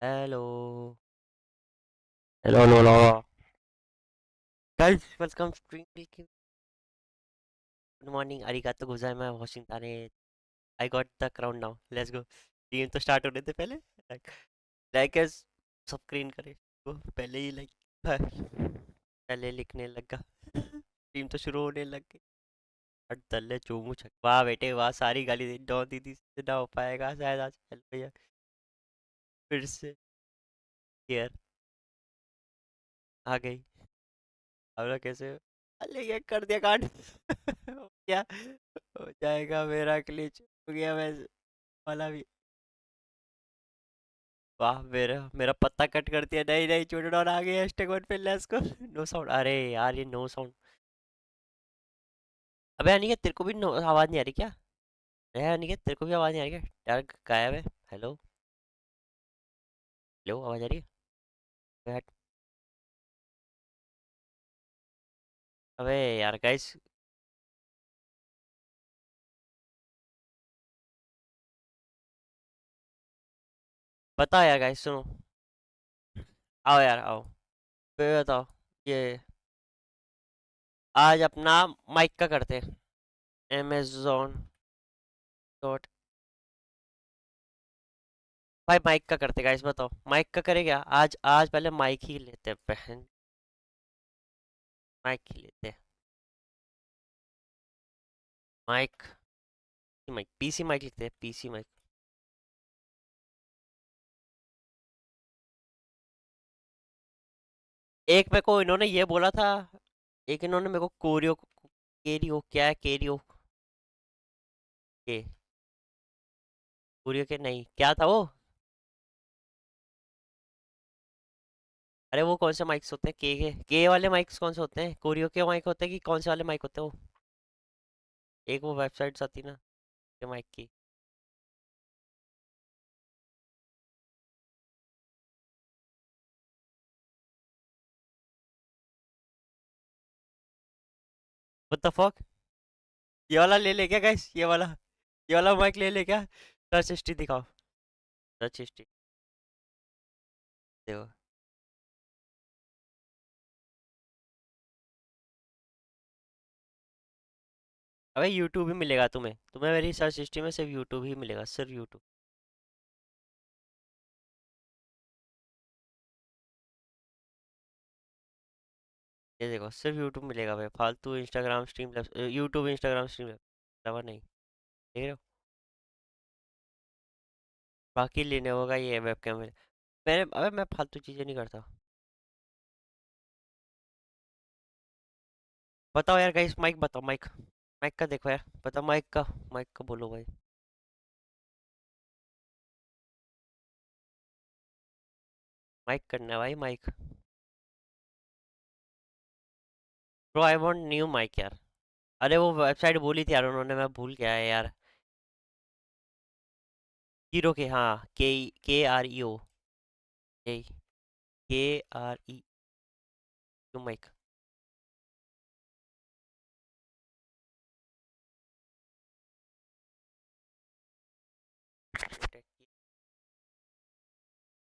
Hello. Hello, hello, hello. Guys, welcome to Dream Making. Good morning. Arigato gozaimasu, Washington. I got the crown now. Let's go. Team तो start होने थे पहले like like S सब screen करे वो पहले ही like पहले लिखने लगा टीम तो शुरू होने लग गई हट दल्ले चोमू छक वाह बेटे वाह सारी गाली दे डॉ दीदी से ना हो पाएगा शायद आज हेल्प भैया फिर से यार आ गई अब लोग कैसे अरे ये कर दिया कांड क्या हो जाएगा मेरा ग्लिच हो गया मैं वाला भी वाह मेरा मेरा पत्ता कट कर दिया नहीं नहीं चूड़न और आ गया हैशटैग वन पे लेट्स गो नो साउंड अरे यार ये नो साउंड अबे अनिकेत तेरे को भी नो आवाज नहीं आ रही क्या अरे अनिकेत तेरे को भी आवाज नहीं आ रही क्या यार गायब है हेलो हेलो आवाज आ रही है बैठ अबे यार गाइस बताओ यार गाइस सुनो आओ यार आओ ये बताओ ये आज अपना माइक का करते हैं Amazon डॉट भाई माइक का करते गाइस बताओ माइक का करे क्या आज आज पहले माइक ही लेते हैं बहन माइक ही लेते हैं माइक माइक पीसी माइक लिखते हैं पीसी माइक एक मेरे को इन्होंने ये बोला था एक इन्होंने मेरे को कोरियो केरियो क्या है केरियो के कोरियो के नहीं क्या था वो अरे वो कौन से माइक्स होते हैं के वाले माइक्स कौन से होते हैं कोरियो के माइक होते हैं कि कौन से वाले माइक होते हैं वो एक वो वेबसाइट आती ना के माइक की व्हाट द फक ये वाला ले ले क्या गाइस ये वाला माइक ले ले क्या सर्च हिस्ट्री दिखाओ सर्च हिस्ट्री देखो अबे यूट्यूब ही मिलेगा तुम्हें तुम्हें मेरी सर्च हिस्ट्री में सिर्फ यूट्यूब ही मिलेगा सिर्फ यूट्यूब ये देखो सिर्फ यूट्यूब मिलेगा भाई फालतू Instagram stream YouTube Instagram stream अलावा नहीं देख रहे हो बाकी लेने होगा ये वेब कैमरे मैंने अबे मैं फालतू चीजें नहीं करता बताओ यार गाइस माइक बताओ माइक माइक का देखो यार बताओ माइक का बोलो भाई माइक करना है भाई mic bro I want new mic यार अरे वो वेबसाइट बोली थी यार उन्होंने मैं भूल गया है यार हीरो के हाँ के आर ई ओ के आर ई न्यू माइक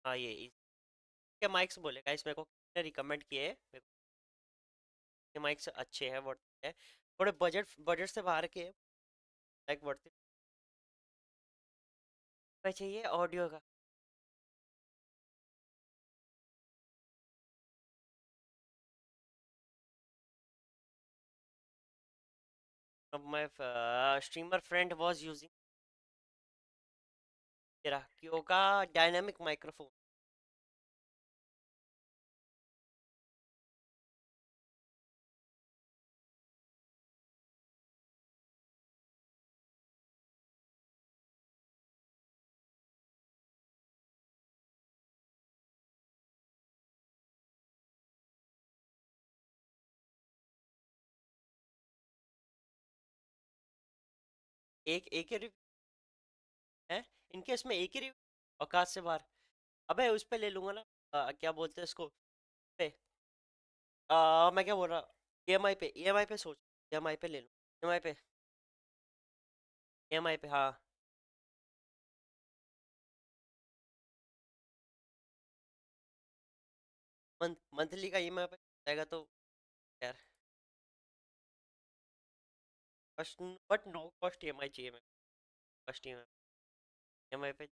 हाँ इसके माइक्स बोले गाइस मेरे को रिकमेंड किए मेरे को ये माइक्स अच्छे हैं वर्थ है थोड़े बजट बजट से बाहर के लाइक वर्थ चाहिए ऑडियो का my streamer friend was using तेरा क्यों डायनामिक माइक्रोफोन एक ही रिव्यू है इनके इसमें एक ही रिव्यू औकात से बाहर अबे उस पे ले लूंगा ना क्या बोलते हैं इसको पे मैं क्या बोल रहा ईएमआई पे सोच ईएमआई पे ले लूँ ईएमआई पे हाँ मंथली का ईएमआई पे जाएगा तो यार first, but no cost EMI चाहिए मेरे को। फर्स्ट ईएमआई पे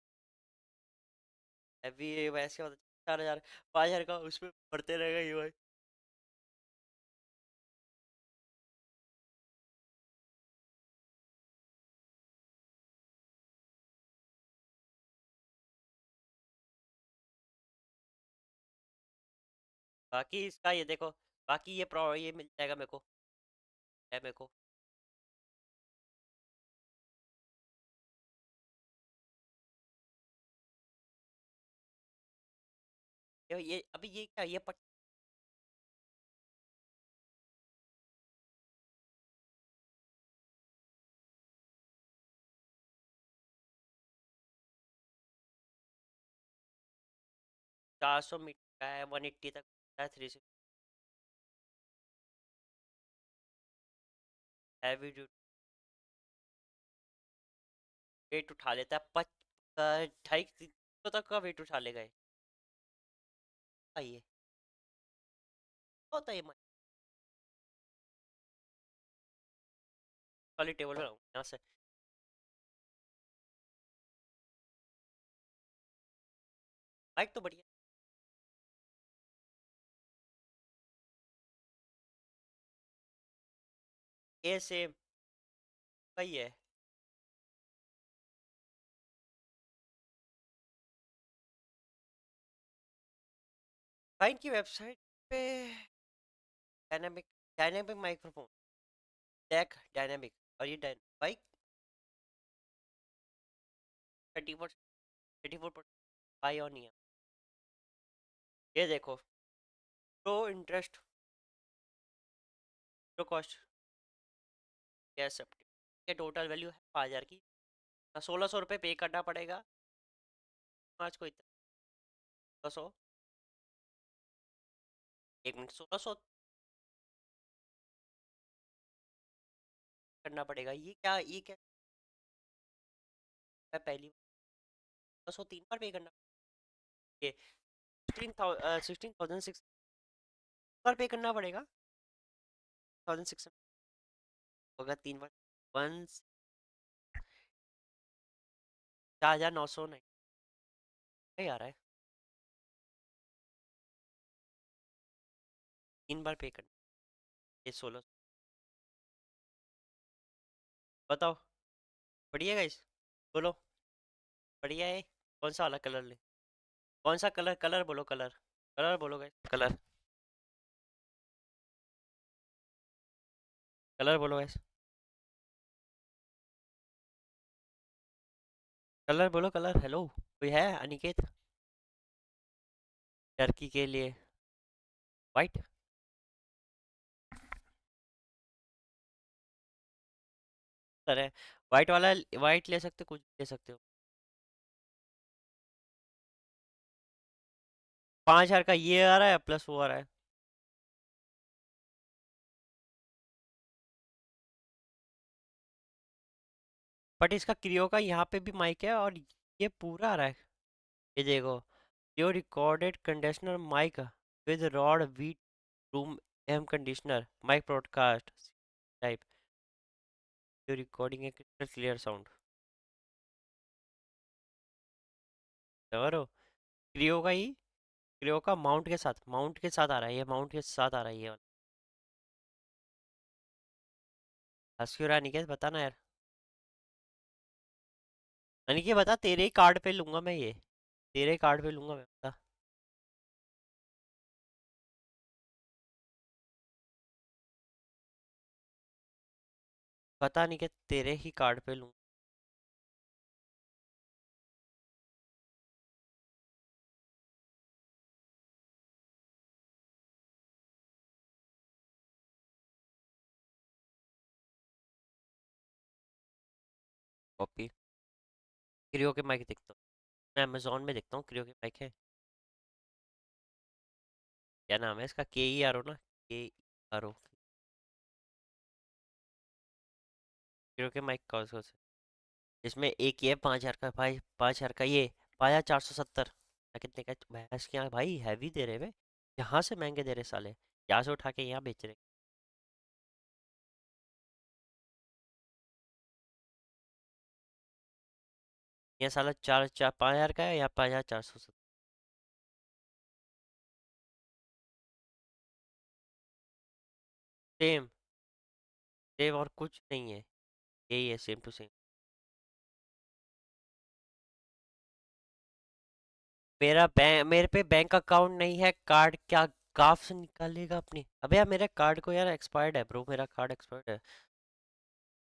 अभी वैसे होता 4,000 5,000 का उसमें भरते रहेगा ईएमआई। बाकी इसका ये देखो, बाकी ये प्रो ये मिल जाएगा मेरे को, है मेरे को। ये अभी ये क्या ये 400 मीटर का है, 180 तक है, 360 हैवी ड्यूटी। वेट उठा लेता है 250 तक का वेट उठा लेगा ये। आइए होता है ये वाली टेबल बनाऊँ यहाँ से। बाइक तो बढ़िया। ये सेम वही है। बाइक की वेबसाइट पे dynamic dynamic microphone, deck dynamic, और ये बाइक 34 बाई ऑन ईयर। ये देखो, pro interest, pro cost, cash ये टोटल वैल्यू है 5,000 की। 1,600 रुपये पे करना पड़ेगा आज को, इतना 1,600, 1 मिनट 1,600 करना पड़ेगा। ये क्या है, पहली 1,603 बार पे करना। ये 16,600 बार पे करना पड़ेगा। 1,600 होगा 3 बार, 4,900 नहीं आ रहा है। 3 बार पे करना, ये 16। बताओ, बढ़िया गाइस, बोलो बढ़िया है। कौन सा वाला कलर ले, कौन सा कलर, कलर बोलो, कलर कलर बोलो गाइस, कलर कलर बोलो गाइस, कलर बोलो, कलर। हेलो, कोई है अनिकेत? टर्की के लिए वाइट, सर है वाइट वाला, वाइट ले सकते हो, कुछ ले सकते हो। 5,000 का ये आ रहा है, प्लस वो आ रहा है। बट इसका क्रियो का यहाँ पे भी माइक है, और ये पूरा आ रहा है। ये देखो, क्रियो recorded conditioner mic with rod वी रूम एम कंडीशनर माइक ब्रॉडकास्ट टाइप, जो रिकॉर्डिंग है क्रिस्टल क्लियर साउंड। समझ रहे हो? क्रियो का ही, क्रियो का माउंट के साथ आ रहा है, ये माउंट के साथ आ रहा है ये वाला। हंस क्यों रहा है निकेत, बता ना यार। अनिकेत बता, तेरे ही कार्ड पे लूंगा मैं ये, तेरे कार्ड पे लूंगा मैं, बता। पता नहीं कि तेरे ही कार्ड पे लूँ। कॉपी, क्रियो के माइक देखता हूँ, मैं अमेजोन में देखता हूँ, क्रियो के माइक है। क्या नाम है इसका, KERO ना, KERO, क्रियो के माइक का उसको, इसमें एक ये 5,000 का भाई, 5,000 का ये, 5,470 कितने का भैंस, क्या भाई हैवी दे रहे वे। यहाँ से महंगे दे रहे साले, यहाँ से उठा के यहाँ बेच रहे। ये साला चार चार 5,000 का है, या 5,400। सेम सेम और कुछ नहीं है, यही है सेम टू सेम। मेरे पे बैंक अकाउंट नहीं है, कार्ड क्या गाफ से निकालेगा अपनी। अबे यार मेरे कार्ड को यार एक्सपायर्ड है ब्रो, मेरा कार्ड एक्सपायर्ड है।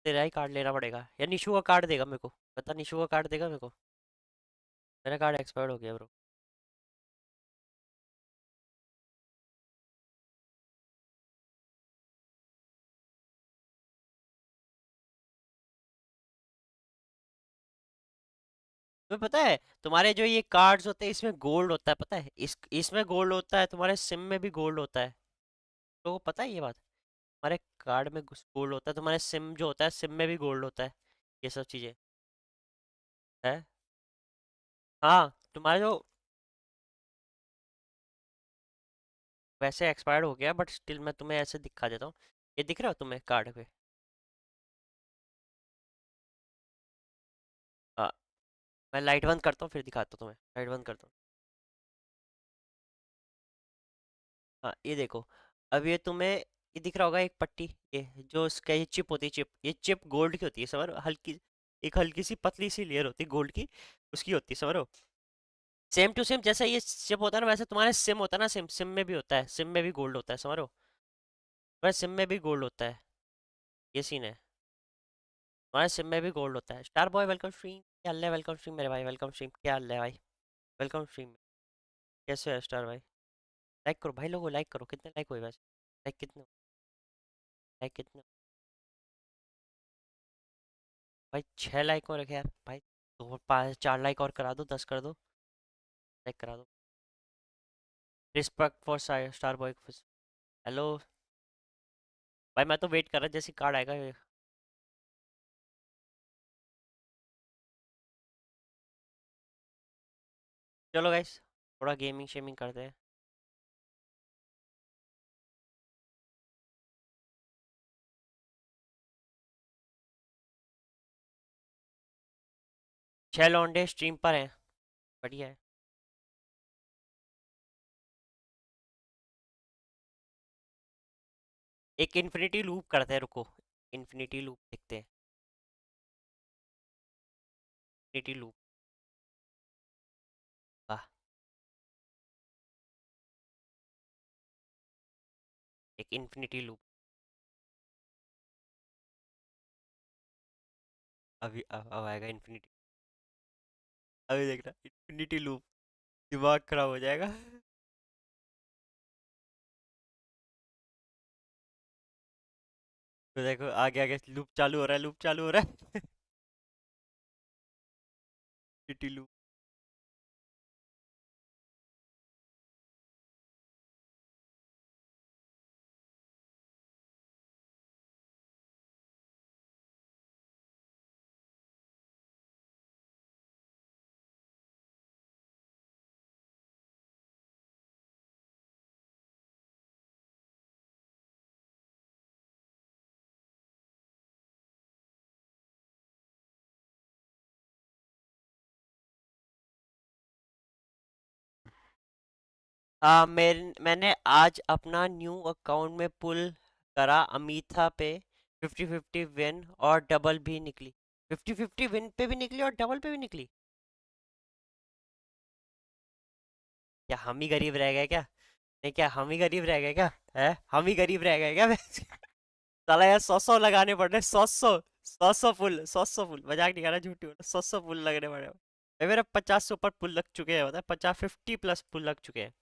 तेरा ही कार्ड लेना पड़ेगा, या निशु का कार्ड देगा मेरे को, पता निशु का कार्ड देगा मेरे को। मेरा कार्ड एक्सपायर्ड हो गया ब्रो। तुम्हें पता है तुम्हारे जो ये कार्ड्स होते हैं इसमें गोल्ड होता है, पता है, इसमें गोल्ड होता है, तुम्हारे सिम में भी गोल्ड होता है। तो पता है ये बात, तुम्हारे कार्ड में गोल्ड होता है, तुम्हारे सिम जो होता है सिम में भी गोल्ड होता है, ये सब चीजें है। हाँ तुम्हारा जो वैसे एक्सपायर्ड हो गया, बट स्टिल मैं तुम्हें ऐसे दिखा देता हूँ। ये दिख रहा हो तुम्हें कार्ड पे? हाँ, मैं लाइट बंद करता हूँ फिर दिखाता हूँ तुम्हें, लाइट बंद करता हूँ। हाँ ये देखो, अब ये तुम्हें ये दिख रहा होगा एक पट्टी, ये जो इसका ये चिप होती है, चिप, ये चिप गोल्ड की होती है समझ, हल्की, एक हल्की सी पतली सी लेयर होती है गोल्ड की, उसकी होती है समझ। सेम टू सेम जैसा ये चिप होता है ना, वैसे तुम्हारे सिम होता है ना, सिम सिम में भी होता है, सिम में भी गोल्ड होता है समझ लो। तुम्हारे सिम में भी गोल्ड होता है, ये सीन है। तुम्हारे सिम में भी गोल्ड होता है। स्टार बॉय वेलकम स्ट्रीम, क्या हाल है? वेलकम स्ट्रीम मेरे भाई, वेलकम स्ट्रीम, क्या हाल है भाई? Welcome stream. कैसे हो स्टार भाई? लाइक करो भाई, लोगों लाइक करो, कितने लाइक हुए वैसे? लाइक कितने? लाइक कितने? भाई 6 लाइक हो रखे यार भाई, दो 5 4 लाइक और करा दो, 10 कर दो, लाइक करा दो। Respect for star boy. Hello भाई, मैं तो वेट कर रहा जैसे कार्ड आएगा। चलो गाइस, थोड़ा गेमिंग शेमिंग करते हैं। 6 लौंडे स्ट्रीम पर हैं, बढ़िया है। एक इन्फिनिटी लूप करते हैं, रुको, इन्फिनिटी लूप देखते हैं। इन्फिनिटी लूप, वाह, एक इन्फिनिटी लूप। अभी अब आएगा इन्फिनिटी। अभी देखना इन्फिनिटी लूप, दिमाग खराब हो जाएगा। तो देखो आगे आगे लूप चालू हो रहा है, लूप चालू हो रहा है। Infinity loop. मैंने आज अपना न्यू अकाउंट में पुल करा अमीथा पे, 50-50 विन और डबल भी निकली। 50-50 विन पे भी निकली और डबल पे भी निकली। क्या हम ही गरीब रह गए क्या? नहीं, क्या हम ही गरीब रह गए क्या? है, हम ही गरीब रह गए क्या? साला यार 100 लगाने पड़ रहे, 100 फुल, 100 फुल, मजाक नहीं कर रहा, झूठी बोल, 100 फुल लगने पड़े भाई। मेरे 50 से ऊपर पुल लग चुके हैं, बता, 50 प्लस पुल लग चुके हैं।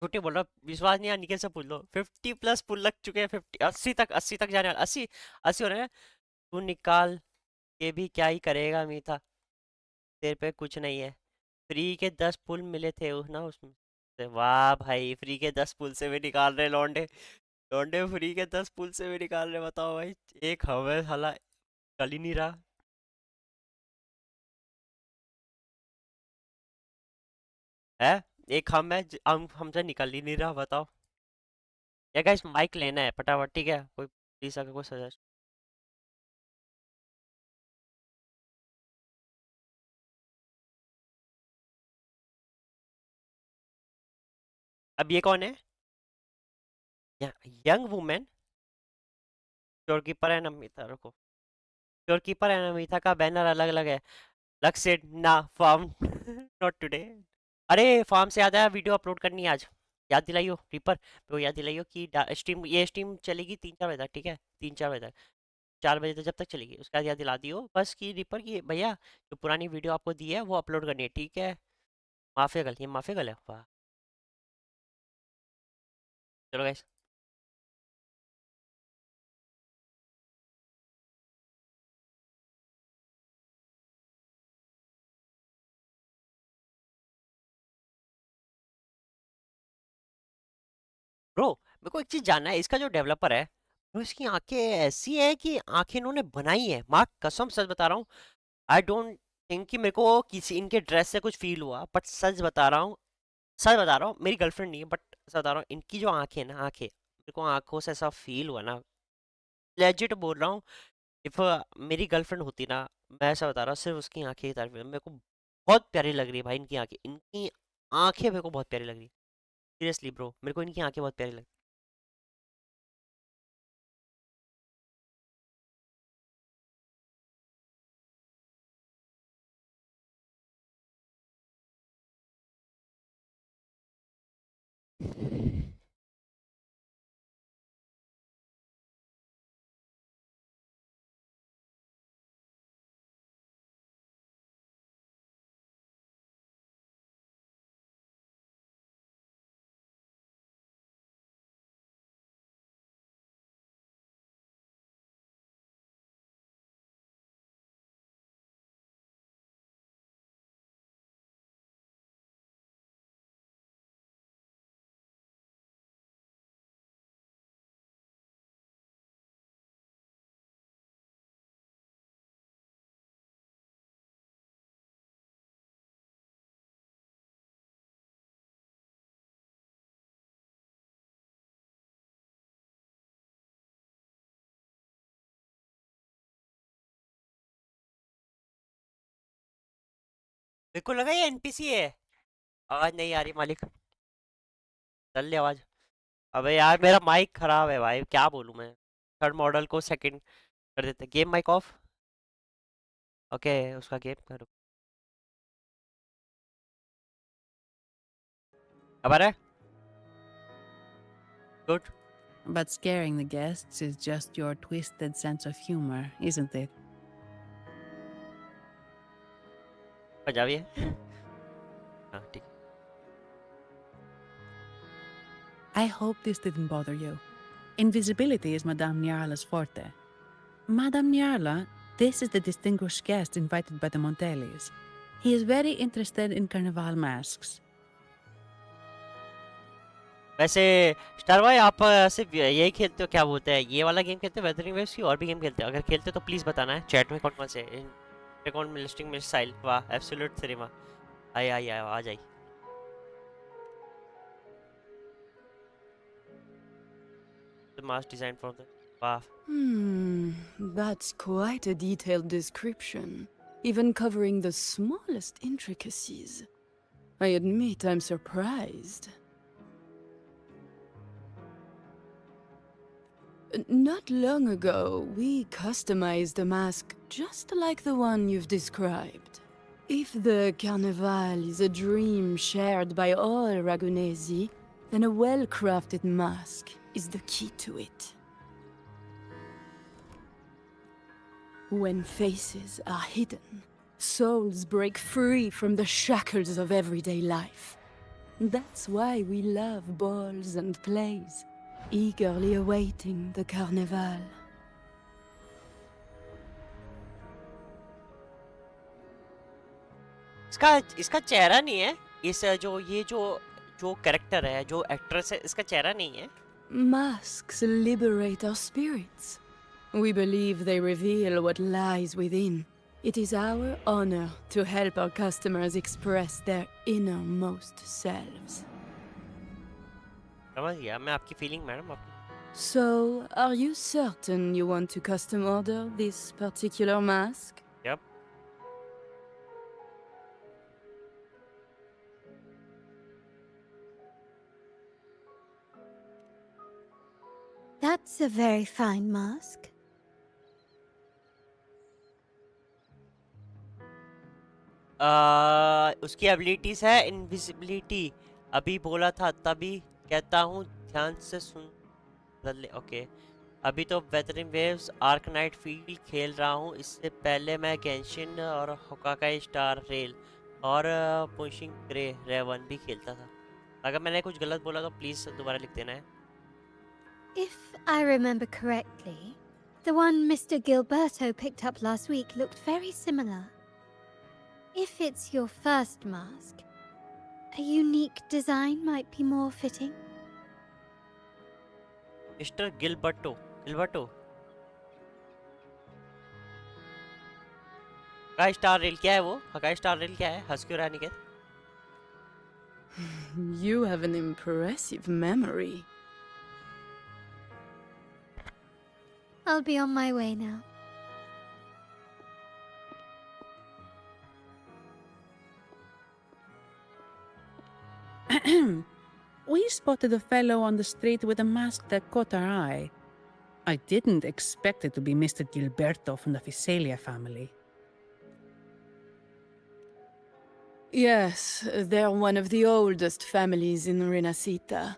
झूठी बोल रहा, विश्वास नहीं है, निकल से पुल लो, 50 प्लस पुल लग चुके हैं, 50 80 तक जाने वाले, 80 हो रहे हैं। तू निकाल के भी क्या ही करेगा मीठा, तेरे पे कुछ नहीं है। फ्री के 10 पुल मिले थे उस ना उसमें से। वाह भाई, फ्री के 10 पुल से भी निकाल रहे लौंडे, लौंडे फ्री के 10 पुल से भी निकाल रहे, बताओ भाई। एक हमें हला कल ही नहीं रहा है। एक हम है हमसे निकल ही नहीं रहा, बताओ। या गाइस माइक लेना है फटाफट, ठीक है? कोई प्लीज अगर कोई सजेस्ट। अब ये कौन है? Young women. शोरकीपर है नमिता, रुको। शोरकीपर है नमिता का बैनर अलग अलग है। लक्ष्य ना फार्म नॉट टुडे। अरे फार्म से याद आया, वीडियो अपलोड करनी है आज। याद दिलाइयो रीपर, वो याद दिलाइयो कि स्ट्रीम, ये स्ट्रीम चलेगी 3-4 बजे तक, ठीक है? 3-4 बजे तक, 4 बजे तक जब तक चलेगी उसका याद दिला दियो बस कि रीपर की भैया जो पुरानी वीडियो आपको दी है वो अपलोड करनी है, ठीक है? माफिया गल, ये माफिया गल है, वाह। चलो गाइस। ब्रो मेरे को एक चीज जानना है, इसका जो डेवलपर है ब्रो, इसकी आंखें ऐसी है कि आंखें इन्होंने बनाई है? माँ कसम सच बता रहा हूँ, आई डोंट थिंक कि मेरे को किसी इनके ड्रेस से कुछ फील हुआ, बट सच बता रहा हूँ, सच बता रहा हूँ, मेरी गर्लफ्रेंड नहीं है बट सच बता रहा हूँ, इनकी जो आंखें हैं ना, आंखें मेरे को आंखों से ऐसा फील हुआ ना, लेजिट बोल रहा हूँ। इफ मेरी गर्लफ्रेंड होती ना, मैं ऐसा बता रहा हूँ, सिर्फ उसकी आंखें की तारीफ, मेरे को बहुत प्यारी लग रही है भाई इनकी आंखें, इनकी आंखें मेरे को बहुत प्यारी लग रही है। सीरियसली ब्रो, मेरे को इनकी आंखें बहुत प्यारी लग। मेरे को लगा ये एनपीसी है। आवाज नहीं आ रही मालिक, चल ले आवाज। अबे यार मेरा माइक खराब है भाई, क्या बोलूं मैं। थर्ड मॉडल को सेकंड कर देते, गेम माइक ऑफ। ओके उसका गेम करो। अब आ रहा है? Good. But scaring the guests is just your twisted sense of humor, isn't it? Punjabi है? हाँ ठीक। I hope this didn't bother you. Invisibility is Madame Nyarla's forte. Madame Nyarla, this is the distinguished guest invited by the Montelis. He is very interested in carnival masks. वैसे star भाई आप सिर्फ यही खेलते हो, क्या बोलते हैं, ये वाला गेम खेलते हो वेदरिंग वेव्स की, और भी गेम खेलते हो? अगर खेलते हो तो प्लीज बताना है चैट में कौन कौन से। कौन लिस्टिंग में साइल, वाह एब्सोल्यूट सिनेमा। आई आई आई आ जाई। The mast design for the, वाह। That's quite a detailed description, even covering the smallest intricacies. I admit I'm surprised. Not long ago, we customized a mask just like the one you've described. If the carnival is a dream shared by all Ragunesi, then a well-crafted mask is the key to it. When faces are hidden, souls break free from the shackles of everyday life. That's why we love balls and plays, eagerly awaiting the carnival. इसका इसका चेहरा नहीं है, इस जो ये जो जो कैरेक्टर है, जो एक्ट्रेस है, इसका चेहरा नहीं है। Masks liberate our spirits. We believe they reveal what lies within, It is our honor to help our customers express their innermost selves. समझ गया मैं आपकी फीलिंग मैडम आपकी So, are you certain you want to custom order this particular mask? Yep. That's a very fine mask. उसकी abilities है invisibility अभी बोला था तभी कहता हूँ ध्यान से सुन ले ओके अभी तो वेदरिंग वेव्स आर्कनाइट फील्ड खेल रहा हूँ इससे पहले मैं गेंशिन और होकाकाई स्टार रेल और पुशिंग ग्रे रेवन भी खेलता था अगर मैंने कुछ गलत बोला तो प्लीज़ दोबारा लिख देना है If I remember correctly, the one Mr. Gilberto picked up last week looked very similar. If it's your first mask, a unique design might be more fitting. Mister Gilberto Gilberto हकाई star rail क्या है वो हकाई star rail क्या है हंस क्यों रहा है Niket You have an impressive memory. I'll be on my way now. We spotted a fellow on the street with a mask that caught our eye. I didn't expect it to be Mr. Gilberto from the Fisalia family. Yes, they're one of the oldest families in Rinascita.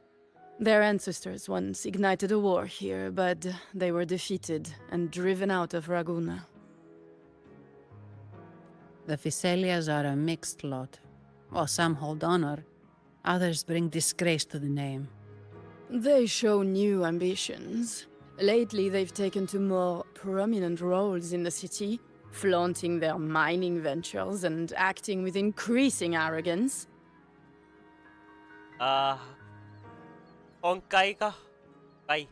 Their ancestors once ignited a war here, but they were defeated and driven out of Raguna. The Fisalias are a mixed lot. While some hold honor, others bring disgrace to the name. They show new ambitions. Lately, they've taken to more prominent roles in the city, flaunting their mining ventures and acting with increasing arrogance. होंकाई का काई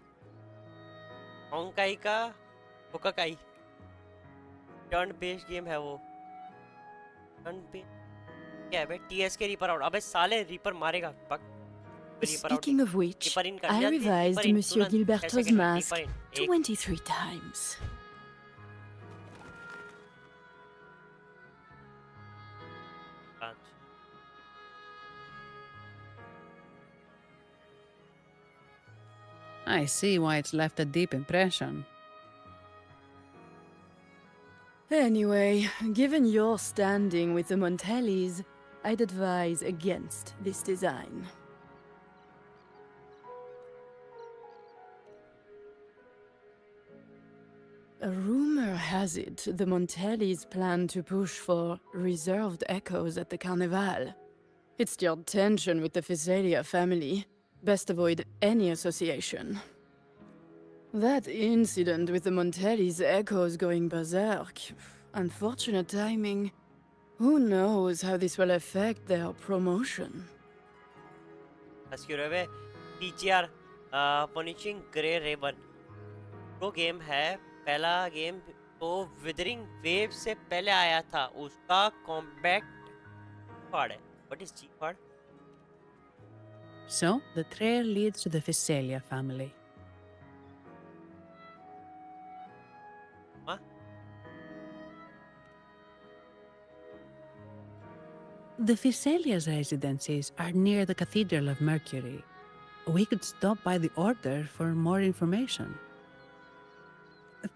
होंकाई का होकाकाई turn based game है वो turn based क्या है बे TS के reaper out अबे साले रीपर मारेगा बक Speaking of which, I revised Monsieur Gilberto's mask 23 times. I see why it's left a deep impression. Anyway, given your standing with the Montellis, I'd advise against this design. A rumor has it the Montellis plan to push for reserved echoes at the Carnival. It's stirred tension with the Fisalia family. Best avoid any association. That incident with the Montellis' echoes going berserk. Unfortunate timing. Who knows how this will affect their promotion? Ascurave PGR Punishing Grey Raven वो game है पहला game तो withering wave से पहले आया था उसका compact part है what is G part So, the trail leads to the Fisalia family. Huh? The Fisalia's residences are near the Cathedral of Mercury. We could stop by the Order for more information.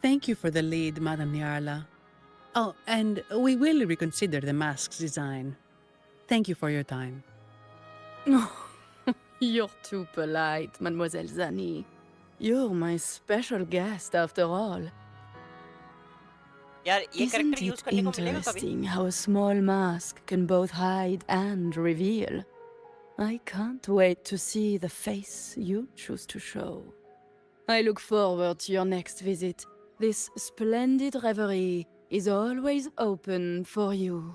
Thank you for the lead, Madame Niarla. Oh, and we will reconsider the mask's design. Thank you for your time. You're too polite, Mademoiselle Zani. You're my special guest after all. यार ये Isn't character use it करने को मिलेगा कभी interesting how a small mask can both hide and reveal? I can't wait to see the face you choose to show. I look forward to your next visit. This splendid reverie is always open for you.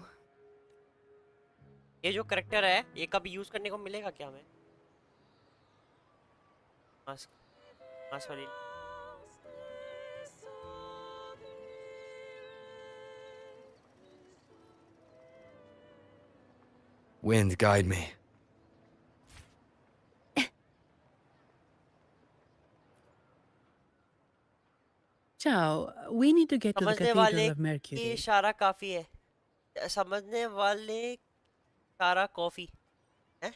ये जो character है ये कभी use करने को मिलेगा क्या हमें मास्क मास्क वाली Wind guide me. Ciao, we need to get to the समझने Cathedral वाले of की Mercury. इशारा काफी है, समझने वाले इशारा कॉफी है,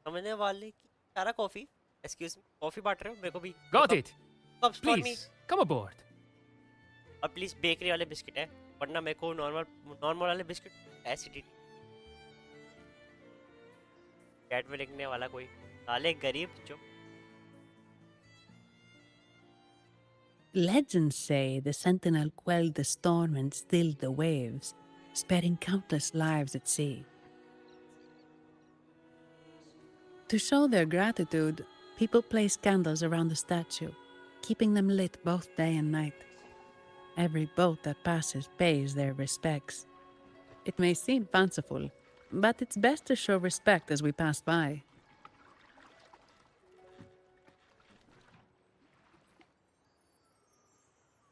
समझने वाले की इशारा कॉफी। एक्सक्यूज मी, कॉफी बांट रहे हो मेरे को भी? Got it. Cups for me. Please, come aboard. और प्लीज बेकरी वाले बिस्किट है, वरना मेरे को नॉर्मल नॉर्मल वाले बिस्किट एसिडिटी। चैट में लिखने वाला कोई साले गरीब जो। Legends say the Sentinel quelled the storm and stilled the waves, sparing countless lives at sea. To show their gratitude, people place candles around the statue, keeping them lit both day and night. Every boat that passes pays their respects. It may seem fanciful, but it's best to show respect as we pass by.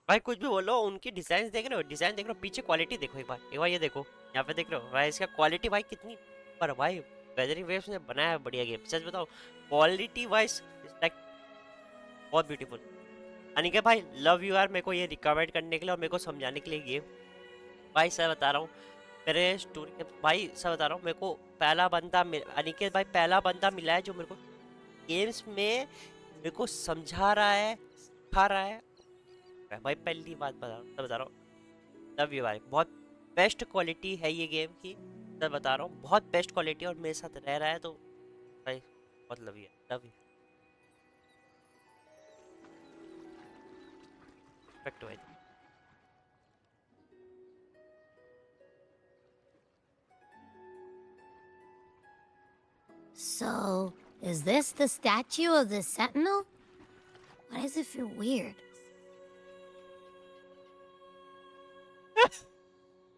भाई कुछ भी बोलो, उनकी design देख रहे हो, design देख रहे हो, पीछे क्वालिटी देखो, एक बार ये देखो, यहाँ पे देख रहे हो भाई, इसका क्वालिटी भाई कितनी पर भाई। वेदरिंग वेव्स ने बनाया है बढ़िया गेम, सच बताओ क्वालिटी वाइज लाइक बहुत ब्यूटीफुल। अनिकेत भाई लव यू यार, मेरे को ये रिकमेंड करने के लिए और मेरे को समझाने के लिए गेम। भाई सर बता रहा हूँ, मेरे स्टोरी भाई सर बता रहा हूँ, मेरे को पहला बंदा अनिकेत भाई पहला बंदा मिला है जो मेरे को गेम्स में मेरे को समझा रहा है, सिखा रहा है भाई। पहली बात बता रहा हूँ, लव यू भाई, बहुत बेस्ट क्वालिटी है ये गेम की, मैं बता रहा हूँ बहुत बेस्ट क्वालिटी, और मेरे साथ रह रहा है तो भाई बहुत लव यू, लव यू भाई। So, is this the statue of the Sentinel? Why does it feel weird?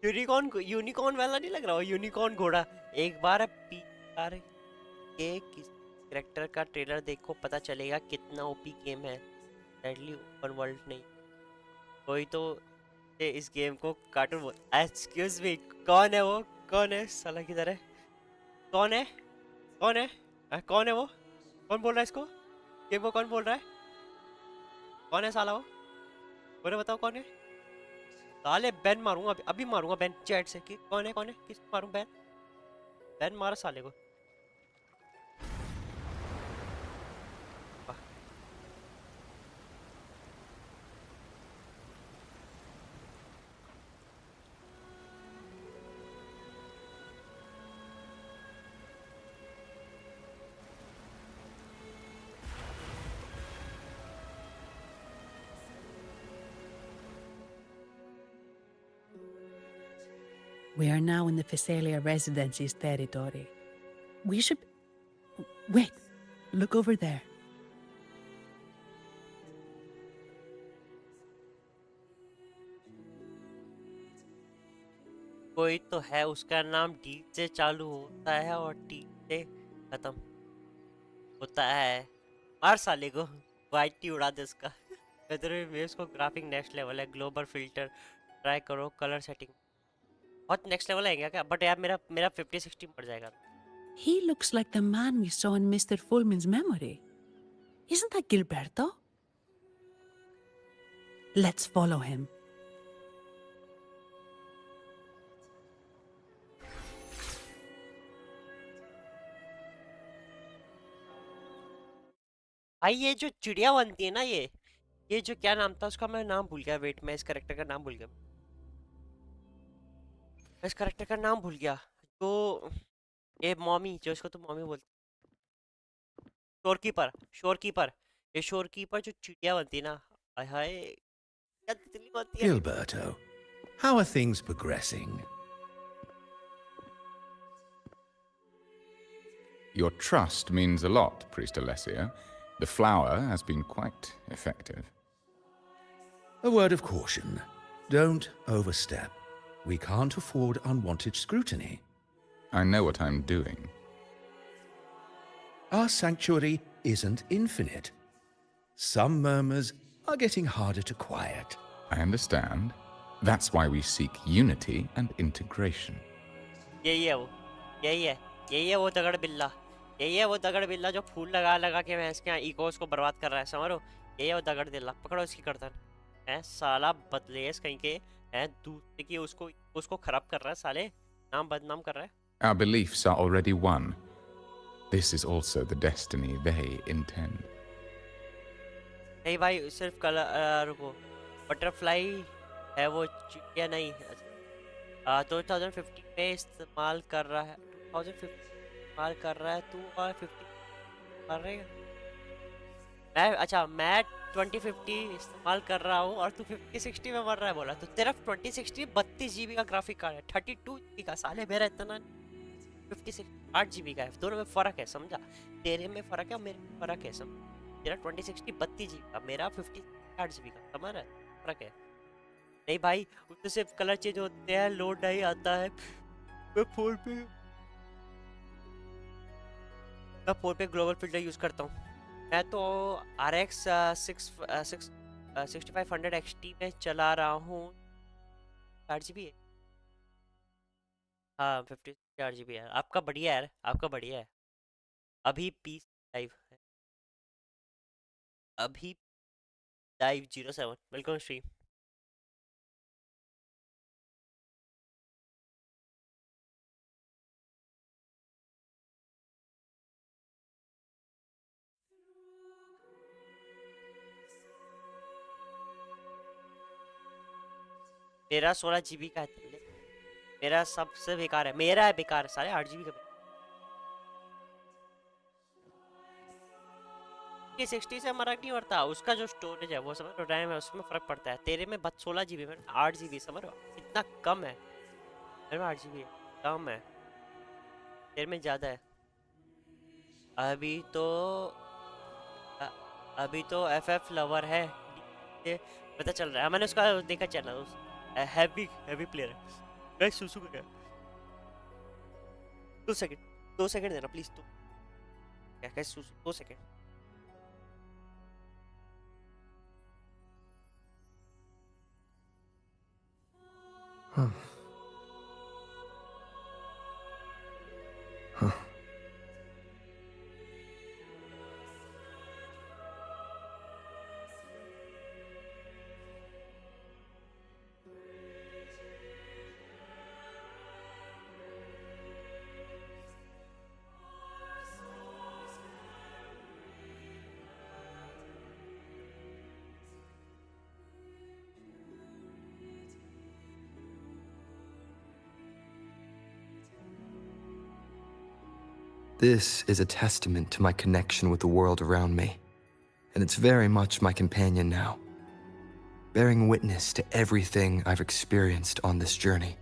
Unicorn वाला नहीं लग रहा हो? यूनिकॉर्न घोड़ा। एक बार पीआर के किस कैरेक्टर का ट्रेलर देखो, पता चलेगा कितना ओपी गेम है। डेडली ओपन वर्ल्ड नहीं, कोई तो इस गेम को कार्टून बोल। एक्सक्यूज मी, कौन है वो? कौन है साला, किधर है? कौन है? कौन है? कौन है वो? कौन बोल रहा है इसको? गेम को कौन बोल रहा है? कौन है साला वो? बोले बताओ कौन है? साले बैन मारूंगा अभी मारूंगा बैन चैट से कि कौन है, कौन है, किसको मारूं बैन? बैन मारा साले को। We are now in the Physalia Residency's territory. We should... Wait! Look over there. कोई तो है, उसका नाम डी से चालू होता है और टी से खत्म होता है। मार साले को, वाइट उड़ा दे उसका। वेदर वेव्स को ग्राफिक नेक्स्ट लेवल है, ग्लोबल फिल्टर ट्राई करो, कलर सेटिंग बहुत नेक्स्ट लेवल है क्या? बट यार मेरा 50-60 पड़ जाएगा। He looks like the man we saw in Mr. Fullman's memory. Isn't that Gilberto? Let's follow him. भाई ये जो चिड़िया बनती है ना, ये जो क्या नाम था उसका, मैं नाम भूल गया। वेट, मैं इस कैरेक्टर का नाम भूल गया, इस कैरेक्टर का नाम भूल गया। जो ये मॉमी, जो इसको तो मॉमी बोलते, शोरकीपर, ये शोरकीपर जो चिड़िया बनती है ना, हाय हाय क्या तितली बनती है। Gilberto, how are things progressing? Your trust means a lot, Priest Alessio. The flower has been quite effective. A word of caution. Don't overstep. We can't afford unwanted scrutiny. I know what I'm doing. Our sanctuary isn't infinite. Some murmurs are getting harder to quiet. I understand. That's why we seek unity and integration. ये वो यही है, यही है वो दगड़ बिल्ला, यही है वो दगड़ बिल्ला जो फूल लगा लगा के भैंस के यहाँ इकोस को बर्बाद कर रहा है, समझ लो। यही है वो दगड़ बिल्ला, पकड़ो इसकी गर्दन। है साला बदलेस कहीं के, है दूसरे की उसको उसको खराब कर रहा है साले, नाम बदनाम कर रहा है। Our beliefs are already one. This is also the destiny they intend. नहीं भाई सिर्फ कलर रुको, बटरफ्लाई है वो या नहीं। 2015 में इस्तेमाल कर रहा है, 2015 इस्तेमाल कर रहा है तू, और 50 कर रहे मैं, अच्छा मैं 2050 इस्तेमाल कर रहा हूँ और तू 5060 में मर रहा है बोला। तो तेरा 2060 32 GB का ग्राफिक कार्ड है, 32 GB का साले, मेरा इतना 56 8 GB का है, दोनों में फ़र्क है समझा। तेरे में फ़र्क है और मेरे में फ़र्क है समझ। तेरा 2060 32 GB का, मेरा 50 8 GB का, समझ रहा है फ़र्क है। नहीं भाई उसमें सिर्फ कलर चेंज होते हैं, लोड नहीं आता है। मैं फ़ोन पे ग्लोबल फिल्टर यूज़ करता हूँ। मैं तो RX 6500 XT में चला रहा हूँ, 8 GB है। हाँ 58 GB है। आपका बढ़िया है, आपका बढ़िया है। अभी पीस लाइव है, अभी लाइव 07 वेलकम स्ट्रीम। मेरा 16 GB का है, मेरा सबसे बेकार है, मेरा है बेकार सारे 8 GB का। 60 से फर्क नहीं पड़ता, उसका जो स्टोरेज है वो समझ लो, रैम है उसमें फर्क पड़ता है। तेरे में बस 16 GB में 8 GB, समझ लो इतना कम है। मेरे में 8 GB कम है, तेरे में ज़्यादा है। अभी तो अभी तो FF लवर है, ये पता चल रहा है, मैंने उसका देखा चैनल, हैवी हैवी प्लेयर है। मैं सुसु कर गया, 2 सेकंड देना प्लीज, तू क्या कैसे सुसु, 2 second. This is a testament to my connection with the world around me, and it's very much my companion now, bearing witness to everything I've experienced on this journey.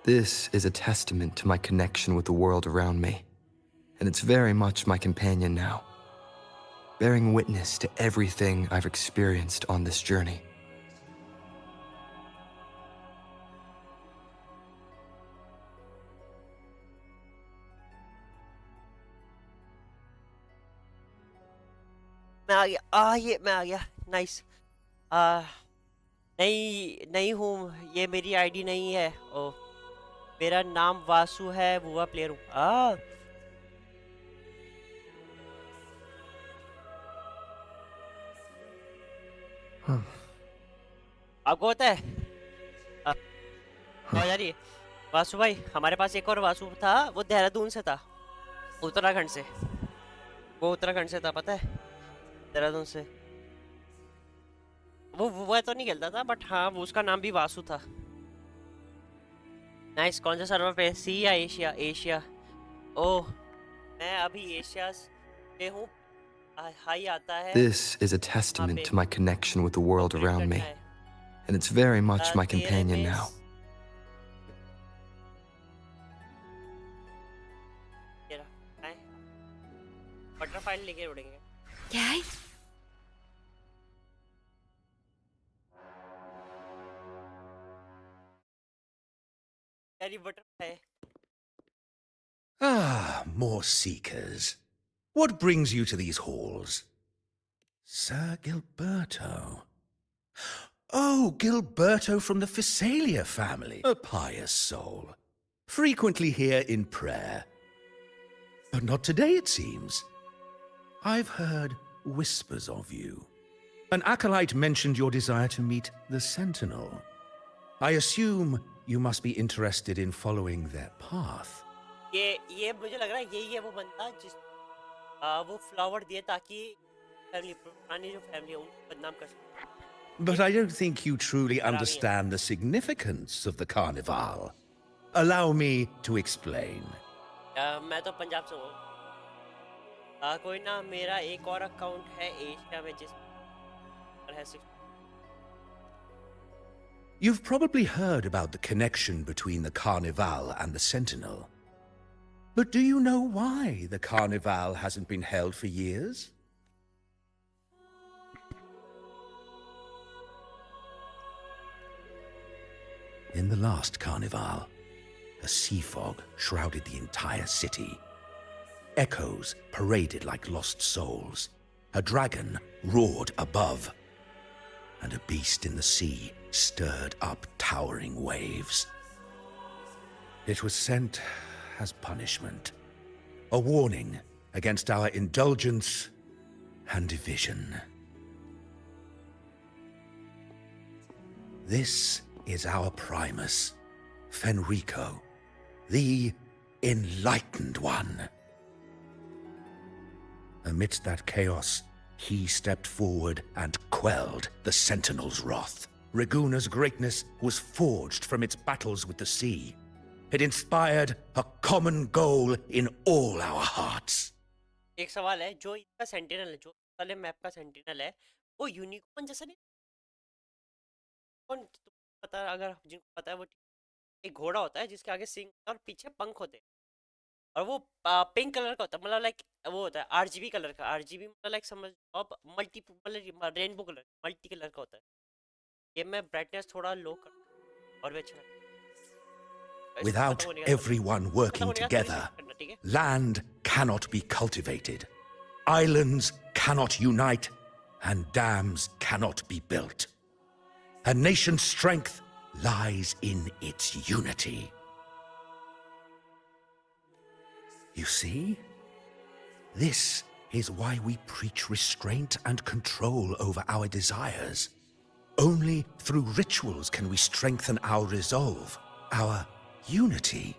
This is a testament to my connection with the world around me, and it's very much my companion now, bearing witness to everything I've experienced on this journey. मैं आ गया, ये मैं आ गया, nice. नहीं हूँ, ये मेरी ID नहीं है। ओ मेरा नाम वासु है, बुआ प्लेयर हूँ। आपको होता है आ रही है। वासु भाई हमारे पास एक और वासु था, वो देहरादून से था, उत्तराखंड से। वो उत्तराखंड से था पता है, देहरादून से। वो तो नहीं खेलता था, बट हाँ वो उसका नाम भी वासु था। नाइस। कौन सा सर्वर पे, सी या एशिया? एशिया। ओह, मैं अभी एशिया पे हूँ। हाई आता है This is a वहाँ testament पे, to my connection with the world upgrade around करना me, है। and it's very much my तेरे companion में now. तेरा है बटरफ्लाई लेके उड़ेंगे। Okay. यार ये butterfly. Ah, more seekers. What brings you to these halls? Sir Gilberto. Oh, Gilberto from the Physalia family. A pious soul. Frequently here in prayer. But not today, it seems. I've heard whispers of you. An acolyte mentioned your desire to meet the Sentinel. I assume you must be interested in following their path. ये मुझे लग रहा है यही है वो बंदा जिस वो फ्लावर दिए ताकि फैमिली, पुरानी जो फैमिली है उनको बदनाम कर सके। But I don't think you truly understand the significance of the Carnival. Allow me to explain. मैं तो पंजाब से हूँ। कोई ना, मेरा एक और अकाउंट है एशिया में जिस पर है You've probably heard about the connection between the Carnival and the Sentinel. But do you know why the Carnival hasn't been held for years? In the last Carnival, a sea fog shrouded the entire city. Echoes paraded like lost souls. A dragon roared above. And a beast in the sea stirred up towering waves. It was sent as punishment. A warning against our indulgence and division. This is our Primus, Fenrico, the Enlightened One. Amidst that chaos, he stepped forward and quelled the Sentinel's wrath. Raguna's greatness was forged from its battles with the sea. It inspired a common goal in all our hearts. एक सवाल है, जो इसका sentinel है, जो वाले map का sentinel है, वो यूनिकॉर्न जैसा नहीं? कौन पता, अगर जिनको पता है वो, एक घोड़ा होता है जिसके आगे सिंग और पीछे पंख होते हैं, और वो पिंक कलर का होता है, मतलब लाइक वो होता है आरजीबी कलर का। आरजीबी मतलब लाइक समझ अब मल्टी, मतलब रेनबो कलर, मल्टी कलर का होता है। ये मैं ब्राइटनेस थोड़ा लो कर और भी अच्छा है। Without everyone working together, land cannot be cultivated, islands cannot unite, and dams cannot be built. A nation's strength lies in its unity. You see? This is why we preach restraint and control over our desires. Only through rituals can we strengthen our resolve, our unity.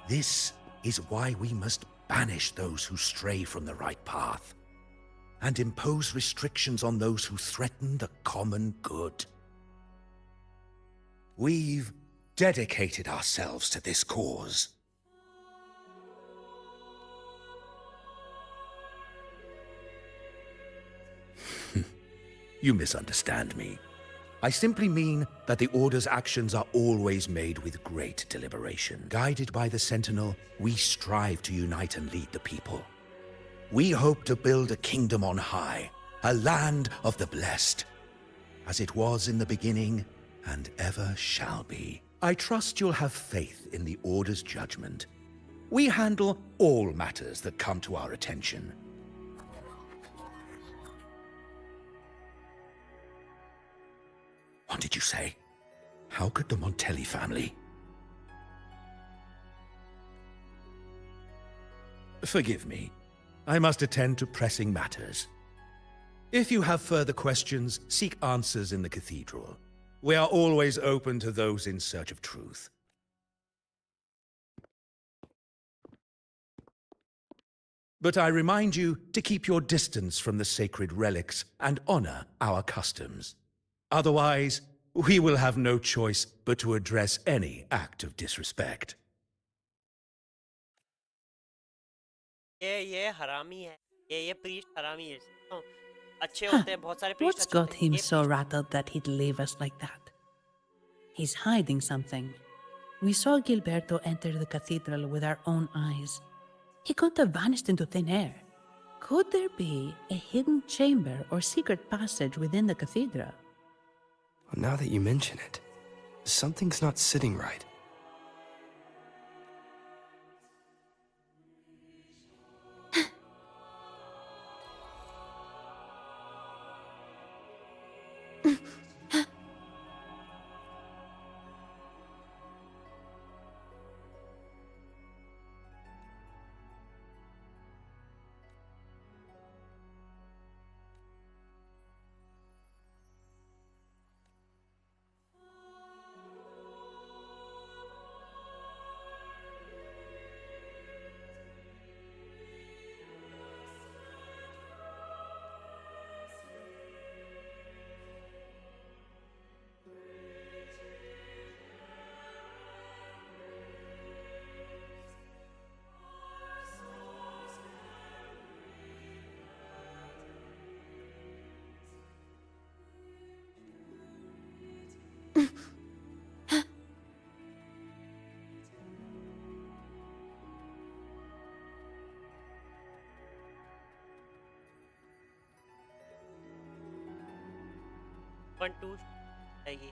This is why we must banish those who stray from the right path and impose restrictions on those who threaten the common good. We've dedicated ourselves to this cause. You misunderstand me. I simply mean that the Order's actions are always made with great deliberation. Guided by the Sentinel, we strive to unite and lead the people. We hope to build a kingdom on high, a land of the blessed, as it was in the beginning and ever shall be. I trust you'll have faith in the Order's judgment. We handle all matters that come to our attention. What did you say? How could the Montelli family? Forgive me. I must attend to pressing matters. If you have further questions, seek answers in the cathedral. We are always open to those in search of truth. But I remind you to keep your distance from the sacred relics and honor our customs. Otherwise, we will have no choice but to address any act of disrespect. ये हरामी है, ये priest हरामी है। अच्छे Huh. होते हैं, बहुत सारे priest What's अच्छे होते got हैं, him ये so priest rattled that he'd leave us like that? He's hiding something. We saw Gilberto enter the cathedral with our own eyes. He couldn't have vanished into thin air. Could there be a hidden chamber or secret passage within the cathedral? Well, now that you mention it, something's not sitting right. One two चाहिए।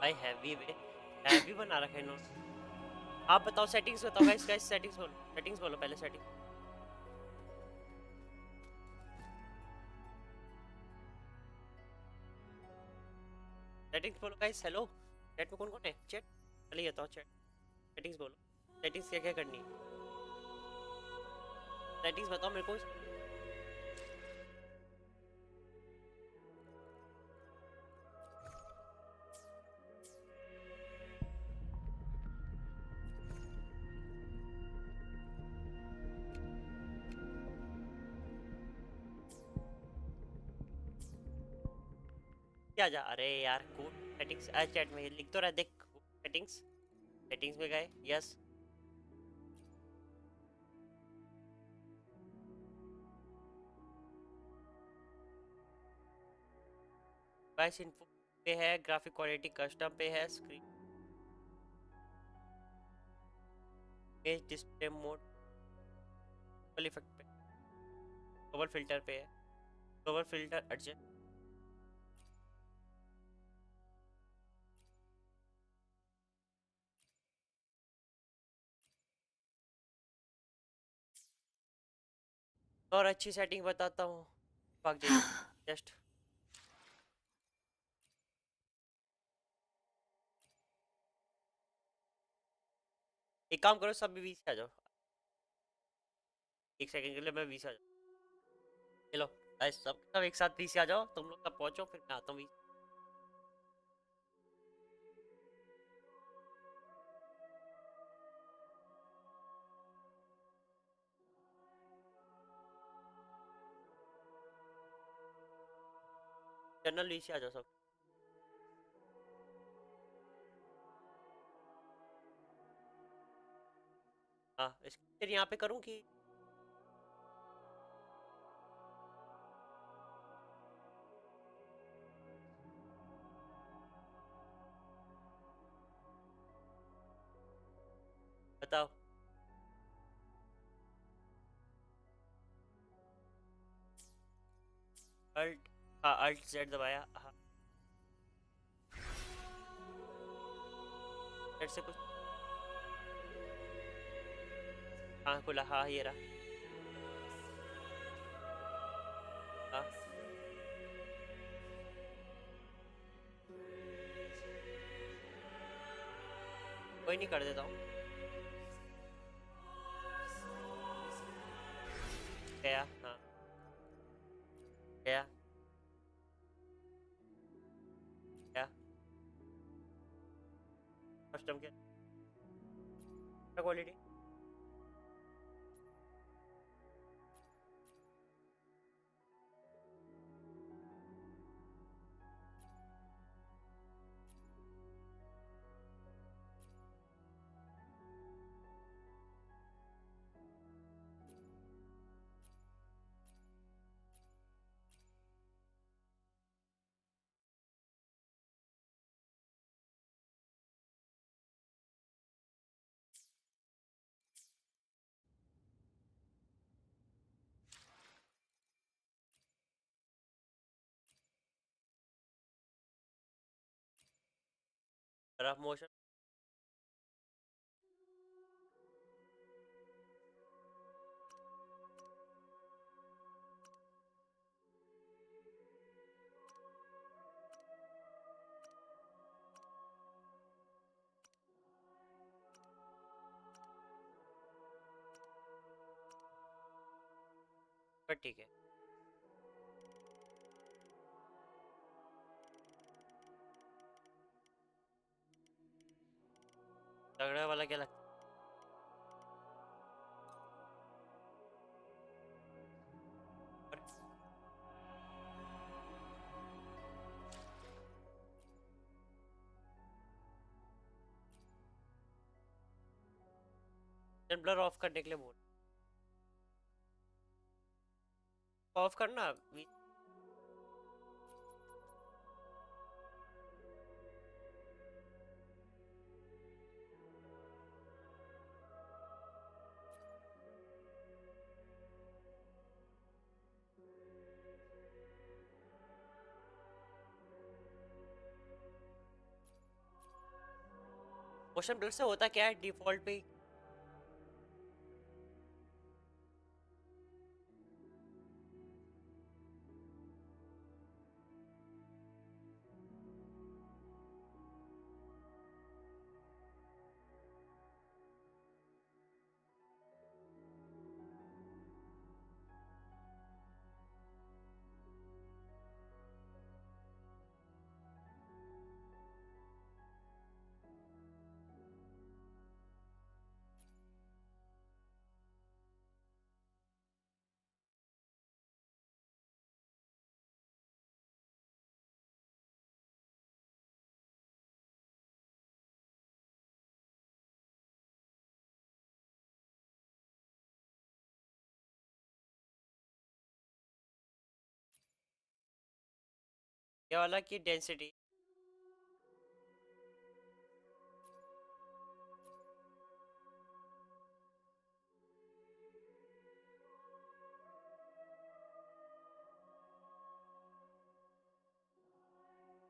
भाई heavy बना रखा है इन्होंने। आप बताओ settings बताओ guys, settings बोलो पहले सेटिंग्स बोलो गाइस। हेलो चैट में कौन कौन है? चैट चलिए बताओ चैट। सेटिंग्स बोलो, सेटिंग्स क्या क्या करनी है, सेटिंग्स बताओ मेरे को। क्या जा, अरे यार कोड सेटिंग्स चैट में लिख तो रहा, देख सेटिंग्स में गए। यस गाइस, इन्फो पे है, ग्राफिक क्वालिटी कस्टम पे है, screen image display mode effect पे, ग्लोबल फिल्टर पे है, ग्लोबल फिल्टर एडजस्ट। और अच्छी सेटिंग बताता हूँ, भाग जाइए जस्ट। एक काम करो, सब 20 आ जाओ, एक सेकंड के लिए मैं 20 आ जाओ। चलो गाइस, सब एक साथ 20 आ जाओ, तुम लोग सब पहुंचो, फिर मैं आता हूँ 20। जनरल 20 आ जाओ सब। हाँ फिर यहाँ पे करूँ कि बताओ। अल्ट, हाँ अल्ट जेड दबाया, हाँ जेड से कुछ, हाँ खुला, हाँ ये रहा, हाँ कोई नहीं, कर देता हूँ। गया, हाँ गया गया, कस्टम के क्वालिटी, रफ मोशन, पर ठीक है। तगड़ा वाला क्या लगता है? ब्लर ऑफ करने के लिए बोल, ऑफ करना। मोशन ब्लर से होता क्या है डिफॉल्ट पे? ये वाला की density,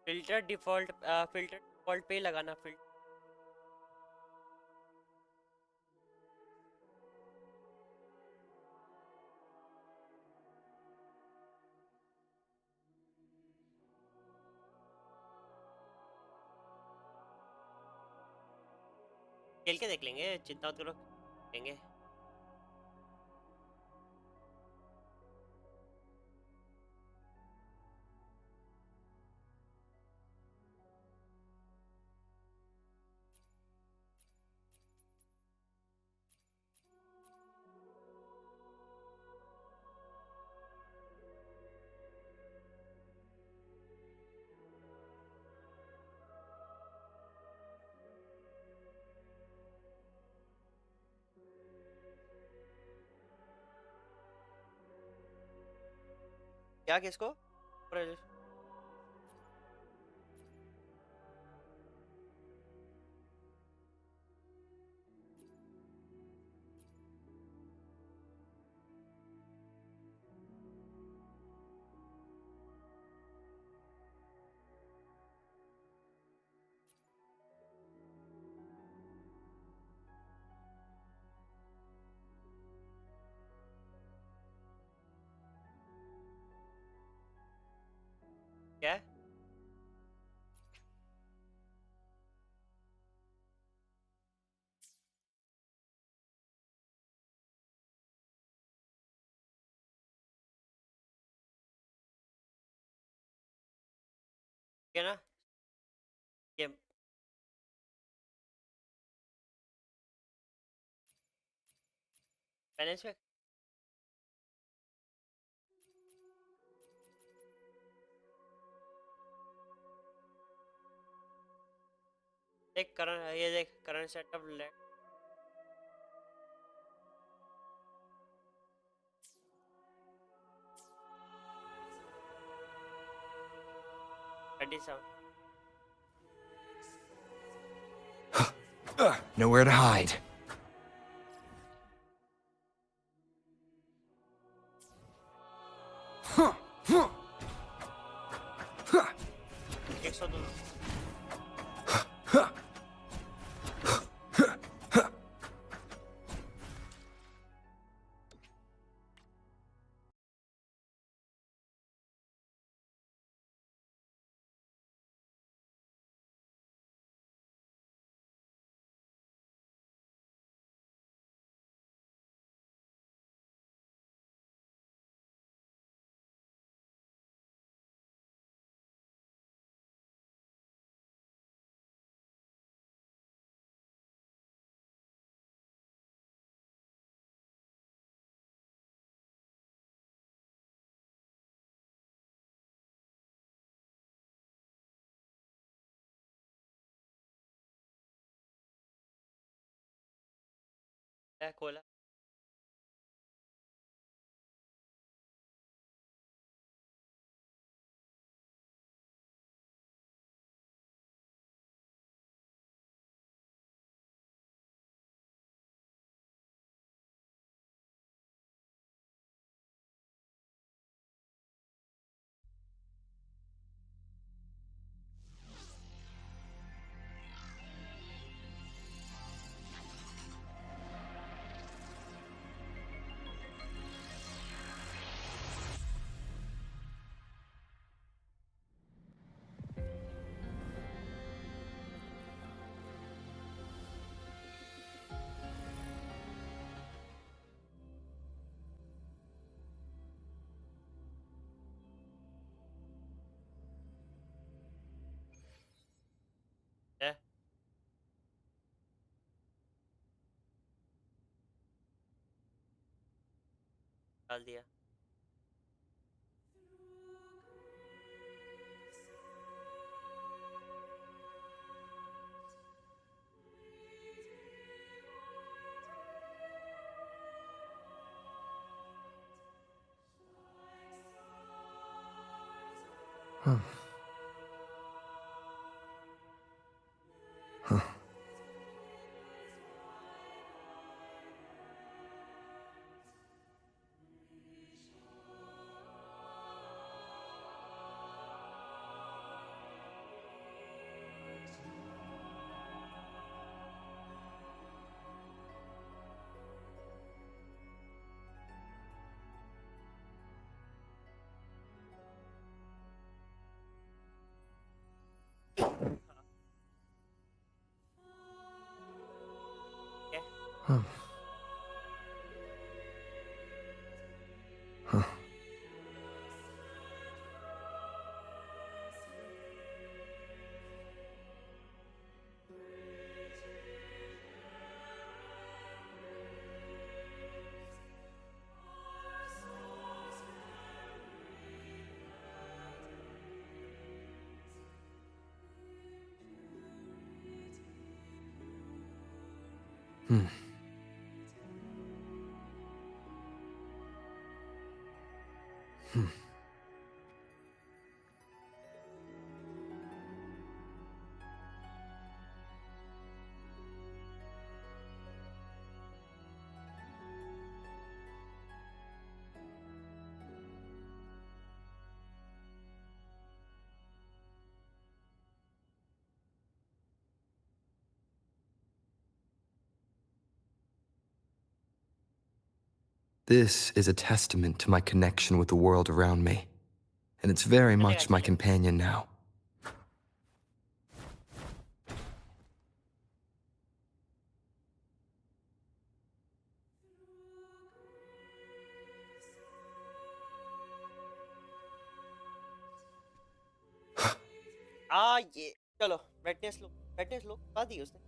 filter default, filter default पे ही लगाना। फिल्टर खेल के देख लेंगे, चिंता मत करो, लेंगे। क्या किसको? क्या? क्या ना? ये फाइनेंस में देख करंट, ये देख current setup let Nowhere to hide. एक सौ दो है खोला है डाल दिया क्या This is a testament to my connection with the world around me, and it's very much my companion now. ये चलो ब्राइटनेस लो करवा दी उसने।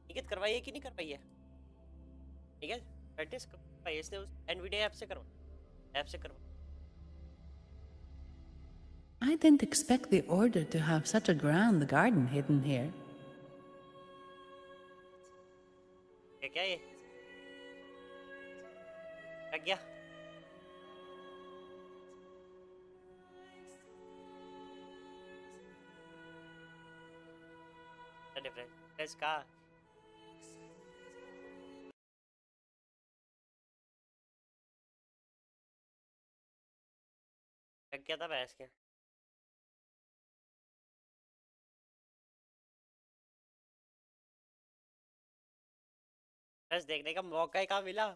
निकित करवाई है कि नहीं करवाई है? ठीक है, ब्राइटनेस करवाई है इसने उस एनवीडिया ऐप से करवा। I didn't expect the Order to have such a grand garden hidden here. क्या ये लग गया? डिफरेंस का लग गया था बहस के। बस देखने का मौका ही कहाँ मिला।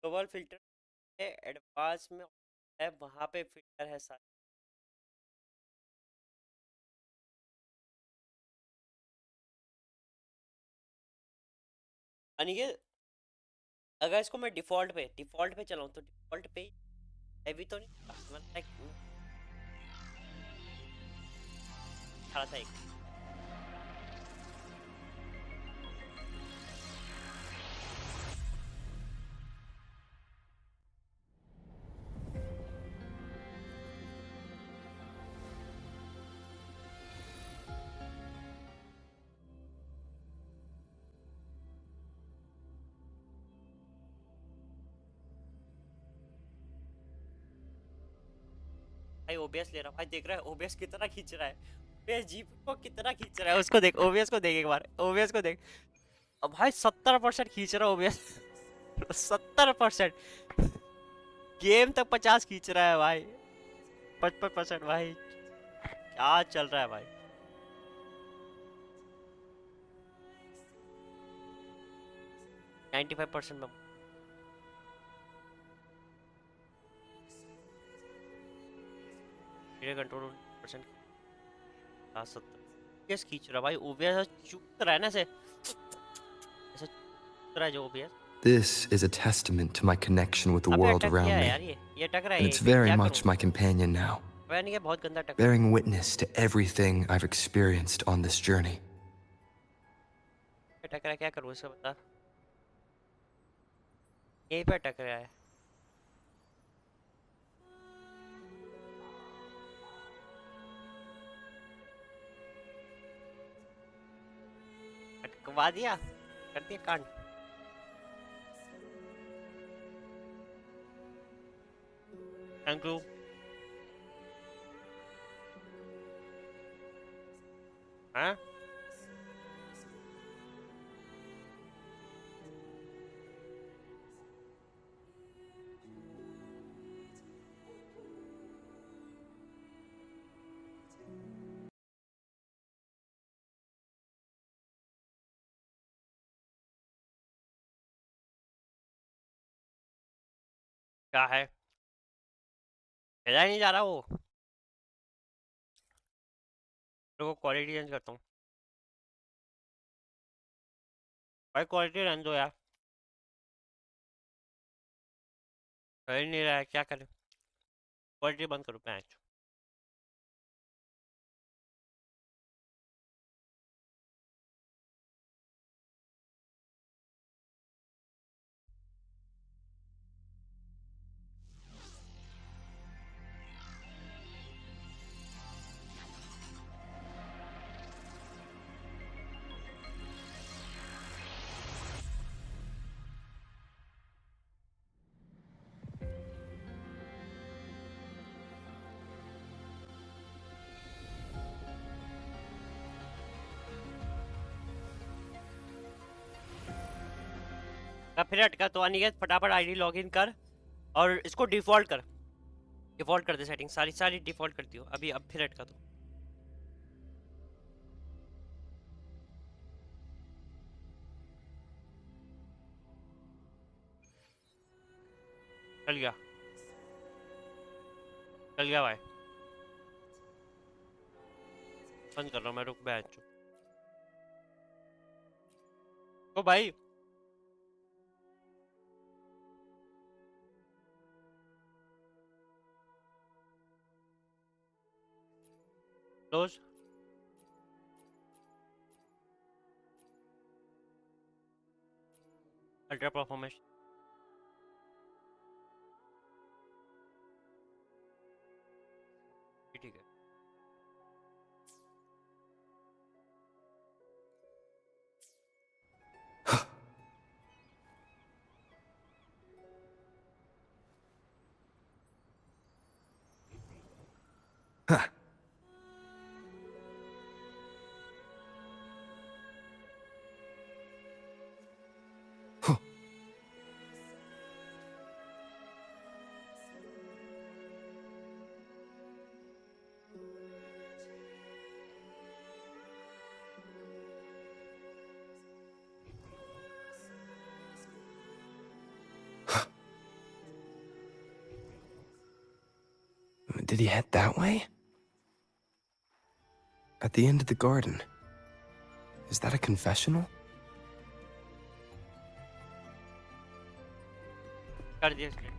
ग्लोबल फिल्टर एडवांस में है, वहां पे फिल्टर है सारे। अनिकेत, अगर इसको मैं डिफॉल्ट पे चलाऊं तो डिफॉल्ट पे हैवी तो नहीं मतलब लाइक खड़ा था एक। भाई ओबीएस ले रहा भाई, देख रहा है ओबीएस कितना खींच रहा है, ओबीएस जीप को कितना खींच रहा है, उसको देख, ओबीएस को देख एक बार, ओबीएस को देख। अब भाई 70% खींच रहा है ओबीएस 70%। गेम तक 50 खींच रहा है भाई, 55% भाई, क्या चल रहा है भाई। %95 में कंट्रोल %, 70 खींच रहा भाई ओबीएस, चुप रहा है ना ऐसे चुप रहा है जो OBS. This is a testament to my connection with the world around me, and it's very much my companion now, बहुत गंदा टक bearing witness to everything I've experienced on this journey. टक रहा है, क्या करूँ इसका बता, यहीं पे टक रहा है। अटकवा दिया, कर दिया कांड। Thank you. हाँ क्या है, नहीं जा रहा वो, तो क्वालिटी चेंज करता हूँ भाई, क्वालिटी रहने दो यार, कर ही नहीं रहा है, क्या करें, क्वालिटी बंद करो मैच। फिर अटका तो अनिकेत फटाफट आईडी लॉगिन कर और इसको डिफॉल्ट कर दे, सेटिंग सारी डिफॉल्ट कर दियो अभी। अब फिर अटका तो चल गया भाई बंद कर रहा हूँ मैं रुक बैठ ओ भाई क्लोज अल्ट्रा परफॉर्मेंस ठीक है Did he head that way? At the end of the garden. Is that a confessional? कर दिया इसने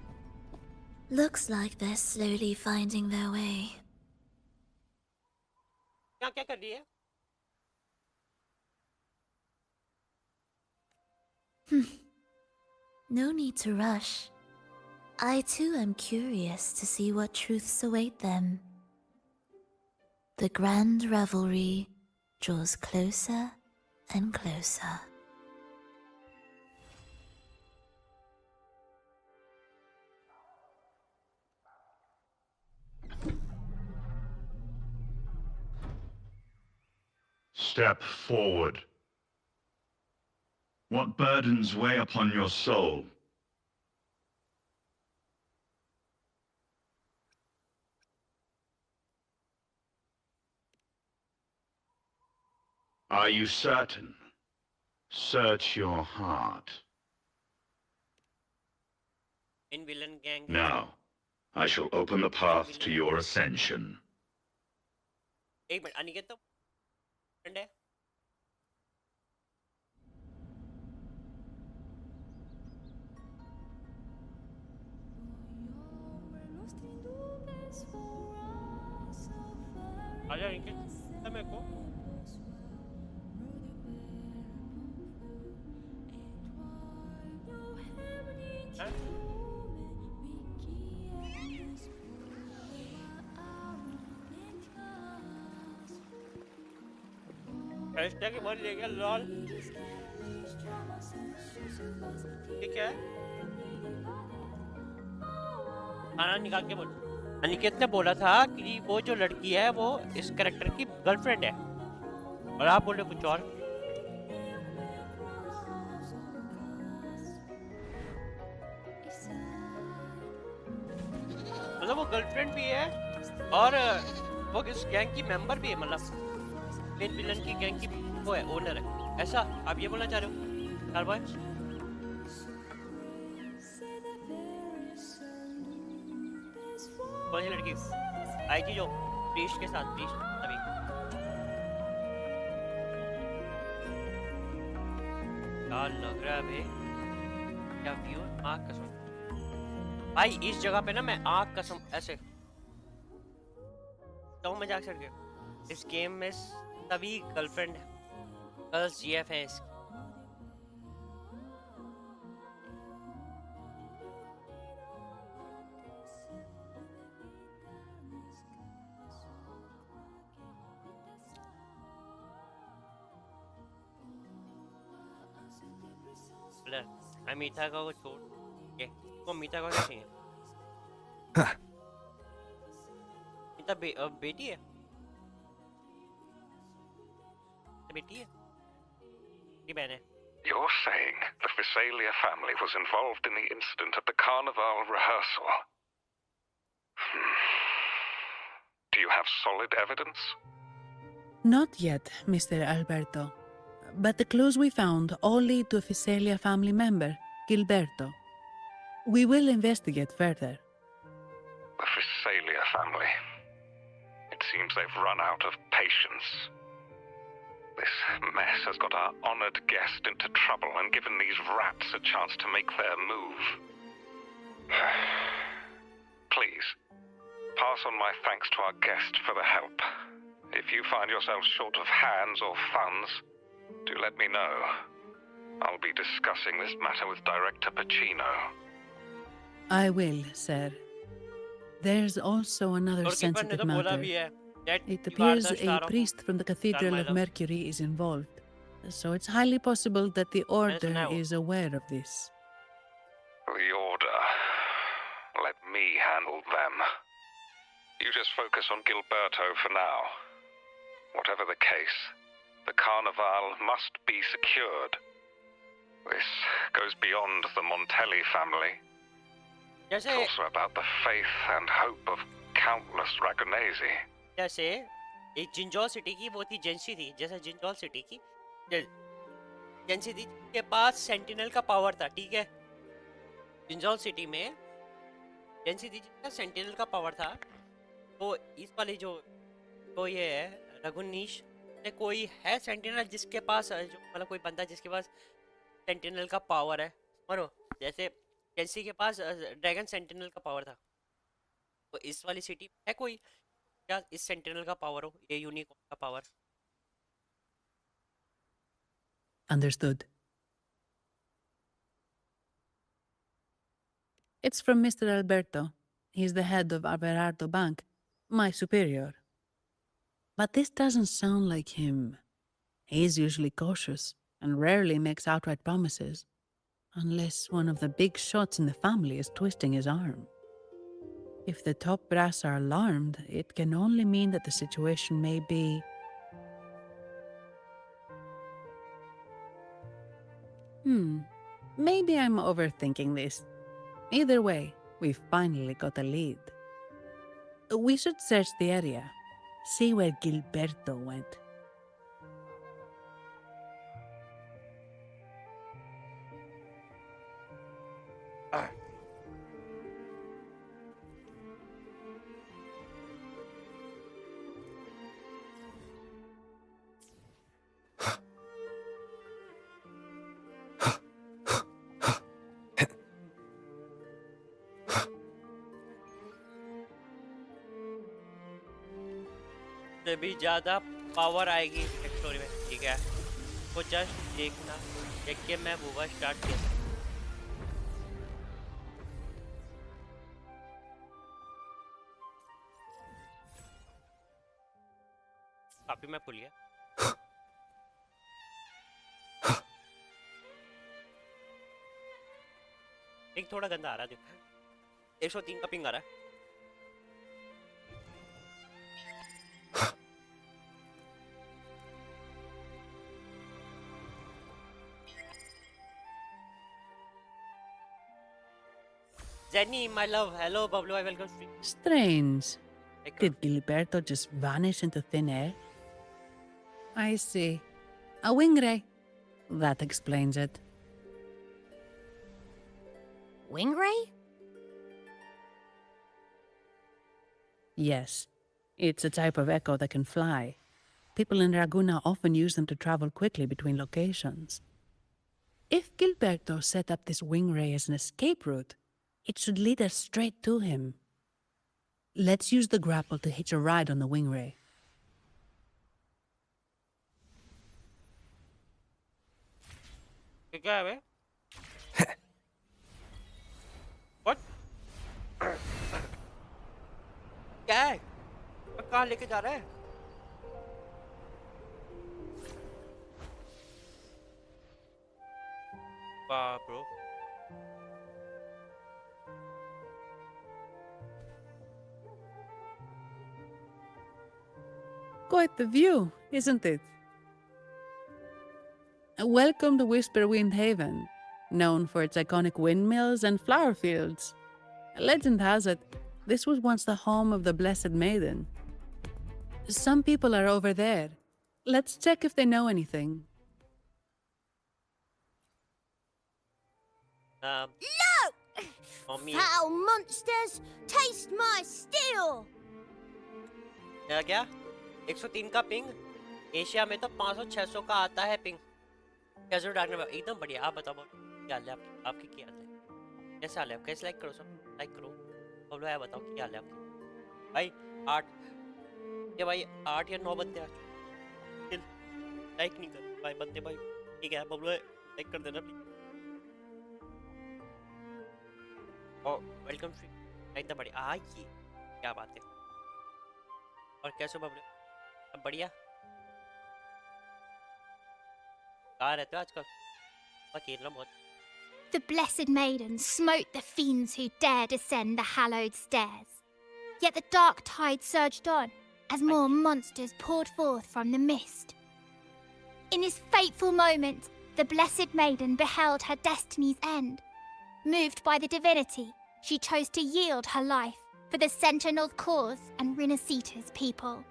Looks like they're slowly finding their way. क्या क्या कर रही है No need to rush. I too am curious to see what truths await them. The grand revelry draws closer and closer. Step forward. What burdens weigh upon your soul? Are you certain? Search your heart. In villain gang Now, I shall open the path to your ascension. एक minute Aniket तो friend है आजा अनिकेत मेरे को hashtag के बोल ले गया लॉल ठीक है खाना निकाल के बोल अनिकेत ने बोला था कि वो जो लड़की है वो इस कैरेक्टर की गर्लफ्रेंड है और आप बोले कुछ और मतलब वो गर्लफ्रेंड भी है और वो इस गैंग की मेंबर भी है मतलब मेन विलन की गैंग की वो है ओनर है ऐसा आप ये बोलना चाह रहे हो कारवाई कौन सी लड़की आई थी जो प्रीस्ट के साथ प्रीस्ट अभी क्या लग रहा है भाई क्या व्यू आँख कसम भाई इस जगह पे ना मैं आँख कसम ऐसे तो मजाक कर के इस गेम में सभी गर्लफ्रेंड गर्ल्स जीएफ हैं इसकी मीठा का को छोड़ के को मीठा का चाहिए मीठा बेटी है बेटी है की बहन है You're saying the Visalia family was involved in the incident at the carnival rehearsal? Do you have solid evidence? Not yet, Mr. Alberto. But the clues we found all lead to a Visalia family member, Gilberto. We will investigate further. The Physalia family. It seems they've run out of patience. This mess has got our honored guest into trouble and given these rats a chance to make their move. Please, pass on my thanks to our guest for the help. If you find yourself short of hands or funds, do let me know. I'll be discussing this matter with Director Pacino. I will, sir. There's also another Doorkeeper ने sensitive तो बोला matter. भी है that It you are appears the a star of priest from the Cathedral my of love. Mercury is involved, so it's highly possible that the Order now. is aware of this. The Order. Let me handle them. You just focus on Gilberto for now. Whatever the case, the Carnival must be secured. This goes beyond the Montelli family. It's जैसे also about the faith and hope of countless Ragonesi. जैसे एक जिंजॉल city की वो थी जेंसी थी जैसे जिंजॉल city की जेंसी थी के पास सेंटिनल का पावर था ठीक है जिंजॉल सिटी में जेंसी थी जिसका सेंटिनल का पावर था तो इस वाली जो तो ये है रघुनीश ने कोई है सेंटिनल जिसके पास जो मतलब कोई बंदा जिसके पास सेंटिनल का पावर है मानो जैसे जेंसी के पास ड्रैगन सेंटिनल का पावर था तो इस वाली सिटी है कोई क्या इस सेंटिनल का पावर हो ये यूनिकॉर्न का power Understood. It's from Mr. Alberto. He's the head of Averardo Bank, my superior. But this doesn't sound like him. He's usually cautious and rarely makes outright promises, unless one of the big shots in the family is twisting his arm. If the top brass are alarmed, it can only mean that the situation may be... Maybe I'm overthinking this. Either way, we've finally got a lead. We should search the area, see where Gilberto went. से भी ज़्यादा power आएगी story में ठीक है वो just देखना देख के मैं मूवा स्टार्ट किया काफी मैं भूल गया एक थोड़ा गंदा आ रहा है 103 का पिंग आ रहा है Jenny, my love, hello, Pablo, I welcome stream. Strange. Did Gilberto just vanish into thin air? I see. A wing ray. That explains it. Wing ray? Yes. It's a type of echo that can fly. People in Raguna often use them to travel quickly between locations. If Gilberto set up this wing ray as an escape route, it should lead us straight to him. Let's use the grapple to hitch a ride on the wing ray. क्या है बे? What? क्या है? कहाँ लेके जा रहा है? वाह bro. Quite the view, isn't it? Welcome to Whisperwind Haven, known for its iconic windmills and flower fields. Legend has it, this was once the home of the Blessed Maiden. Some people are over there. Let's check if they know anything. No! Mummy Foul monsters, taste my steel! क्या 103 का ping, Asia में तो 500-600 का आता है ping. कैसे darknet एकदम बढ़िया। आप बताओ क्या हाल है आपकी क्या हाल है, कैसे हाल है, कैसे लाइक करो, सब लाइक करो। बोलो यार बताओ क्या हाल है आपकी भाई। 8 ये भाई 8 या 9 बंदे आ चुके, लाइक नहीं कर भाई बंदे भाई। ठीक है बबलो लाइक कर देना प्लीज। और वेलकम फ्री एकदम बढ़िया। ये क्या बात है। और कैसे बबलो, अब बढ़िया। कहाँ रहते हो आजकल? अकेला रहा बहुत। The Blessed Maiden smote the fiends who dare descend the hallowed stairs. Yet the dark tide surged on as more monsters poured forth from the mist. In this fateful moment, the Blessed Maiden beheld her destiny's end. Moved by the divinity, she chose to yield her life for the Sentinel's cause and Rinascita's people.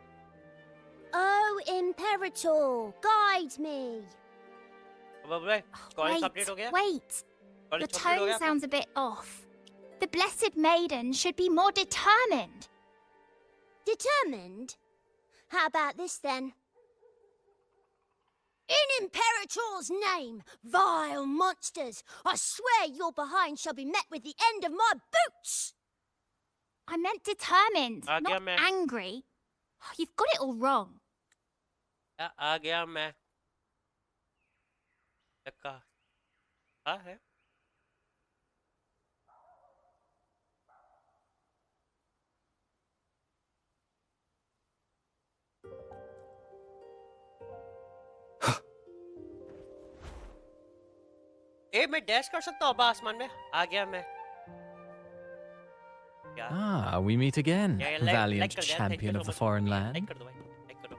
Oh, Imperator, guide me! Wait. The tone sounds a bit off. The Blessed Maiden should be more determined. Determined? How about this then? In Imperator's name, vile monsters, I swear your behind shall be met with the end of my boots! I meant determined, not angry. You've got it all wrong. आ गया मैं। हाँ है। मैं dash कर सकता हूँ आसमान में। आ गया मैं। Ah, we meet again, valiant champion of the foreign land. Like कर दो भाई, लाइक करो।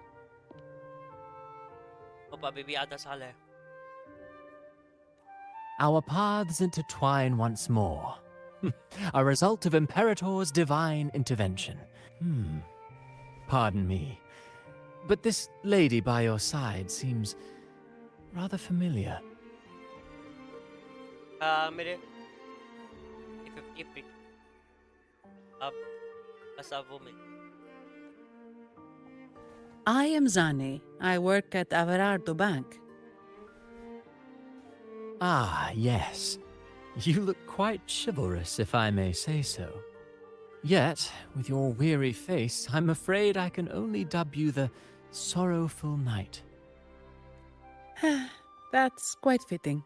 पापा बेबी आधा साल है। Our paths intertwine once more. A result of Imperator's divine intervention. Pardon me, but this lady by your side seems rather familiar. मेरे 50 अब बस अब वो मैं। I am Zani. I work at Averardo Bank. Ah, yes. You look quite chivalrous, if I may say so. Yet, with your weary face, I'm afraid I can only dub you the Sorrowful Knight. That's quite fitting.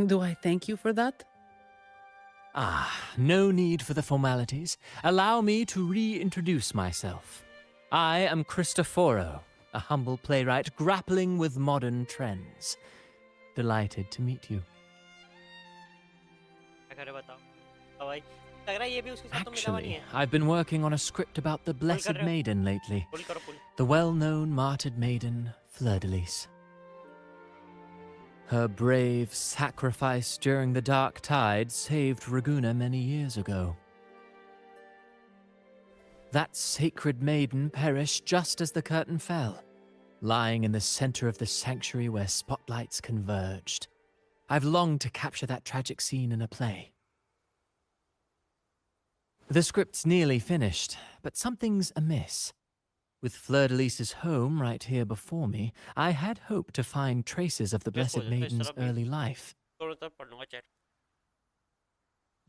Do I thank you for that? Ah, no need for the formalities. Allow me to reintroduce myself. I am Cristoforo, a humble playwright grappling with modern trends. Delighted to meet you. Actually, I've been working on a script about the Blessed Maiden lately. The well-known martyred maiden, Fleur-de-Lis. Her brave sacrifice during the Dark Tide saved Raguna many years ago. That sacred maiden perished just as the curtain fell, lying in the center of the sanctuary where spotlights converged. I've longed to capture that tragic scene in a play. The script's nearly finished, but something's amiss. With Fleur-de-Lis's home right here before me, I had hoped to find traces of the Blessed Maiden's early life.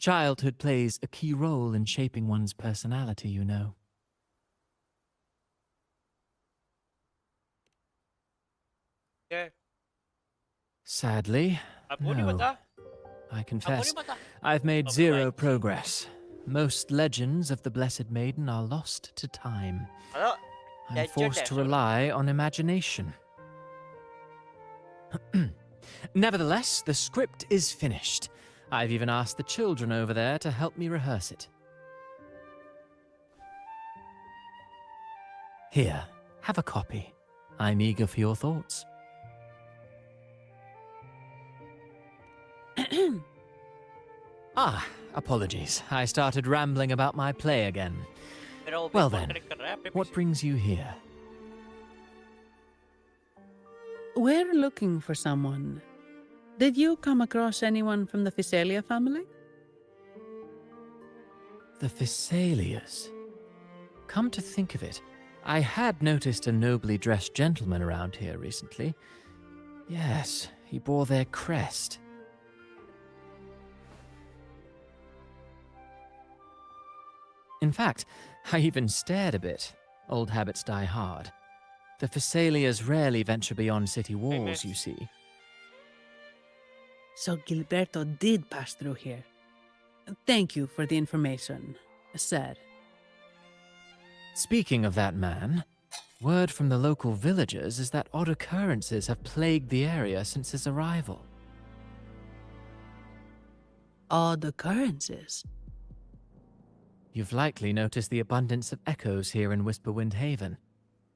Childhood plays a key role in shaping one's personality, you know. Sadly, no. I confess, I've made zero progress. Most legends of the Blessed Maiden are lost to time. I'm forced to rely on imagination. Nevertheless, the script is finished. I've even asked the children over there to help me rehearse it. Here, have a copy. I'm eager for your thoughts. Apologies. I started rambling about my play again. Well then, what brings you here? We're looking for someone. Did you come across anyone from the Physalia family? The Thessalias. Come to think of it, I had noticed a nobly dressed gentleman around here recently. Yes, he bore their crest. In fact, I even stared a bit. Old habits die hard. The Thessalias rarely venture beyond city walls, you see. So Gilberto did pass through here. Thank you for the information, sir. Speaking of that man, word from the local villagers is that odd occurrences have plagued the area since his arrival. Odd occurrences? You've likely noticed the abundance of echoes here in Whisperwind Haven.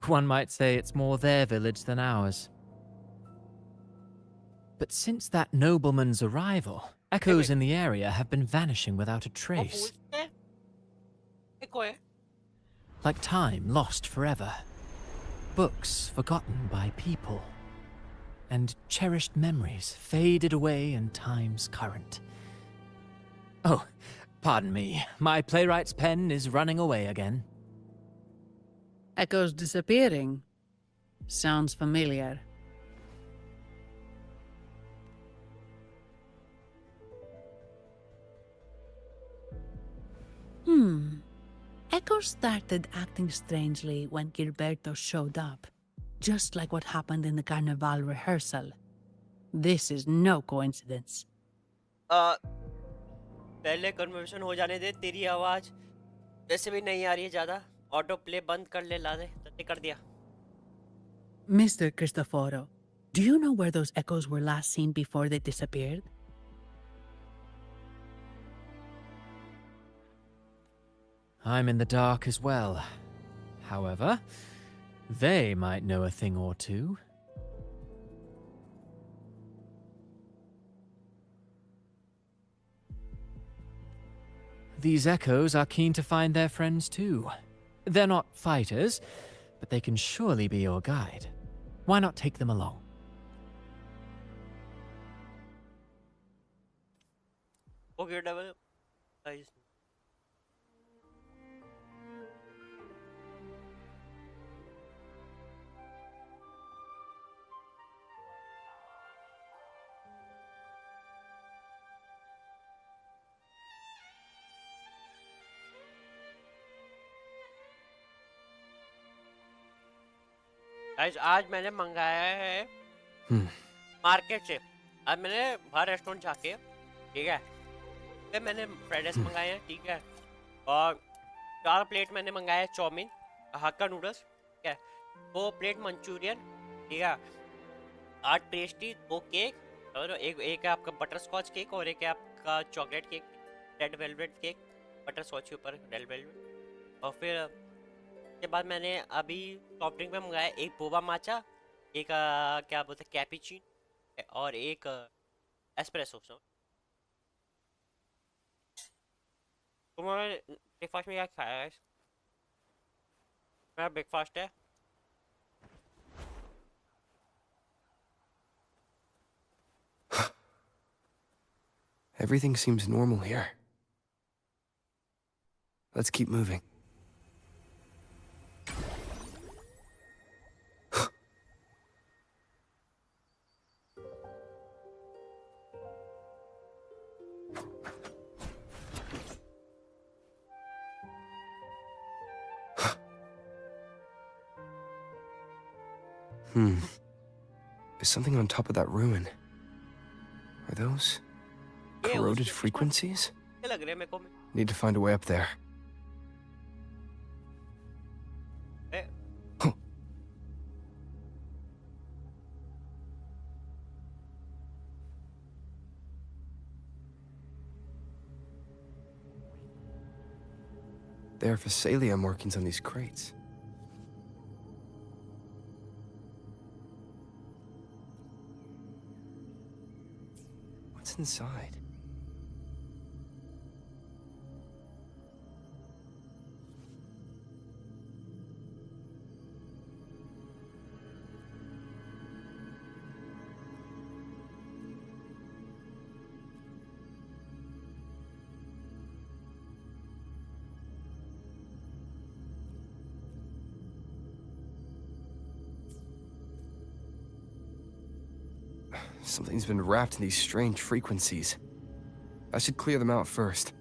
One might say it's more their village than ours. But since that nobleman's arrival, echoes in the area have been vanishing without a trace. Like time lost forever. Books forgotten by people. And cherished memories faded away in time's current. Oh, pardon me. My playwright's pen is running away again. Echoes disappearing. Sounds familiar. Echo started acting strangely when Gilberto showed up, just like what happened in the Carnival rehearsal. This is no coincidence. पहले conversation हो जाने दे, तेरी आवाज वैसे भी नहीं आ रही है ज्यादा. ऑटो प्ले बंद कर ले, ला दे. तूने कर दिया. Mr. Cristoforo, do you know where those echoes were last seen before they disappeared? I'm in the dark as well. However, they might know a thing or two. These echoes are keen to find their friends too. They're not fighters, but they can surely be your guide. Why not take them along? Okay, double. Guys. आज मैंने मंगाया है market से. आज मैंने बाहर restaurant जाके, ठीक है, फिर मैंने फ्राइड राइस मंगाए हैं, ठीक है, और 4 प्लेट मैंने मंगाया है चाउमीन, हक्का नूडल्स, ठीक है, 2 प्लेट मंचूरियन, ठीक है, 8 पेस्ट्री, 2 केक, और एक है आपका बटर स्कॉच केक, और एक है आपका chocolate cake, red velvet cake, butterscotch के ऊपर रेड वेलवेट. और फिर के बाद मैंने अभी सॉफ्ट ड्रिंक में मंगाया एक बोबा माचा, एक क्या बोलते हैं कैपुचिनो, और एक एस्प्रेसो. तुम्हारे ब्रेकफास्ट में क्या खाया है? मेरा ब्रेकफास्ट है Everything seems normal here. Let's keep moving. There's something on top of that ruin. Are those corroded frequencies? Need to find a way up there. There are Phasalia markings on these crates. What's inside? Something's been wrapped in these strange frequencies. I should clear them out first.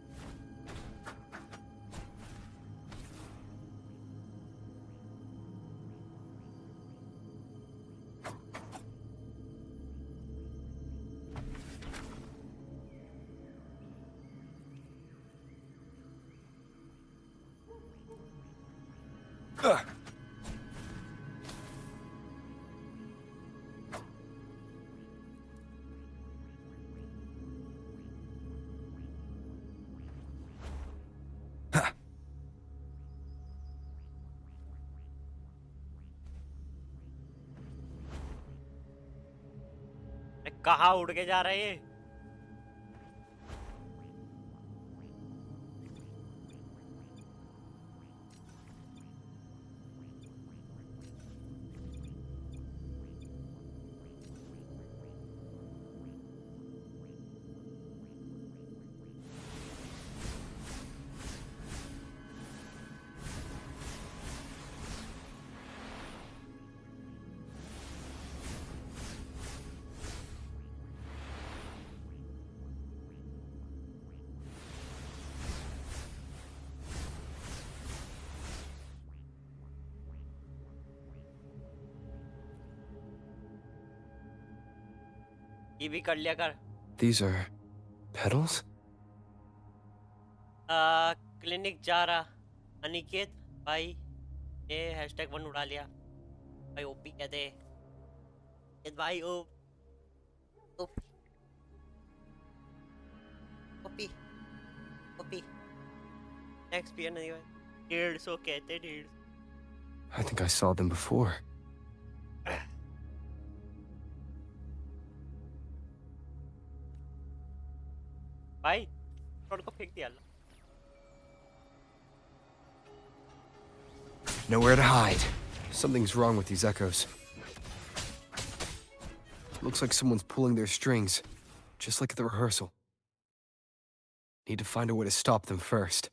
कहाँ उड़ के जा रहे हैं? ये भी कर लिया कर। These are petals? क्लिनिक जा रहा अनिकेत भाई, ये #1 उड़ा लिया भाई। ओपी कहते हैं भाई। ओपी ओपी ओपी एक्सपीरियंस नहीं भाई। 150 कहते 150। I think I saw them before. भाई रोड को फेंक दिया। Nowhere to hide. Something's wrong with these echoes. Looks like someone's pulling their strings, just like at the rehearsal. Need to find a way to stop them first.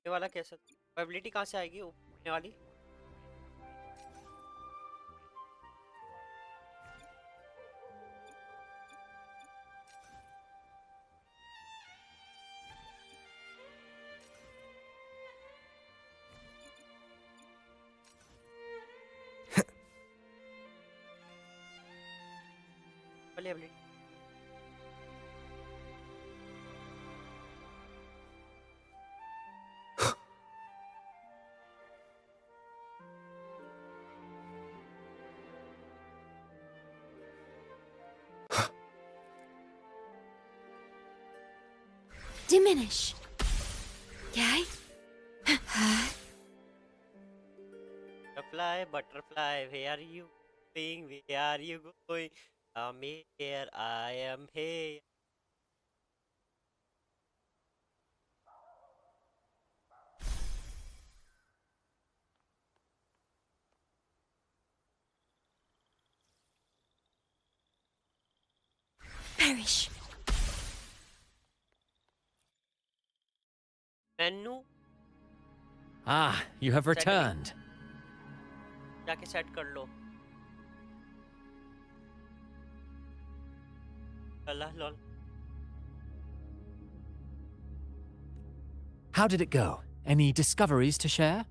ये वाला कैसे probability कहाँ से आएगी ऊपर वाली? Diminish. Okay? Butterfly, where are you going? Where are you going? I'm here, I am here. Perish. Menu. Ah, you have returned. जाके set कर लो। अल्लाह lol. How did it go? Any discoveries to share?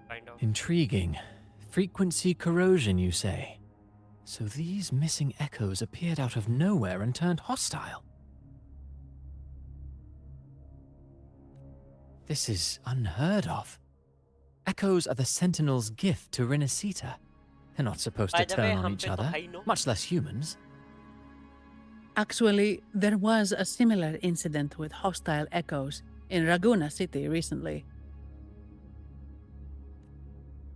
Kind of. Intriguing. Frequency corrosion, you say? So these missing echoes appeared out of nowhere and turned hostile. This is unheard of. Echoes are the Sentinel's gift to Rinascita. They're not supposed to turn on each other, much less humans. Actually, there was a similar incident with hostile echoes in Raguna City recently.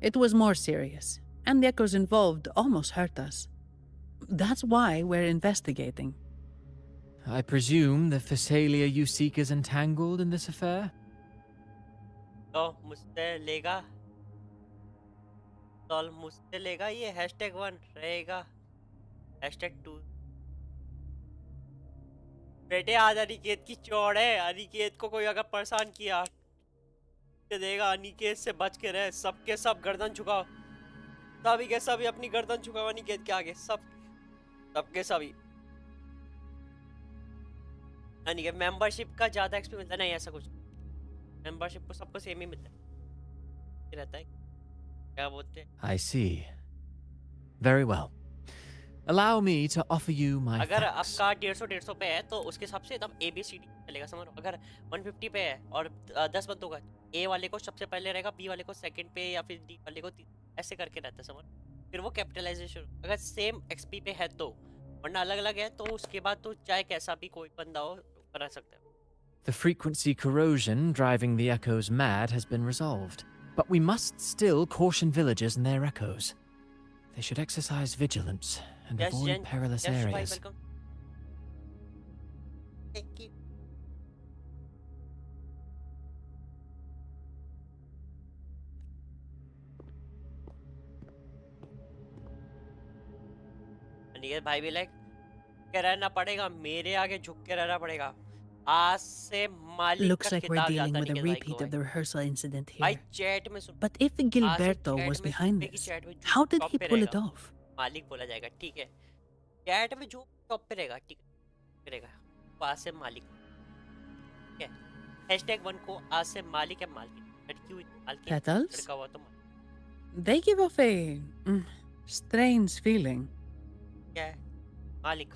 It was more serious, and the echoes involved almost hurt us. That's why we're investigating. I presume the Phasalia you seek is entangled in this affair? तो मुझसे लेगा तो मुझसे लेगा ये #1 रहेगा #2 बेटे आज अनिकेत की चौड़ है। अनिकेत को कोई अगर परेशान किया के देगा अनिकेत से बच के रहे, सबके सब गर्दन झुकाओ, सभी के सभी अपनी गर्दन झुकाओ अनिकेत के आगे, सबके सभी। अनिकेत मेंबरशिप का ज्यादा एक्सपी मिलता नहीं, ऐसा कुछ मेंबरशिप को सबको सेम ही मिलता है, रहता है क्या बोलते हैं। I see. Very well. Allow me to offer you my अगर facts. आपका 150 पे है तो उसके हिसाब से तब ABCD चलेगा, समझ लो। अगर 150 पे है और 10 बंदों का, A वाले को सबसे पहले रहेगा, B वाले को सेकंड पे, या फिर D वाले को ऐसे करके रहता है, समझ। फिर वो कैपिटलाइजेशन अगर सेम XP पे है तो, वरना अलग अलग है तो उसके बाद तो चाहे कैसा भी कोई बंदा हो करा सकता है। The frequency corrosion driving the echoes mad has been resolved, but we must still caution villagers and their echoes. They should exercise vigilance and Yes, avoid Jen. perilous Yes, Shubhai, areas. welcome. Thank you. Aniket भाई भी like के रहना पड़ेगा, मेरे आगे झुक के रहना पड़ेगा, आज से मालिक Looks का like we're खिताब dealing जाता with a अनिकेत भाई repeat को of the rehearsal incident भाई। here. चैट में सुन, But if आज से Gilberto चैट was में behind सुबह की this, चैट में how did टॉप he पे pull it रहेगा, off? मालिक बोला जाएगा, ठीक है। चैट में जो टॉप पे रहेगा, ठीक है, रहेगा वो आज से मालिक, ठीक है। #1 को आज से मालिक है, मालिक लड़की हुई तो मालिक, Petals? लड़का हुआ तो मालिक। They give off a strange feeling. क्या है मालिक?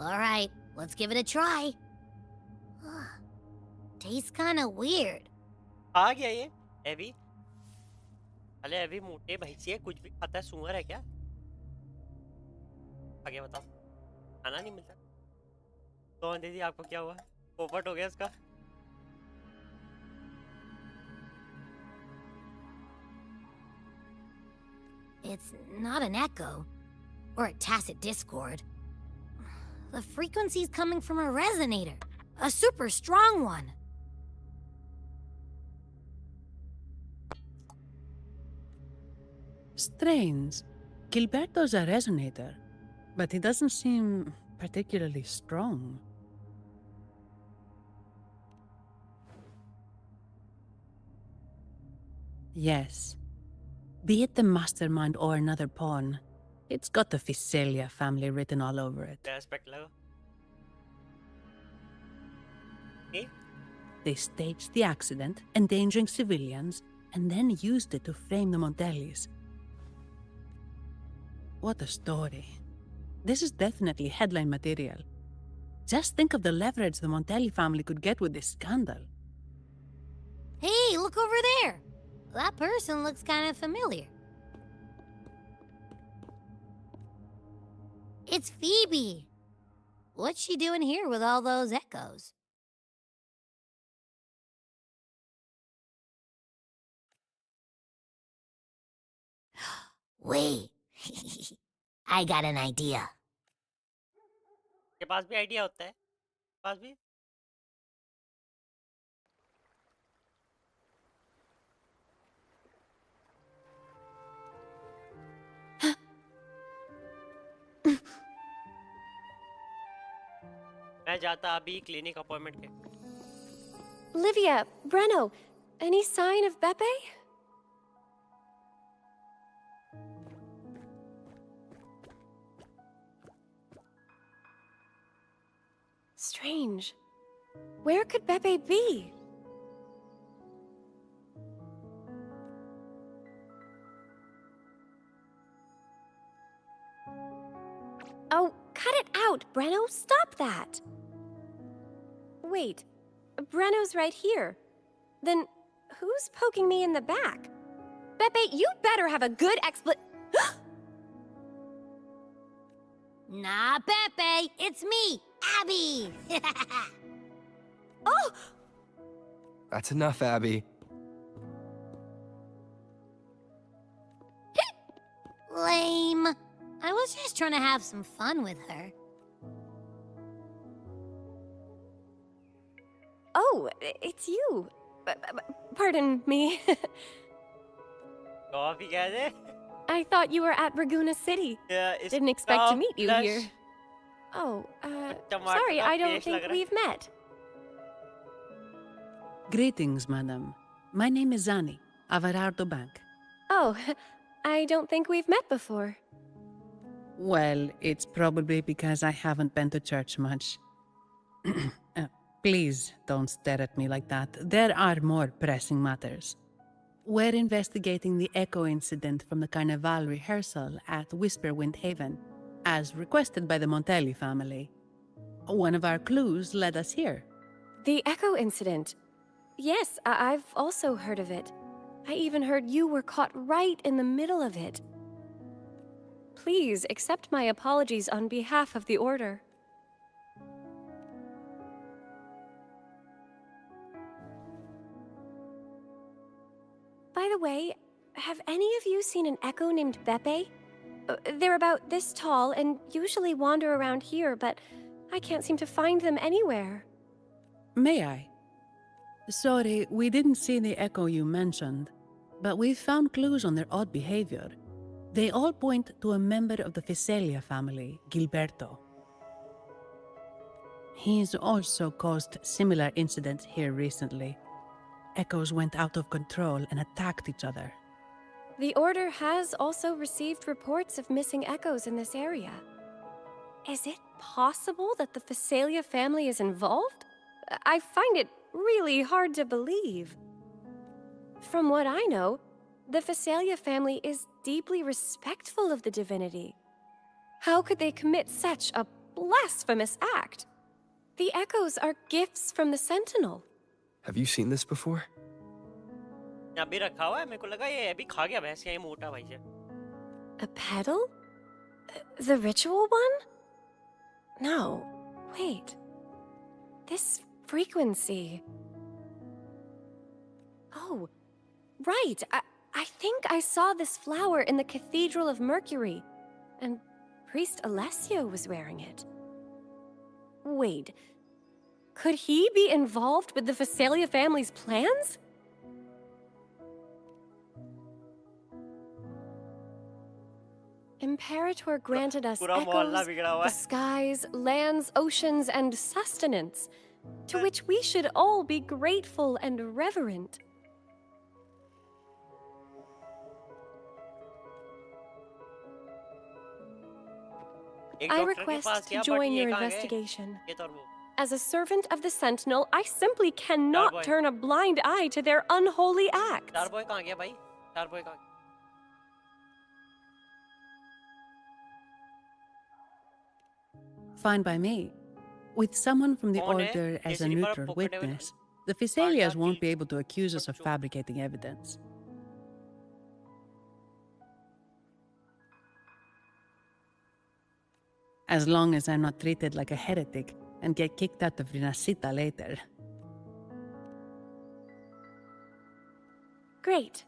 All right, let's give it a try. Tastes kind of weird. आ गया ये एवी, अरे एवी मोटे भैंसी है, कुछ भी खाता है, सुअर है क्या? आगे बताओ, खाना नहीं मिलता? तो दीदी आपको क्या हुआ, पोपट हो गया इसका? It's not an echo or a tacit discord. The frequency's coming from a resonator, a super strong one. Strange. Gilberto's a resonator, but he doesn't seem particularly strong. Yes. Be it the mastermind or another pawn, it's got the Visalia family written all over it. Aspect लगा। Okay. They staged the accident, endangering civilians, and then used it to frame the Montellis. What a story. This is definitely headline material. Just think of the leverage the Montelli family could get with this scandal. Hey, look over there! That person looks kind of familiar. It's Phoebe. What's she doing here with all those echoes? Wait. I got an idea. के पास भी idea होता है, पास भी। मैं जाता अभी clinic appointment के। Livia, Breno, any sign of Beppe? Strange. Where could Beppe be? Oh, cut it out, Breno! Stop that! Wait, Breno's right here. Then who's poking me in the back? Beppe, you better have a good Nah, Pepe, it's me, Abby! Oh! That's enough, Abby. Lame. I was just trying to have some fun with her. Oh, it's you. Pardon me. Coffee क्या दे? I thought you were at Raguna City. Yeah, Didn't expect to meet you flush. here. Oh, Tomato sorry, का I don't paste think लग रहा है. we've met. Greetings, madam. My name is Zani, Averardo Bank. Oh, I don't think we've met before. Well, it's probably because I haven't been to church much. Please don't stare at me like that. There are more pressing matters. We're investigating the echo incident from the Carnival rehearsal at Whisperwind Haven, as requested by the Montelli family. One of our clues led us here. The Echo incident. Yes, I've also heard of it. I even heard you were caught right in the middle of it. Please accept my apologies on behalf of the Order. By the way, have any of you seen an echo named Beppe? They're about this tall and usually wander around here, but I can't seem to find them anywhere. May I? Sorry, we didn't see the echo you mentioned, but we've found clues on their odd behavior. They all point to a member of the Physalia family, Gilberto. He's also caused similar incidents here recently. Echoes went out of control and attacked each other. The Order has also received reports of missing echoes in this area. Is it possible that the Physalia family is involved? I find it really hard to believe. From what I know, the Physalia family is deeply respectful of the divinity. How could they commit such a blasphemous act? The echoes are gifts from the Sentinel. Have you seen this before? यहाँ भी रखा हुआ है. मेरे को लगा ये अभी खा गया भैंस या ये मोटा भाई से. A pedal? The ritual one? No, wait. This frequency. Oh, right. I think I saw this flower in the Cathedral of Mercury, and Priest Alessio was wearing it. Wait, could he be involved with the Physalia family's plans? Imperator granted us पूरा मोहल्ला echoes, बिगड़ा हुआ the है. skies, lands, oceans, and sustenance, to which we should all be grateful and reverent. एक I doctor के request pass to गया, but join ये your कहाँ गए? investigation. ये तो और वो. As a servant of the Sentinel, I simply cannot boy. turn a blind eye to their unholy acts. Star boy कहाँ गया भाई? स्टार बॉय कहाँ? Fine by me. With someone from the कौन है? Order as a केसरी पर neutral pocket है वो. witness, the Physalias won't be kill able to accuse us of Bachcho. fabricating evidence. As long as I'm not treated like a heretic and get kicked out of Rinascita later. Great.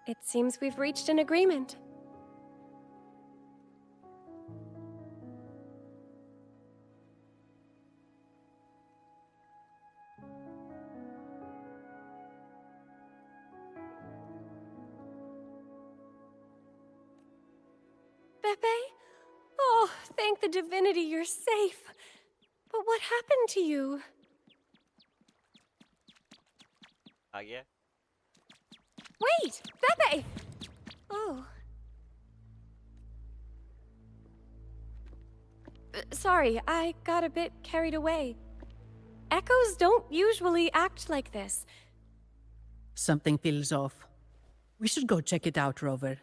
It seems we've reached an agreement. Beppe? Oh, thank the divinity you're safe. But what happened to you? आ गया. Wait! Beppe! Oh. Sorry, I got a bit carried away. Echoes don't usually act like this. Something feels off. We should go check it out, Rover.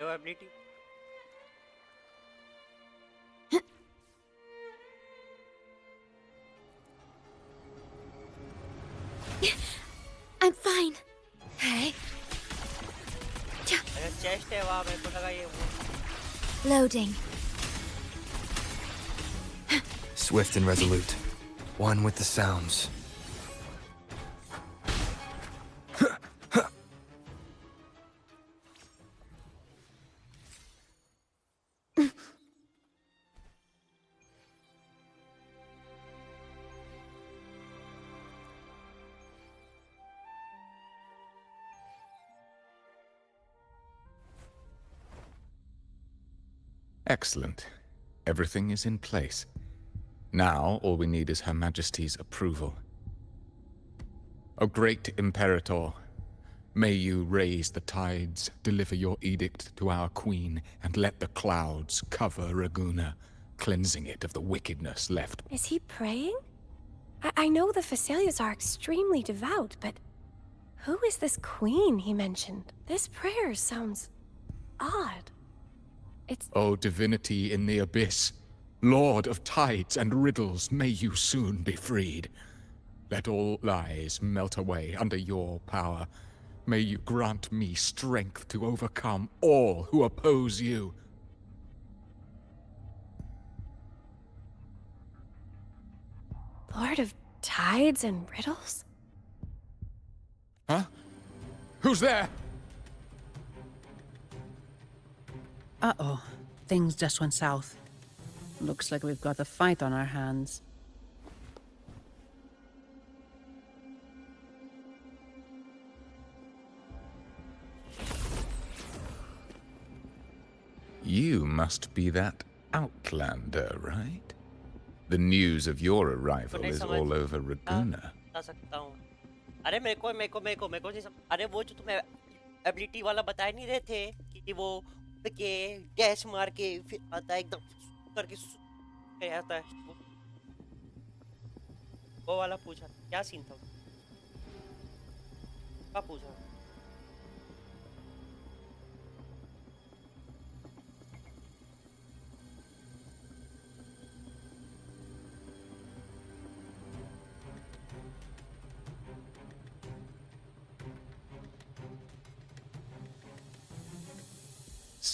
No ability. I'm fine. Hey, अगर chest है वहाँ मेरे को लगा ये वो. loading. Swift and resolute. One with the sounds. Excellent. Everything is in place. Now, all we need is Her Majesty's approval. O great Imperator, may you raise the tides, deliver your edict to our queen, and let the clouds cover Raguna, cleansing it of the wickedness left. Is he praying? I know the Phasalias are extremely devout, but who is this queen he mentioned? This prayer sounds odd. It's... O divinity in the abyss, Lord of tides and riddles, may you soon be freed. Let all lies melt away under your power. May you grant me strength to overcome all who oppose you. Lord of tides and riddles? Huh? Who's there? Uh-oh. Things just went south. Looks like we've got a fight on our hands. You must be that outlander, right? The news of your arrival is all over Raguna. अरे मेरे को नहीं समझ अरे वो जो तुम्हें ability वाला बता नहीं रहे थे कि वो के डैश मार के फिर आता है एकदम करके आता है वो वाला पूछा क्या सीन था क्या पूछा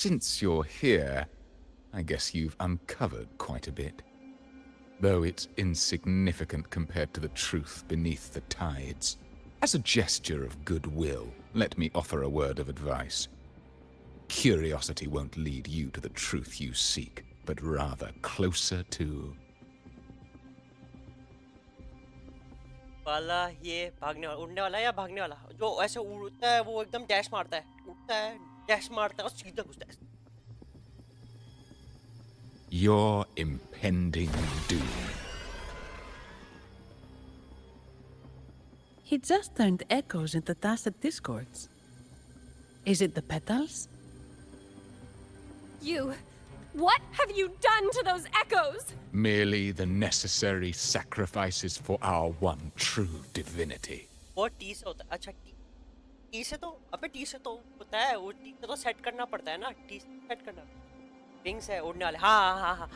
Since you're here, I guess you've uncovered quite a bit. Though it's insignificant compared to the truth beneath the tides. As a gesture of goodwill, let me offer a word of advice. Curiosity won't lead you to the truth you seek, but rather closer to... वाला ये भागने वाला उड़ने वाला या भागने वाला जो ऐसे उड़ता है वो एकदम डैश मारता है उड़ता है डैश मारता है और सीधा घुसता है Your impending doom. He just turned echoes into tacit discords. Is it the petals? You... What have you done to those echoes? Merely the necessary sacrifices for our one true divinity. वो T से होता है अच्छा T से तो अबे T से तो होता है वो टी से तो सेट करना पड़ता है ना टी सेट करना विंग्स है उड़ने वाले हाँ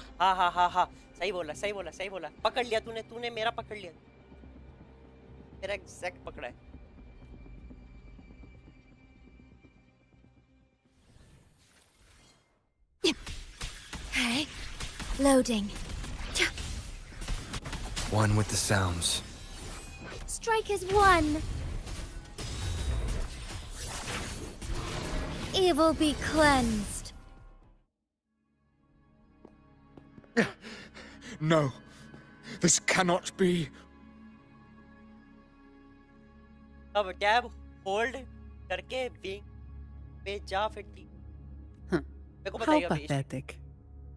सही बोला पकड़ लिया तूने मेरा पकड़ लिया मेरा एग्जैक्ट पकड़ा है Okay. Loading. One with the sounds. Strike is one. Evil be cleansed. No, this cannot be. अब टैब होल्ड करके विंग पे जा फिर टी मेरे को How बताइएगा pathetic.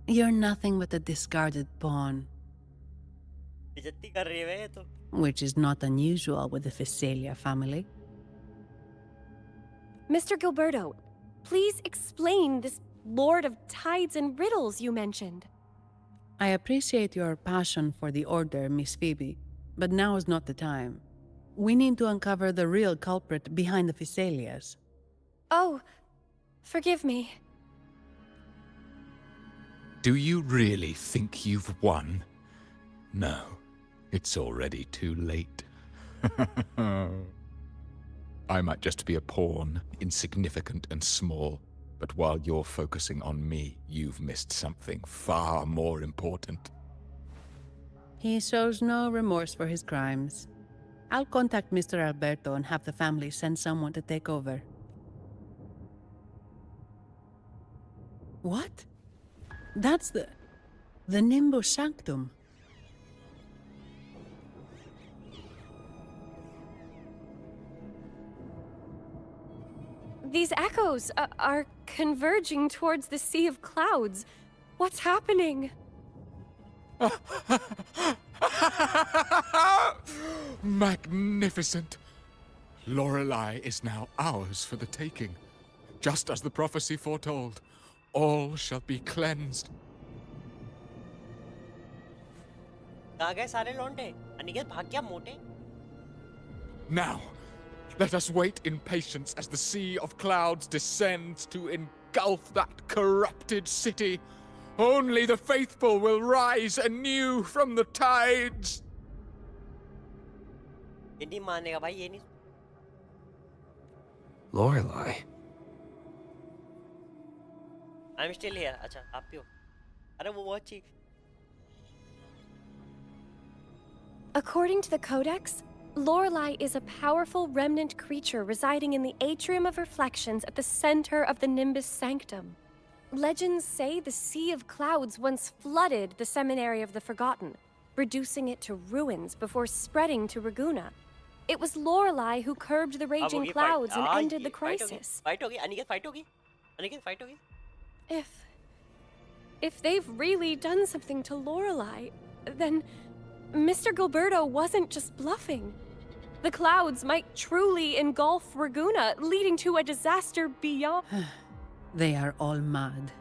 You're nothing but a discarded pawn. बेइज्जती कर रही है ये तो Which is not unusual with the Phasalia family. Mr. Gilberto, please explain this Lord of Tides and Riddles you mentioned. I appreciate your passion for the Order, Miss Phoebe, but now is not the time. We need to uncover the real culprit behind the Phasalias. Oh, forgive me. Do you really think you've won? No, it's already too late. I might just be a pawn, insignificant and small, but while you're focusing on me, you've missed something far more important. He shows no remorse for his crimes. I'll contact Mr. Alberto and have the family send someone to take over. What? That's the Nimbus Sanctum. These echoes are converging towards the Sea of Clouds. What's happening? Magnificent! Lorelei is now ours for the taking. Just as the prophecy foretold, all shall be cleansed. कहाँ गए सारे लौंडे? अनिकेत भाग गया मोटे? Now, let us wait in patience as the sea of clouds descends to engulf that corrupted city. Only the faithful will rise anew from the tides. ये नहीं मानेगा भाई, ये नहीं. Lorelei. I'm still here. अच्छा, आप भी हो. अरे वो बहुत चीक. According to the Codex, Lorelei is a powerful remnant creature residing in the atrium of reflections at the center of the Nimbus Sanctum. Legends say the Sea of Clouds once flooded the Seminary of the Forgotten, reducing it to ruins before spreading to Raguna. It was Lorelei who curbed the raging clouds and ended the crisis. Fight होगी, Aniket fight होगी. Aniket fight होगी. If they've really done something to Lorelei, then Mr. Gilberto wasn't just bluffing. The clouds might truly engulf Raguna, leading to a disaster beyond. They are all mad.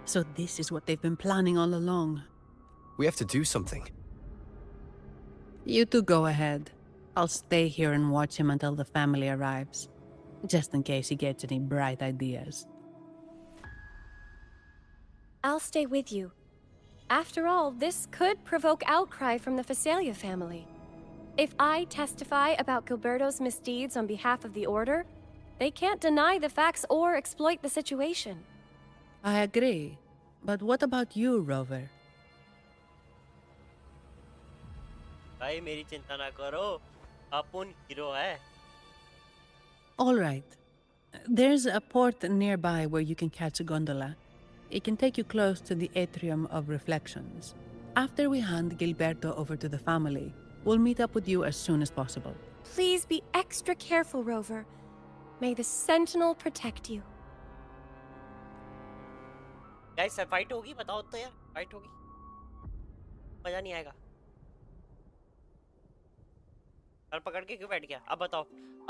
So this is what they've been planning all along. We have to do something. You two go ahead. I'll stay here and watch him until the family arrives. Just in case he gets any bright ideas. I'll stay with you. After all, this could provoke outcry from the Phasalia family. If I testify about Gilberto's misdeeds on behalf of the Order, they can't deny the facts or exploit the situation. I agree. But what about you, Rover? भाई मेरी चिंता ना करो. अपन hero है. All right. There's a port nearby where you can catch a gondola. It can take you close to the Atrium of Reflections. After we hand Gilberto over to the family, we'll meet up with you as soon as possible. Please be extra careful, Rover. May the Sentinel protect you. Guys, fight होगी बताओ तो यार. Fight होगी. मजा नहीं आएगा. Sir पकड़ के क्यों बैठ गया? अब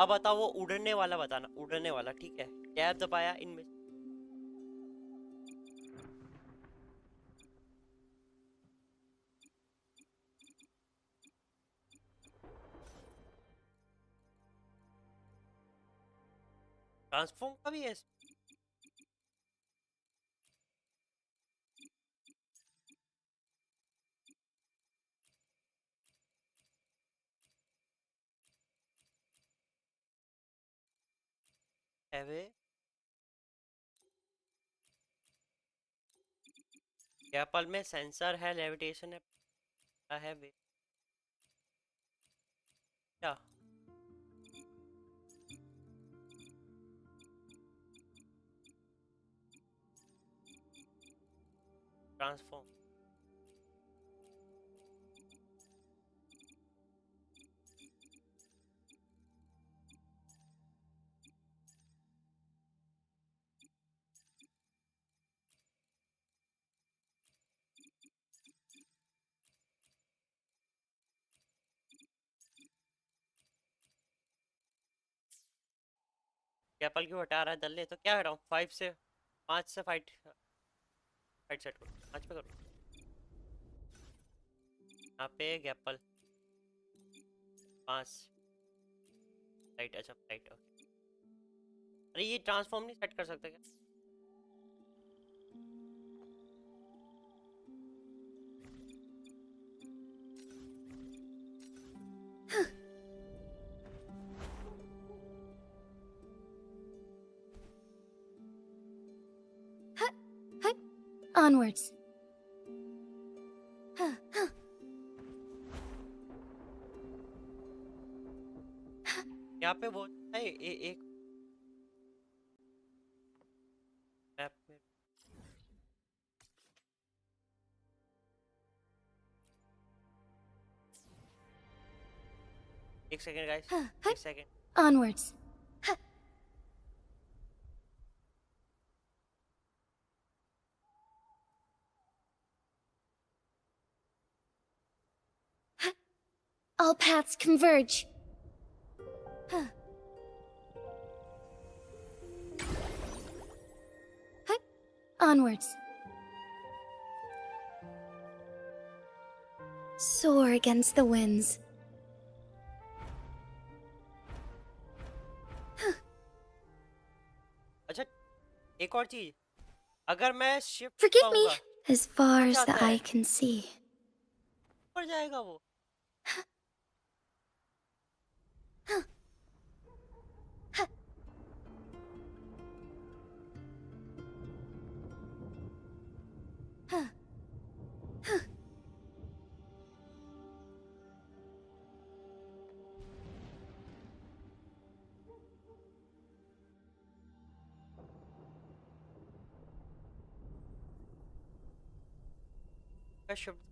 बताओ वो उड़ने वाला बताना. उड़ने वाला ठीक है. टैब दबाया इनमें. ट्रांसफॉर्म का भी है. एप्पल में सेंसर है, लेविटेशन है वे क्या? ट्रांसफॉर्म एप्पल क्यों हटा रहा है? दल्ले तो क्या हटाऊं? 5 से 5 से फाइट सेट करो. 5 पे करो. यहाँ पे एप्पल 5 राइट. अच्छा राइट. ओके. अरे ये ट्रांसफॉर्म नहीं सेट कर सकता क्या? Onwards. यहाँ पे वो है एक मैप में. एक सेकंड गाइस. एक second. Onwards. All paths converge. Huh. Onwards. Soar against the winds. अच्छा एक और चीज अगर मैं शिफ्ट Forgive me. पाऊंगा As far ऊपर as the जाता है eye can see. ऊपर जाएगा वो क्या shift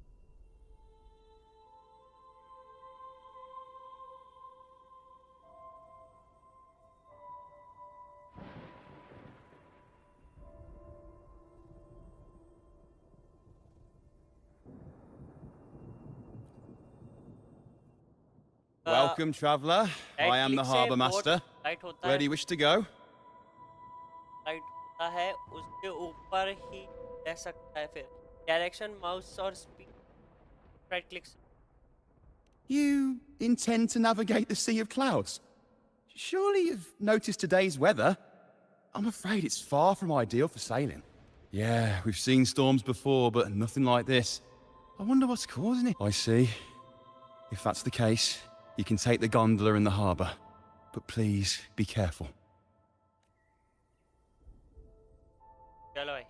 Welcome, traveller. I am the harbour master. Right होता Where है do you wish to go? Right होता है उसके ऊपर ही रह सकता है फिर डायरेक्शन माउस और speed right click You intend to navigate the Sea of Clouds? Surely you've noticed today's weather? I'm afraid it's far from ideal for sailing. Yeah, we've seen storms before, but nothing like this. I wonder what's causing it. I see. If that's the case, you can take the gondola in the harbour. But please, be careful. चलो भाई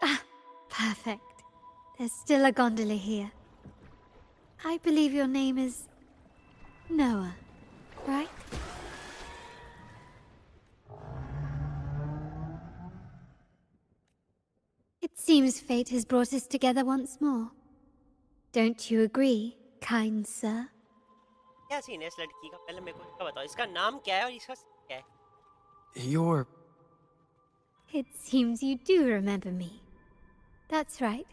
Ah, perfect. There's still a gondola here. I believe your name is Noah, right? It seems fate has brought us together once more. Don't you agree, kind sir? क्या scene है इस लड़की का पहले मेरे को इसका बताओ इसका नाम क्या है और इसका सीन क्या है You're... It seems you do remember me. That's right.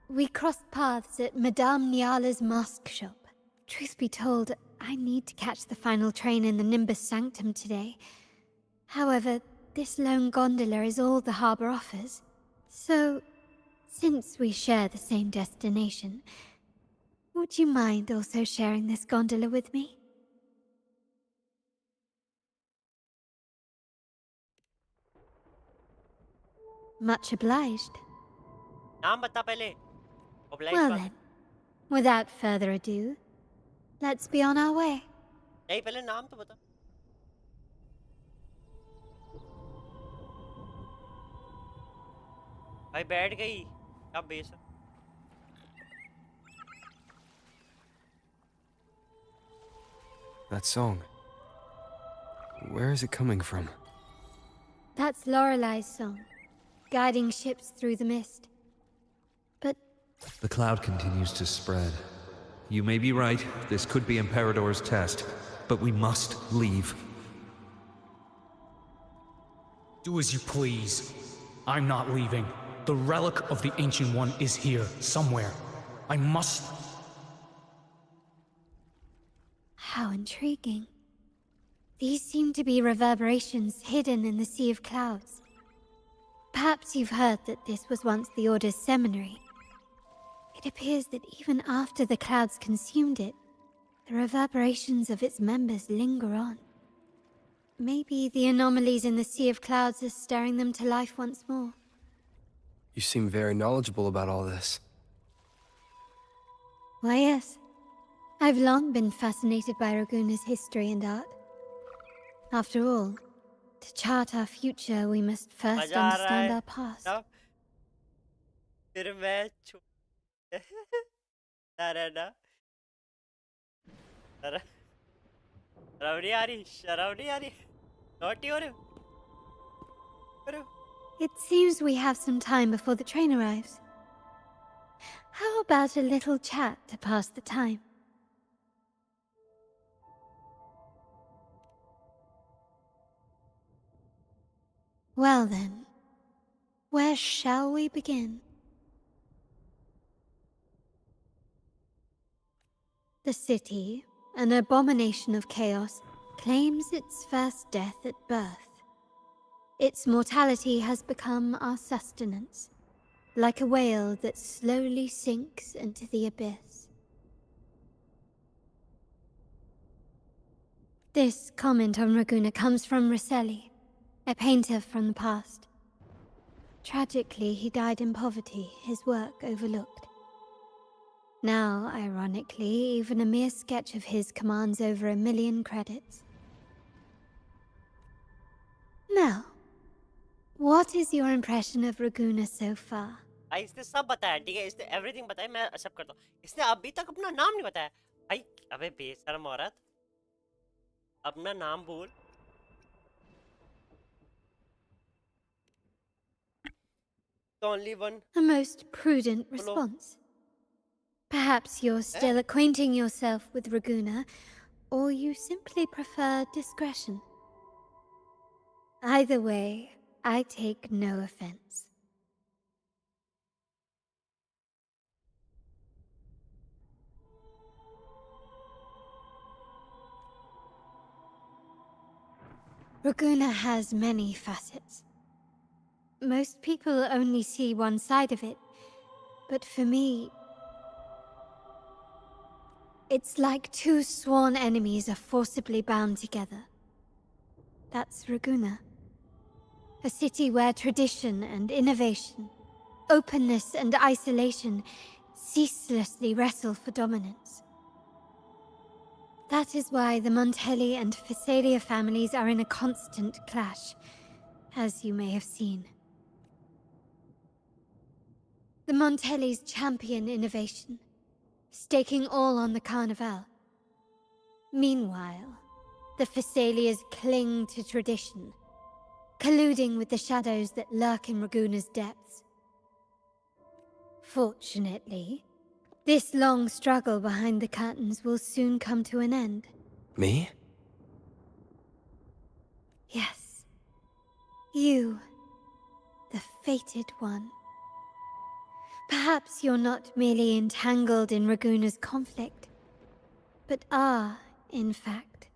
We crossed paths at Madame Niala's mask shop. Truth be told, I need to catch the final train in the Nimbus Sanctum today. However, this lone gondola is all the harbour offers. So, since we share the same destination, would you mind also sharing this gondola with me? Much obliged. नाम बता पहले Well then, without further ado, let's be on our way. नहीं पहले नाम तो बता भाई बैठ गई क्या बेस है That song. Where is it coming from? That's Lorelai's song, guiding ships through the mist. But the cloud continues to spread. You may be right, this could be Imperador's test, but we must leave. Do as you please. I'm not leaving. The relic of the Ancient One is here, somewhere. I must... How intriguing. These seem to be reverberations hidden in the Sea of Clouds. Perhaps you've heard that this was once the Order's seminary. It appears that even after the clouds consumed it, the reverberations of its members linger on. Maybe the anomalies in the Sea of Clouds are stirring them to life once more. You seem very knowledgeable about all this. Why, yes. I've long been fascinated by Raguna's history and art. After all, to chart our future, we must first understand our past. फिर मैं शर्म नहीं आ रही naughty हो रहे हो It seems we have some time before the train arrives. How about a little chat to pass the time? Well then, where shall we begin? The city, an abomination of chaos, claims its first death at birth. Its mortality has become our sustenance, like a whale that slowly sinks into the abyss. This comment on Raguna comes from Rosselli, a painter from the past. Tragically, he died in poverty, his work overlooked. Now, ironically, even a mere sketch of his commands over 1 million credits. Now, what is your impression of Raguna so far? भाई इसने सब बताया, ठीक है, इसने everything बताया, मैं accept करता हूँ. इसने अभी तक अपना नाम नहीं बताया. भाई अबे बेशर्म औरत, अपना नाम बोल. Only one. A most prudent response. Perhaps you're still acquainting yourself with Raguna, or you simply prefer discretion. Either way, I take no offense. Raguna has many facets. Most people only see one side of it, but for me, it's like two sworn enemies are forcibly bound together. That's Raguna. A city where tradition and innovation, openness and isolation ceaselessly wrestle for dominance. That is why the Montelli and Physalia families are in a constant clash, as you may have seen. The Montellis champion innovation, staking all on the Carnival. Meanwhile, the Physalias cling to tradition, colluding with the shadows that lurk in Raguna's depths. Fortunately, this long struggle behind the curtains will soon come to an end. Me? Yes. You, the fated one. Perhaps you're not merely entangled in Raguna's conflict, but are, in fact,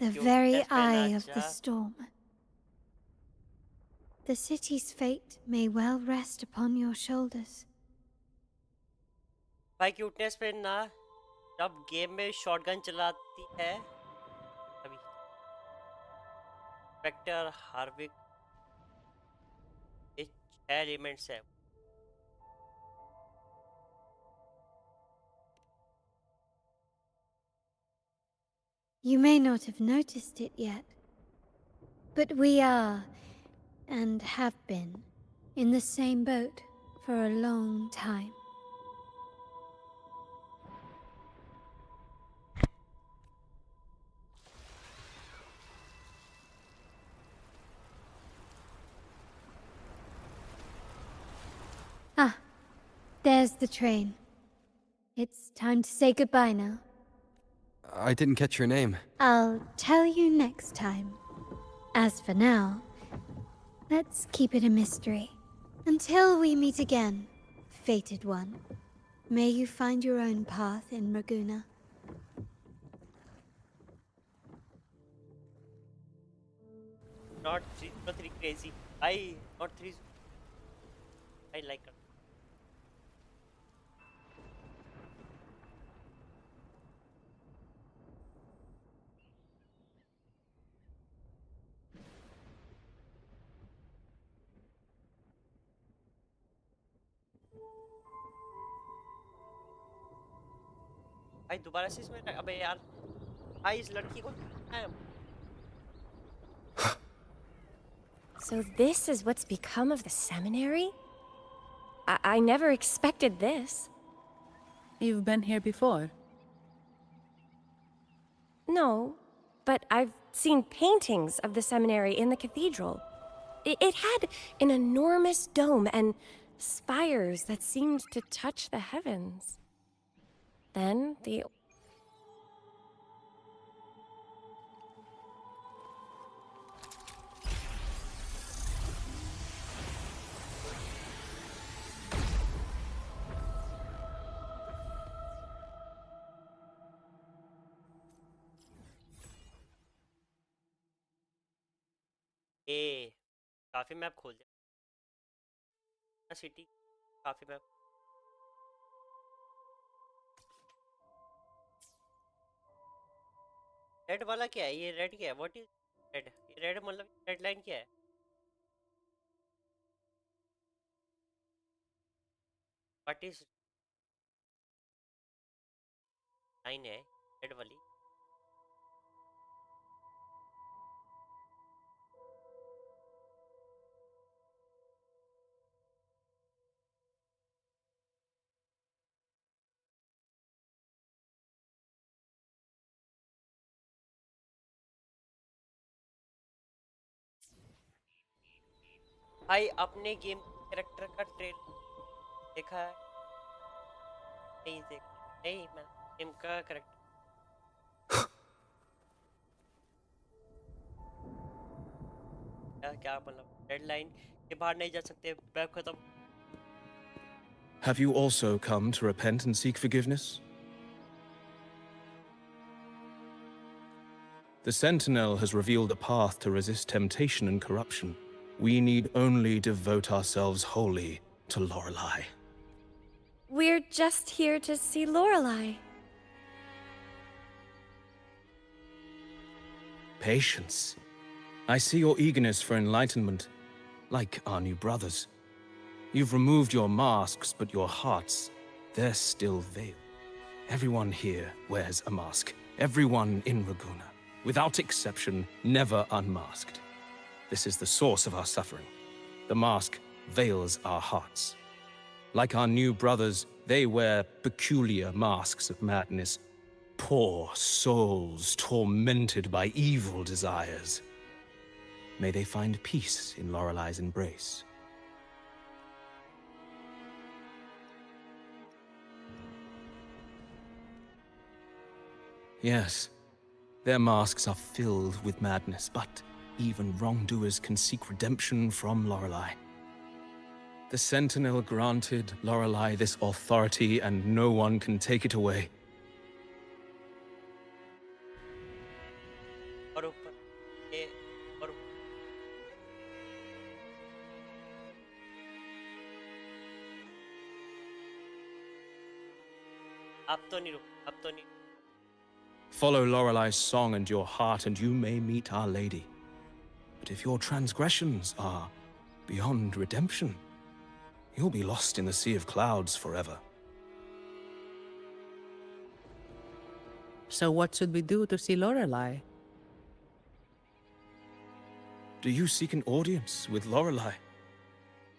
the very eye of the storm. The city's fate may well rest upon your shoulders. भाई cuteness पे ना, जब game में shotgun चलाती है अभी vector हार्विक ये 6 elements है. You may not have noticed it yet, but we are, and have been, in the same boat for a long time. Ah, there's the train. It's time to say goodbye now. I didn't catch your name. I'll tell you next time. As for now, let's keep it a mystery. Until we meet again, fated one. May you find your own path in Raguna. Not 3 crazy. Not 3. I like her. भाई दोबारा से इसमें अबे यार भाई इस लड़की को So this is what's become of the seminary? I never expected this. You've been here before? No, but I've seen paintings of the seminary in the cathedral. It had an enormous dome and spires that seemed to touch the heavens. Then the... ए काफी map खोल दिया city काफी map red वाला क्या है ये red क्या है व्हाट इज रेड रेड मतलब रेड लाइन क्या है व्हाट इज लाइन है रेड वाली भाई अपने गेम कैरेक्टर का ट्रेल देखा है नहीं देखा नहीं मैं गेम का कैरेक्टर क्या मतलब रेड लाइन के बाहर नहीं जा सकते मैप खत्म Have you also come to repent and seek forgiveness? The Sentinel has revealed a path to resist temptation and corruption. We need only devote ourselves wholly to Lorelei. We're just here to see Lorelei. Patience. I see your eagerness for enlightenment, like our new brothers. You've removed your masks, but your hearts, they're still veiled. Everyone here wears a mask. Everyone in Raguna, without exception, never unmasked. This is the source of our suffering. The mask veils our hearts. Like our new brothers, they wear peculiar masks of madness. Poor souls tormented by evil desires. May they find peace in Lorelei's embrace. Yes, their masks are filled with madness, but even wrongdoers can seek redemption from Lorelei. The Sentinel granted Lorelei this authority, and no one can take it away. और ऊपर ये और अब तो नहीं रुक अब तो नहीं Follow Lorelei's song and your heart, and you may meet Our Lady. But if your transgressions are beyond redemption, you'll be lost in the sea of clouds forever. So what should we do to see Lorelei? Do you seek an audience with Lorelei?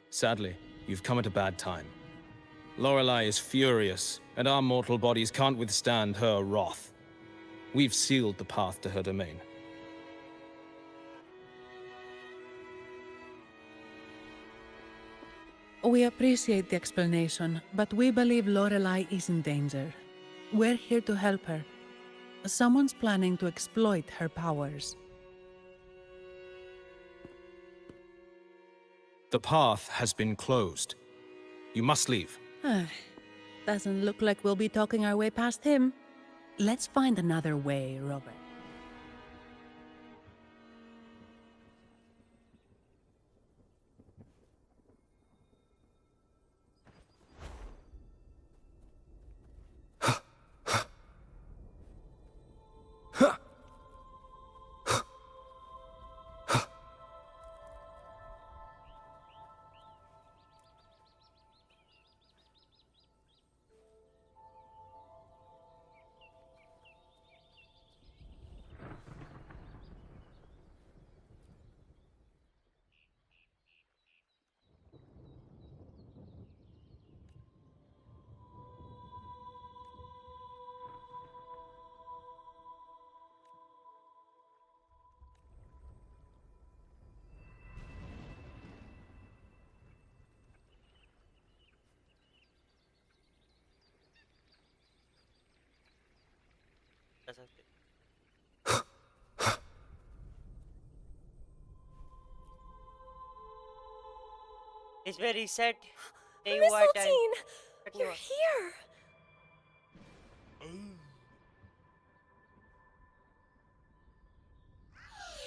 Sadly, you've come at a bad time. Lorelei is furious, and our mortal bodies can't withstand her wrath. We've sealed the path to her domain. We appreciate the explanation, but we believe Lorelei is in danger. We're here to help her. Someone's planning to exploit her powers. The path has been closed. You must leave. Doesn't look like we'll be talking our way past him. Let's find another way, Robert. कर सकते इसमें reset नहीं हुआ time Mistletoe, you're here.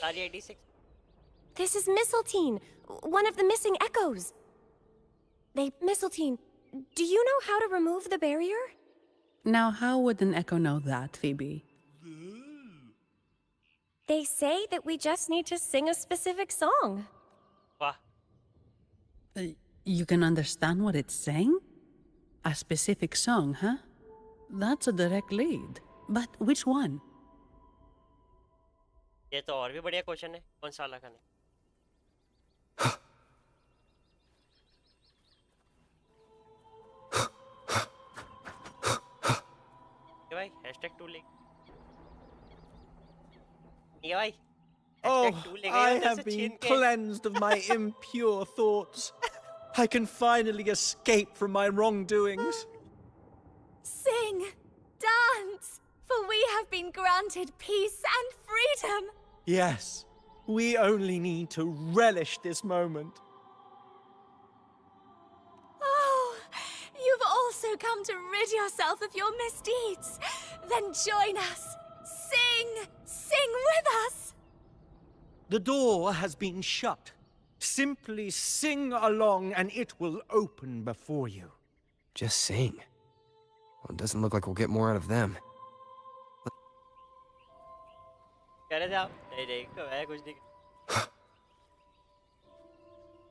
सारी 86 This is Mistletoe, one of the missing echoes. Mistletoe, do you know how to remove the barrier? Now, how would an echo know that, Phoebe? They say that we just need to sing a specific song. Wow. You can understand what it's saying? A specific song, huh? That's a direct lead. But which one? ये तो और भी बढ़िया question है कौन सा वाला खाने ये भाई #2 ले ये भाई Oh, #2 ले I गए have been cleansed of my impure thoughts. I can finally escape from my wrongdoings. Sing, dance, for we have been granted peace and freedom. Yes, we only need to relish this moment. Oh, you've also come to rid yourself of your misdeeds. Then join us. Sing with us. The door has been shut. Simply sing along and it will open before you. Just sing. Well, it doesn't look like we'll get more out of them. कह रहे थे आप नहीं मैं कुछ नहीं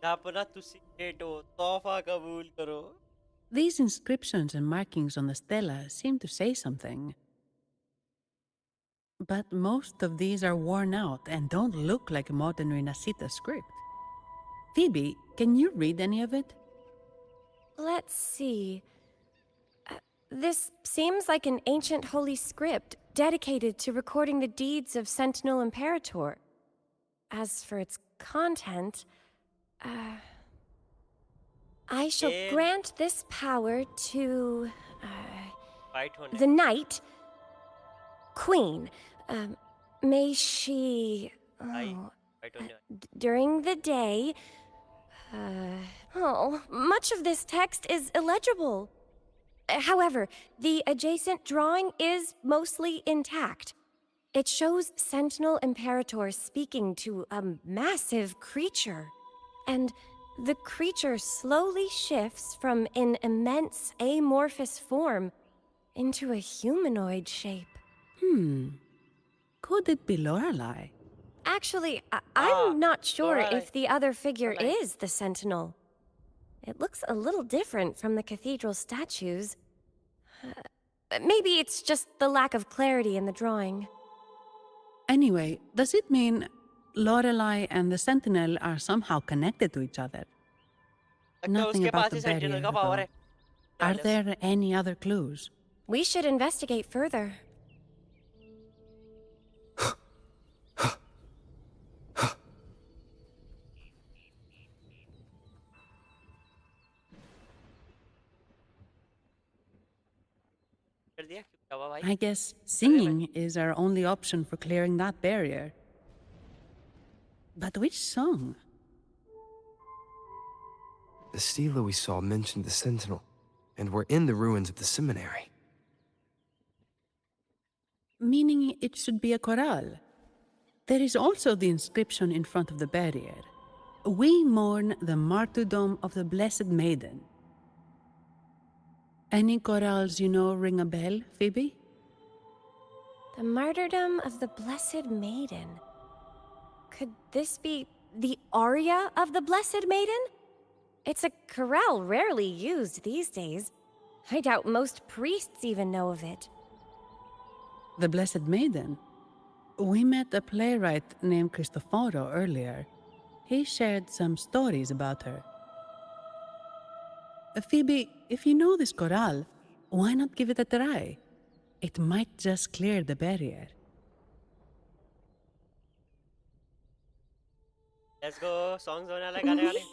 अपना तुसी डेटो तोहफा कबूल करो. These inscriptions and markings on the stela seem to say something. But most of these are worn out and don't look like a modern Rinascita script. Phoebe, can you read any of it? Let's see. This seems like an ancient holy script dedicated to recording the deeds of Sentinel Imperator. As for its content, I shall grant this power to the Knight Queen. May she, during the day, much of this text is illegible. However, the adjacent drawing is mostly intact. It shows Sentinel Imperator speaking to a massive creature. And the creature slowly shifts from an immense amorphous form into a humanoid shape. Could it be Lorelei? Actually, I'm not sure if the other figure is the Sentinel. It looks a little different from the cathedral statues. Maybe it's just the lack of clarity in the drawing. Anyway, does it mean Lorelei and the Sentinel are somehow connected to each other? Nothing about the barrier, though. Are there any other clues? We should investigate further. I guess singing is our only option for clearing that barrier. But which song? The stela we saw mentioned the Sentinel, and we're in the ruins of the seminary. Meaning it should be a chorale. There is also the inscription in front of the barrier. We mourn the martyrdom of the Blessed Maiden. Any chorales you know ring a bell, Phoebe? The martyrdom of the Blessed Maiden. Could this be the aria of the Blessed Maiden? It's a chorale rarely used these days. I doubt most priests even know of it. The Blessed Maiden? We met a playwright named Cristoforo earlier. He shared some stories about her. Phoebe, if you know this chorale, why not give it a try? It might just clear the barrier. Let's go. Songs होने वाला गाने गाने.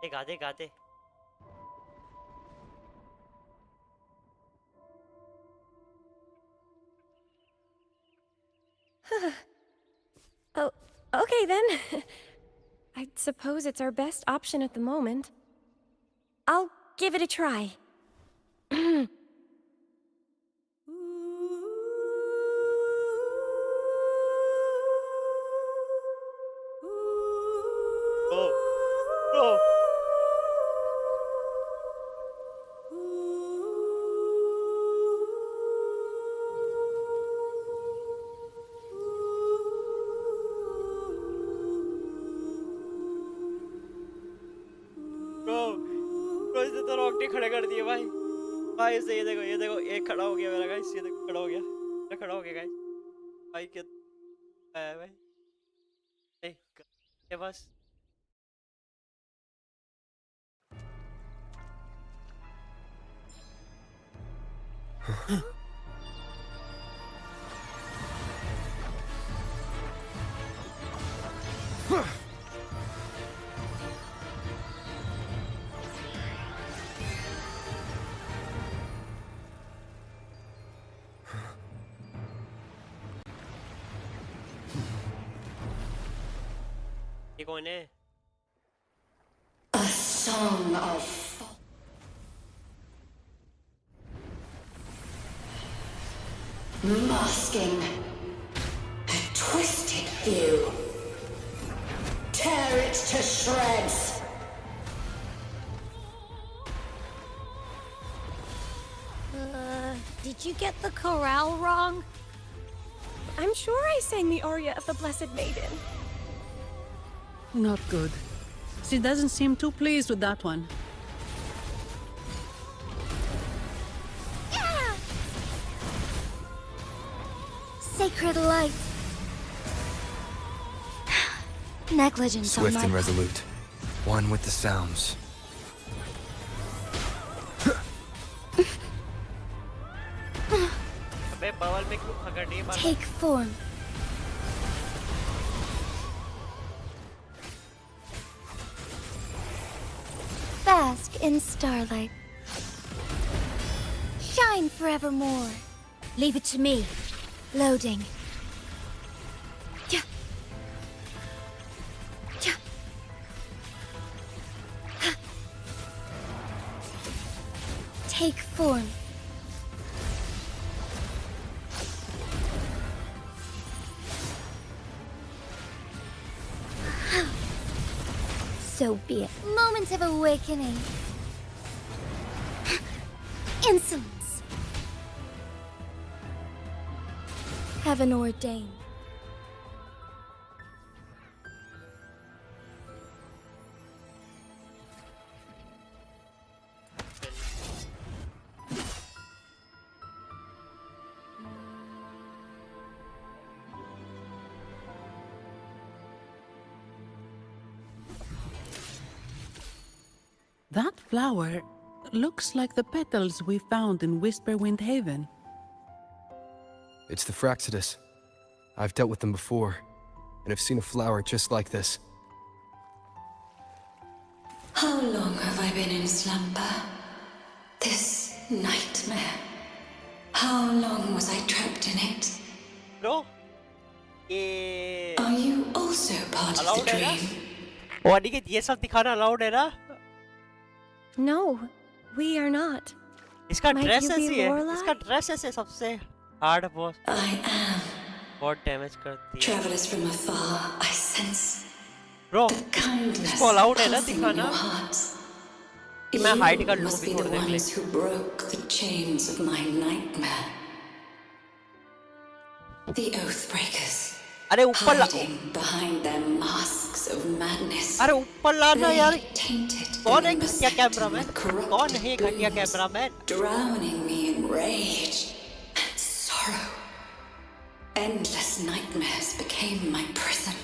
ये गाते गाते. Oh, okay then. I suppose it's our best option at the moment. I'll give it a try. Bro इसने तो रोकटे खड़े कर दिए भाई। भाई इसे ये देखो एक खड़ा हो गया मेरा गाइस, ये देखो खड़ा हो गया, ये खड़ा हो गया गाइस। भाई क्या है भाई, एक ये बस ये कौन है? A song of masking a twisted view. Tear it to shreds. Did you get the chorale wrong? I'm sure I sang the aria of the Blessed Maiden. Not good. She doesn't seem too pleased with that one. Yeah! Sacred light. Negligence on Swift my and resolute. One with the sounds. अबे बवाल में क्यों खगड़ नहीं मार? Take form. Bask in starlight. Shine forevermore. Leave it to me. Loading. Take form. So be it. Moment of awakening. Insolence. Heaven ordained. That flower looks like the petals we found in Whisperwind Haven. It's the Fraxidus. I've dealt with them before, and I've seen a flower just like this. How long have I been in slumber? This nightmare. How long was I trapped in it? Bro, ये Are you also part of allowed the है ना? dream? वो अनिकेत ये सब दिखाना allowed है ना? No, we are not. इसका Might ड्रेस you be ऐसी है, Lorelai? इसका ड्रेस ऐसे सबसे हार्ड बॉस I am. बहुत डैमेज करती है। Travelers from afar, I sense Bro, the kindness इसको allowed है ना pulsing in दिखाना? your hearts. कि मैं हाइड कर You लूँ must भी be the थोड़ी देर के लिए। ones who broke the chains of my nightmare. The Oathbreakers. अरे ऊपर ला hiding behind their masks of madness. अरे ऊपर लाना यार। Tainted कौन है and घटिया beset कैमरामैन? with corrupt कौन है घटिया blooms, cameraman? drowning me in rage and sorrow. Endless nightmares became my prison.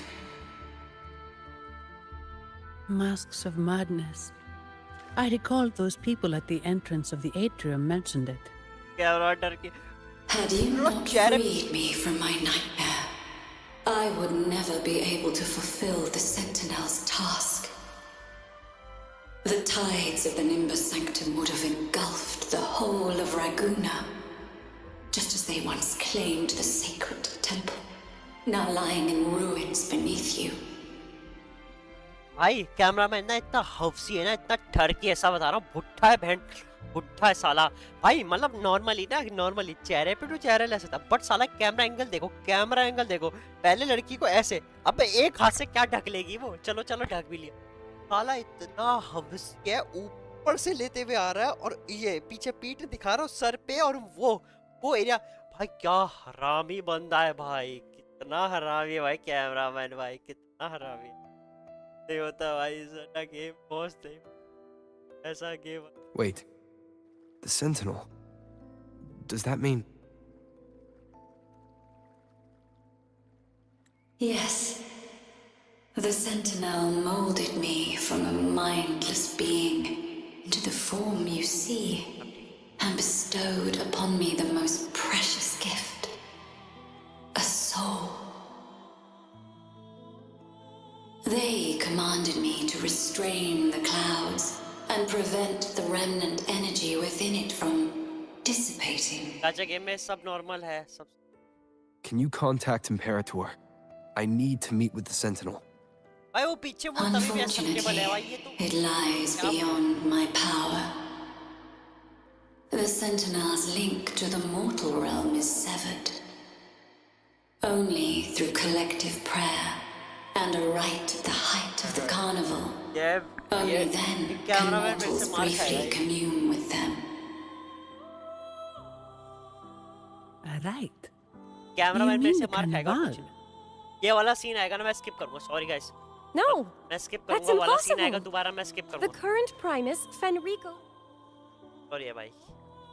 Masks of madness. I recall those people at the entrance of the atrium mentioned it. Camera डर के Had you not freed me from my nightmare, I would never be able to fulfill the Sentinel's task. The tides of the Nimbus Sanctum would have engulfed the whole of Raguna, just as they once claimed the sacred temple, now lying in ruins beneath you. भाई cameraman ना इतना हफ्सी है ना, इतना ठर के ऐसा बता रहा हूँ, भुट्टा है बहन, भुट्टा है साला। भाई मतलब नॉर्मली ना, नॉर्मली चेहरे पे तो चेहरा ऐसे था, बट साला कैमरा एंगल देखो, कैमरा एंगल देखो। पहले लड़की को ऐसे, अब एक हाथ से क्या ढक लेगी वो? चलो चलो ढक भी लिया। साला इतना हफ्सी है, ऊपर से लेते हुए आ रहा है और ये पीछे पीठ दिखा रहा हूँ सर पे, और वो एरिया। भाई क्या हरामी बंदा है भाई, कितना हरामी है भाई कैमरामैन, भाई कितना हरामी। नहीं होता भाई, गेम बहुत सही। ऐसा game Wait, the Sentinel. Does that mean... Yes. The Sentinel molded me from a mindless being into the form you see, and bestowed upon me the most precious gift, a soul. They commanded me to restrain the clouds and prevent the remnant energy within it from dissipating. गाचा game में सब normal है सब. Can you contact Imperator? I need to meet with the Sentinel. भाई वो पीछे वो तभी भी acceptable है भाई ये तो. It lies beyond my power. The Sentinel's link to the mortal realm is severed. Only through collective prayer and a rite at the height of the carnival. Only then can mortals briefly commune with them. Right. Cameraman मेरे से मार खाएगा कुछ. ये वाला scene आएगा ना मैं स्किप करूंगा. Sorry guys. No. मैं स्किप That's करूंगा. वाला सीन आएगा impossible. दोबारा मैं स्किप The करूंगा. current Primus, Fenrico. सॉरी भाई.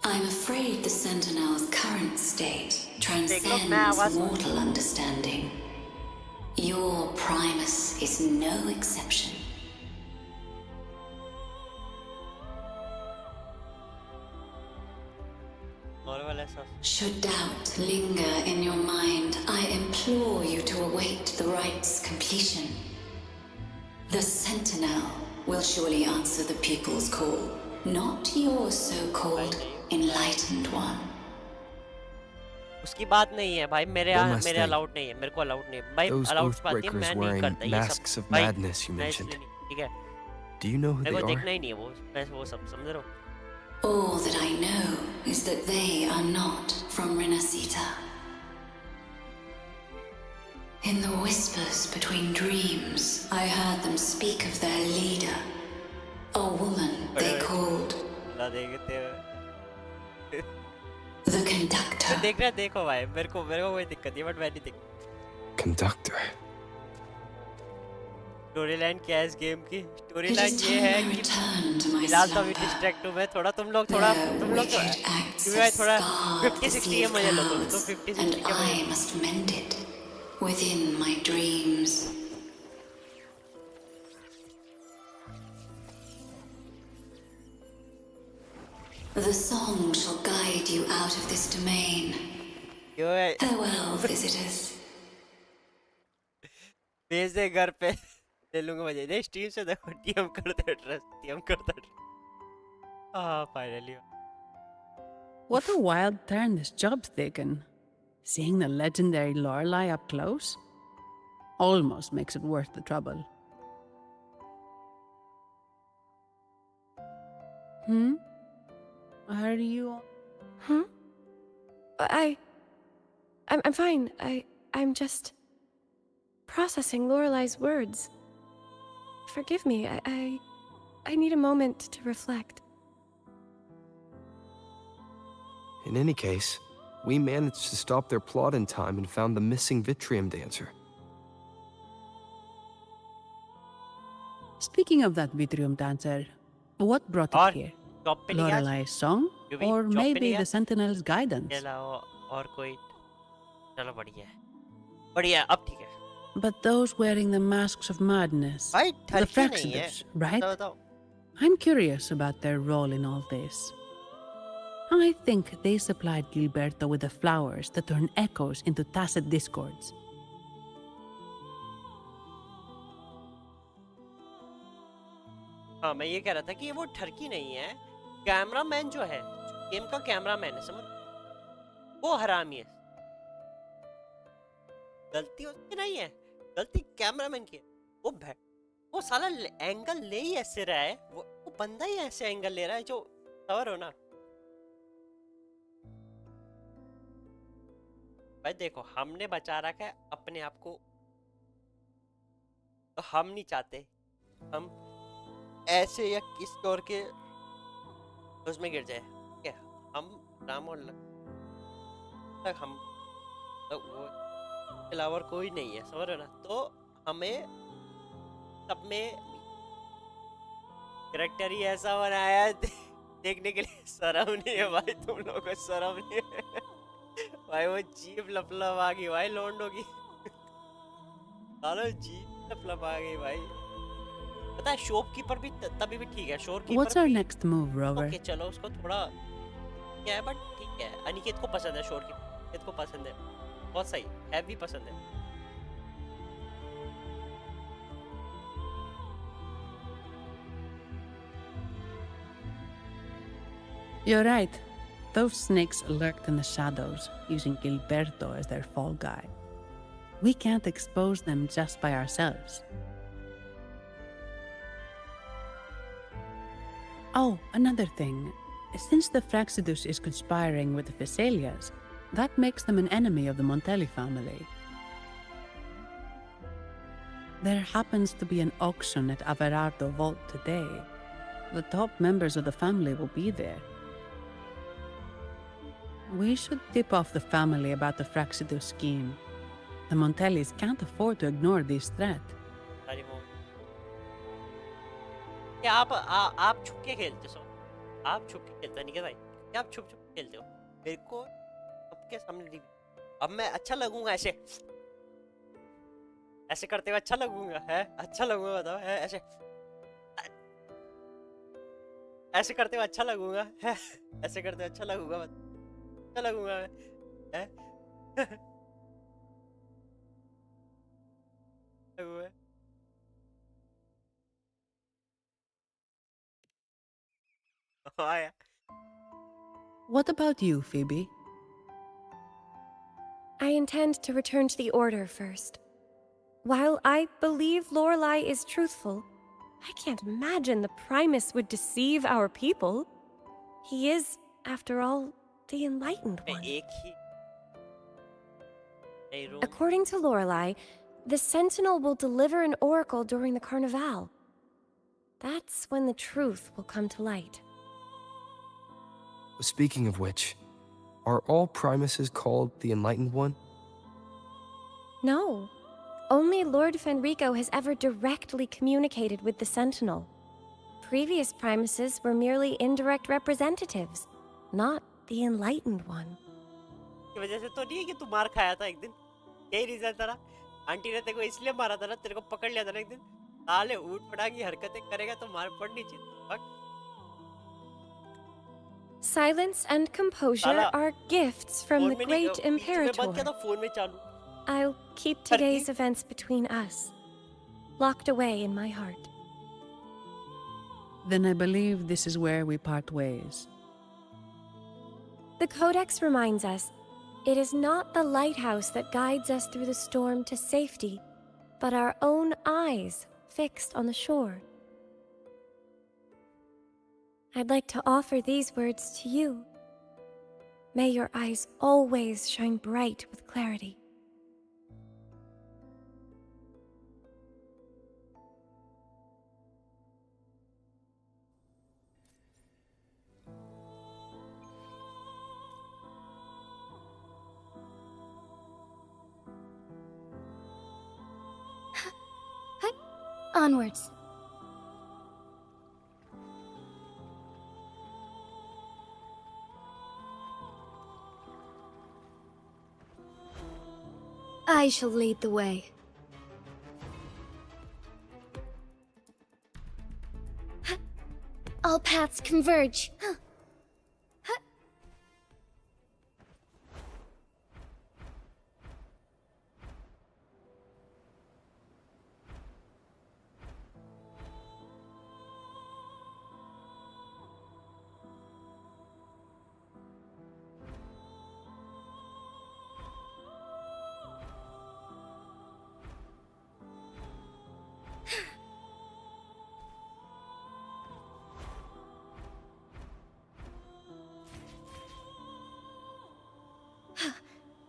I'm afraid the Sentinel's current state transcends mortal understanding. Your Primus is no exception. Should doubt linger in your mind, I implore you to await the rite's completion. The Sentinel will surely answer the people's call, not your so-called enlightened one. उसकी बात नहीं है भाई. मेरे allowed नहीं है. मेरे को अलाउड नहीं है भाई. अलाउड बात है मैं नहीं करता ये masks of भाई. madness you mentioned. ठीक है. Do you know who they मेरे को are? देखना ही नहीं है वो. मैं वो सब समझ रहा हूँ. All that I know is that they are not from Rinascita. In the whispers between dreams, I heard them speak of their leader, a woman they called the conductor. देख रहा देखो भाई. मेरे को कोई दिक्कत नहीं बट मैं नहीं देख. Conductor. स्टोरी लाइन क्या है इस गेम की? स्टोरी लाइन ये है कि फिलहाल तो अभी डिस्ट्रैक्ट हूँ मैं थोड़ा. तुम लोग थोड़ा क्योंकि भाई थोड़ा 50-60 के मजे लो तुम. तो 50-60 के I must mend it within my dreams. The song shall guide you out of this domain. Farewell, visitors. भेज दे घर पे. ले लूंगा मजे. नहीं स्ट्रीम से देखो. टीएम करता है ट्रस्ट. टीएम करता है. Finally. What a wild turn this job's taken. Seeing the legendary Lorelei up close almost makes it worth the trouble. Are you... I'm fine. I'm just processing Lorelei's words. Forgive me. I need a moment to reflect. In any case, we managed to stop their plot in time and found the missing Vitrium dancer. Speaking of that Vitrium dancer, what brought it here? Lorelei's song? Or maybe the Sentinel's guidance? और कोई चलो बढ़िया है. बढ़िया अब ठीक है. But those wearing the masks of madness, the Fraxiders, right? I'm curious about their role in all this. I think they supplied Gilberto with the flowers that turn echoes into tacit discords. हाँ मैं ये कह रहा था कि वो ठरकी नहीं है. कैमरामैन जो है गेम का कैमरामैन है समझ. वो हरामी है. गलती उसकी नहीं है. गलती कैमरामैन की है. वो साला एंगल ले ही ऐसे रहा है. वो बंदा ही ऐसे एंगल ले रहा है जो सवर हो ना भाई. देखो हमने बचा रखा है अपने आप को. तो हम नहीं चाहते हम ऐसे या किस तौर के उसमें गिर जाए. ठीक है हम राम और तक हम तो वो अलावा कोई नहीं है समझ रहे ना. तो हमें सब में कैरेक्टर ही ऐसा बनाया है देखने के लिए शर्म नहीं है भाई तुम लोगों को शर्म नहीं है भाई वो जीप लपलप आ गई भाई लोंडो की चलो जीप लपलप आ गई भाई पता है शॉपकीपर भी तभी भी ठीक है shopkeeper What's our next move, Rover? Okay चलो उसको थोड़ा क्या है बट ठीक है अनिकेत को पसंद है शॉपकीपर अनिकेत को पसंद है बहुत सही है भी पसंद है You're right. Those snakes lurked in the shadows, using Gilberto as their fall guy. We can't expose them just by ourselves. Oh, another thing. Since the Fraxidus is conspiring with the Phaesalias, that makes them an enemy of the Montelli family. There happens to be an auction at Averardo Vault today. The top members of the family will be there. We should tip off the family about the Fraxidus scheme. The Montellis can't afford to ignore this threat. क्या आप छुप के खेलते हो आप छुप के खेलते नहीं क्या भाई क्या आप छुप छुप खेलते हो मेरे को सबके सामने अब मैं अच्छा लगूंगा ऐसे ऐसे करते हुए अच्छा लगूंगा है अच्छा लगूंगा बताओ है ऐसे ऐसे करते हुए अच्छा लगूंगा है ऐसे करते हुए अच्छा लगूंगा अच्छा लगूंगा मैं है लगूंगा हाँ यार What about you, Phoebe? I intend to return to the Order first. While I believe Lorelei is truthful, I can't imagine the Primus would deceive our people. He is, after all, the Enlightened One. According to Lorelei, the Sentinel will deliver an oracle during the Carnival. That's when the truth will come to light. Speaking of which, are all Primuses called the Enlightened One? No. Only Lord Fenrico has ever directly communicated with the Sentinel. Previous Primuses were merely indirect representatives, not the Enlightened One. की वजह से तो नहीं है कि तू मार खाया था एक दिन यही रीजन था ना आंटी ने तेरे को इसलिए मारा था ना तेरे को पकड़ लिया था ना एक दिन साले ऊट पटांगी हरकतें करेगा तो मार पड़नी चाहिए Silence and composure are gifts from the great Imperator. I'll keep today's events between us, locked away in my heart. Then I believe this is where we part ways. The Codex reminds us, it is not the lighthouse that guides us through the storm to safety, but our own eyes fixed on the shore. I'd like to offer these words to you. May your eyes always shine bright with clarity. Onwards. I shall lead the way. All paths converge.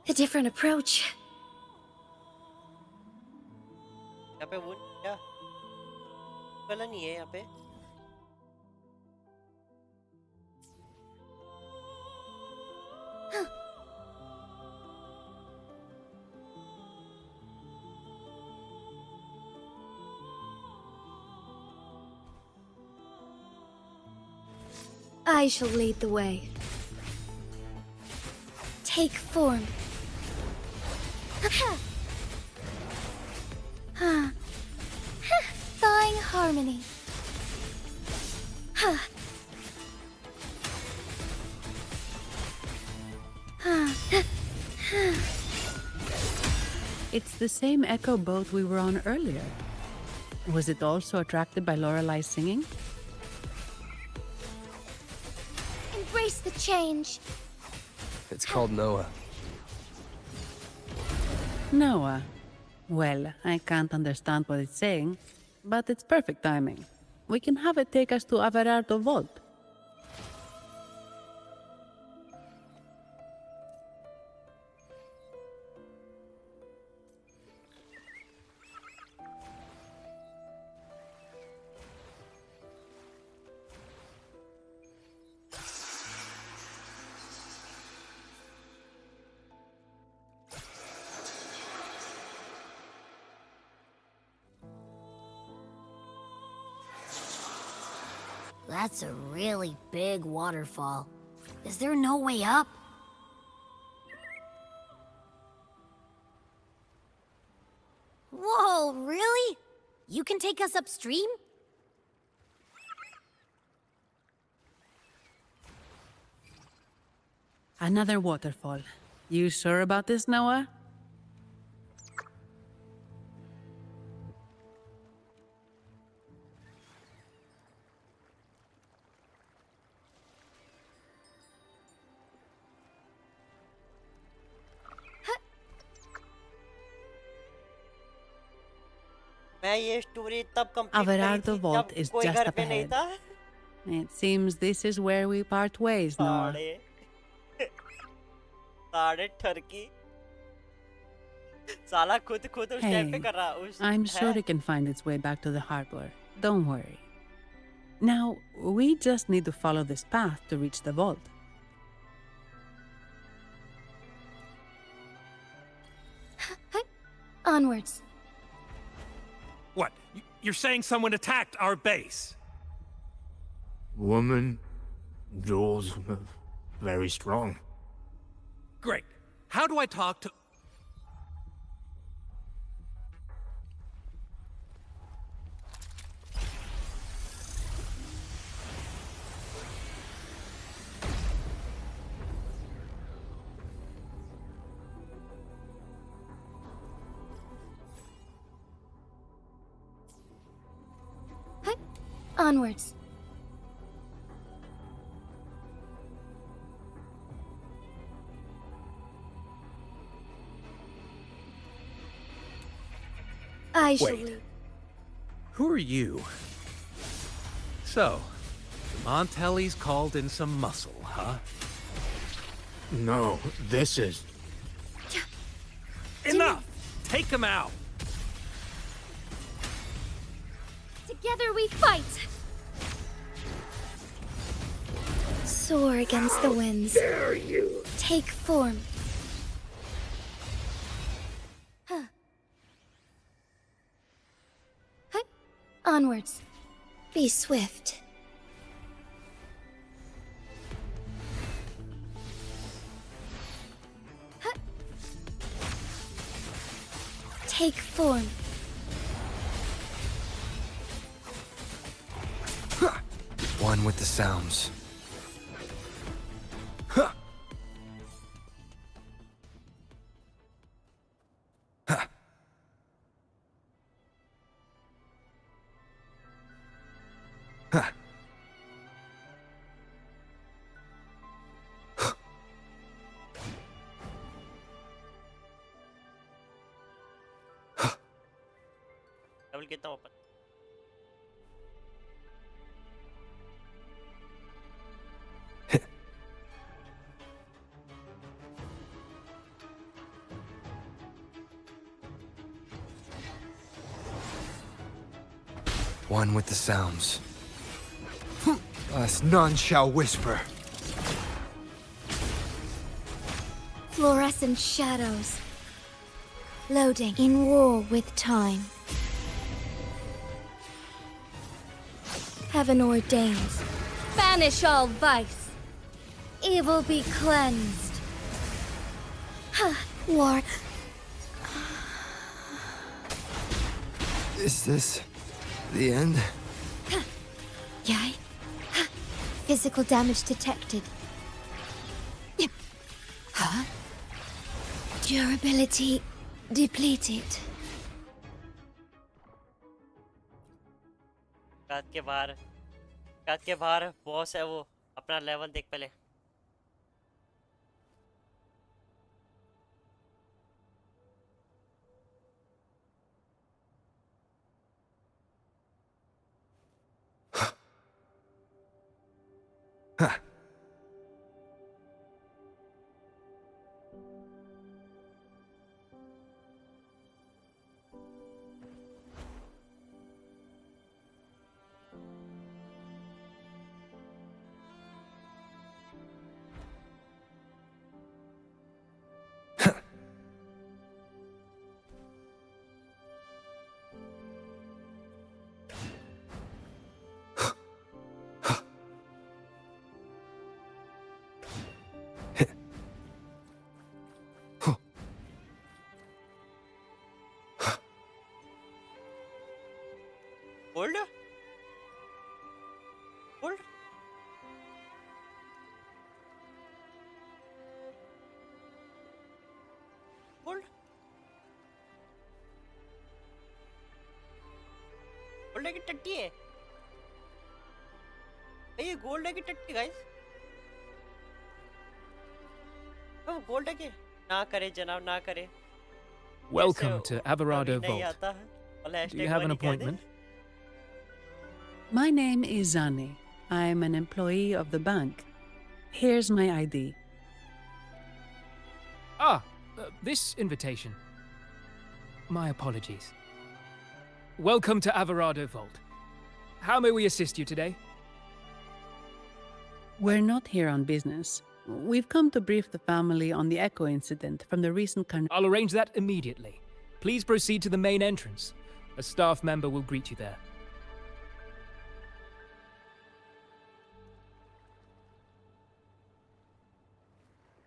A different approach. यहाँ पे वो क्या वाला नहीं है यहाँ पे I shall lead the way. Take form. Thawing harmony. It's the same echo boat we were on earlier. Was it also attracted by Lorelai's singing? Embrace the change. It's called Noah. Noah. Well, I can't understand what it's saying, but it's perfect timing. We can have it take us to Averardo Vault. That's a really big waterfall. Is there no way up? Whoa, really? You can take us upstream? Another waterfall. You sure about this, Noah? मैं ये story तब complete Averardo Vault is कोई just घर up पे नहीं ahead. था It seems this is where we part ways, Noah. साढ़े ठरकी साला खुद उस टाइम पे Hey, कर रहा उस I'm sure it can find its way back to the harbor. Don't worry. Now, we just need to follow this path to reach the vault. Onwards. What? You're saying someone attacked our base? Woman, Jules, very strong. Great. How do I talk to... Onwards. I shall Wait. lead. Who are you? So, Montelli's called in some muscle, huh? No, this is... Enough! Take him out! Together we fight! Soar against the winds. Dare you? Take form. Onwards. Be swift. Take form. One with the sounds. Double कितना open One with the sounds. Us none shall whisper. Fluorescent shadows. Loading in war with time. Heaven ordains. Banish all vice. Evil be cleansed. War. Is this the end? Yay. Physical damage detected. Huh? Durability depleted. काट के बाहर boss है वो अपना level देख पहले Hold? Hold? Hold? Gold की टट्टी है ये गोल्ड की टट्टी गाइस वो गोल्ड के ना करे जनाब ना करे Welcome to Averado Vault. Do you have an appointment? My name is Zani. I'm an employee of the bank. Here's my ID. This invitation. My apologies. Welcome to Averado Vault. How may we assist you today? We're not here on business. We've come to brief the family on the Echo incident from the recent I'll arrange that immediately. Please proceed to the main entrance. A staff member will greet you there.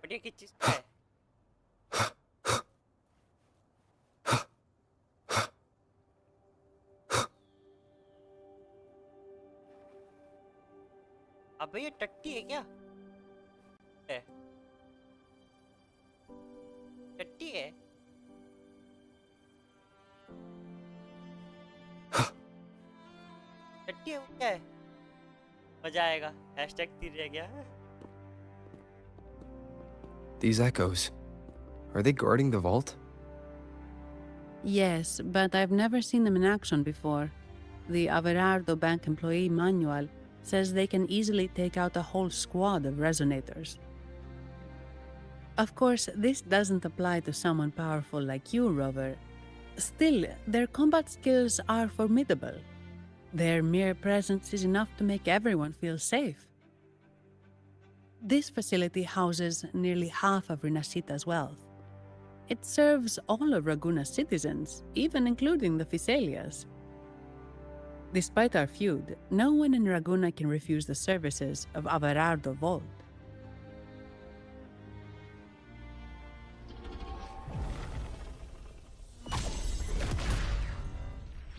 बढ़िया की चीज है अबे ये टट्टी है क्या टट्टी है टट्टी है क्या है मजा आएगा हैशटैग 3 रह गया These echoes, are they guarding the vault? Yes, but I've never seen them in action before. The Averardo Bank employee manual says they can easily take out a whole squad of resonators. Of course, this doesn't apply to someone powerful like you, Rover. Still, their combat skills are formidable. Their mere presence is enough to make everyone feel safe. This facility houses nearly half of Rinascita's wealth. It serves all of Raguna's citizens, even including the Physaelias. Despite our feud, no one in Raguna can refuse the services of Averardo Vault.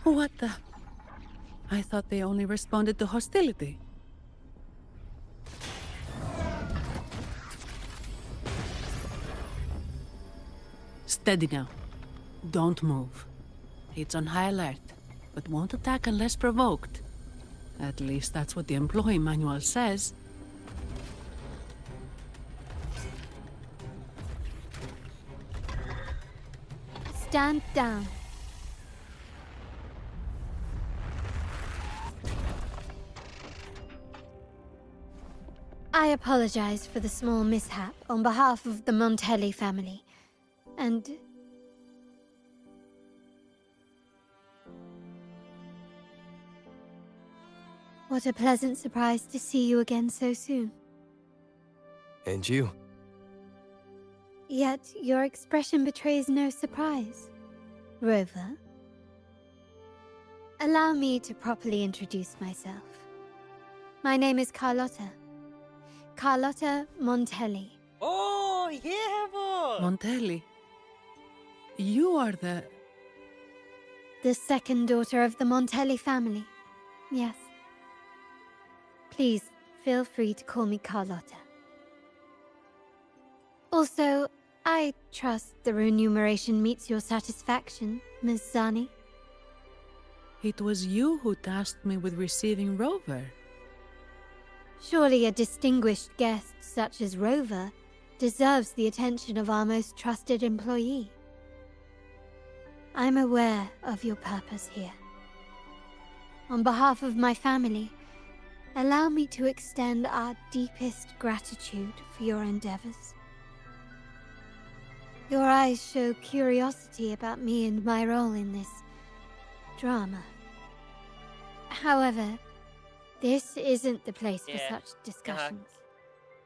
What the? I thought they only responded to hostility. Steady now. Don't move. It's on high alert, but won't attack unless provoked. At least that's what the employee manual says. Stand down. I apologize for the small mishap on behalf of the Montelli family. And what a pleasant surprise to see you again so soon. And you. Yet your expression betrays no surprise. Rover, allow me to properly introduce myself. My name is Carlotta. Carlotta Montelli. Oh, ये है वो. Montelli. You are the second daughter of the Montelli family. Yes. Please, feel free to call me Carlotta. Also, I trust the remuneration meets your satisfaction, Ms. Zani. It was you who tasked me with receiving Rover. Surely a distinguished guest such as Rover deserves the attention of our most trusted employee. I'm aware of your purpose here. On behalf of my family, allow me to extend our deepest gratitude for your endeavors. Your eyes show curiosity about me and my role in this drama. However, this isn't the place for such discussions.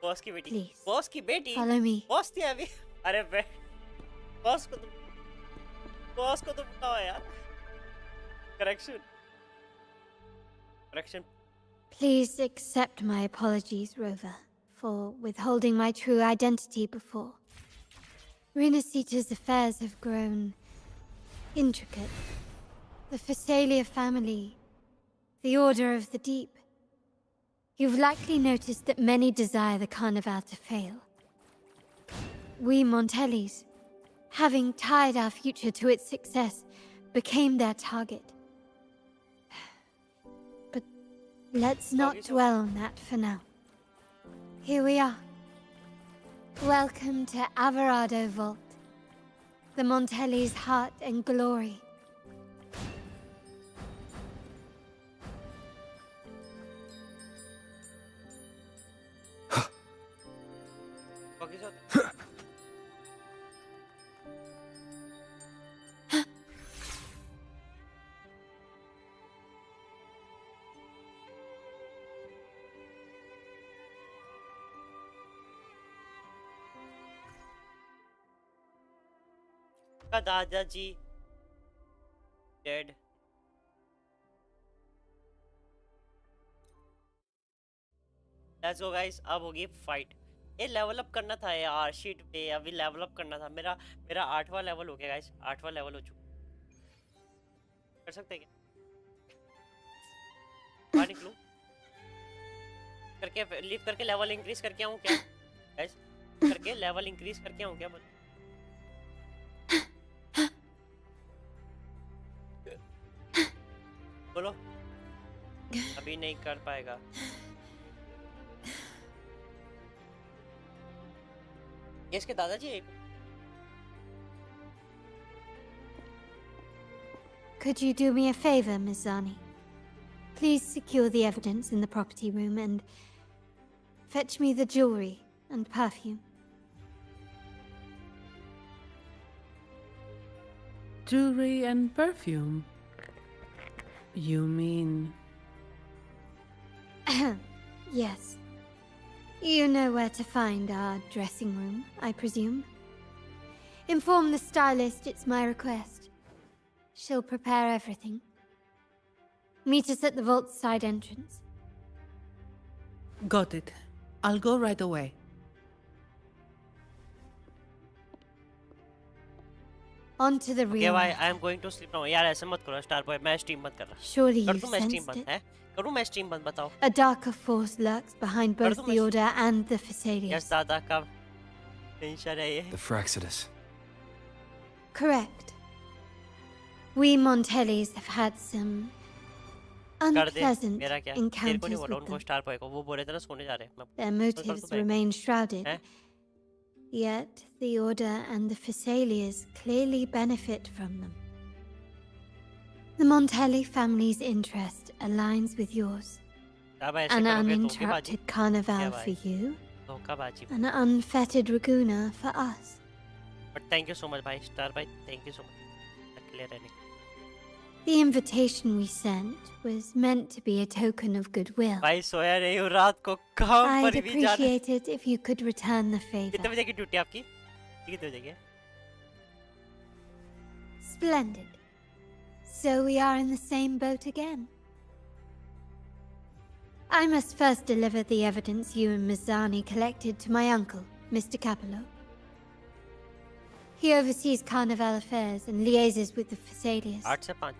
Boss की बेटी. Please. Boss की बेटी. Follow me. Boss थी अभी. अरे बे. Boss को तो बताओ यार. Correction. Please accept my apologies, Rover, for withholding my true identity before. Rinascita's affairs have grown intricate. The Phasalia family, the Order of the Deep. You've likely noticed that many desire the Carnival to fail. We Montellis, having tied our future to its success, became their target. But let's not dwell on that for now. Here we are. Welcome to Averado Vault, the Montellis' heart and glory. दादाजी dead. Let's go guys. अब होगी fight. ये level up करना था यार sheet पे. अभी level up करना था. मेरा 8वां लेवल हो गया गाइस. 8वां लेवल हो चुका. कर सकते हैं क्या? बाहर निकलूं करके लीव करके लेवल इंक्रीज करके आऊं क्या गाइस? करके लेवल इंक्रीज करके आऊं क्या? बोलो. अभी नहीं कर पाएगा. ये इसके दादाजी. Could you do me a favor, Ms. Zani? Please secure the evidence in the property room and fetch me the jewelry and perfume. Jewelry and perfume? You mean... Yes. You know where to find our dressing room, I presume. Inform the stylist it's my request. She'll prepare everything. Meet us at the vault's side entrance. Got it. I'll go right away. On to the real. Okay, bye. I am going to sleep now. यार ऐसे मत करो star boy. मैं stream बंद कर रहा. Surely कर you दूं मैं स्ट्रीम sensed बंद it. है? करूं मैं स्ट्रीम बंद बताओ. A darker force lurks behind both the Order and the Phasalia. Yes, दादा का टेंशन है ये. The Fraxidus. Correct. We Montellis have had some कर दे. unpleasant मेरा क्या? तेरे को नहीं encounters बोल रहा. with उनको them. स्टार बॉय को वो बोल रहे थे ना सोने जा रहे हैं. Their motives remain shrouded. Yet the Order and the Phasalias clearly benefit from them. The Montelli family's interest aligns with yours. अब ऐसे An करोगे uninterrupted carnival for you, धोखाबाजी. an unfettered Raguna for us. But thank you so much भाई star भाई. Thank you so much. अकेले रहने. The invitation we sent was meant to be a token of goodwill. भाई सोया नहीं हूँ रात को. काम I'd पर भी जाना. appreciate it if you could return the favor. कितने बजे की ड्यूटी आपकी? कितने बजे की है? Splendid. So we are in the same boat again. I must first deliver the evidence you and Ms. Zani collected to my uncle, Mr. Capello. He oversees Carnival affairs and liaises with the Phasaelius. 8 से 5.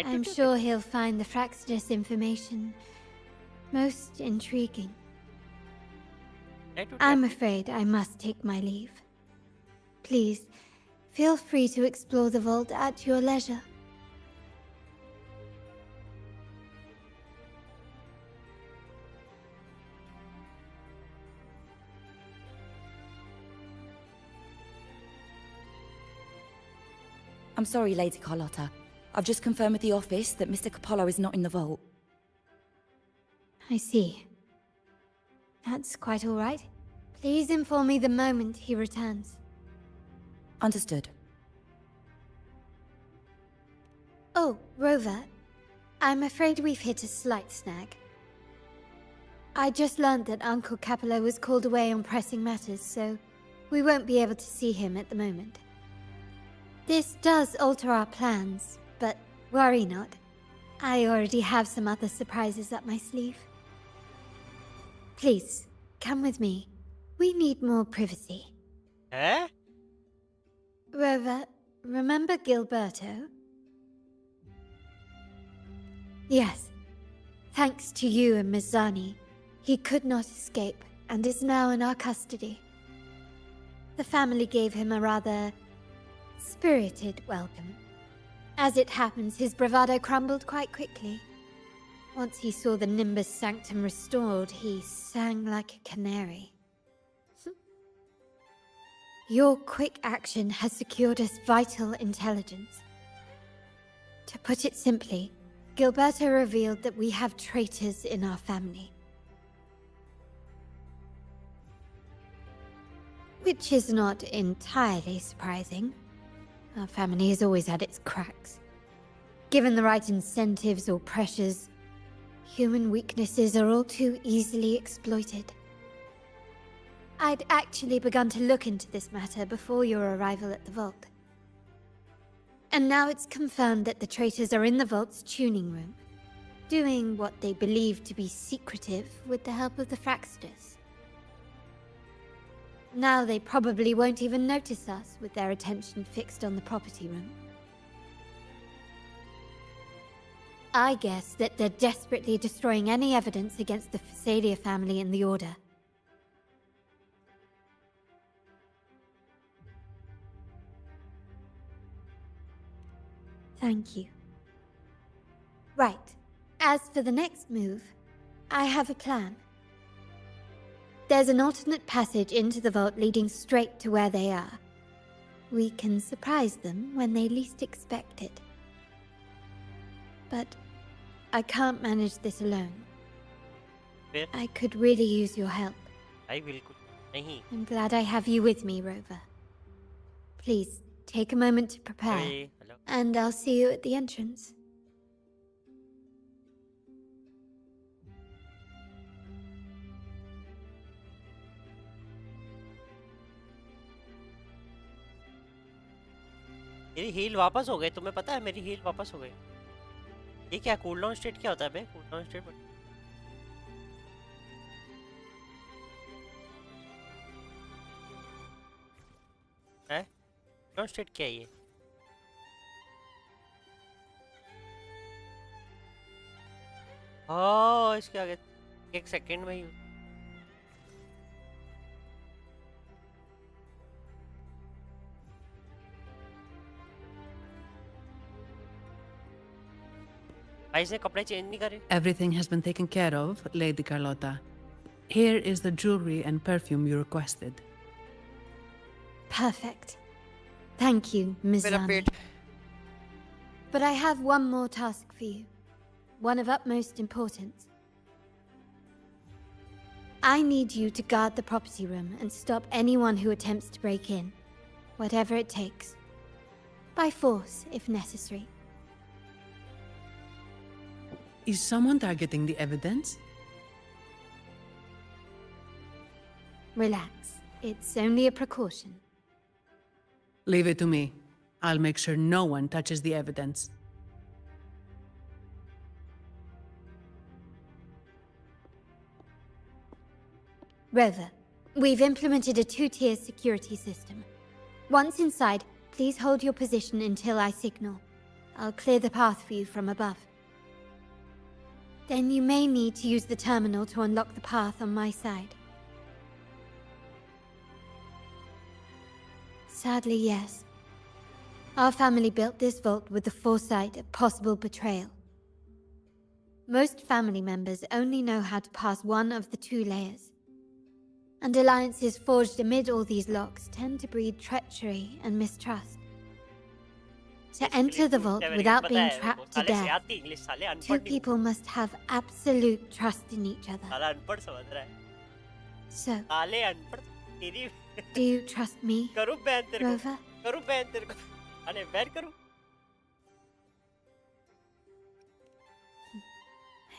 I'm sure he'll find the Fraxidus information most intriguing. I'm afraid I must take my leave. Please, feel free to explore the vault at your leisure. I'm sorry, Lady Carlotta. I've just confirmed with the office that Mr. Capello is not in the vault. I see. That's quite all right. Please inform me the moment he returns. Understood. Oh, Rover. I'm afraid we've hit a slight snag. I just learned that Uncle Capello was called away on pressing matters, so we won't be able to see him at the moment. This does alter our plans, but worry not. I already have some other surprises up my sleeve. Please, come with me. We need more privacy. Eh? Rover, remember Gilberto? Yes. Thanks to you and Ms. Zani, he could not escape and is now in our custody. The family gave him a rather spirited welcome. As it happens, his bravado crumbled quite quickly. Once he saw the Nimbus Sanctum restored, he sang like a canary. Your quick action has secured us vital intelligence. To put it simply, Gilberto revealed that we have traitors in our family. Which is not entirely surprising. Our family has always had its cracks. Given the right incentives or pressures, human weaknesses are all too easily exploited. I'd actually begun to look into this matter before your arrival at the vault. And now it's confirmed that the traitors are in the vault's tuning room, doing what they believe to be secretive with the help of the Fraxidus. Now they probably won't even notice us with their attention fixed on the property room. I guess that they're desperately destroying any evidence against the Phasalia family in the Order. Thank you. Right. As for the next move, I have a plan. There's an alternate passage into the vault leading straight to where they are. We can surprise them when they least expect it. But I can't manage this alone. I could really use your help. I will. नहीं. I'm glad I have you with me, Rover. Please, take a moment to prepare, Hello. and I'll see you at the entrance. मेरी heal वापस हो गई, तुम्हें पता है मेरी heal वापस हो गई। ये क्या कूलडाउन स्टेट क्या होता है बे? कूलडाउन स्टेट है? कूलडाउन स्टेट क्या है ये? हाँ, इसके आगे 1 सेकंड में ही ऐसे कपड़े चेंज नहीं करे। Everything has been taken care of, Lady Carlotta. Here is the jewelry and perfume you requested. Perfect. Thank you, Ms. Zani. But I have one more task for you. One of utmost importance. I need you to guard the property room and stop anyone who attempts to break in, whatever it takes. By force, if necessary. Is someone targeting the evidence? Relax. It's only a precaution. Leave it to me. I'll make sure no one touches the evidence. . Rover, we've implemented a 2-tier security system. Once inside, please hold your position until I signal. I'll clear the path for you from above. Then you may need to use the terminal to unlock the path on my side. Sadly, yes. Our family built this vault with the foresight of possible betrayal. Most family members only know how to pass one of the 2 layers. And alliances forged amid all these locks tend to breed treachery and mistrust. To enter the vault without being trapped to death, 2 people must have absolute trust in each other. So, do you trust me, Rover?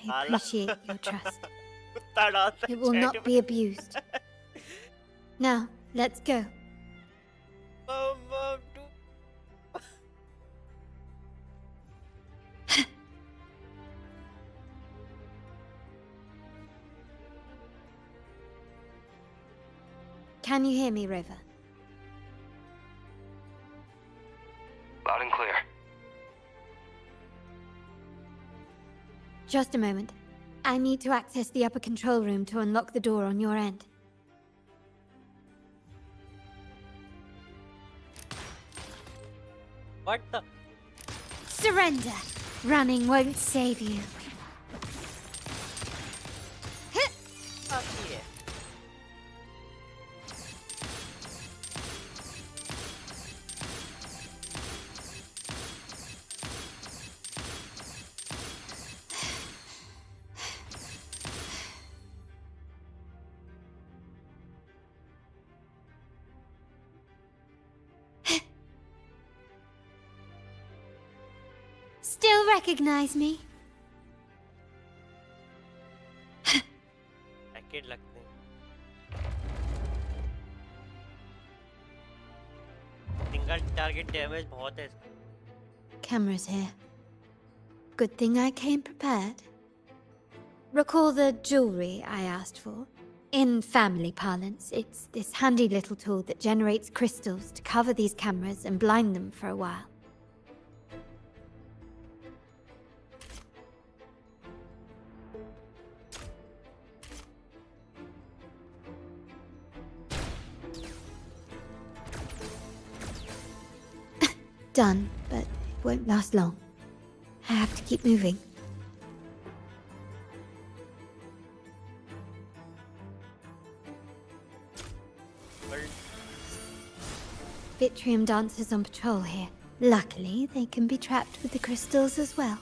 I appreciate your trust. It will not be abused. Now, let's go. Can you hear me, Rover? Loud and clear. Just a moment. I need to access the upper control room to unlock the door on your end. What the? Surrender! Running won't save you. Still recognize me? Packet लगते हैं. Single target damage बहुत है इसका. Cameras here. Good thing I came prepared. Recall the jewelry I asked for? In family parlance, it's this handy little tool that generates crystals to cover these cameras and blind them for a while. Done, but it won't last long. I have to keep moving. Vitrium dancers on patrol here. Luckily, they can be trapped with the crystals as well.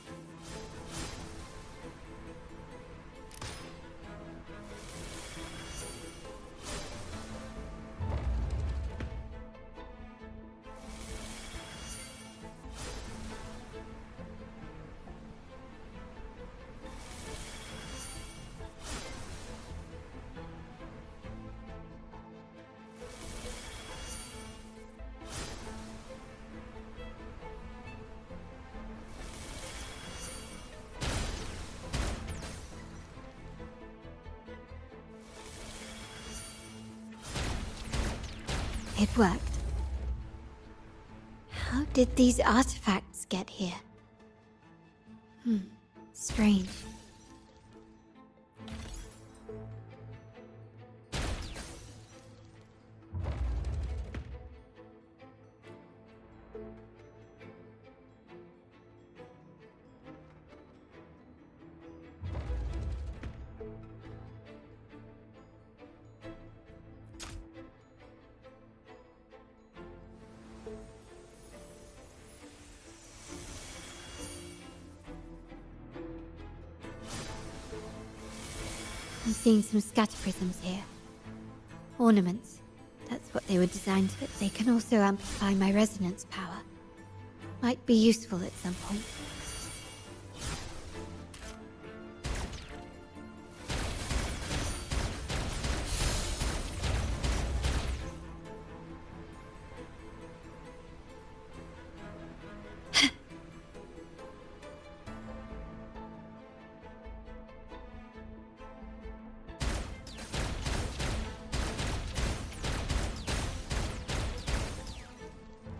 It worked. How did these artifacts get here? Strange. I'm seeing some scatter prisms here. Ornaments. That's what they were designed for. They can also amplify my resonance power. Might be useful at some point.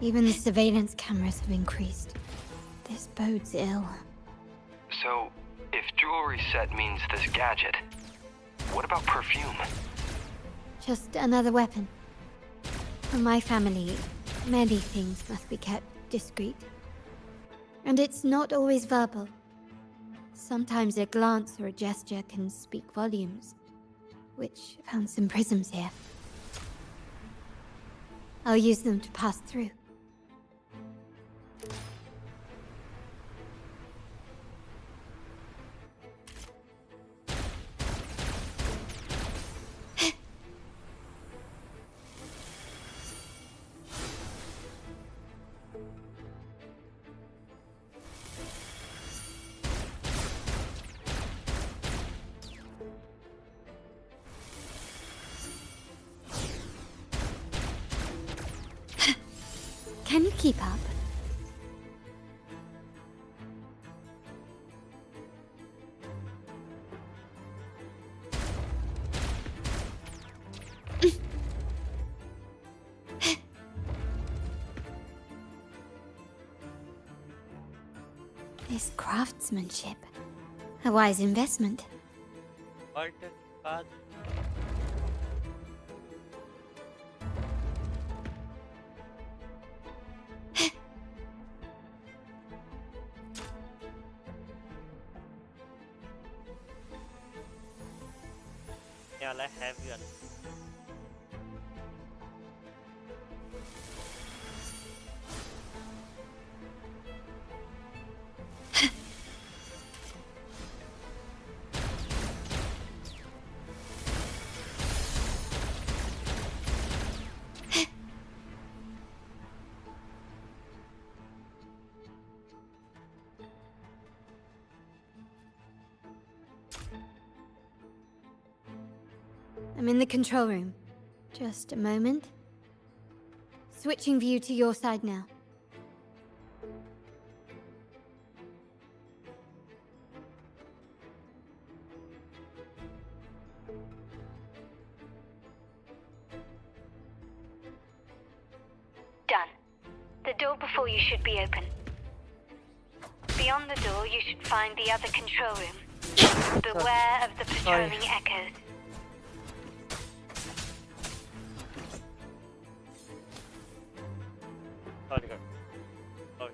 Even the surveillance cameras have increased. This bodes ill. So, if jewelry set means this gadget, what about perfume? Just another weapon. For my family, many things must be kept discreet. And it's not always verbal. Sometimes a glance or a gesture can speak volumes. Which found some prisms here. I'll use them to pass through. Can you keep up? This craftsmanship. A wise investment. Yeah, let's have you. I'm in the control room. Just a moment. Switching view to your side now. Done. The door before you should be open. Beyond the door, you should find the other control room. Beware of the patrolling echoes. Sorry, God. Sorry.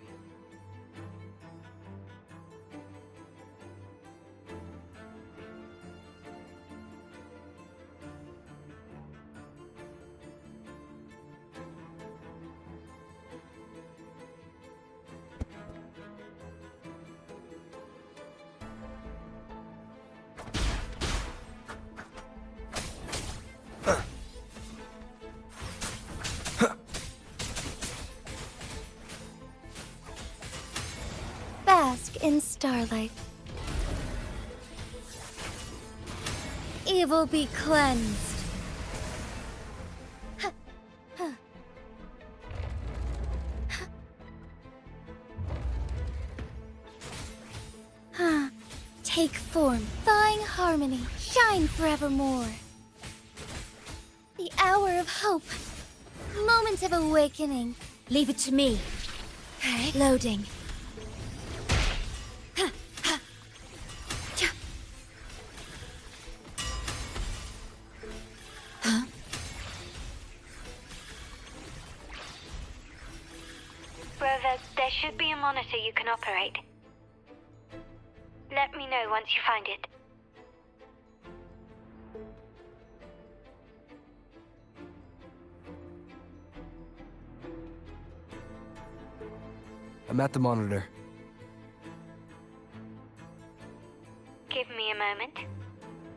Bask in starlight. Evil be cleansed. Take form, thine harmony, shine forevermore. The hour of hope, moment of awakening. Leave it to me. Loading. Rover, there should be a monitor you can operate. Let me know once you find it. I'm at the monitor. Give me a moment.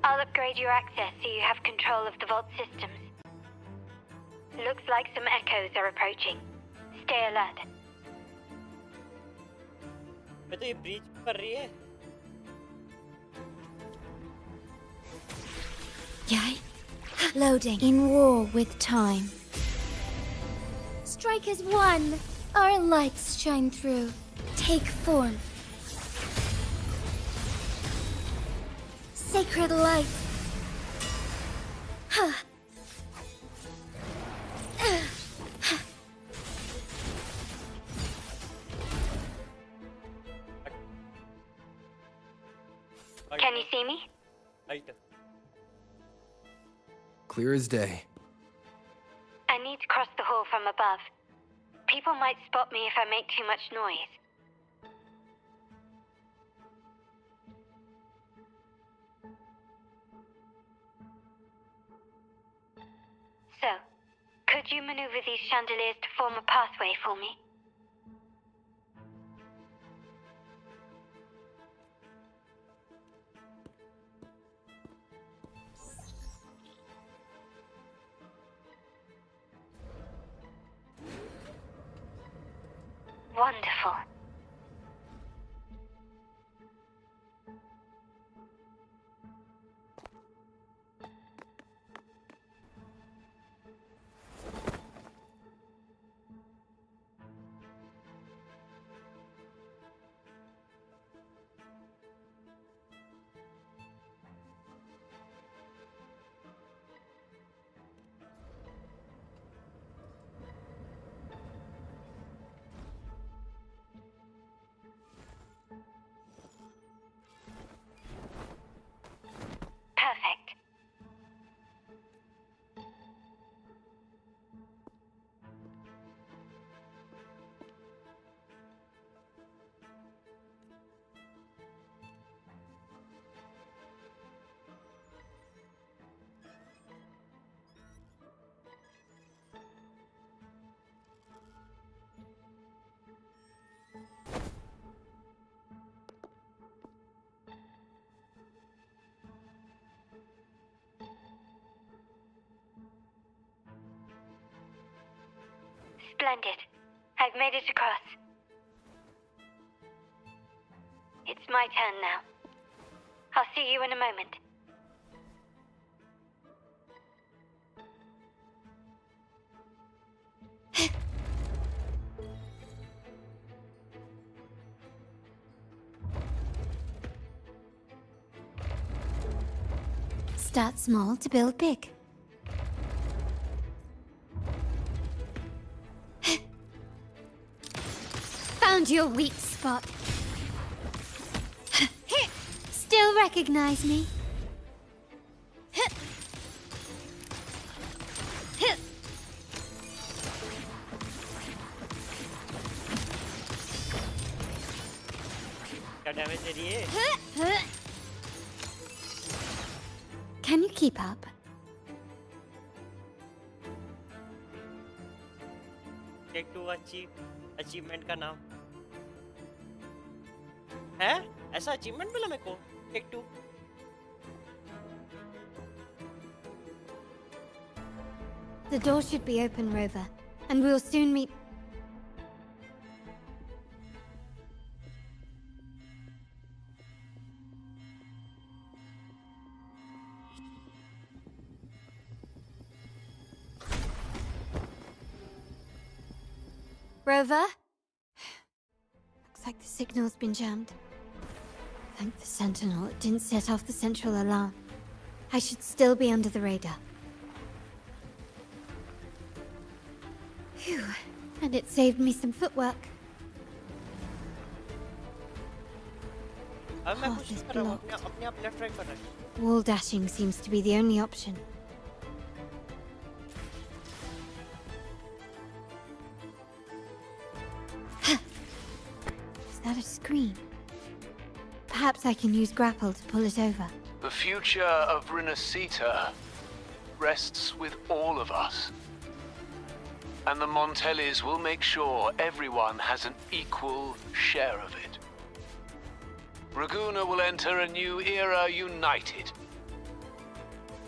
I'll upgrade your access so you have control of the vault systems. Looks like some echoes are approaching. Stay alert. मैं तो ये breach कर रही है. Yay. Loading. In war with time. Strike as one. Our lights shine through. Take form. Sacred light. Clear as day. I need to cross the hall from above. People might spot me if I make too much noise. So, could you maneuver these chandeliers to form a pathway for me? Wonderful. Perfect. Splendid. I've made it across. It's my turn now. I'll see you in a moment. Start small to build big. Found your weak spot. Still recognize me? क्या damage दे रही है? Can you keep up? Take two achievement का नाम है? ऐसा achievement मिला मेरे को? Take two The door should be open, Rover, and we'll soon meet. Rover? Looks like the signal's been jammed. Thank the Sentinel, it didn't set off the central alarm. I should still be under the radar. Phew, and it saved me some footwork. अब मैं Path कुछ is नहीं कर रहा हूँ, blocked. अपने आप left right कर रहा हूँ। Wall dashing seems to be the only option. Is that a screen? Perhaps I can use grapple to pull it over. The future of Rinascita rests with all of us. And the Montellis will make sure everyone has an equal share of it. Raguna will enter a new era united.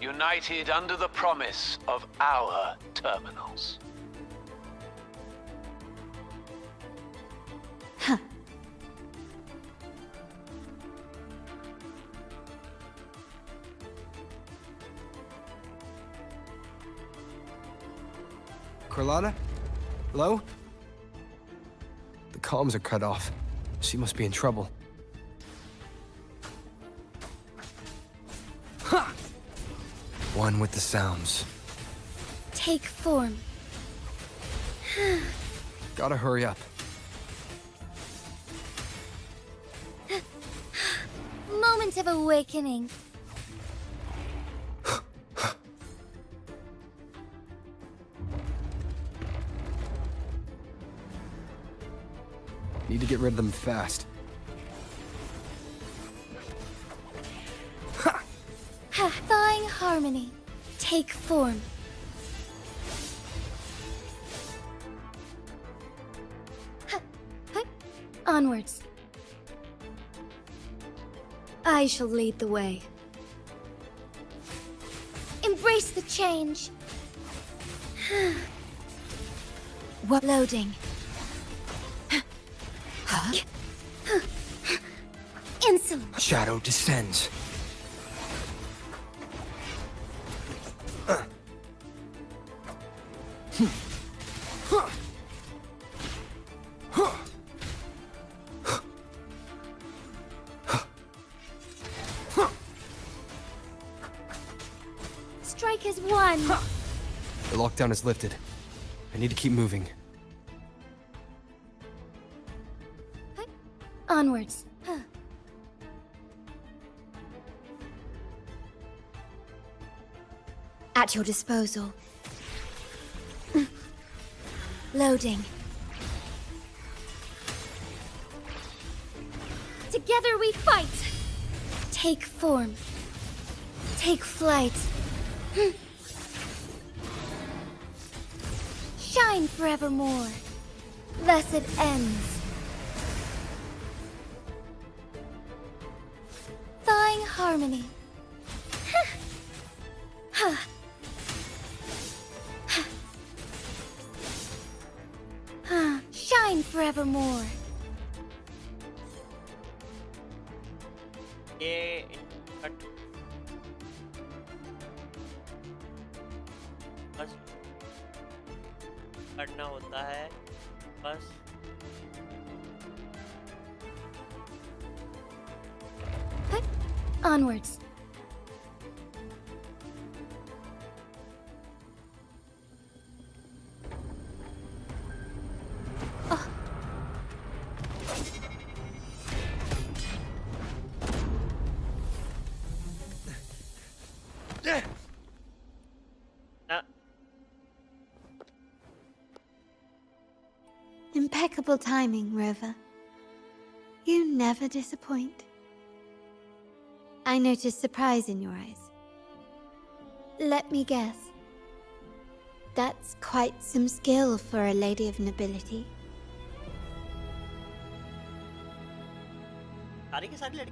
United under the promise of our terminals. Huh. Carlotta? Hello? The comms are cut off. She must be in trouble. Ha! One with the sounds. Take form. Gotta hurry up. Moment of awakening. Need to get rid of them fast. Thawing harmony. Take form. Onwards. I shall lead the way. Embrace the change. What loading? Insolent. Shadow descends. Strike as one. The lockdown is lifted. I need to keep moving. Onwards. At your disposal. Loading. Together we fight! Take form. Take flight. Shine forevermore. Blessed ends. Thawing harmony. Shine forevermore. ये बस करना होता है बस Onwards. Impeccable timing, Rover. You never disappoint. I noticed surprise in your eyes. Let me guess. That's quite some skill for a lady of nobility.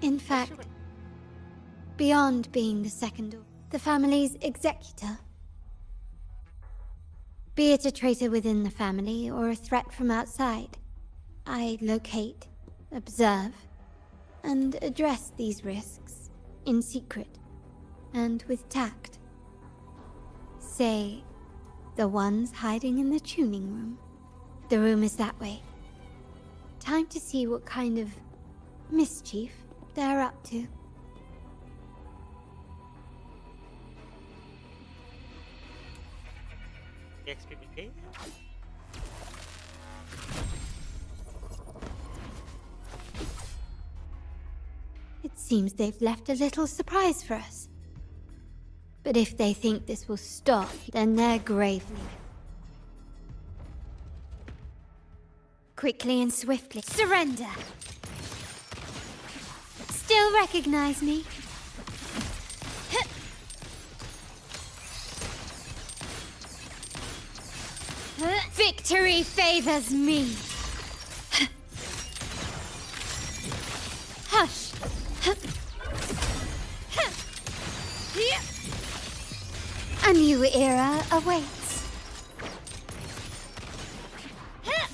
In fact, beyond being the second, the family's executor. Be it a traitor within the family or a threat from outside, I locate, observe, and address these risks in secret and with tact. Say, the ones hiding in the tuning room. The room is that way. Time to see what kind of mischief they're up to. XPPK. It seems they've left a little surprise for us. But if they think this will stop, then they're gravely. Quickly and swiftly. Surrender! Still recognize me? Victory favors me! Hush! A new era awaits.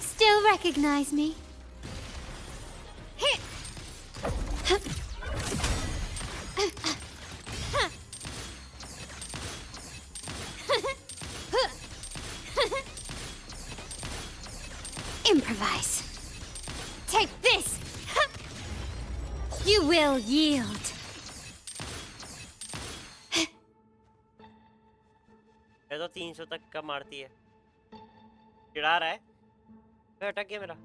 Still recognize me? Improvise. Take this! You will yield. ये तो 300 तक का मारती है चिढ़ा रहा है मैं अटक गया मेरा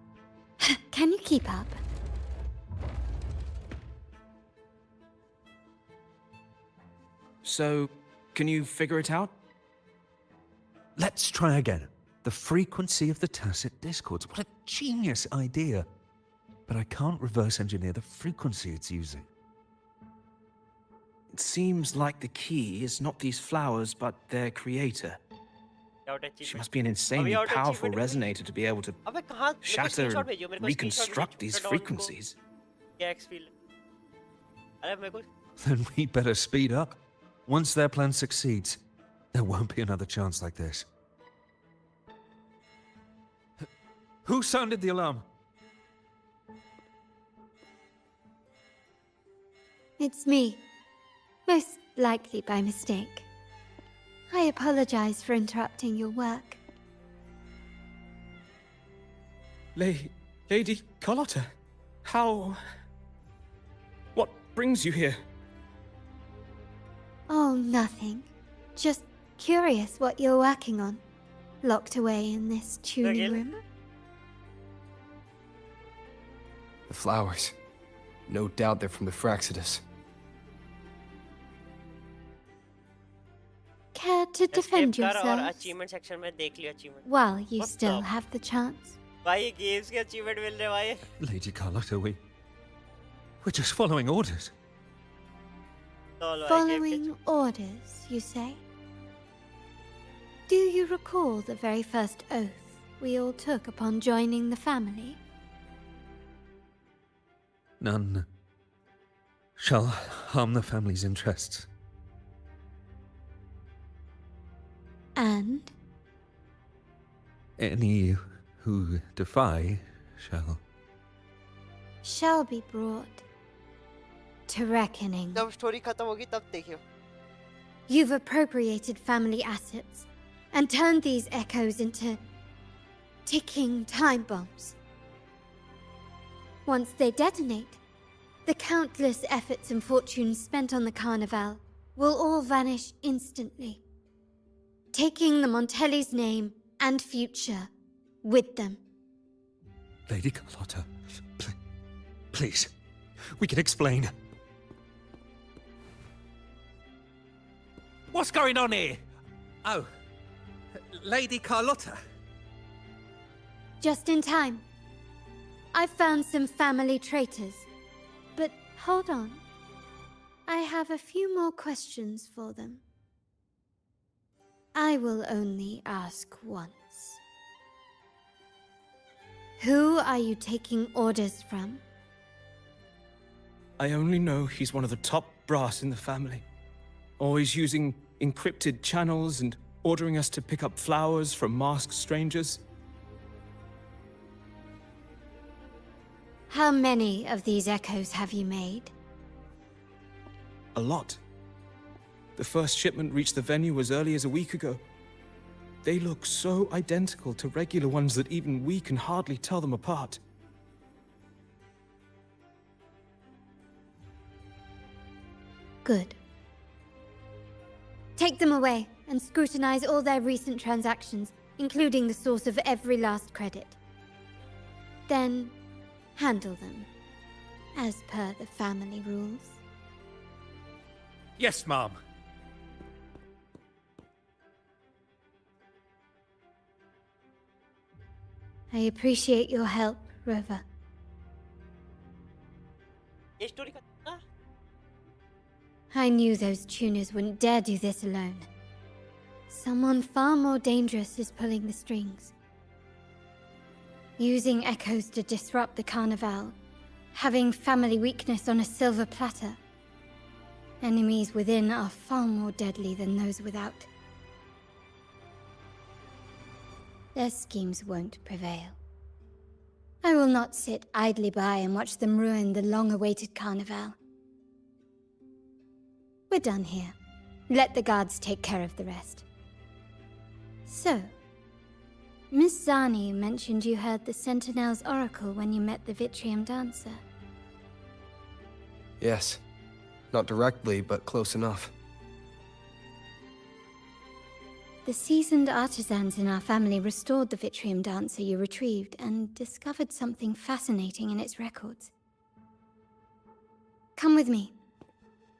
Can you keep up? So, can you figure it out? Let's try again. The frequency of the tacit discords. What a genius idea. but I can't reverse engineer the frequency it's using. It seems like the key is not these flowers, but their creator. She must be an insanely powerful resonator to be able to shatter and reconstruct these frequencies. Then we better speed up. Once their plan succeeds, there won't be another chance like this. Who sounded the alarm? It's me. Most likely by mistake. I apologize for interrupting your work. Lady Carlotta, how... What brings you here? Oh, nothing. Just curious what you're working on. Locked away in this tuning room. The flowers. No doubt they're from the Fraccidus. Care to defend yourselves achievement section में देख लिया achievement. while you still have the chance? भाई ये games के achievement मिल रहे भाई. Lady Carlotta, we're just following orders. Following orders, you say? Do you recall the very first oath we all took upon joining the family? None shall harm the family's interests. And? Any who defy shall be brought to reckoning. जब story खत्म होगी तब देखियो. You've appropriated family assets and turned these echoes into ticking time bombs. Once they detonate, the countless efforts and fortunes spent on the Carnival will all vanish instantly, taking the Montelli's name and future with them. Lady Carlotta, please, we can explain. What's going on here? Oh, Lady Carlotta. Just in time. I found some family traitors. But hold on. I have a few more questions for them. I will only ask once. Who are you taking orders from? I only know he's one of the top brass in the family. Always using encrypted channels and ordering us to pick up flowers from masked strangers. How many of these echoes have you made? A lot. The first shipment reached the venue as early as a week ago. They look so identical to regular ones that even we can hardly tell them apart. Good. Take them away and scrutinize all their recent transactions, including the source of every last credit. Then, handle them, as per the family rules. Yes, Mom. I appreciate your help, Rover. ये story खत्म. I knew those tuners wouldn't dare do this alone. Someone far more dangerous is pulling the strings. Using echoes to disrupt the Carnival. Having family weakness on a silver platter. Enemies within are far more deadly than those without. Their schemes won't prevail. I will not sit idly by and watch them ruin the long-awaited Carnival. We're done here. Let the guards take care of the rest. So, Miss Zani mentioned you heard the Sentinel's oracle when you met the Vitrium Dancer. Yes. Not directly, but close enough. The seasoned artisans in our family restored the Vitrium Dancer you retrieved and discovered something fascinating in its records. Come with me.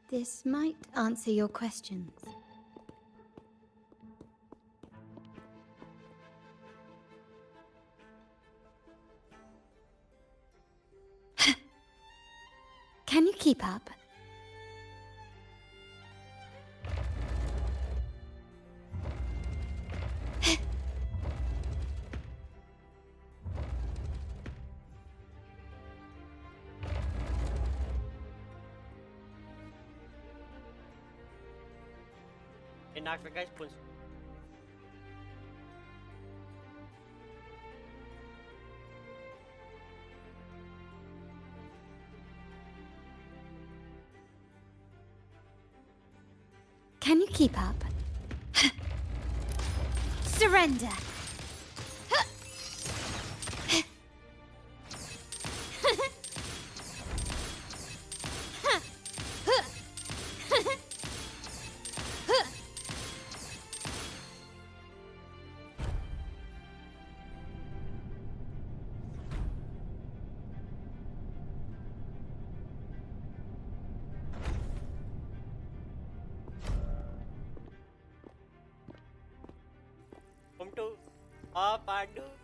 This might answer your questions. keep up? Enak guys pun. Can you keep up? Surrender!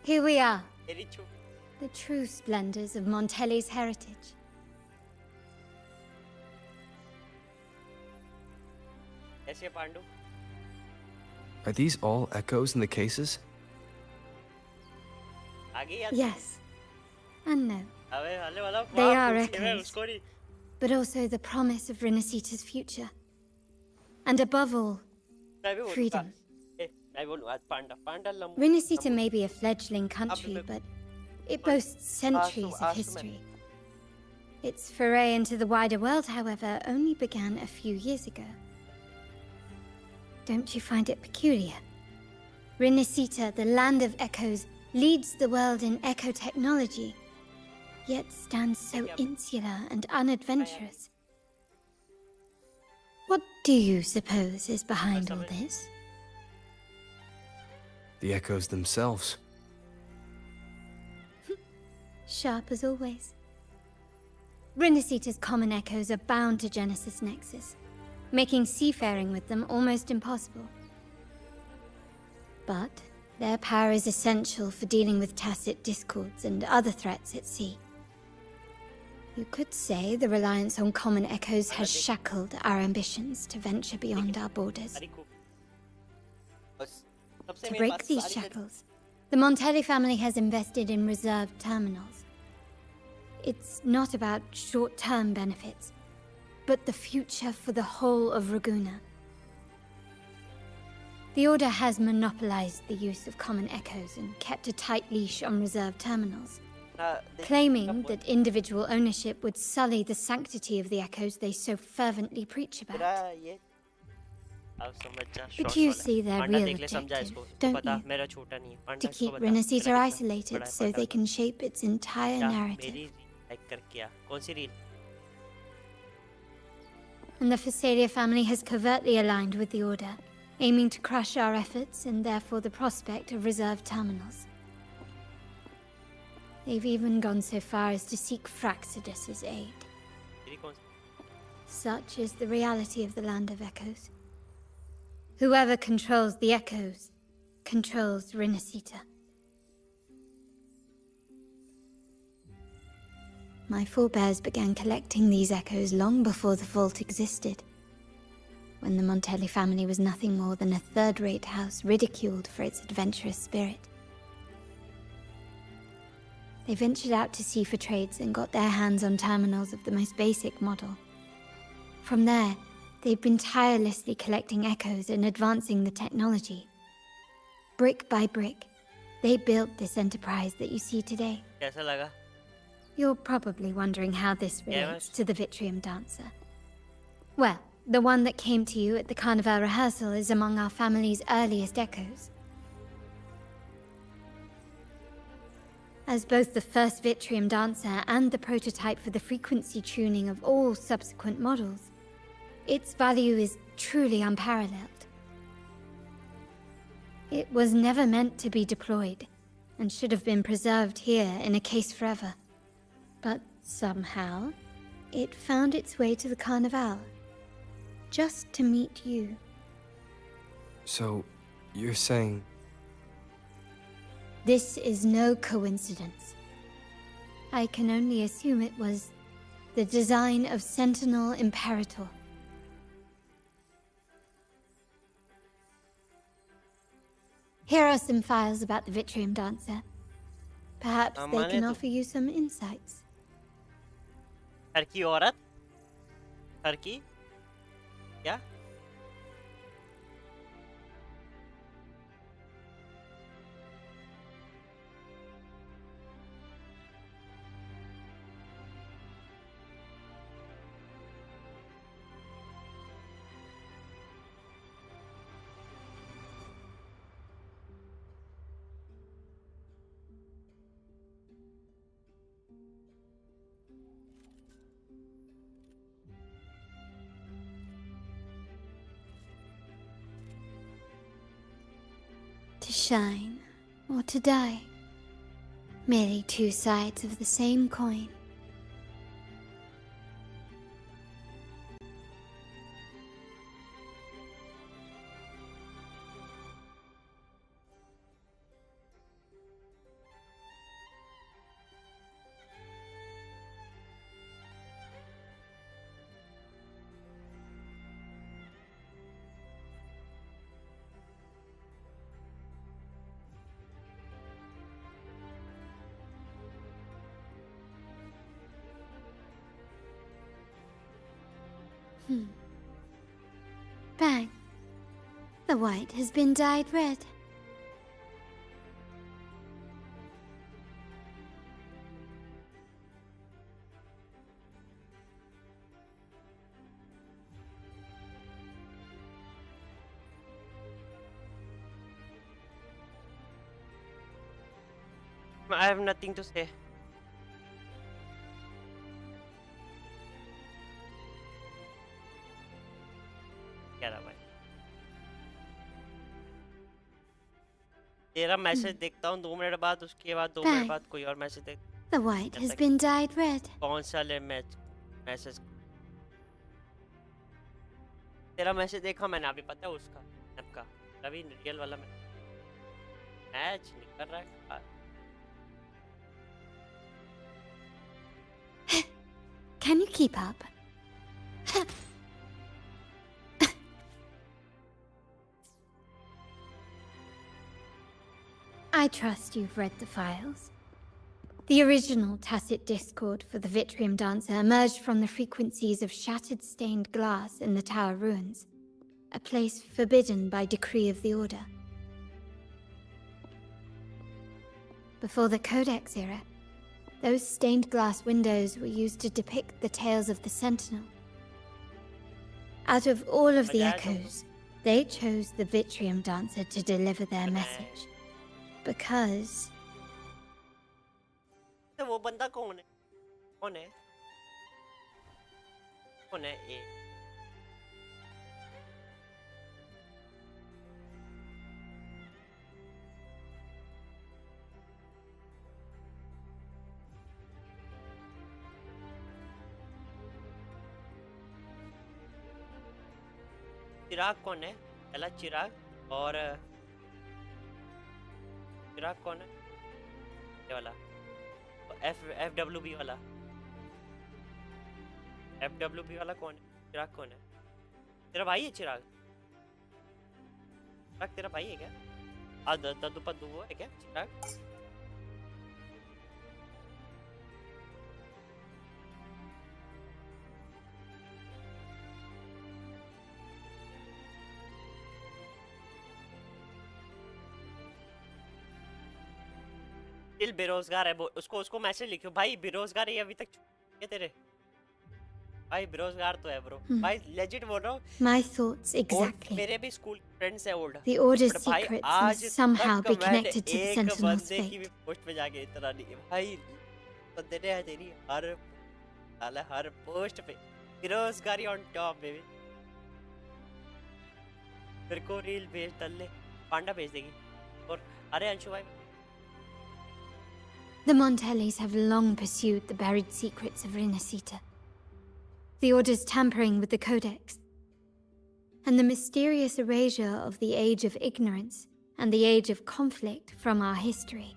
Here we are. The true splendors of Montelli's heritage. Are these all echoes in the cases? Yes. And no. They are echoes. But also the promise of Rinascita's future. And above all, freedom. Rinascita may be a fledgling country, but it boasts centuries of history. Its foray into the wider world, however, only began a few years ago. Don't you find it peculiar? Rinascita, the land of echoes, leads the world in echo technology, yet stands so insular and unadventurous. What do you suppose is behind all this? The echoes themselves. Sharp as always. Rinascita's common echoes are bound to Genesis Nexus, making seafaring with them almost impossible. But their power is essential for dealing with tacit discords and other threats at sea. You could say the reliance on common echoes has shackled our ambitions to venture beyond our borders. To break these shackles, the Montelli family has invested in reserved terminals. It's not about short-term benefits, but the future for the whole of Ragusa. The Order has monopolized the use of common echoes and kept a tight leash on reserved terminals, claiming that individual ownership would sully the sanctity of the echoes they so fervently preach about. But you see their real objective, don't you? To keep Rinascita isolated so they can shape its entire narrative. And the Phasalia family has covertly aligned with the Order, aiming to crush our efforts and therefore the prospect of reserved terminals. They've even gone so far as to seek Fraxidus's aid. Such is the reality of the Land of Echoes. Whoever controls the echoes controls Rinascita. My forebears began collecting these echoes long before the vault existed, when the Montelli family was nothing more than a third-rate house ridiculed for its adventurous spirit. They ventured out to sea for trades and got their hands on terminals of the most basic model. From there, they've been tirelessly collecting echoes and advancing the technology. Brick by brick, they built this enterprise that you see today. You're probably wondering how this relates to the Vitrium Dancer. Well, the one that came to you at the Carnival rehearsal is among our family's earliest echoes. As both the first Vitrium Dancer and the prototype for the frequency tuning of all subsequent models, its value is truly unparalleled. It was never meant to be deployed, and should have been preserved here in a case forever. But somehow, it found its way to the Carnival, just to meet you. So, you're saying... This is no coincidence. I can only assume it was the design of Sentinel Imperator. Here are some files about the Vitrium Dancer. Perhaps they can offer you some insights. घर की औरत? घर की? क्या? To shine or to die. Merely two sides of the same coin. Bang. The white has been dyed red. I have nothing to say. क्या रहा भाई? तेरा मैसेज देखता हूँ 2 मिनट बाद, उसके बाद 2 मिनट बाद कोई और मैसेज देख. The white has been dyed red. कौन सा ले मैसेज? तेरा मैसेज देखा मैंने अभी, पता है उसका आपका अभी रियल वाला मैच नहीं कर रहा है. Can you keep up? I trust you've read the files. The original tacit discord for the Vitrium Dancer emerged from the frequencies of shattered stained glass in the tower ruins, a place forbidden by decree of the Order. Before the Codex era, those stained glass windows were used to depict the tales of the Sentinel. Out of all of the echoes, they chose the Vitrium Dancer to deliver their message. Because... वो बंदा कौन है? कौन है? कौन है ये? चिराग कौन है? पहला चिराग और चिराग कौन है? ये वाला FWB वाला. FWB वाला कौन है? चिराग कौन है? तेरा भाई है चिराग? चिराग तेरा भाई है क्या? ददुपदु वो है क्या चिराग? बेरोजगार है वो, उसको मैसेज लिखो भाई, बेरोजगार है अभी तक क्या तेरे भाई? बेरोजगार तो है ब्रो भाई, लेजिट बोल रहा हूँ. My thoughts exactly. मेरे भी स्कूल फ्रेंड्स है old. The Order's secrets must somehow be connected to the Sentinel's बंदे की fate. भी पोस्ट पे जाके इतना नहीं भाई, बंदे ने है तेरी हर पोस्ट पे बेरोजगारी ऑन टॉप बेबी. मेरे को रील भेज डाल, पांडा भेज देगी. और अरे अंशु भाई, The Montellis have long pursued the buried secrets of Rinascita. The Order's tampering with the Codex, and the mysterious erasure of the Age of Ignorance and the Age of Conflict from our history.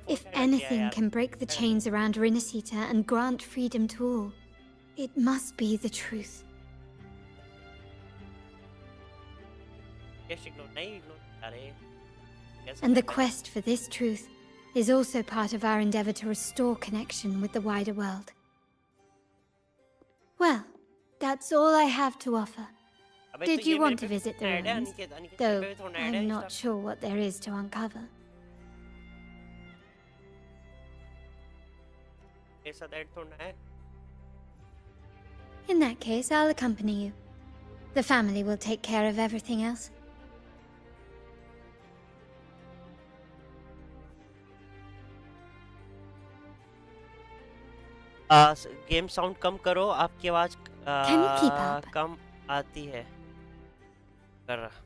If anything can break the chains around Rinascita and grant freedom to all, it must be the truth. And the quest for this truth is also part of our endeavor to restore connection with the wider world. Well, that's all I have to offer. Did you want to visit the ruins? Though I'm not sure what there is to uncover. In that case, I'll accompany you. The family will take care of everything else. Game sound कम करो, आपकी आवाज कम आती है। कर रहा।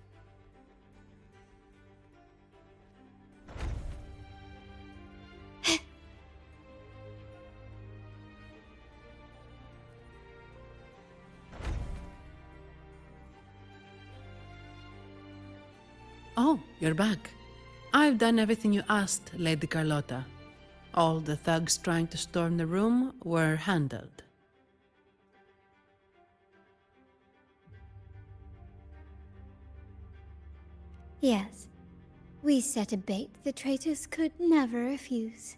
Oh, you're back. I've done everything you asked, Lady Carlotta. All the thugs trying to storm the room were handled. Yes. We set a bait the traitors could never refuse.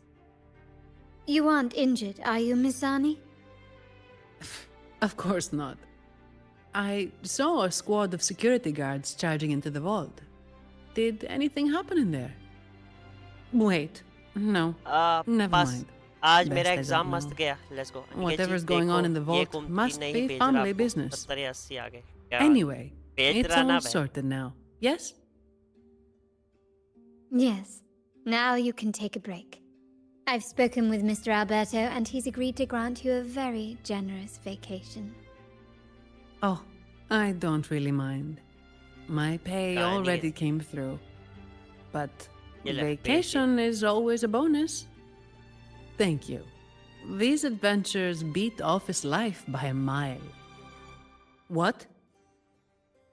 You aren't injured, are you, Miss Zani? Of course not. I saw a squad of security guards charging into the vault. Did anything happen in there? Wait, no, never mind. आज Best मेरा I exam don't मस्त know. गया. Let's go. Whatever's going on in the vault must be family business. 70 80 आ गए. Anyway, भेज it's रहा ना all बहन. sorted now. Yes? Yes. Now you can take a break. I've spoken with Mr. Alberto and he's agreed to grant you a very generous vacation. Oh, I don't really mind. My pay already came through. But vacation is always a bonus. Thank you. These adventures beat office life by a mile. What?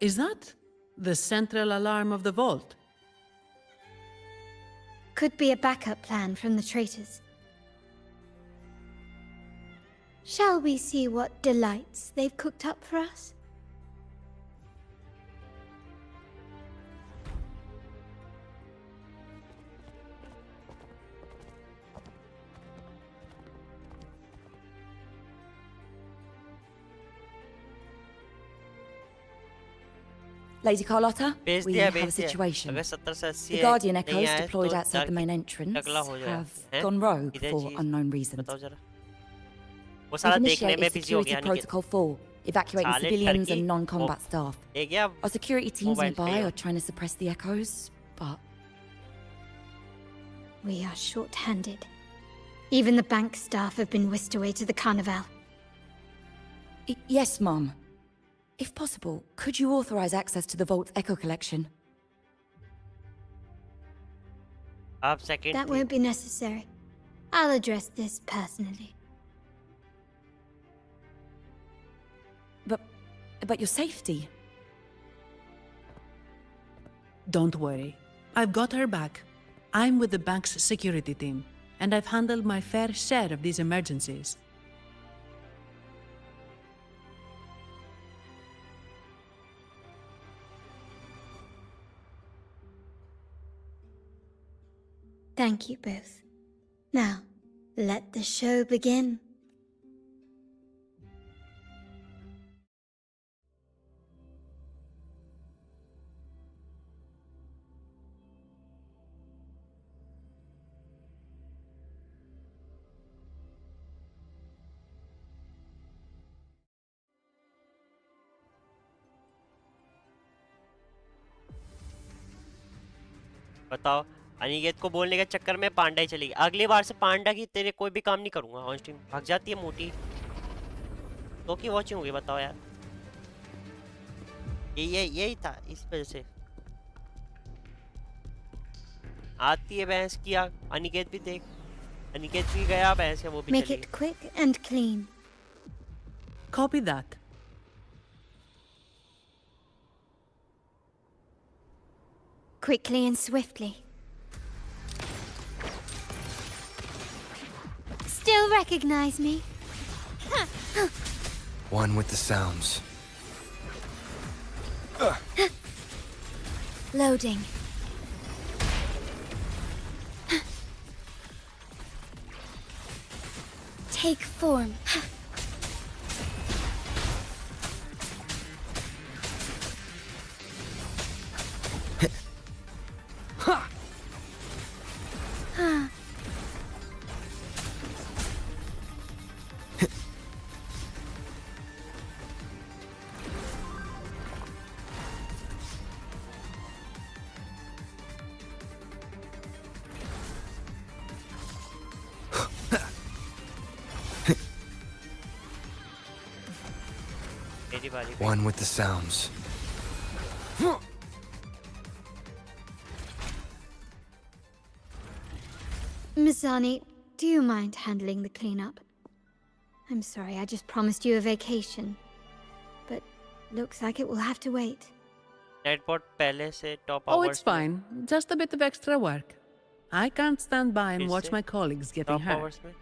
Is that the central alarm of the vault? Could be a backup plan from the traitors. Shall we see what delights they've cooked up for us? Lady Carlotta, भेज we दिया, have a भेज दिया. situation. अगर 70 से 80 The Guardian नहीं Echoes आए deployed तो outside the main entrance टकला हो जाएगा. have हैं? gone rogue इधर for जी. unknown reasons. बताओ जरा. वो We've सारा देखने initiated में बिजी हो Security गया नहीं Protocol 4, evacuating साले civilians ठरकी. and non-combat staff. ये क्या? Our security teams Mobile nearby fail. are trying to suppress the echoes, but We are short-handed. Even the bank staff have been whisked away to the carnival. Yes, Mum. If possible, could you authorize access to the Vault's Echo collection? आप second That won't be necessary. I'll address this personally. But your safety? Don't worry. I've got her back. I'm with the bank's security team, and I've handled my fair share of these emergencies. Thank you both. Now, let the show begin. बताओ. अनिकेत को बोलने के चक्कर में पांडा ही चली गई. अगली बार से पांडा की तेरे कोई भी काम नहीं करूंगा ऑन स्ट्रीम. भाग जाती है मोटी. तो की वॉचिंग होगी बताओ यार. यही था इस वजह से. आती है भैंस की आग. अनिकेत भी देख. अनिकेत भी गया भैंस है वो भी Make चली it quick and clean. Copy that. Quickly and swiftly. still recognize me? One with the sounds. Loading. Take form. One with the sounds. Mizani, do you mind handling the cleanup? I'm sorry, I just promised you a vacation. But looks like it will have to wait. Netbot पहले से top Oh, hours it's fine. Just a bit of extra work. I can't stand by and watch किससे? my colleagues getting top hurt. hours में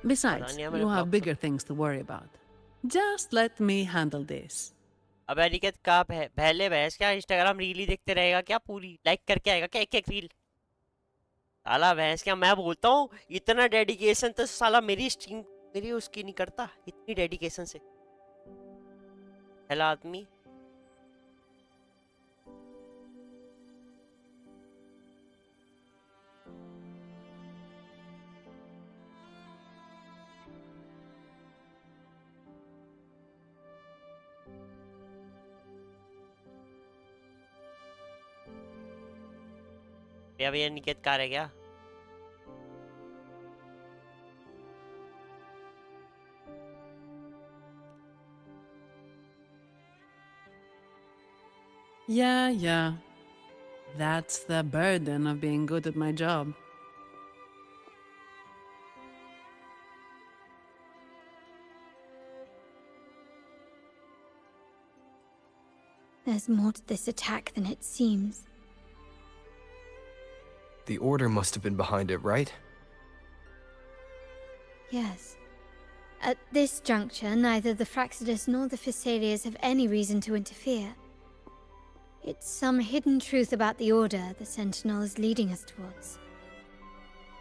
Besides, नहीं, मैंने you have block bigger things to worry about. Just let me handle this. अब अनिकेत का पहले भैंस क्या Instagram reel ही देखते रहेगा क्या पूरी लाइक करके आएगा क्या एक एक रील साला भैंस क्या मैं बोलता हूँ इतना डेडिकेशन तो साला मेरी स्ट्रीम मेरी उसकी नहीं करता इतनी डेडिकेशन से हेला आदमी भैया निकेत कार है क्या Yeah. That's the burden of being good at my job. There's more to this attack than it seems. The Order must have been behind it, right? Yes. At this juncture, neither the Fraxidus nor the Physaelias have any reason to interfere. It's some hidden truth about the Order the Sentinel is leading us towards.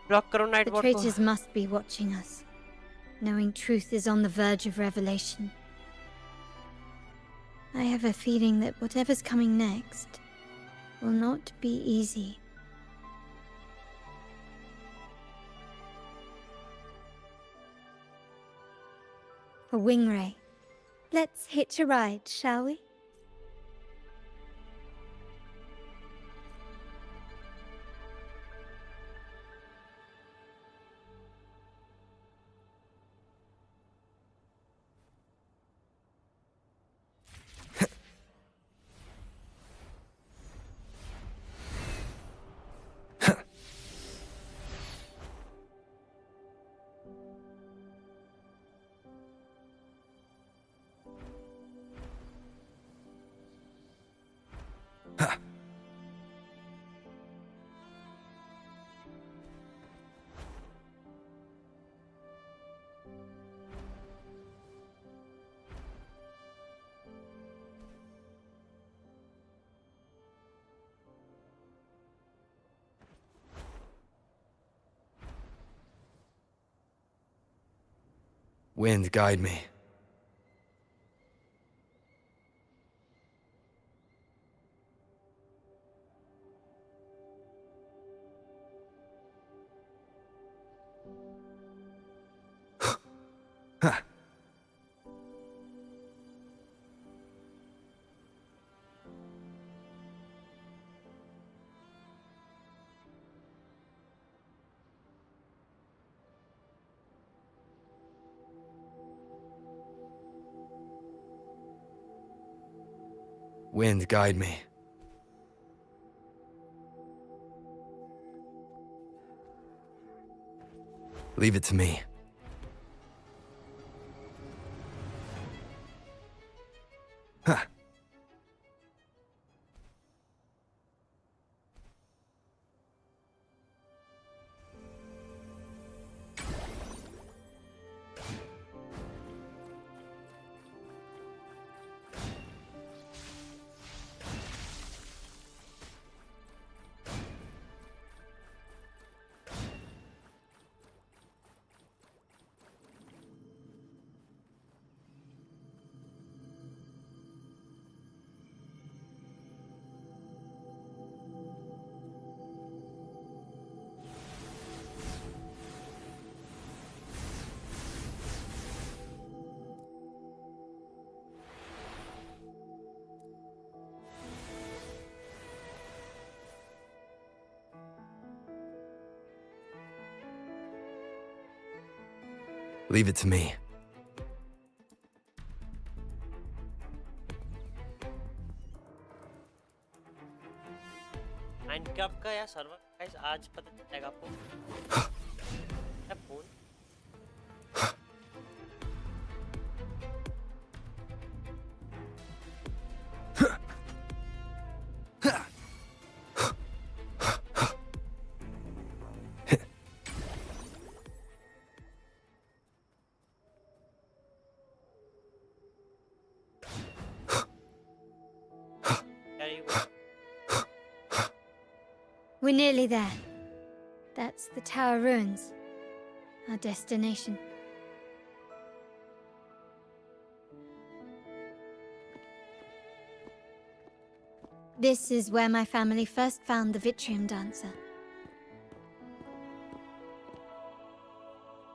The traitors must be watching us, knowing truth is on the verge of revelation. I have a feeling that whatever's coming next will not be easy. A wing ray. Let's hitch a ride, shall we? Wind, guide me. Wind, guide me. Leave it to me. Huh. Leave it to me. Minecraft का या server guys आज पता चलेगा आपको क्या phone We're nearly there. That's the tower ruins. Our destination. This is where my family first found the Vitrium dancer.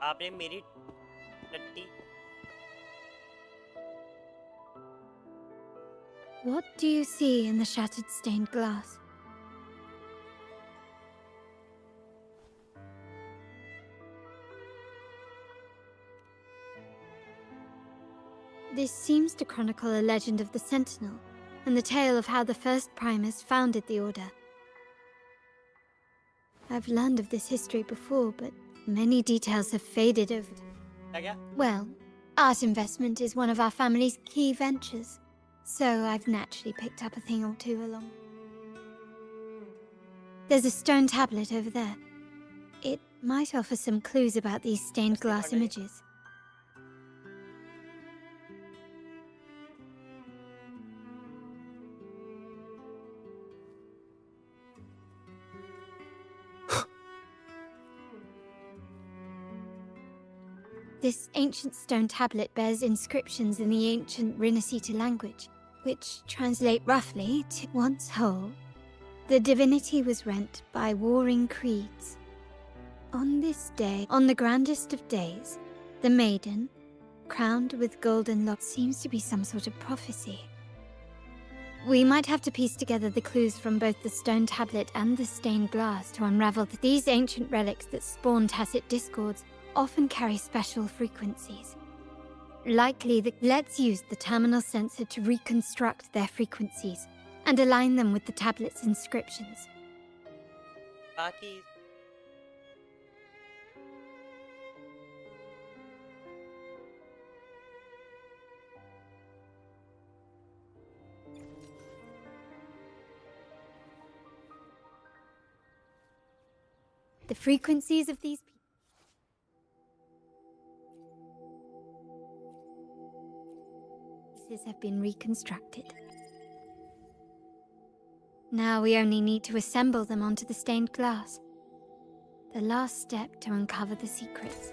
आपने मेरी टट्टी What do you see in the shattered stained glass? This seems to chronicle a legend of the Sentinel, and the tale of how the first Primus founded the Order. I've learned of this history before, but many details have faded over time. Well, art investment is one of our family's key ventures, so I've naturally picked up a thing or two along. There's a stone tablet over there. It might offer some clues about these stained glass images. This ancient stone tablet bears inscriptions in the ancient Rinascita language, which translate roughly to once whole, the divinity was rent by warring creeds. On this day, on the grandest of days, the maiden, crowned with golden locks, seems to be some sort of prophecy. We might have to piece together the clues from both the stone tablet and the stained glass to unravel these ancient relics that spawn tacit discords often carry special frequencies. Likely that let's use the terminal sensor to reconstruct their frequencies and align them with the tablet's inscriptions. बाकी The frequencies of these pieces have been reconstructed. Now we only need to assemble them onto the stained glass. The last step to uncover the secrets.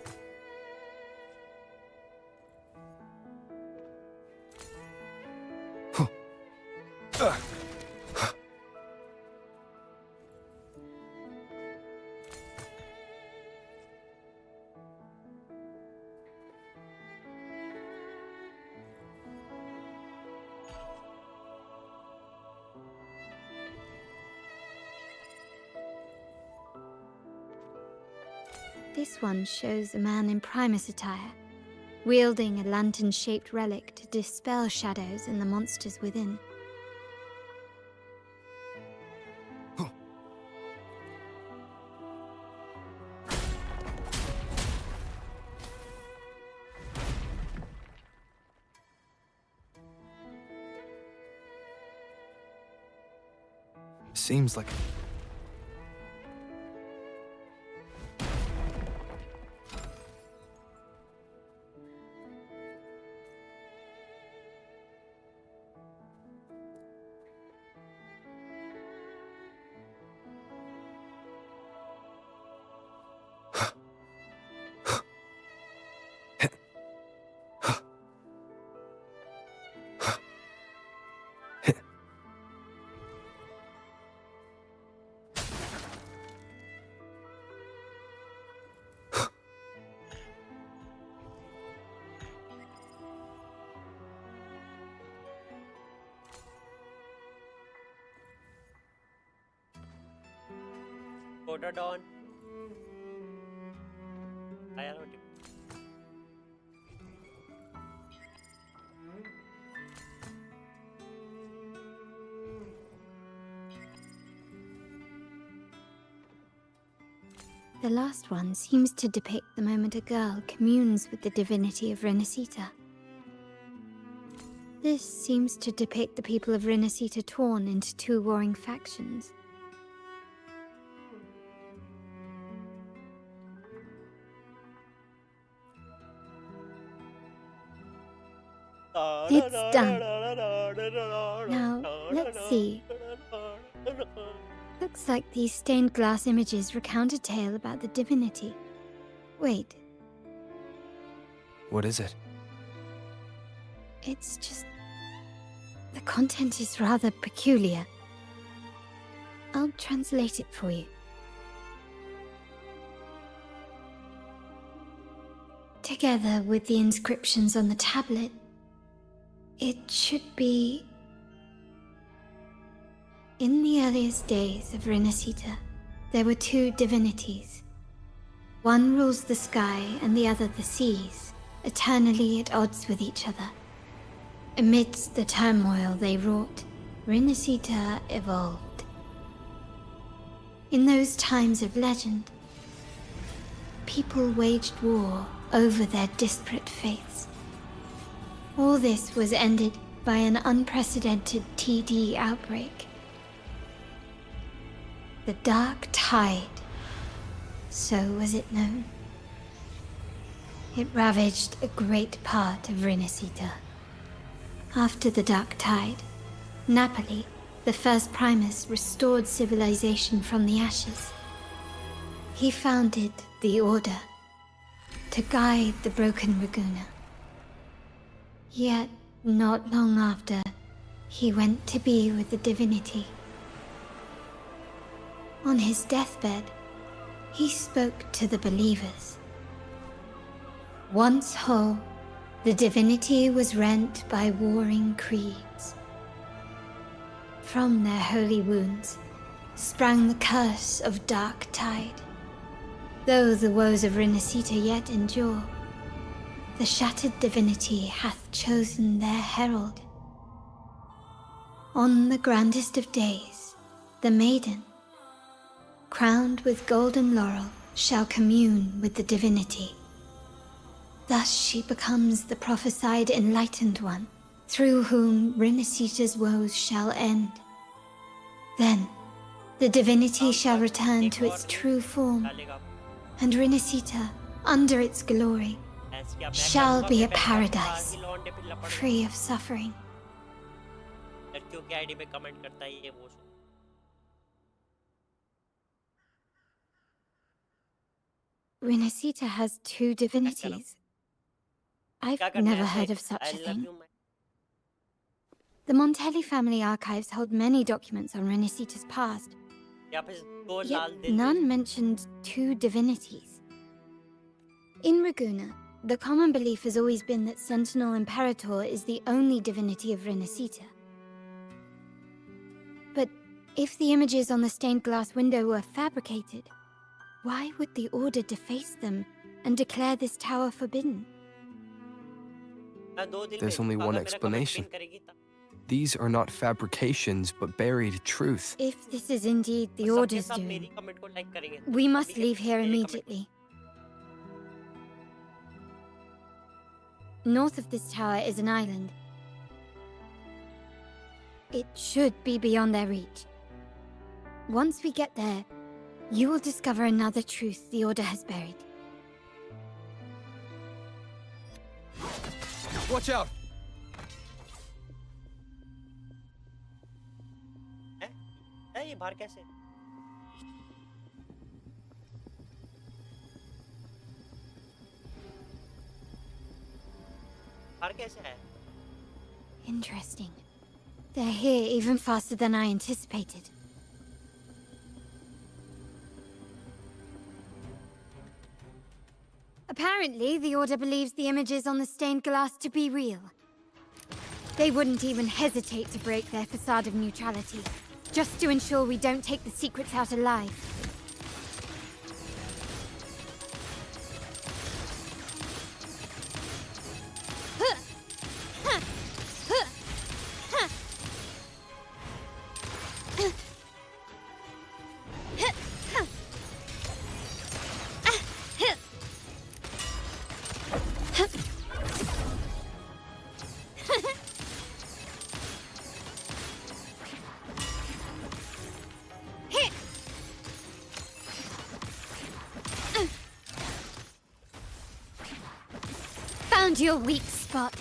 This one shows a man in Primus attire, wielding a lantern-shaped relic to dispel shadows and the monsters within. Seems like... Photodon. I don't know. The last one seems to depict the moment a girl communes with the divinity of Rinascita. This seems to depict the people of Rinascita torn into two warring factions. It's done. Now, let's see. Looks like these stained glass images recount a tale about the divinity. Wait, What is it? it's just... the content is rather peculiar. I'll translate it for you. Together with the inscriptions on the tablet, it should be... In the earliest days of Rinascita, there were two divinities. One rules the sky and the other the seas, eternally at odds with each other. Amidst the turmoil they wrought, Rinascita evolved. In those times of legend, people waged war over their disparate faiths. All this was ended by an unprecedented TD outbreak. The Dark Tide, so was it known. It ravaged a great part of Rinascita. After the Dark Tide, Napoli, the first Primus, restored civilization from the ashes. He founded the Order to guide the broken Ragusa. Yet, not long after, he went to be with the divinity. On his deathbed, he spoke to the believers. Once whole, the divinity was rent by warring creeds. From their holy wounds sprang the curse of Dark Tide. Though the woes of Rinascita yet endure, the shattered divinity hath chosen their herald. On the grandest of days, the maiden, crowned with golden laurel, shall commune with the divinity. Thus she becomes the prophesied enlightened one, through whom Rinascita's woes shall end. Then, the divinity shall return to its true form, and Rinascita, under its glory, shall be a paradise, free of suffering. Rinascita has two divinities. I've never heard of such a thing. The Montelli family archives hold many documents on Rinascita's past, yet none mentioned two divinities. In Ragusa, the common belief has always been that Sentinel Imperator is the only divinity of Rinascita. But if the images on the stained glass window were fabricated, why would the Order deface them and declare this tower forbidden? There's only one explanation. These are not fabrications, but buried truth. If this is indeed the Order's doing, we must leave here immediately. North of this tower is an island. It should be beyond their reach. Once we get there, you will discover another truth the Order has buried. Watch out! ये बाहर कैसे? बाहर कैसे है? Interesting. They're here even faster than I anticipated. Apparently, the Order believes the images on the stained glass to be real. They wouldn't even hesitate to break their facade of neutrality, just to ensure we don't take the secrets out alive. found your weak spot.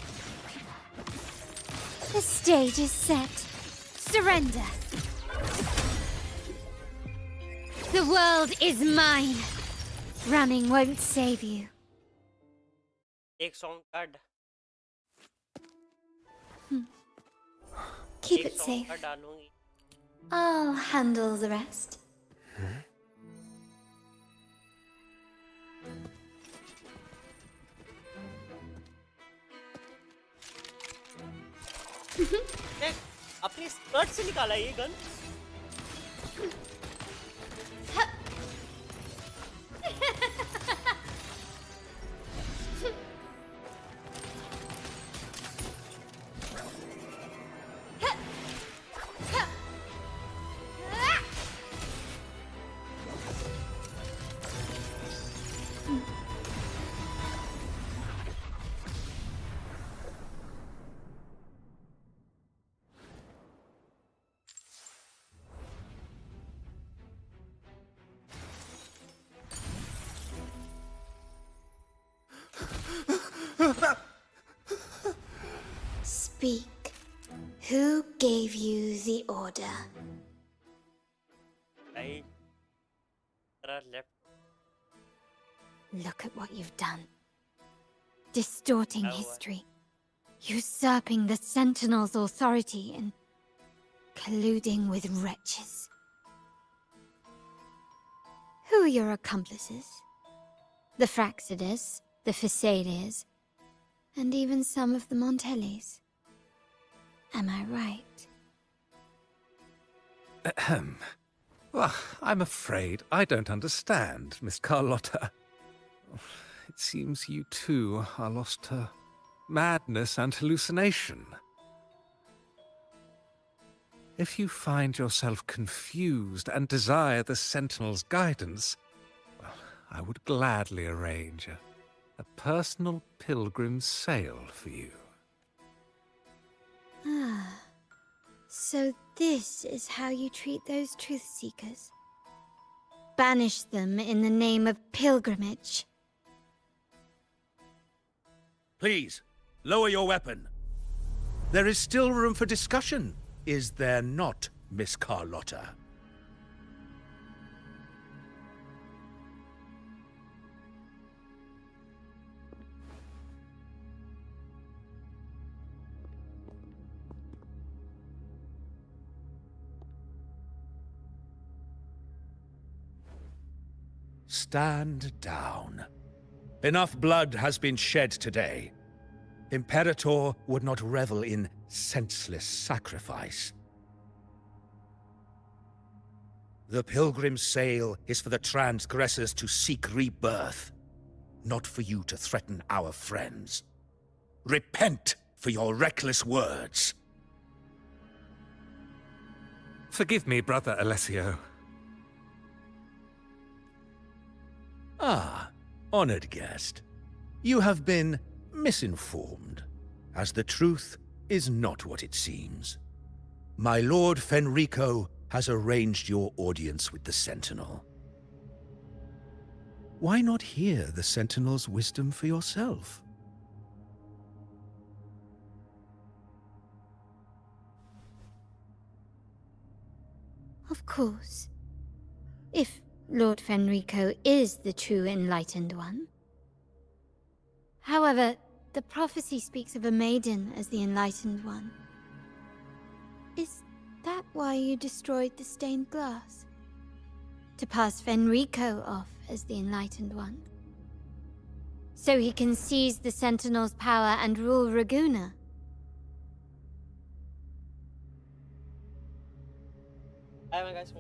The stage is set. Surrender. The world is mine. Running won't save you. एक song card. Keep it safe. डालूंगी. I'll handle the rest. देख, अपनी skirt से निकाला ये gun. Speak. Who gave you the order? I left. Look at what you've done. Distorting history. Usurping the Sentinel's authority and colluding with wretches. Who are your accomplices? The Fraxidus, the Phasaelias, and even some of the Montellis. Am I right? Ahem. Well, I'm afraid I don't understand, Miss Carlotta. It seems you too are lost to madness and hallucination. If you find yourself confused and desire the Sentinel's guidance, well, I would gladly arrange a personal pilgrim's sail for you. Ah, so this is how you treat those truth seekers. Banish them in the name of pilgrimage. Please, lower your weapon. There is still room for discussion, is there not, Miss Carlotta? Stand down. Enough blood has been shed today. Imperator would not revel in senseless sacrifice. The pilgrim's sail is for the transgressors to seek rebirth, not for you to threaten our friends. Repent for your reckless words. Forgive me, Brother Alessio. Ah, honored guest. You have been misinformed, as the truth is not what it seems. My Lord Fenrico has arranged your audience with the Sentinel. Why not hear the Sentinel's wisdom for yourself? Of course. If Lord Fenrico is the true Enlightened One. However, the prophecy speaks of a maiden as the Enlightened One. Is that why you destroyed the stained glass? To pass Fenrico off as the Enlightened One? So he can seize the Sentinel's power and rule Raguna? Hi, my guys.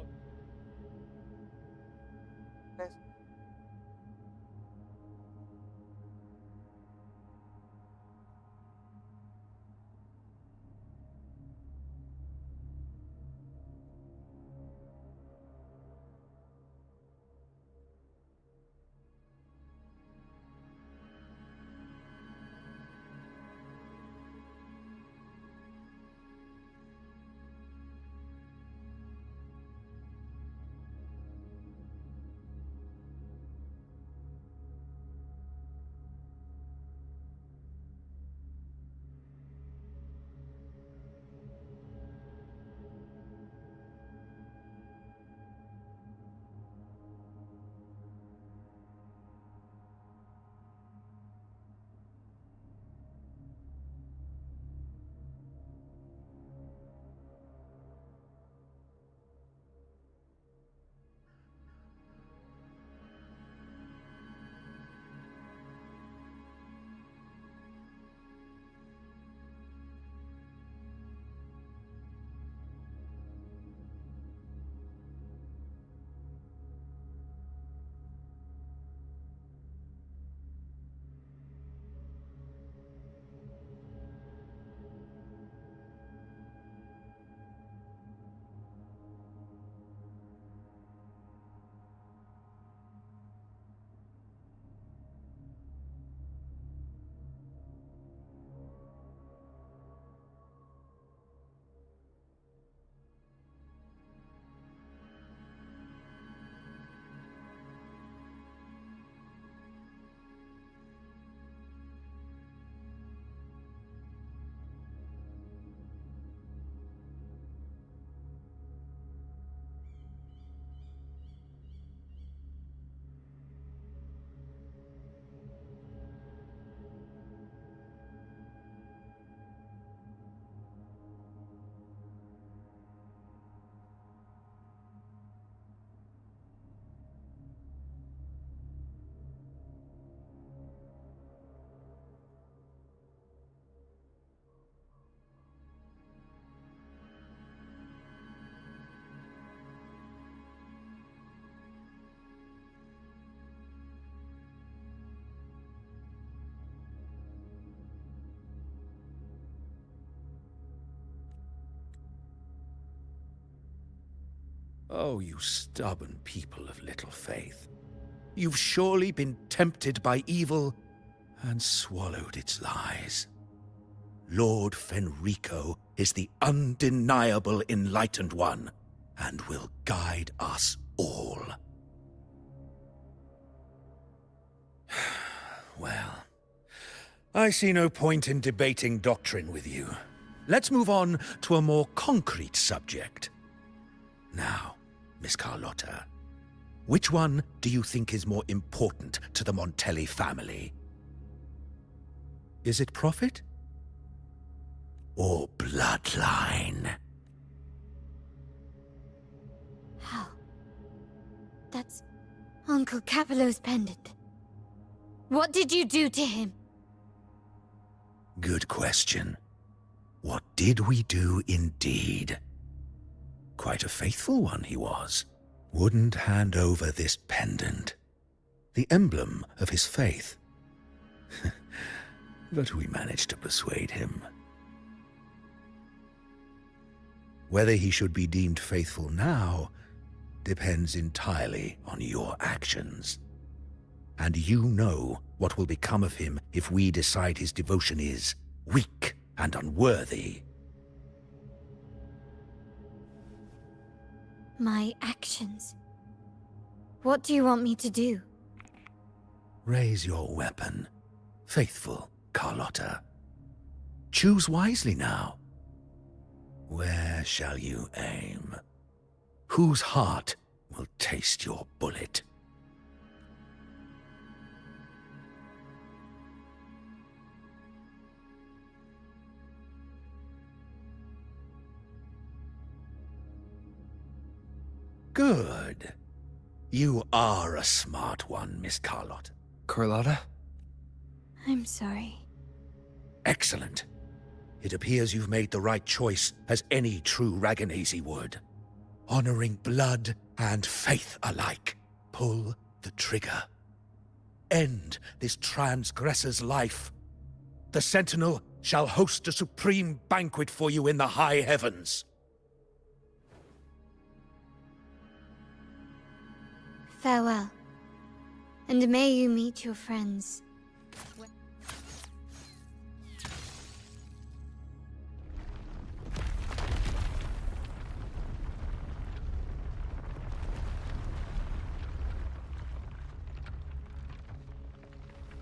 Oh, you stubborn people of little faith. You've surely been tempted by evil and swallowed its lies. Lord Fenrico is the undeniable enlightened one and will guide us all. Well, I see no point in debating doctrine with you. Let's move on to a more concrete subject. Now, Miss Carlotta, which one do you think is more important to the Montelli family? Is it profit? Or bloodline? How? That's Uncle Capello's pendant. What did you do to him? Good question. What did we do indeed? Quite a faithful one he was. Wouldn't hand over this pendant, the emblem of his faith. But we managed to persuade him. Whether he should be deemed faithful now depends entirely on your actions. And you know what will become of him if we decide his devotion is weak and unworthy. My actions. What do you want me to do? Raise your weapon, faithful Carlotta. Choose wisely now. Where shall you aim? Whose heart will taste your bullet? Good. You are a smart one, Miss Carlotta. Carlotta? I'm sorry. Excellent. It appears you've made the right choice, as any true Raganazi would. Honoring blood and faith alike. Pull the trigger. End this transgressor's life. The Sentinel shall host a supreme banquet for you in the high heavens. Farewell. And may you meet your friends.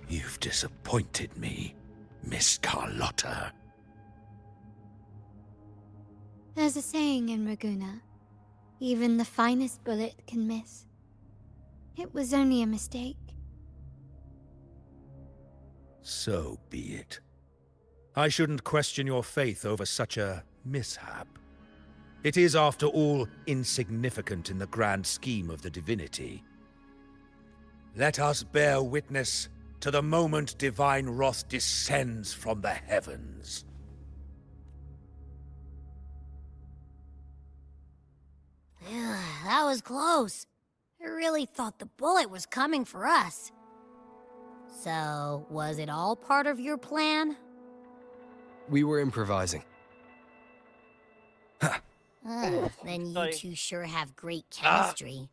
You've disappointed me, Miss Carlotta. There's a saying in Raguna. Even the finest bullet can miss. It was only a mistake. So be it. I shouldn't question your faith over such a mishap. It is, after all, insignificant in the grand scheme of the divinity. Let us bear witness to the moment divine wrath descends from the heavens. That was close. I really thought the bullet was coming for us. So, was it all part of your plan? We were improvising. Then you two sure have great chemistry.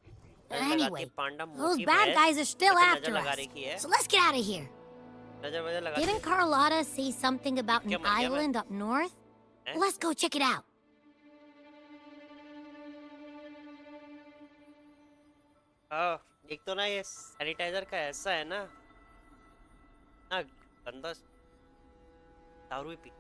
Anyway, those bad guys are still after us. So let's get out of here. Didn't Carlotta say something about an island up north? Let's go check it out. एक तो ना ये sanitiser का ऐसा है ना गंदा दारू P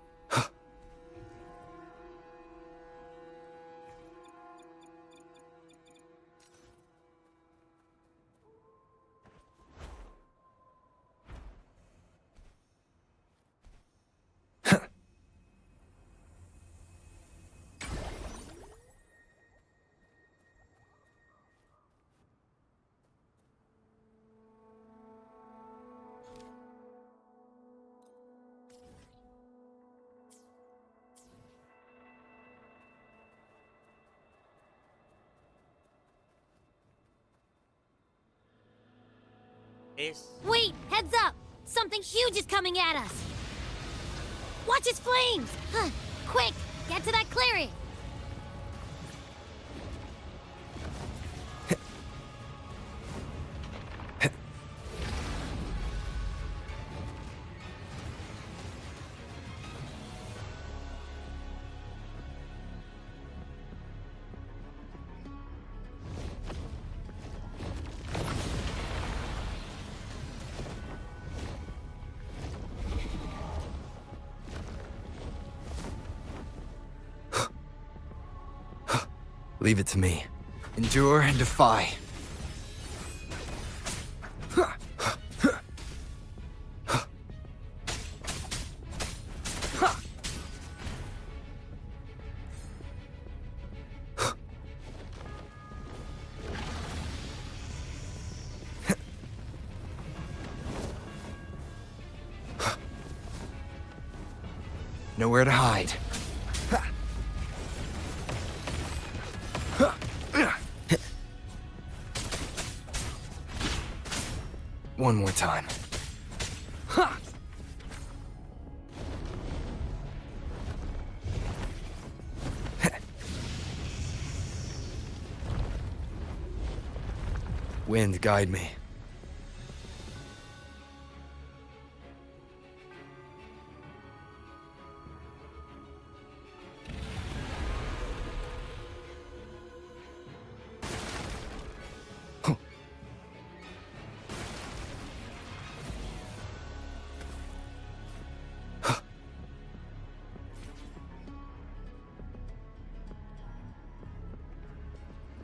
Wait, heads up! Something huge is coming at us! Watch its flames! Quick, get to that clearing! Leave it to me. Endure and defy. Nowhere to hide. One more time. Wind, guide me.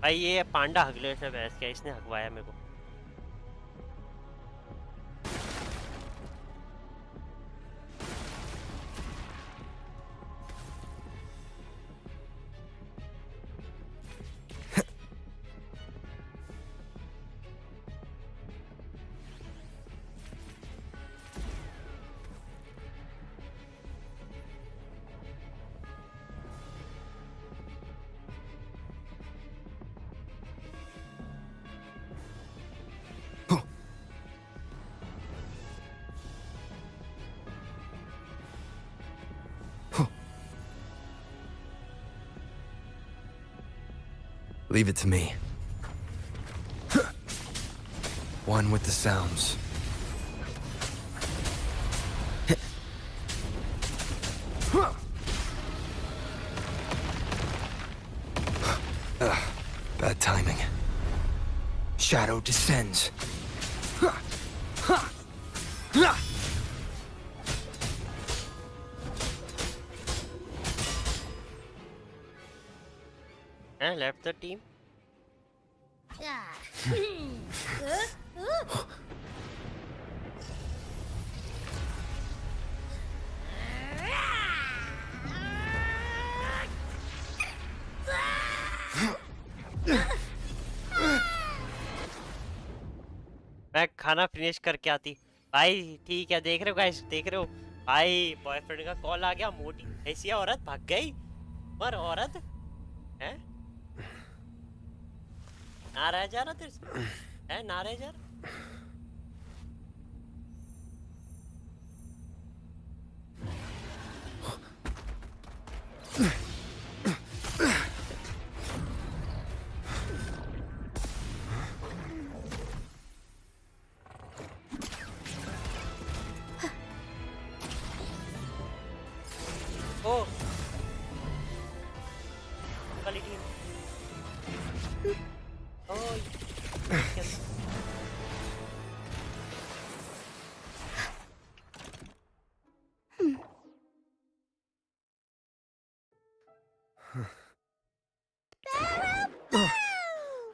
भाई ये पांडा हगले से बहस किया, इसने हगवाया मेरे को। Leave it to me. One with the sounds. Bad timing. Shadow descends. Left the team. मैं खाना फिनिश करके आती भाई। ठीक है, देख रहे हो गाइस, देख रहे हो भाई, बॉयफ्रेंड का कॉल आ गया। मोटी ऐसी औरत भाग गई, पर औरत है ना रह जा रहा तेरे से, है ना रह जा रहा। ओ वाली team.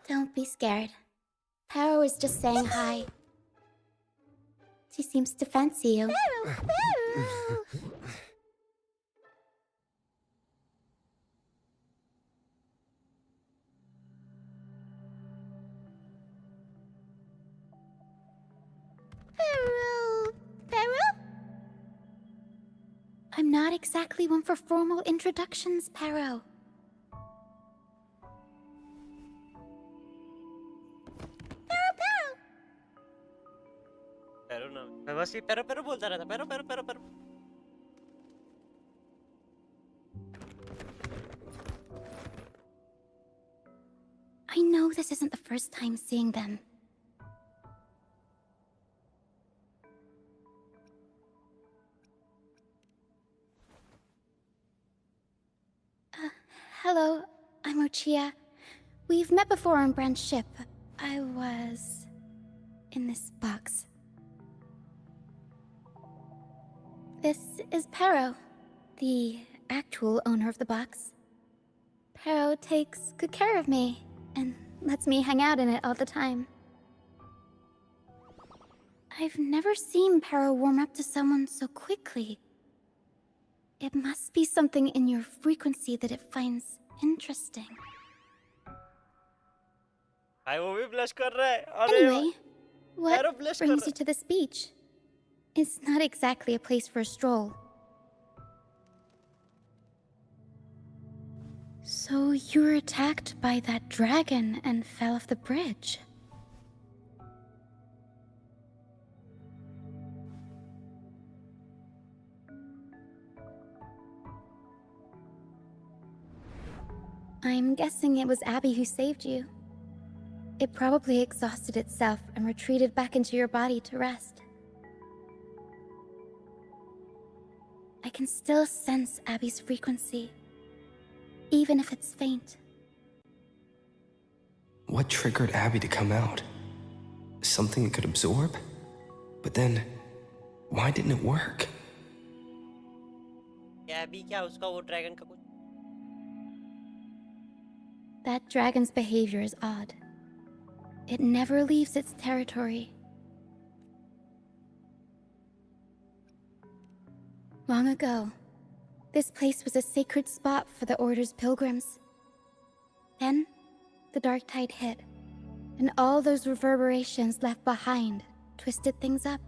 Don't be scared. Paro is just saying hi. She seems to fancy you. I'm not exactly one for formal introductions, Paro. पैरो ना, मैं बस ये पैरो पैरो बोलता रहता, पैरो पैरो पैरो पैरो। I know this isn't the first time seeing them. Hello, I'm Ochia. We've met before on Brand's ship. I was in this box. This is Pero, the actual owner of the box. Pero takes good care of me and lets me hang out in it all the time. I've never seen Pero warm up to someone so quickly. It must be something in your frequency that it finds interesting. Anyway, what brings you to this beach? It's not exactly a place for a stroll. So you were attacked by that dragon and fell off the bridge. I'm guessing it was Abby who saved you. It probably exhausted itself and retreated back into your body to rest. I can still sense Abby's frequency, even if it's faint. What triggered Abby to come out? Something it could absorb? But then, why didn't it work? Abby क्या उसका वो dragon का कुछ That dragon's behavior is odd. It never leaves its territory. Long ago, this place was a sacred spot for the Order's pilgrims. Then, the dark tide hit, and all those reverberations left behind twisted things up.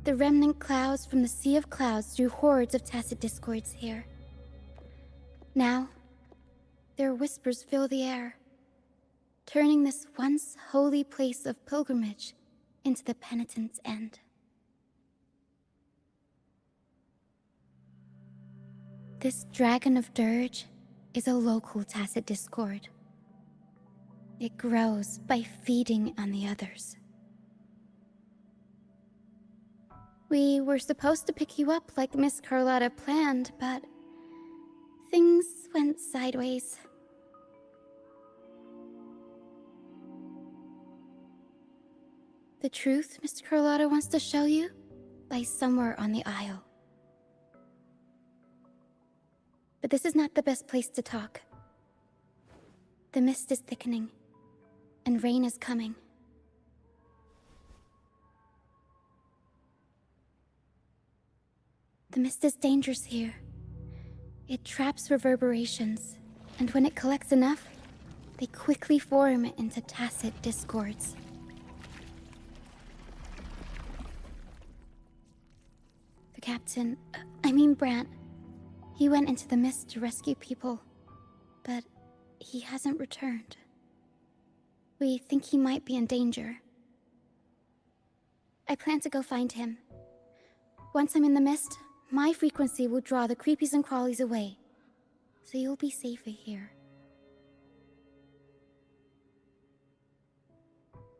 The remnant clouds from the Sea of Clouds drew hordes of tacit discords here. Now, their whispers fill the air, turning this once holy place of pilgrimage into the penitent's end. This Dragon of Dirge is a local tacit discord. It grows by feeding on the others. We were supposed to pick you up like Miss Carlotta planned, but things went sideways. The truth Miss Carlotta wants to show you lies somewhere on the aisle. But this is not the best place to talk. The mist is thickening, and rain is coming. The mist is dangerous here. It traps reverberations, and when it collects enough, they quickly form into tacit discords. The captain, Brant, he went into the mist to rescue people, but he hasn't returned. We think he might be in danger. I plan to go find him. Once I'm in the mist, my frequency will draw the creepies and crawlies away, so you'll be safer here.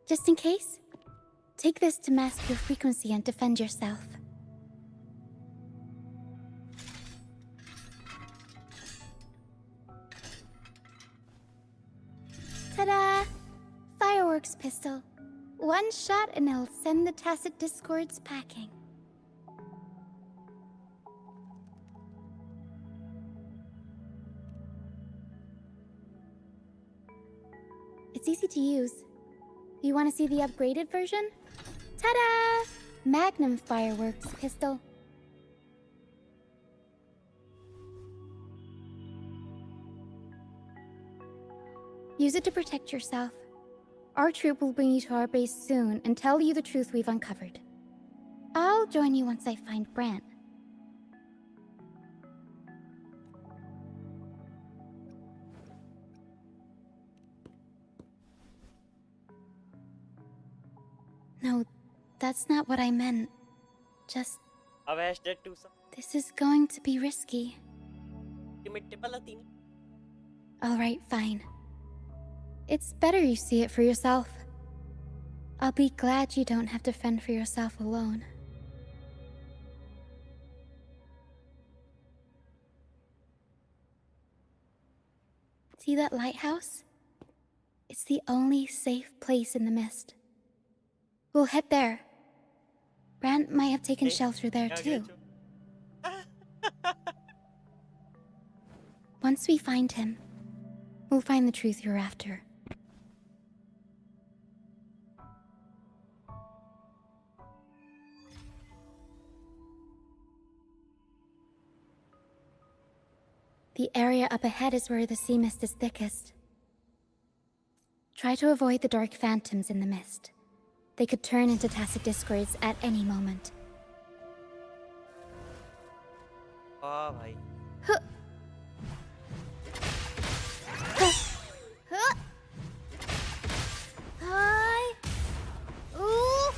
Just in case, take this to mask your frequency and defend yourself. Ta-da! Fireworks pistol. One shot and it'll send the tacit discords packing. It's easy to use. You want to see the upgraded version? Ta-da! Magnum fireworks pistol. Use it to protect yourself. Our troop will bring you to our base soon and tell you the truth we've uncovered. I'll join you once I find Brant. No, that's not what I meant. Just... This is going to be risky. Alright, fine. It's better you see it for yourself. I'll be glad you don't have to fend for yourself alone. See that lighthouse? It's the only safe place in the mist. We'll head there. Brant might have taken shelter there too. Once we find him, we'll find the truth you're after. The area up ahead is where the sea mist is thickest. Try to avoid the dark phantoms in the mist. They could turn into tacit discords at any moment. Oh, bhai. Hi. Ooh.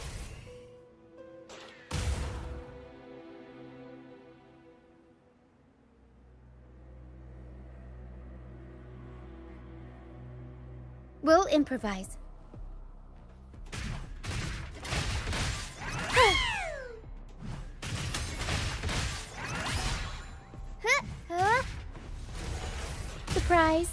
We'll improvise. Surprise.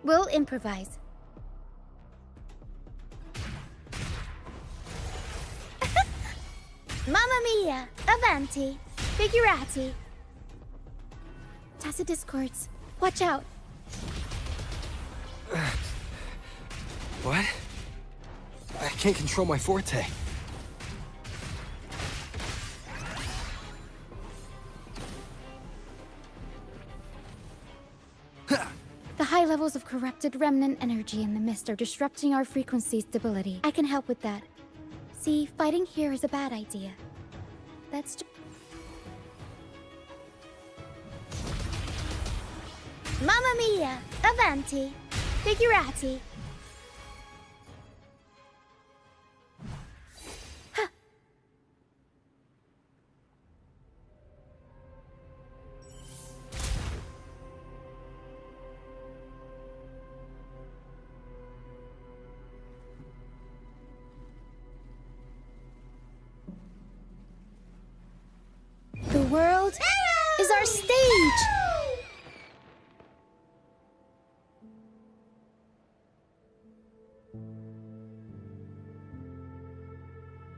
We'll improvise. Mamma mia! Avanti! Figurati! Tacit discords. Watch out! What? I can't control my forte. The high levels of corrupted remnant energy in the mist are disrupting our frequency stability. I can help with that. See, fighting here is a bad idea. Let's Mamma mia! Avanti! Figurati! The world is our stage!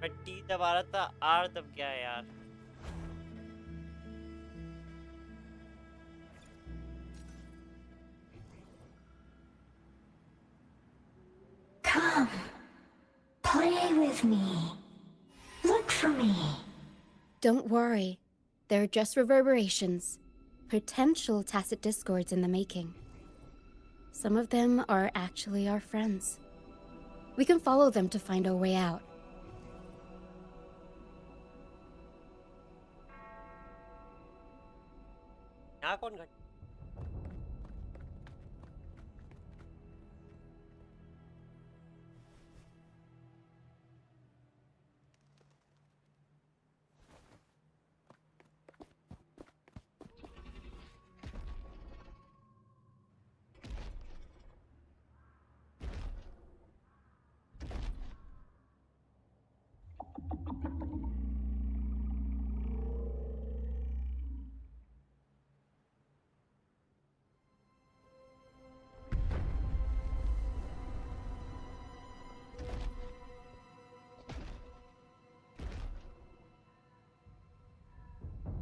मैं T दबा रहा था, are दब गया यार। Come, play with me. Look for me. Don't worry. They're just reverberations. Potential tacit discords in the making. Some of them are actually our friends. We can follow them to find a way out. यहाँ कौन घट?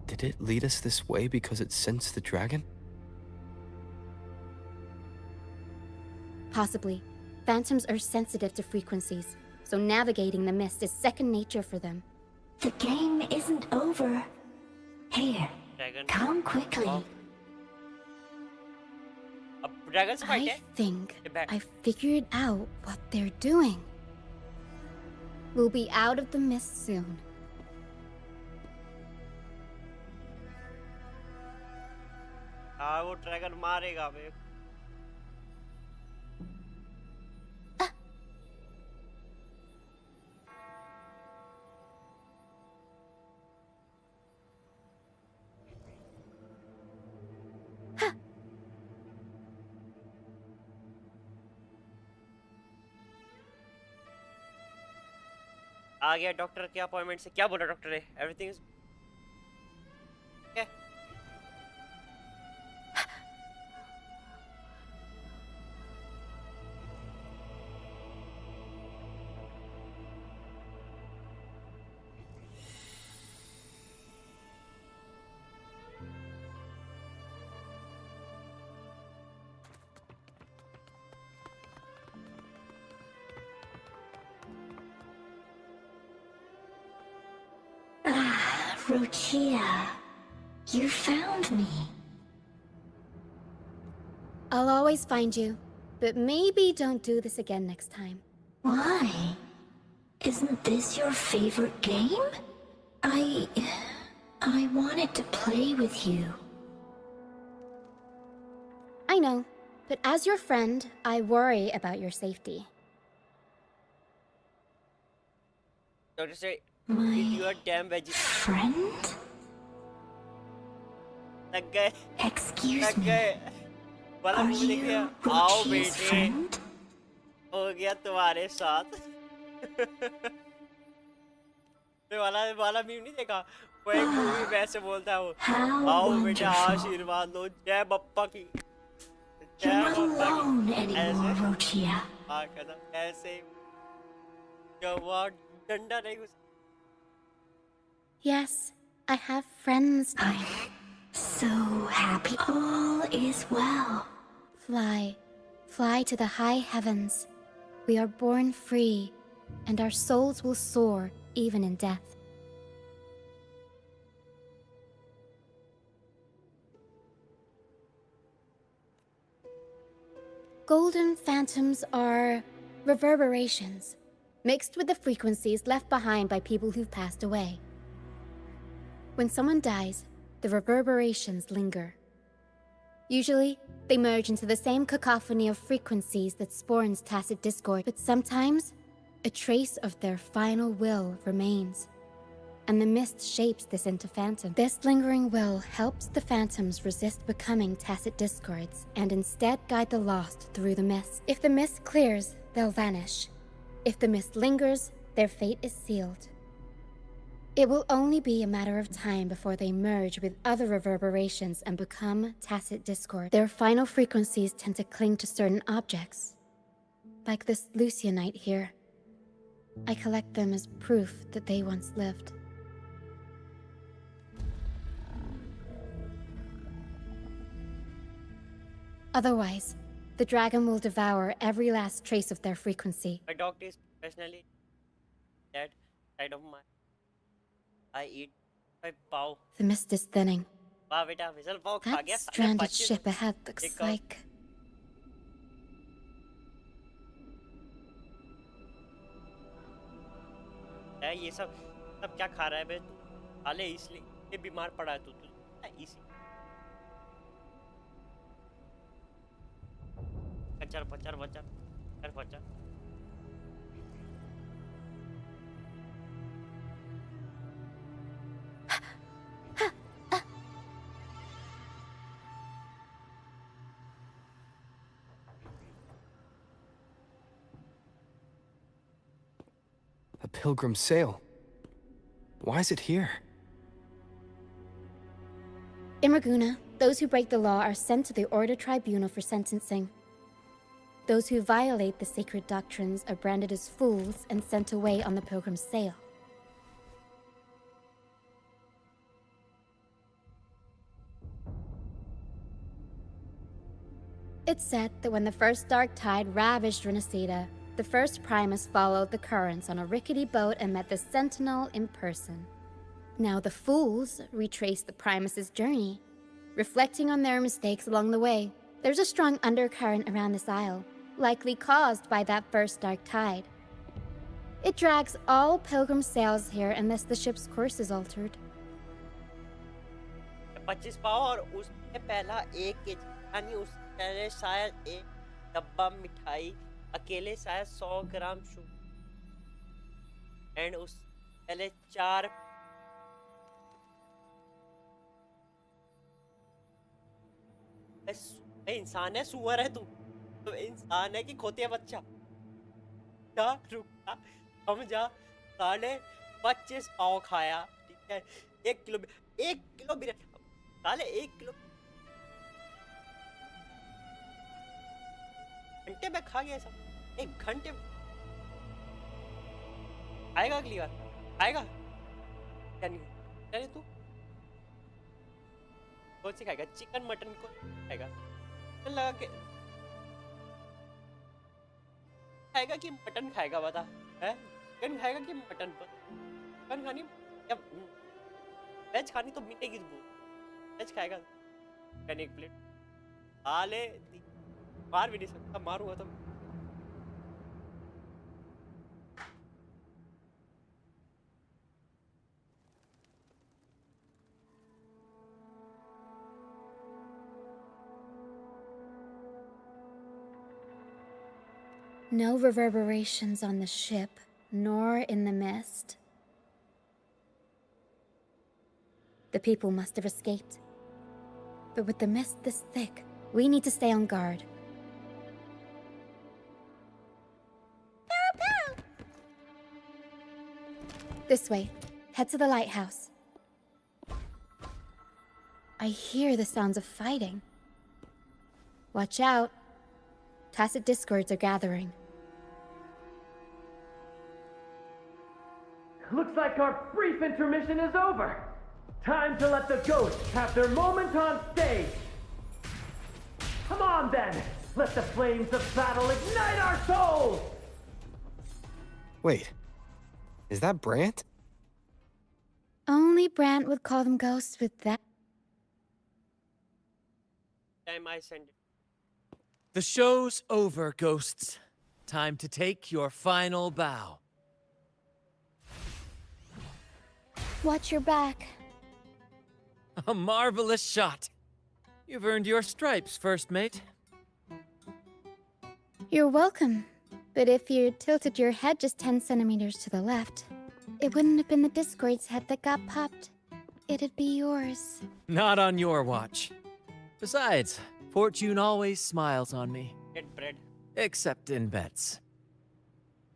Did it lead us this way because it sensed the dragon? Possibly. Phantoms are sensitive to frequencies, so navigating the mist is second nature for them. The game isn't over. Here, come quickly. I think I figured out what they're doing. We'll be out of the mist soon. हाँ वो dragon मारेगा मेरे को। आ गया doctor के appointment से। क्या बोला डॉक्टर ने? Everything is Rochia, you found me. I'll always find you, but maybe don't do this again next time. Why? Isn't this your favorite game? I wanted to play with you. I know, but as your friend, I worry about your safety. Doctor से My you are damn friend? लग गए। Excuse लग me. गए। वाला Are movie देखिए। you आओ Rochia's बेटे। friend? हो गया तुम्हारे साथ। तो वाला मीम नहीं देखा? वो एक मूवी वैसे बोलता है वो। How आओ बेटे wonderful. आशीर्वाद लो, जय बप्पा की। You're जय not बप्पा alone की। anymore, ऐसे Rochia. हाँ कहता ऐसे जब वो डंडा नहीं घुस। Yes, I have friends. I'm so happy. All is well. Fly. Fly to the high heavens. We are born free, and our souls will soar even in death. Golden phantoms are reverberations, mixed with the frequencies left behind by people who've passed away. When someone dies, the reverberations linger. Usually, they merge into the same cacophony of frequencies that spawns tacit discord, but sometimes, a trace of their final will remains, and the mist shapes this into phantom. This lingering will helps the phantoms resist becoming tacit discords, and instead guide the lost through the mist. If the mist clears, they'll vanish. If the mist lingers, their fate is sealed. It will only be a matter of time before they merge with other reverberations and become tacit discord. Their final frequencies tend to cling to certain objects, like this Lucianite here. I collect them as proof that they once lived. Otherwise, the dragon will devour every last trace of their frequency. My doctor is professionally that side of my. I eat my pav. The mist is thinning. वाह बेटा मिसल पाव खा That गया। stranded ship ahead looks like... ये सब क्या खा रहा है बे? हाले इसलिए ये बीमार पड़ा है तू इसी कचर पचर बचर कर पचर A pilgrim's sail. Why is it here? In Raguna, those who break the law are sent to the Order Tribunal for sentencing. Those who violate the sacred doctrines are branded as fools and sent away on the pilgrim's sail. It's said that when the first dark tide ravaged Rinascita, the first Primus followed the currents on a rickety boat and met the Sentinel in person. Now the fools retrace the Primus's journey, reflecting on their mistakes along the way. There's a strong undercurrent around this isle, likely caused by that first dark tide. It drags all pilgrim sails here unless the ship's course is altered. 25 पाव और उससे पहला एक KG यानी उस पहले शायद एक डब्बा मिठाई अकेले शायद 100 ग्राम शुगर एंड उस पहले 4 इंसान है सुअर है तू तो इंसान है कि खोतिया बच्चा जा रुक जा हम जा साले 25 पाव खाया, ठीक है, 1 किलो बिरयानी, साले 1 किलो घंटे में खा गया सब, 1 घंटे में। आएगा अगली बार, आएगा क्या नहीं? क्या नहीं तू कौन सी खाएगा? चिकन मटन को खाएगा? चिकन लगा के खाएगा कि मटन खाएगा? बता, है चिकन खाएगा कि मटन? चिकन खानी या वेज खानी तो मिटेगी तू। वेज खाएगा चिकन 1 प्लेट, आले मार भी नहीं सकता, मारूंगा तो। No reverberations on the ship, nor in the mist. The people must have escaped. But with the mist this thick, we need to stay on guard. This way. Head to the lighthouse. I hear the sounds of fighting. Watch out. Tacit discords are gathering. Looks like our brief intermission is over. Time to let the ghosts have their moment on stage. Come on then, let the flames of battle ignite our souls! Wait, is that Brant? Only Brant would call them ghosts with that. Time I send it. The show's over, ghosts. Time to take your final bow. Watch your back. A marvelous shot. You've earned your stripes, first mate. You're welcome. But if you tilted your head just 10 centimeters to the left, it wouldn't have been the Discord's head that got popped. It'd be yours. Not on your watch. Besides, fortune always smiles on me. Get bread. Except in bets.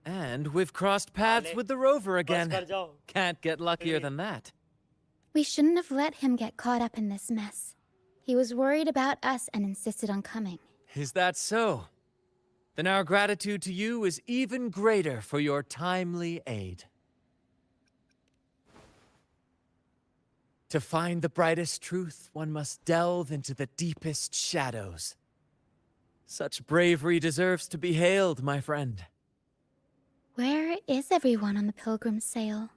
And we've crossed paths with the rover again. Can't get luckier than that. We shouldn't have let him get caught up in this mess. He was worried about us and insisted on coming. Is that so? Then our gratitude to you is even greater for your timely aid. To find the brightest truth, one must delve into the deepest shadows. Such bravery deserves to be hailed, my friend. Where is everyone on the Pilgrim's sail?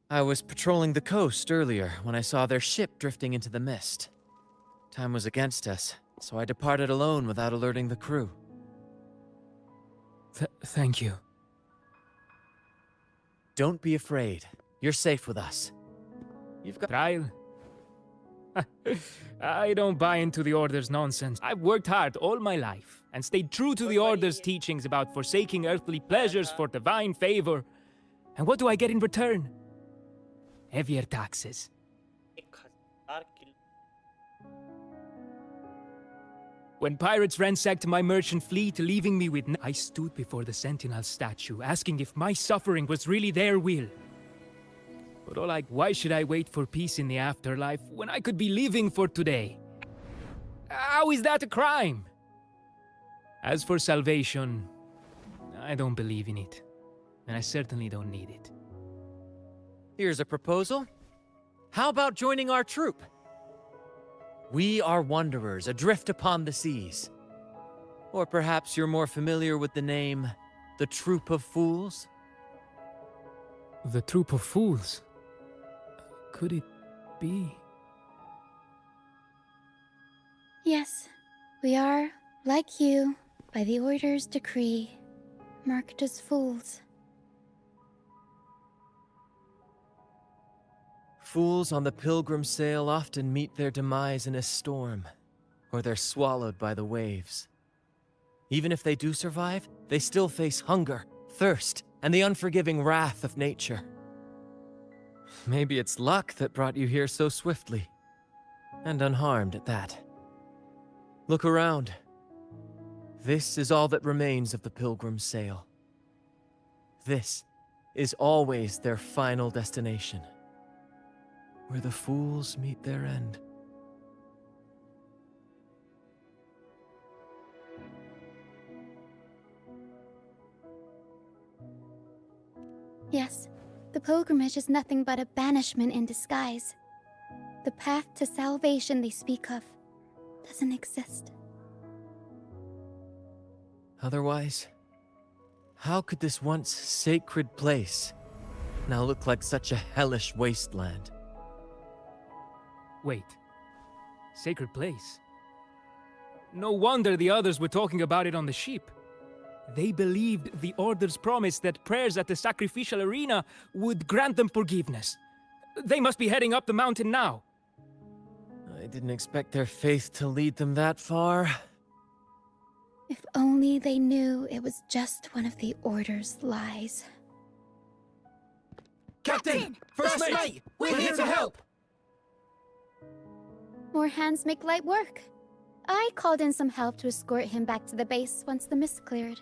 I was patrolling the coast earlier when I saw their ship drifting into the mist. Time was against us, so I departed alone without alerting the crew. Thank you. Don't be afraid. You're safe with us. You've got... Trial? I don't buy into the Order's nonsense. I've worked hard all my life and stayed true to the Order's teachings about forsaking earthly pleasures for divine favor. And what do I get in return? Heavier taxes. When pirates ransacked my merchant fleet, leaving me with I stood before the Sentinel statue, asking if my suffering was really their will. But all why should I wait for peace in the afterlife when I could be living for today? How is that a crime? As for salvation, I don't believe in it. And I certainly don't need it. Here's a proposal. How about joining our troop? We are wanderers adrift upon the seas. Or perhaps you're more familiar with the name, the Troop of Fools? The Troop of Fools? Could it be? Yes, we are, like you, by the Order's decree, marked as fools. Fools on the Pilgrim sail often meet their demise in a storm, or they're swallowed by the waves. Even if they do survive, they still face hunger, thirst, and the unforgiving wrath of nature. Maybe it's luck that brought you here so swiftly, and unharmed at that. Look around. This is all that remains of the Pilgrim sail. This is always their final destination, where the fools meet their end. Yes, the pilgrimage is nothing but a banishment in disguise. The path to salvation they speak of doesn't exist. Otherwise, how could this once sacred place now look like such a hellish wasteland? Wait. Sacred place? No wonder the others were talking about it on the ship. They believed the Order's promise that prayers at the sacrificial arena would grant them forgiveness. They must be heading up the mountain now. I didn't expect their faith to lead them that far. If only they knew it was just one of the Order's lies. Captain! First mate! We're here to help! More hands make light work. I called in some help to escort him back to the base once the mist cleared.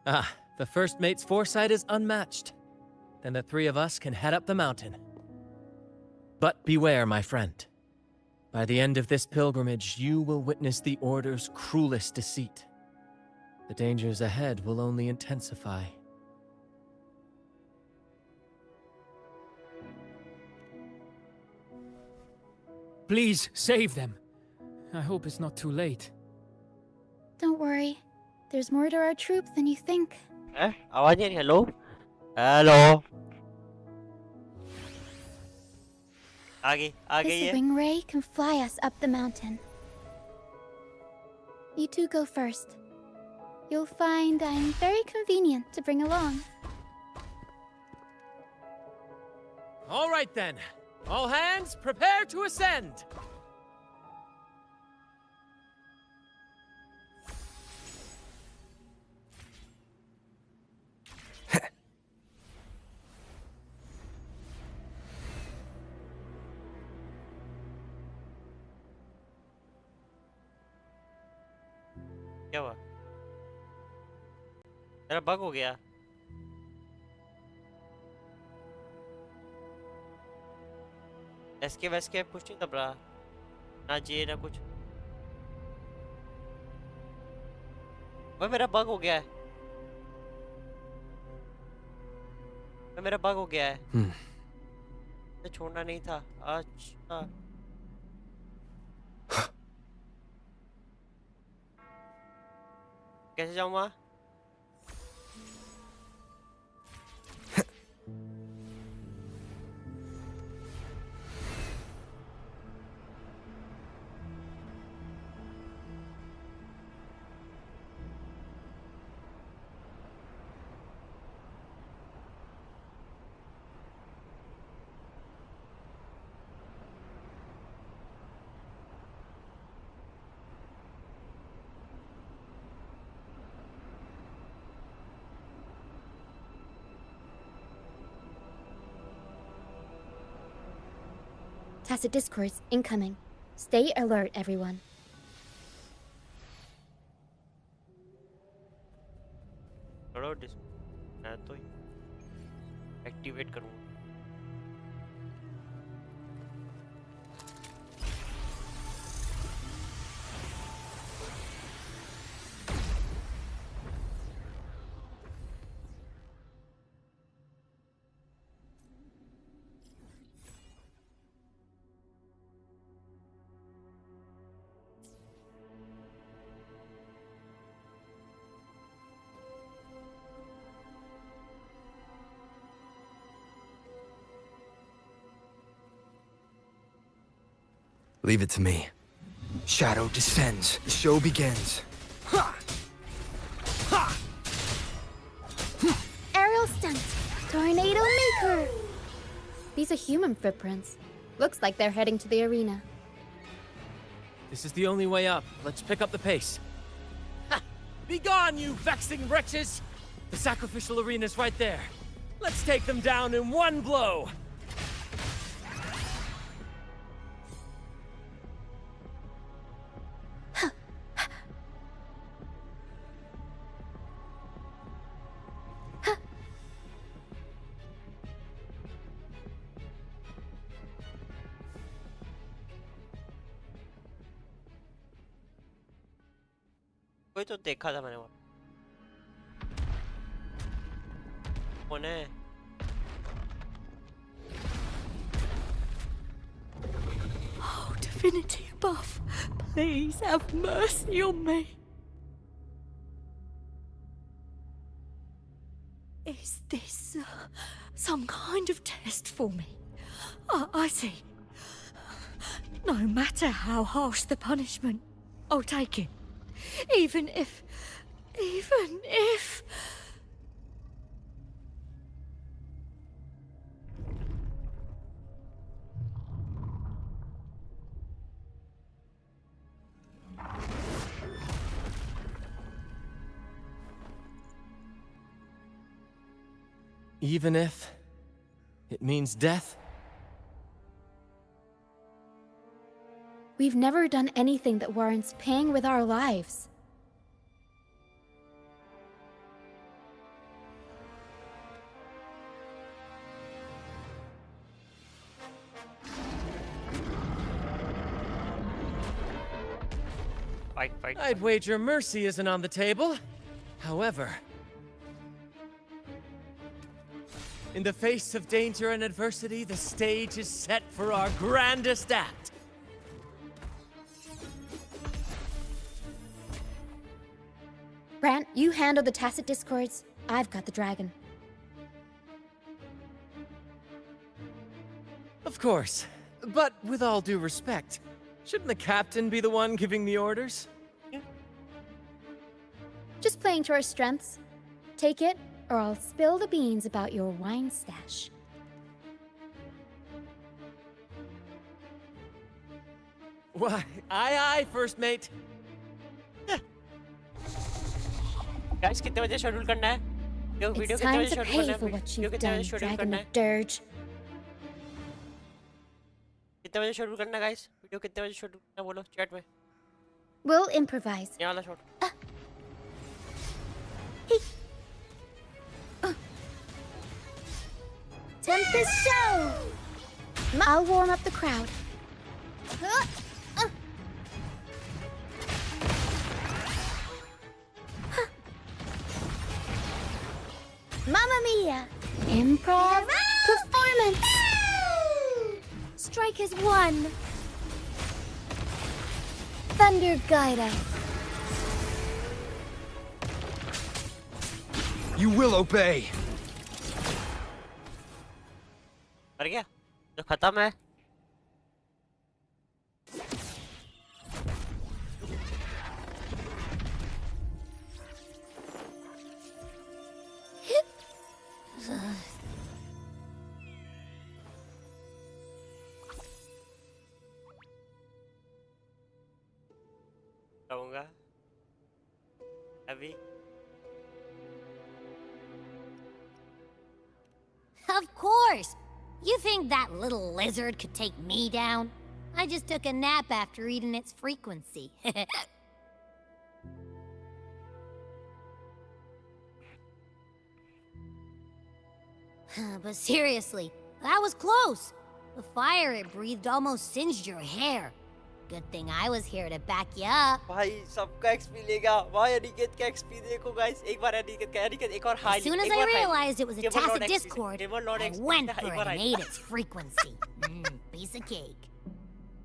Ah, the first mate's foresight is unmatched. Then the three of us can head up the mountain. But beware, my friend. By the end of this pilgrimage, you will witness the Order's cruelest deceit. The dangers ahead will only intensify. Please, save them. I hope it's not too late. Don't worry. There's more to our troop than you think. आवाज नहीं आ रही. Hello? Hello? आ गई This है. wing ray can fly us up the mountain. You two go first. You'll find I'm very convenient to bring along. All right then. All hands, prepare to ascend! क्या हुआ? मेरा bug हो गया. Escape कुछ नहीं दब रहा. ना जे ना कुछ. भाई मेरा बग हो गया है. मेरा बग हो गया है. मुझे छोड़ना नहीं था. अच्छा. कैसे जाऊँ वहाँ? Tacit discourse incoming. Stay alert, everyone. थोड़ा मैं तो एक्टिवेट करूँ. Leave it to me. Shadow descends. The show begins. Ha! Ha! Aerial stunt. Tornado maker. These are human footprints. Looks like they're heading to the arena. This is the only way up. Let's pick up the pace. Ha! Be gone, you vexing wretches! The sacrificial arena's right there. Let's take them down in one blow! वही तो देखा था मैंने वहाँ। कौन है? Oh, divinity above, please have mercy on me. Is this some kind of test for me? I see. No matter how harsh the punishment, I'll take it. Even if... Even if it means death? We've never done anything that warrants paying with our lives. Fight. I'd wager mercy isn't on the table. However, in the face of danger and adversity, the stage is set for our grandest act. Brant, you handle the tacit discords. I've got the dragon. Of course. But with all due respect, shouldn't the captain be the one giving the orders? Just playing to our strengths. Take it, or I'll spill the beans about your wine stash. Why, aye, first mate. Guys, कितने बजे schedule करना है? यो video It's कितने time बजे to schedule pay करना for है? what video you've कितने बजे done, शेड्यूल dragon करना of है? dirge. कितने बजे शेड्यूल करना है गाइस? वीडियो कितने बजे शेड्यूल करना है बोलो चैट में. We'll improvise. ये वाला shot. Tempest show! I'll warm up the crowd. Mamma mia! Improv performance! Strikers won! Thunder guide us. You will obey. मर गया? तो खत्म है. कहूँगा अभी. Of course! You think that little lizard could take me down? I just took a nap after eating its frequency. But seriously, that was close. The fire it breathed almost singed your hair. Good thing I was here to back you up. भाई सबका XP लेगा. भाई अनिकेत का XP देखो guys. एक बार अनिकेत एक और high. As soon as I realized it was a tacit discord, I went for it and ate its frequency. Piece of cake.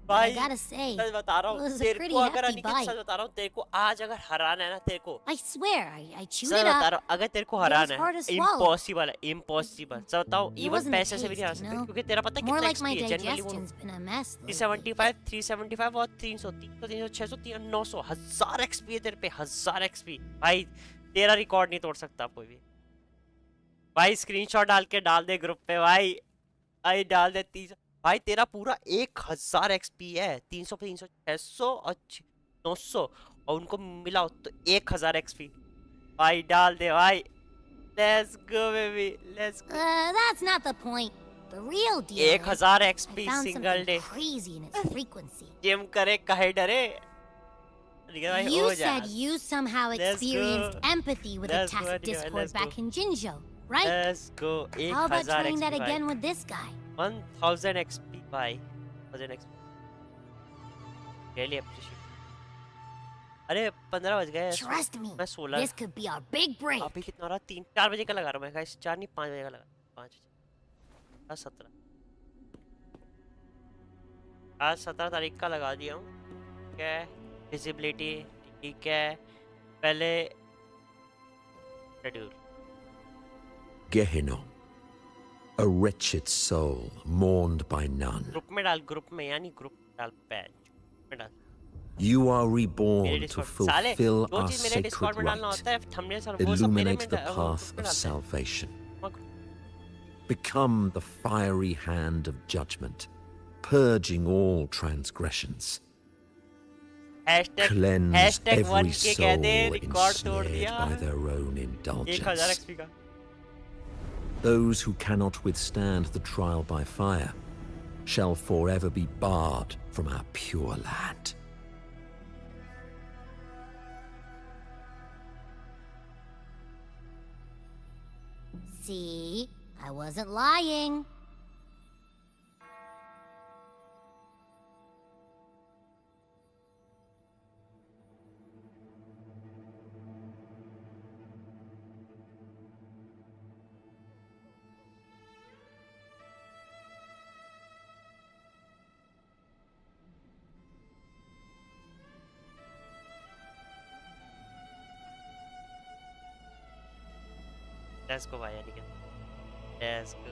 भाई I gotta say, सच बता रहा it हूँ was a तेरे pretty को अगर hefty अनिकेत सच bite. बता रहा हूँ तेरे को आज अगर हराना है ना तेरे को I swear, I chewed such it बता up. रहा हूँ अगर तेरे को It was हराना hard है to swallow. इम्पॉसिबल है इम्पॉसिबल सच बताऊँ It इवन wasn't the पैसे से भी नहीं आ taste, you सकते know? क्योंकि तेरा पता है More कितना like my एक्सपी है जनरली वो digestion's been a mess lately. 375 और 300 300 600 900 1000 एक्सपी है तेरे पे 1000 एक्सपी भाई तेरा रिकॉर्ड नहीं तोड़ सकता कोई भी भाई स्क्रीनशॉट डाल दे ग्रुप पे भाई डाल दे 30 भाई तेरा पूरा 1000 एक्सपी है 300 300 600 और 900 और उनको मिलाओ तो 1000 एक्सपी भाई डाल दे भाई let's go baby let's go That's not the point. The real deal is 1000 I XP found single something day crazy in its frequency. Gym करे काहे डरे You said you somehow Let's experienced go. empathy with a Let's go, tacit anyway, discord let's back go. in Jinzhou, right? Let's go. How about 1000 trying that XP again भाई. with this guy? 1000 XP भाई 1000 XP really appreciate अरे 15 बज गए Trust me, मैं 16 this could be our big break. अभी कितना हो रहा 3-4 बजे का लगा रहा हूँ मैं गाइस 4 नहीं 5 बजे का लगा 5 आज 17 आज 17 तारीख का लगा दिया हूँ ठीक है विजिबिलिटी ठीक है पहले schedule Gehenna, a wretched soul mourned by none. Group में डाल ग्रुप में यानी ग्रुप डाल पैच में डाल You are reborn to साले fulfill जो our चीज मेरे डिस्कॉर्ड sacred में डालना right, होता है थंबनेल सर वो सब मेरे illuminate में the path ग्रुप में of डालते हैं salvation. Become the fiery hand of judgment, purging all transgressions. Cleanse every soul ensnared by their own indulgence. XP का Those who cannot withstand the trial by fire shall forever be barred from our pure land. See, I wasn't lying. Let's go भाई यानी कि let's go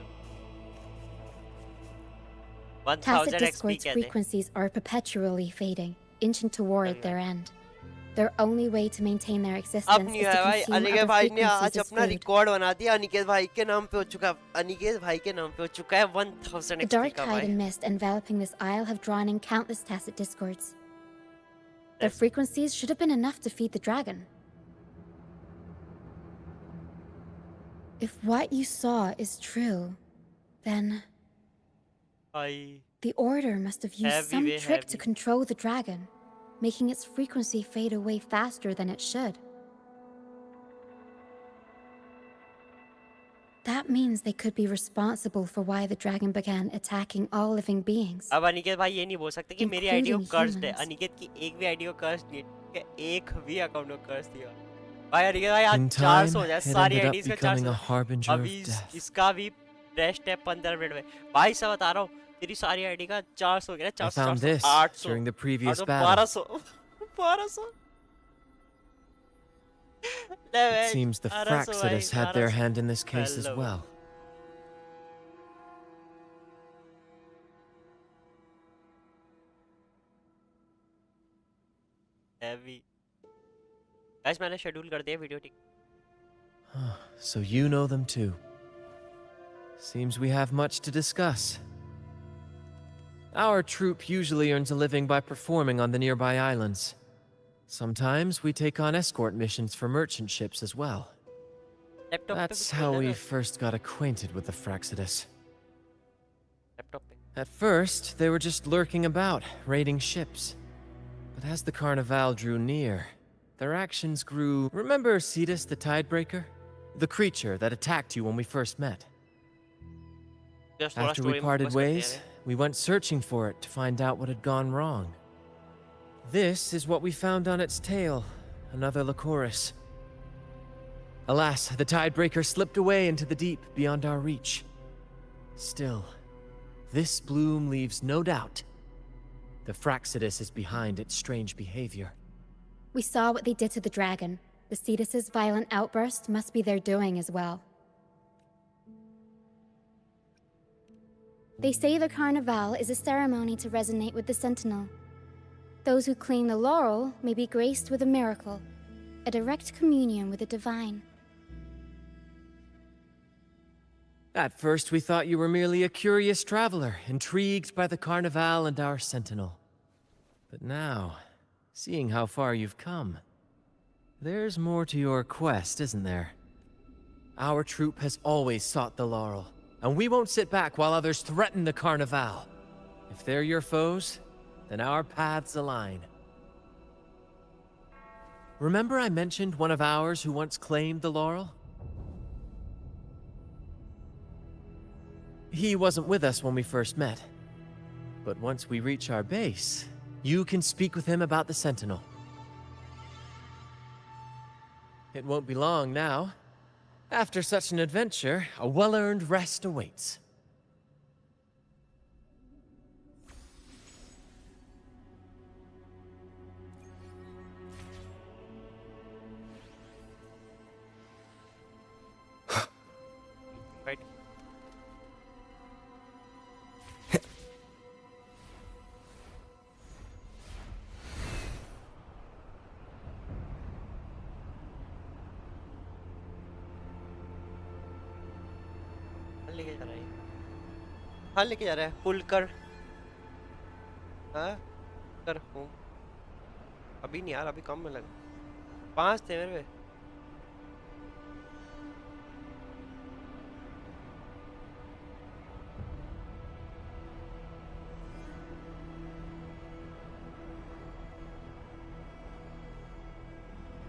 1000 Tacit XP Discord's कहते हैं frequencies are perpetually fading, inching toward their end. Their only way to maintain their अब existence नहीं is है to भाई consume Aniket other भाई ने आज frequencies as अपना food. रिकॉर्ड बना दिया अनिकेत भाई के नाम पे हो चुका अनिकेत भाई के नाम पे हो चुका है 1000 The XP dark का tide भाई and mist enveloping this isle have drawn in countless Tacit Discords. Their frequencies should have been enough to feed the dragon. If what you saw is true, then भाई the Order must have used Heavy, some very trick to heavy. control the dragon, making its frequency fade away faster than it should. That means they could be responsible for why the dragon began attacking all living beings. अब अनिकेत भाई ये नहीं बोल सकते कि मेरी ID को Including cursed है humans. अनिकेत की एक भी आईडी को कर्स्ड नहीं है एक भी अकाउंट को कर्स्ड दिया भाई अनिकेत भाई In आज time, 400 हो जाए it सारी ended up आईडीज का becoming a 400 harbinger of अभी death. इसका भी रेस्ट है 15 मिनट में भाई सब बता रहा हूँ तेरी सारी आईडी का 400 हो गया I 400 found 400 this 800 during the previous और तो battle. 1200 It seems the 1200 Fraxidus had their hand in this case as Hello. well. Heavy guys मैंने शेड्यूल कर दिया वीडियो ठीक So you know them too. Seems we have much to discuss. Our troop usually earns a living by performing on the nearby islands. Sometimes we take on escort missions for merchant ships as well. That's how we first got acquainted with the Fraxidus. At first, they were just lurking about, raiding ships. But as the Carnival drew near, their actions grew... Remember Cetus the Tidebreaker? The creature that attacked you when we first met? After we parted ways, we went searching for it to find out what had gone wrong. This is what we found on its tail, another Lycoris. Alas, the Tidebreaker slipped away into the deep beyond our reach. Still, this bloom leaves no doubt. The Fraxidus is behind its strange behavior. We saw what they did to the dragon. The Cetus's violent outburst must be their doing as well. They say the Carnival is a ceremony to resonate with the Sentinel. Those who claim the laurel may be graced with a miracle, a direct communion with the divine. At first we thought you were merely a curious traveler, intrigued by the Carnival and our Sentinel. But now, seeing how far you've come, there's more to your quest, isn't there? Our troop has always sought the laurel, and we won't sit back while others threaten the Carnival. If they're your foes, then our paths align. Remember I mentioned one of ours who once claimed the laurel? He wasn't with us when we first met. But once we reach our base, you can speak with him about the Sentinel. It won't be long now. After such an adventure, a well-earned rest awaits. Right. लेके जा रहा है, हाँ लेके जा रहा है, पुल कर, हाँ कर हूँ, अभी नहीं यार, अभी कम में लगा, 5 थे मेरे पे।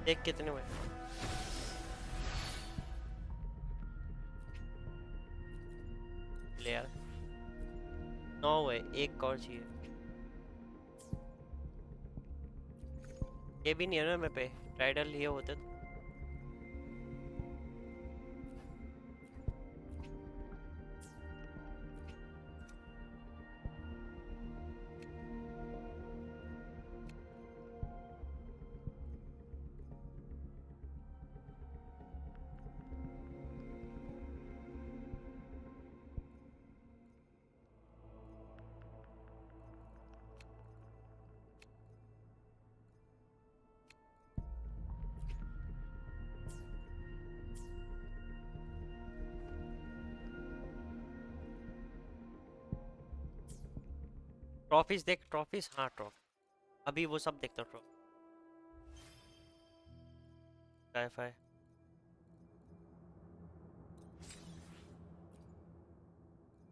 देख कितने हुए, ले यार 9 हुए, एक और चाहिए। ये भी नहीं है ना मेरे पे, टाइडल ये होते तो। ट्रॉफीज देख, ट्रॉफीज, हाँ ट्रॉफी, अभी वो सब देखता हूँ। वाईफाई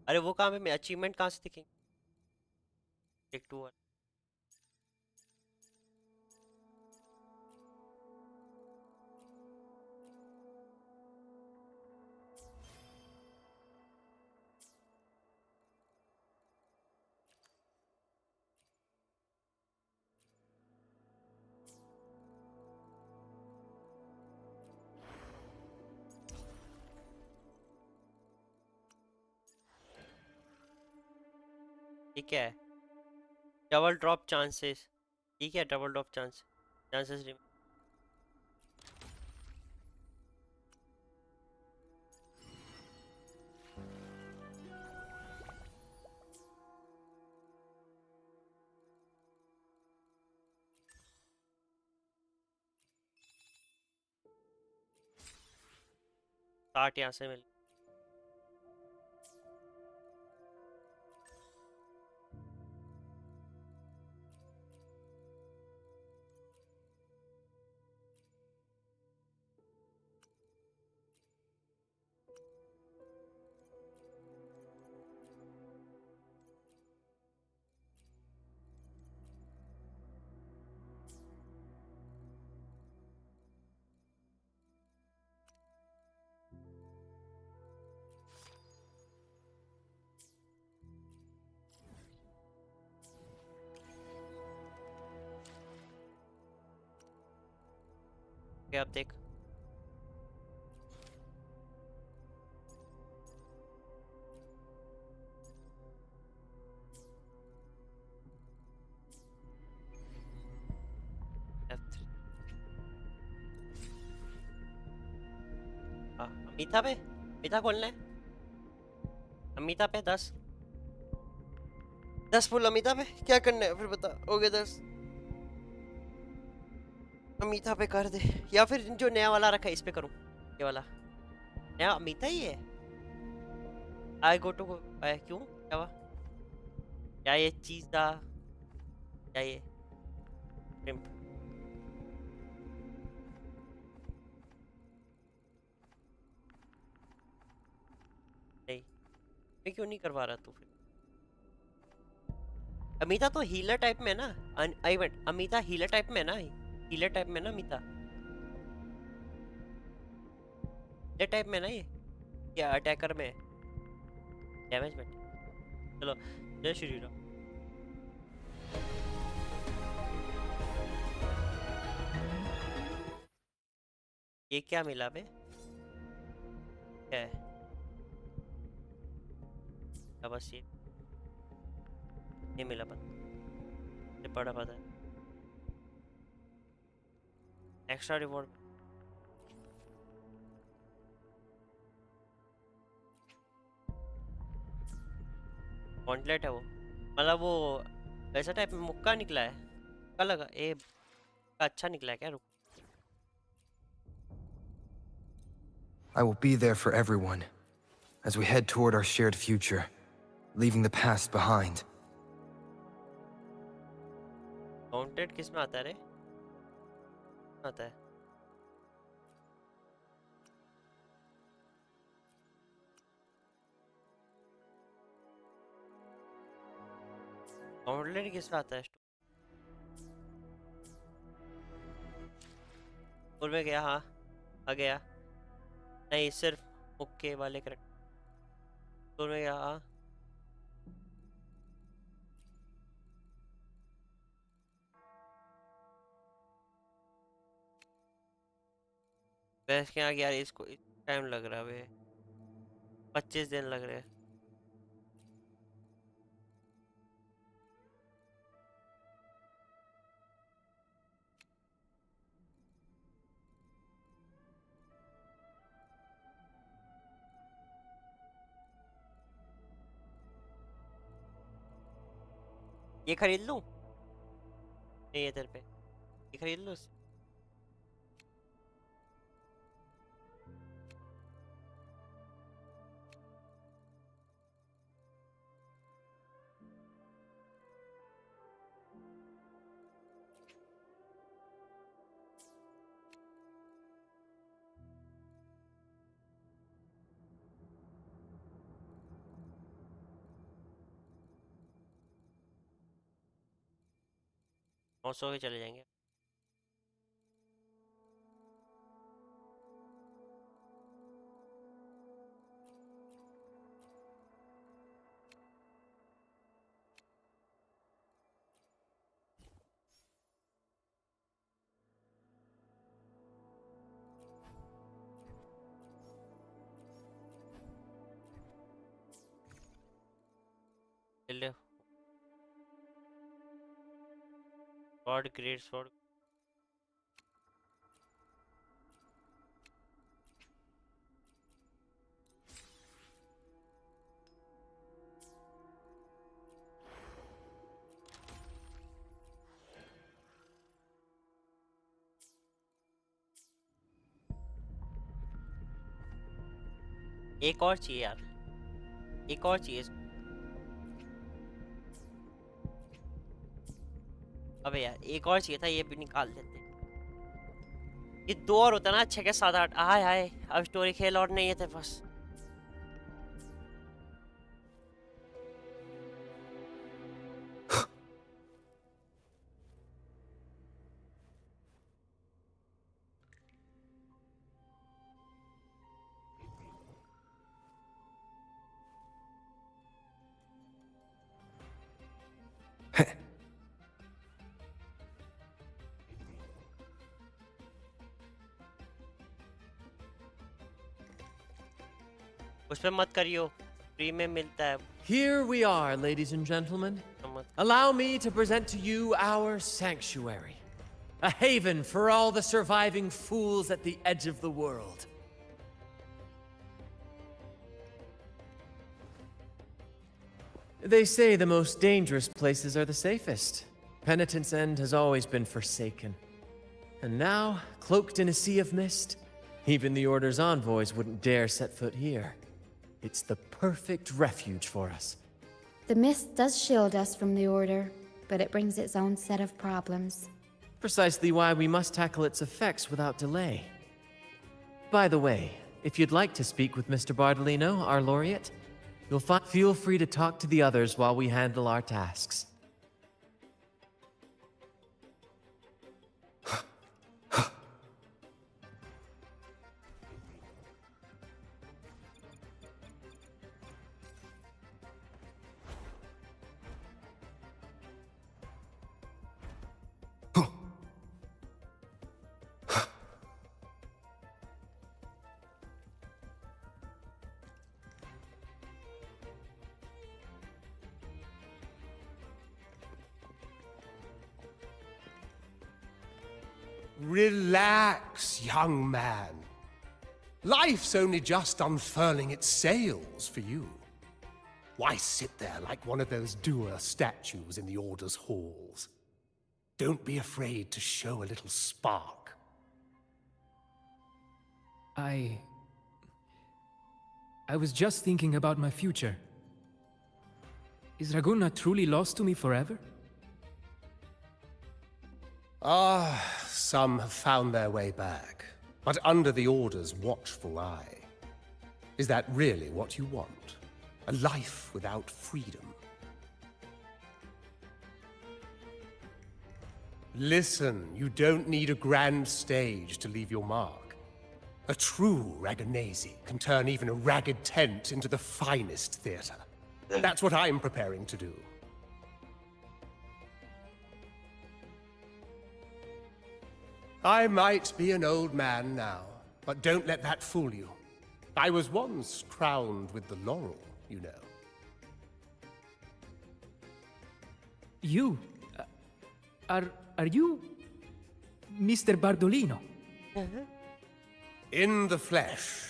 अरे वो कहाँ पे, मैं अचीवमेंट कहाँ से दिखेंगे? टेक 2 1 ये क्या है? डबल ड्रॉप चांसेस, ये क्या है? डबल ड्रॉप चांसेस स्टार्ट यहाँ से मिल। क्या आप देख, F3 अमिता पे, अमिता खोलना है, अमिता पे 10 फुल अमिता पे क्या करना है फिर बता। हो गए 10, अमिता पे कर दे, या फिर जो नया वाला रखा है इस पे करूं, ये वाला नया अमिता ही है। आई गो टू क्यों, क्या हुआ? क्या ये चीज़ा, क्या ये shrimp? नहीं मैं क्यों नहीं करवा रहा तू फिर? अमिता तो हीलर टाइप में है ना, अमिता हीलर टाइप में है ना, हीलर टाइप में ना अमिता, हीलर टाइप में ना ये, क्या अटैकर में डैमेज में। चलो जय श्री राम। ये क्या मिला बे? क्या है? अब बस ये मिला पता, ये पड़ा पता है। एक्स्ट्रा रिवॉर्ड गॉन्टलेट है वो, मतलब वो ऐसा टाइप में मुक्का निकला है, मुक्का लगा ए अच्छा निकला है क्या? रुक, I will be there for everyone as we head toward our shared future, leaving the past behind. Gauntlet किस में आता है रे? आता है गॉन्टलेट किस में आता है? स्टोर में गया, हाँ आ गया, नहीं सिर्फ मुक्के वाले करेक्ट। स्टोर में गया, हाँ वैसे क्या यार, इसको टाइम लग रहा है, 25 दिन लग रहे हैं। ये खरीद लूं? नहीं है तेरे पे, ये खरीद लूं इससे? और सो के चले जाएंगे। ले स्वॉर्ड, ग्रेट स्वॉर्ड, एक और चाहिए यार, एक और चाहिए। अबे यार एक और चाहिए था, ये भी निकाल देते। ये 2 और होता ना, 6 के 7 8। हाय हाय, अब स्टोरी खेल और नहीं है थे बस। उस पे मत करियो, फ्री में मिलता है। Here we are, ladies and gentlemen. Allow me to present to you our sanctuary, a haven for all the surviving fools at the edge of the world. They say the most dangerous places are the safest. Penitent's End has always been forsaken. And now, cloaked in a sea of mist, even the Order's envoys wouldn't dare set foot here. It's the perfect refuge for us. The mist does shield us from the Order, but it brings its own set of problems. Precisely why we must tackle its effects without delay. By the way, if you'd like to speak with Mr. Bardolino, our laureate, feel free to talk to the others while we handle our tasks. Relax, young man. Life's only just unfurling its sails for you. Why sit there like one of those dour statues in the Order's halls? Don't be afraid to show a little spark. I was just thinking about my future. Is Raguna truly lost to me forever? Some have found their way back, but under the Order's watchful eye. Is that really what you want? A life without freedom? Listen, you don't need a grand stage to leave your mark. A true Raganese can turn even a ragged tent into the finest theater. That's what I'm preparing to do. I might be an old man now, but don't let that fool you. I was once crowned with the laurel, you know. You? Are you Mr. Bardolino? In the flesh.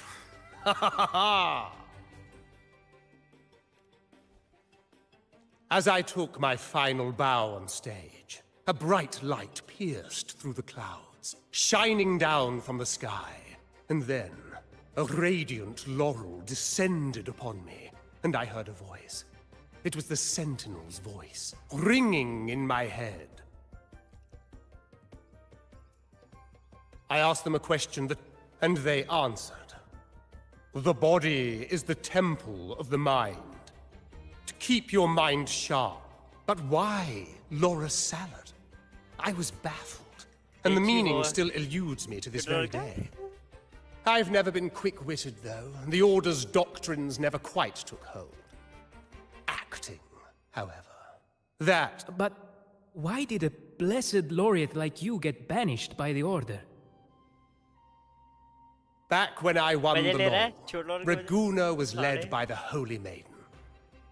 Ha ha ha ha! As I took my final bow on stage, a bright light pierced through the clouds, shining down from the sky. And then, a radiant laurel descended upon me, and I heard a voice. It was the Sentinel's voice, ringing in my head. I asked them a question and they answered. The body is the temple of the mind. To keep your mind sharp. But why Laura's salad? I was baffled, and the meaning still eludes me to this very day. I've never been quick-witted, though, and the Order's doctrines never quite took hold. Acting, however, that... But why did a blessed laureate like you get banished by the Order? Back when I won the laurel, Raguna was led by the Holy Maiden.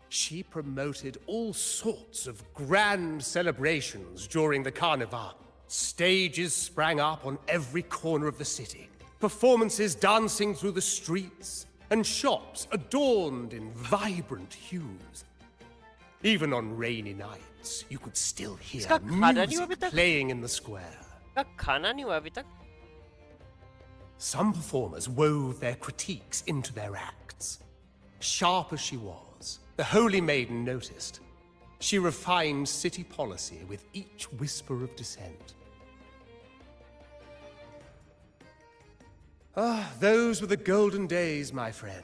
She promoted all sorts of grand celebrations during the Carnival. Stages sprang up on every corner of the city. Performances dancing through the streets, and shops adorned in vibrant hues. Even on rainy nights, you could still hear music playing in the square. Some performers wove their critiques into their acts. Sharp as she was, the Holy Maiden noticed. She refined city policy with each whisper of dissent. Those were the golden days, my friend.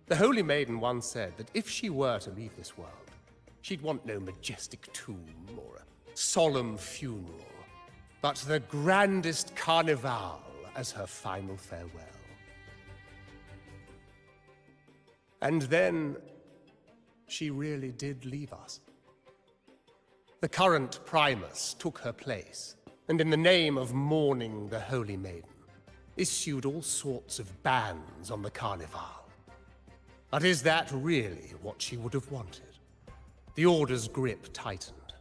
The Holy Maiden once said that if she were to leave this world, she'd want no majestic tomb or a solemn funeral, but the grandest carnival as her final farewell. And then, she really did leave us. The current Primus took her place, and in the name of mourning the Holy Maiden, issued all sorts of bans on the Carnival. But is that really what she would have wanted? The Order's grip tightened,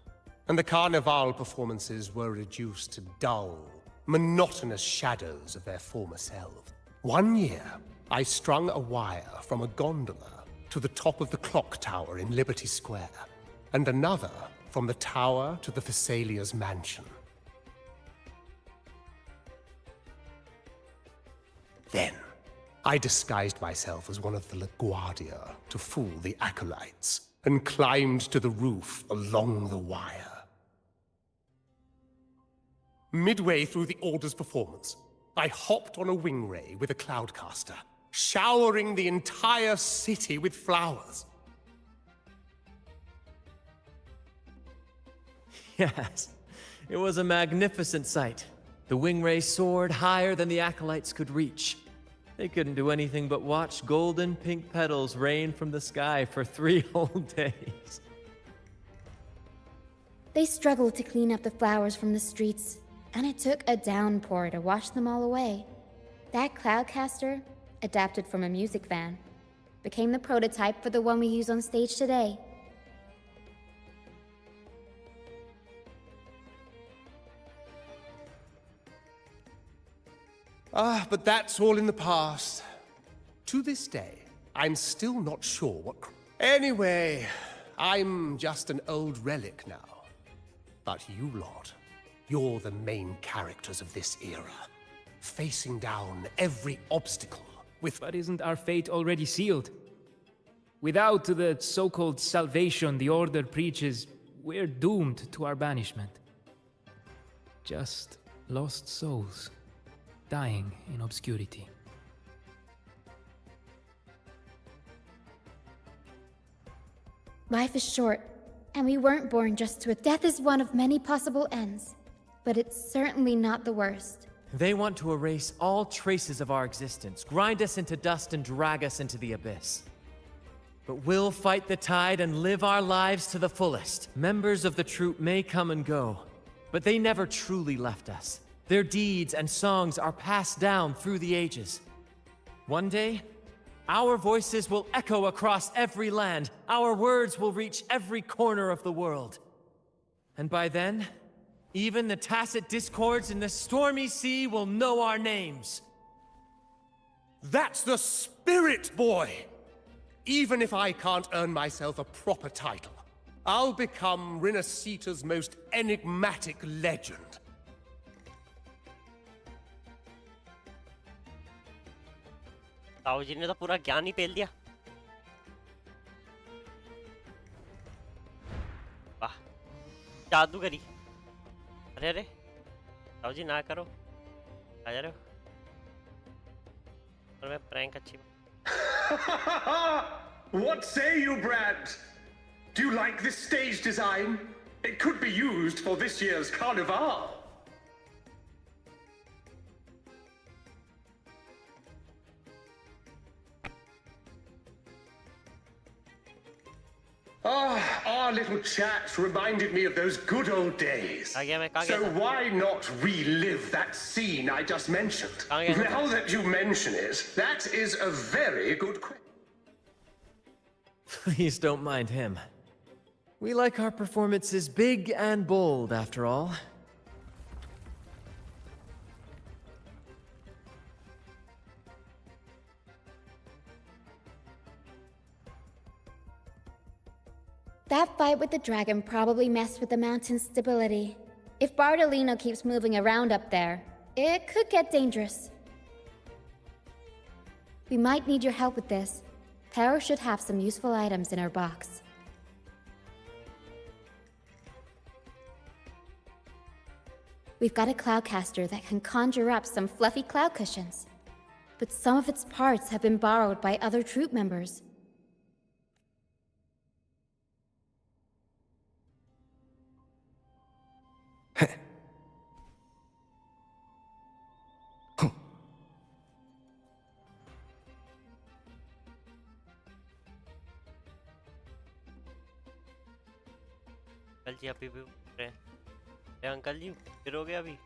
and the Carnival performances were reduced to dull, monotonous shadows of their former selves. One year, I strung a wire from a gondola to the top of the clock tower in Liberty Square, and another from the tower to the Thessalia's mansion. Then, I disguised myself as one of the LaGuardia to fool the acolytes, and climbed to the roof along the wire. Midway through the Order's performance, I hopped on a wing ray with a cloudcaster, showering the entire city with flowers. Yes, it was a magnificent sight. The wing ray soared higher than the acolytes could reach. They couldn't do anything but watch golden pink petals rain from the sky for 3 whole days. They struggled to clean up the flowers from the streets, and it took a downpour to wash them all away. That cloudcaster, adapted from a music van, became the prototype for the one we use on stage today. But that's all in the past. To this day, I'm still not sure what... Anyway, I'm just an old relic now. But you lot, you're the main characters of this era. Facing down every obstacle with... But isn't our fate already sealed? Without the so-called salvation the Order preaches, we're doomed to our banishment. Just lost souls, dying in obscurity. Life is short, and we weren't born just to it. Death is one of many possible ends, but it's certainly not the worst. They want to erase all traces of our existence, grind us into dust and drag us into the abyss. But we'll fight the tide and live our lives to the fullest. Members of the troop may come and go, but they never truly left us. Their deeds and songs are passed down through the ages. One day, our voices will echo across every land. Our words will reach every corner of the world. And by then, even the tacit discords in the stormy sea will know our names. That's the spirit, boy! Even if I can't earn myself a proper title, I'll become Rinascita's most enigmatic legend. ताऊ जी ने तो पूरा ज्ञान ही पेल दिया। वाह, जादूगरी। अरे अरे, ताऊ जी ना करो, आ जा रहे हो? और मैं प्रैंक अच्छी। What say you, Brad? Do you like this stage design? It could be used for this year's carnival. Our little chat reminded me of those good old days. So why not relive that scene I just mentioned? Now that you mention it, that is a very good question. Please don't mind him. We like our performances big and bold, after all. That fight with the dragon probably messed with the mountain's stability. If Bardolino keeps moving around up there, it could get dangerous. We might need your help with this. Pero should have some useful items in her box. We've got a cloudcaster that can conjure up some fluffy cloud cushions. But some of its parts have been borrowed by other troop members. Uncle ji अभी भी उठ रहे हैं। Uncle जी फिर हो गया अभी।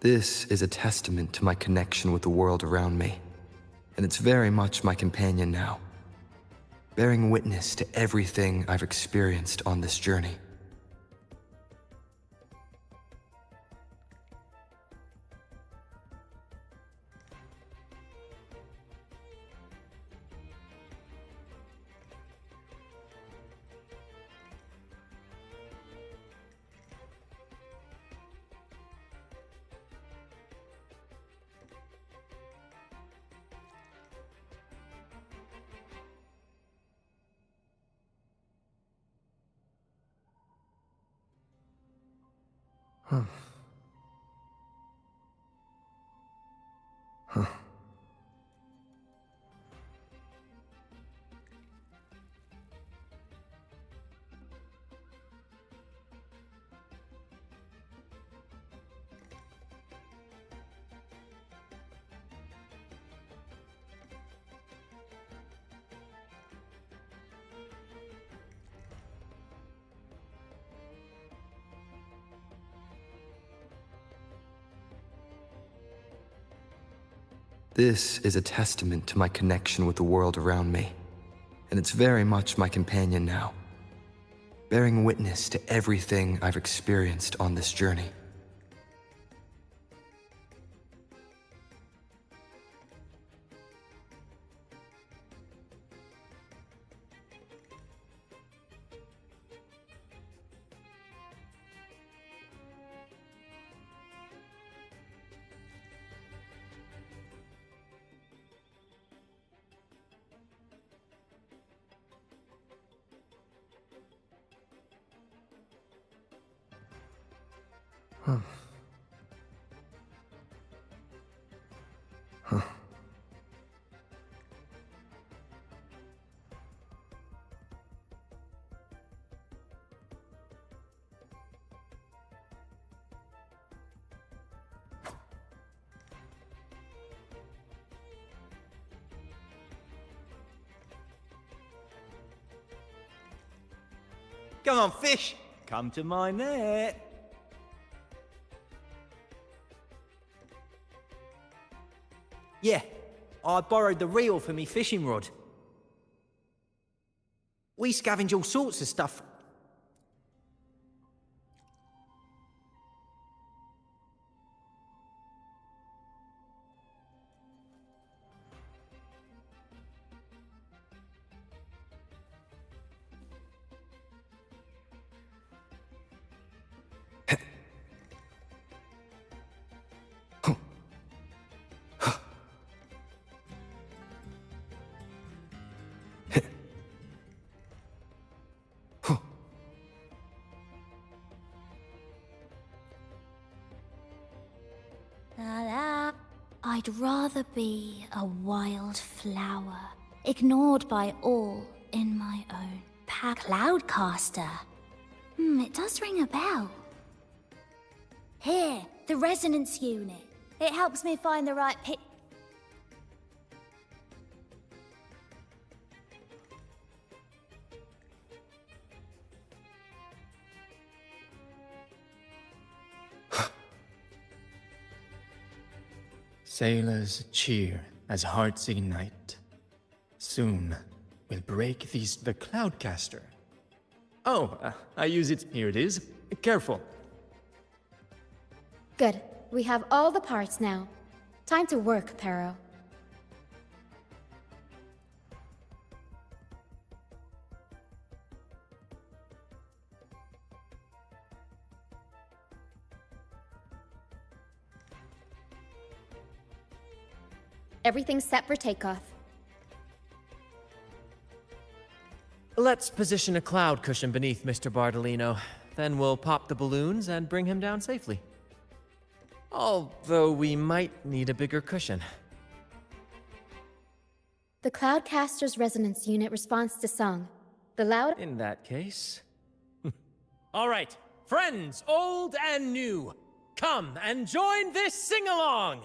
This is a testament to my connection with the world around me, and it's very much my companion now, bearing witness to everything I've experienced on this journey. This is a testament to my connection with the world around me, and it's very much my companion now, bearing witness to everything I've experienced on this journey. Come on, fish! Come to my net! Yeah, I borrowed the reel for me fishing rod. We scavenge all sorts of stuff. I'd rather be a wild flower, ignored by all in my own Cloudcaster. It does ring a bell. Here, the resonance unit. It helps me find the right pitch. Sailors cheer as hearts ignite. Soon we'll break these. The Cloudcaster. Oh, I use it. Here it is. Careful. Good. We have all the parts now. Time to work, Pero. Everything's set for takeoff. Let's position a cloud cushion beneath Mr. Bardolino. Then we'll pop the balloons and bring him down safely. Although we might need a bigger cushion. The Cloudcaster's resonance unit responds to song. The loud... In that case... All right, friends, old and new, come and join this sing-along!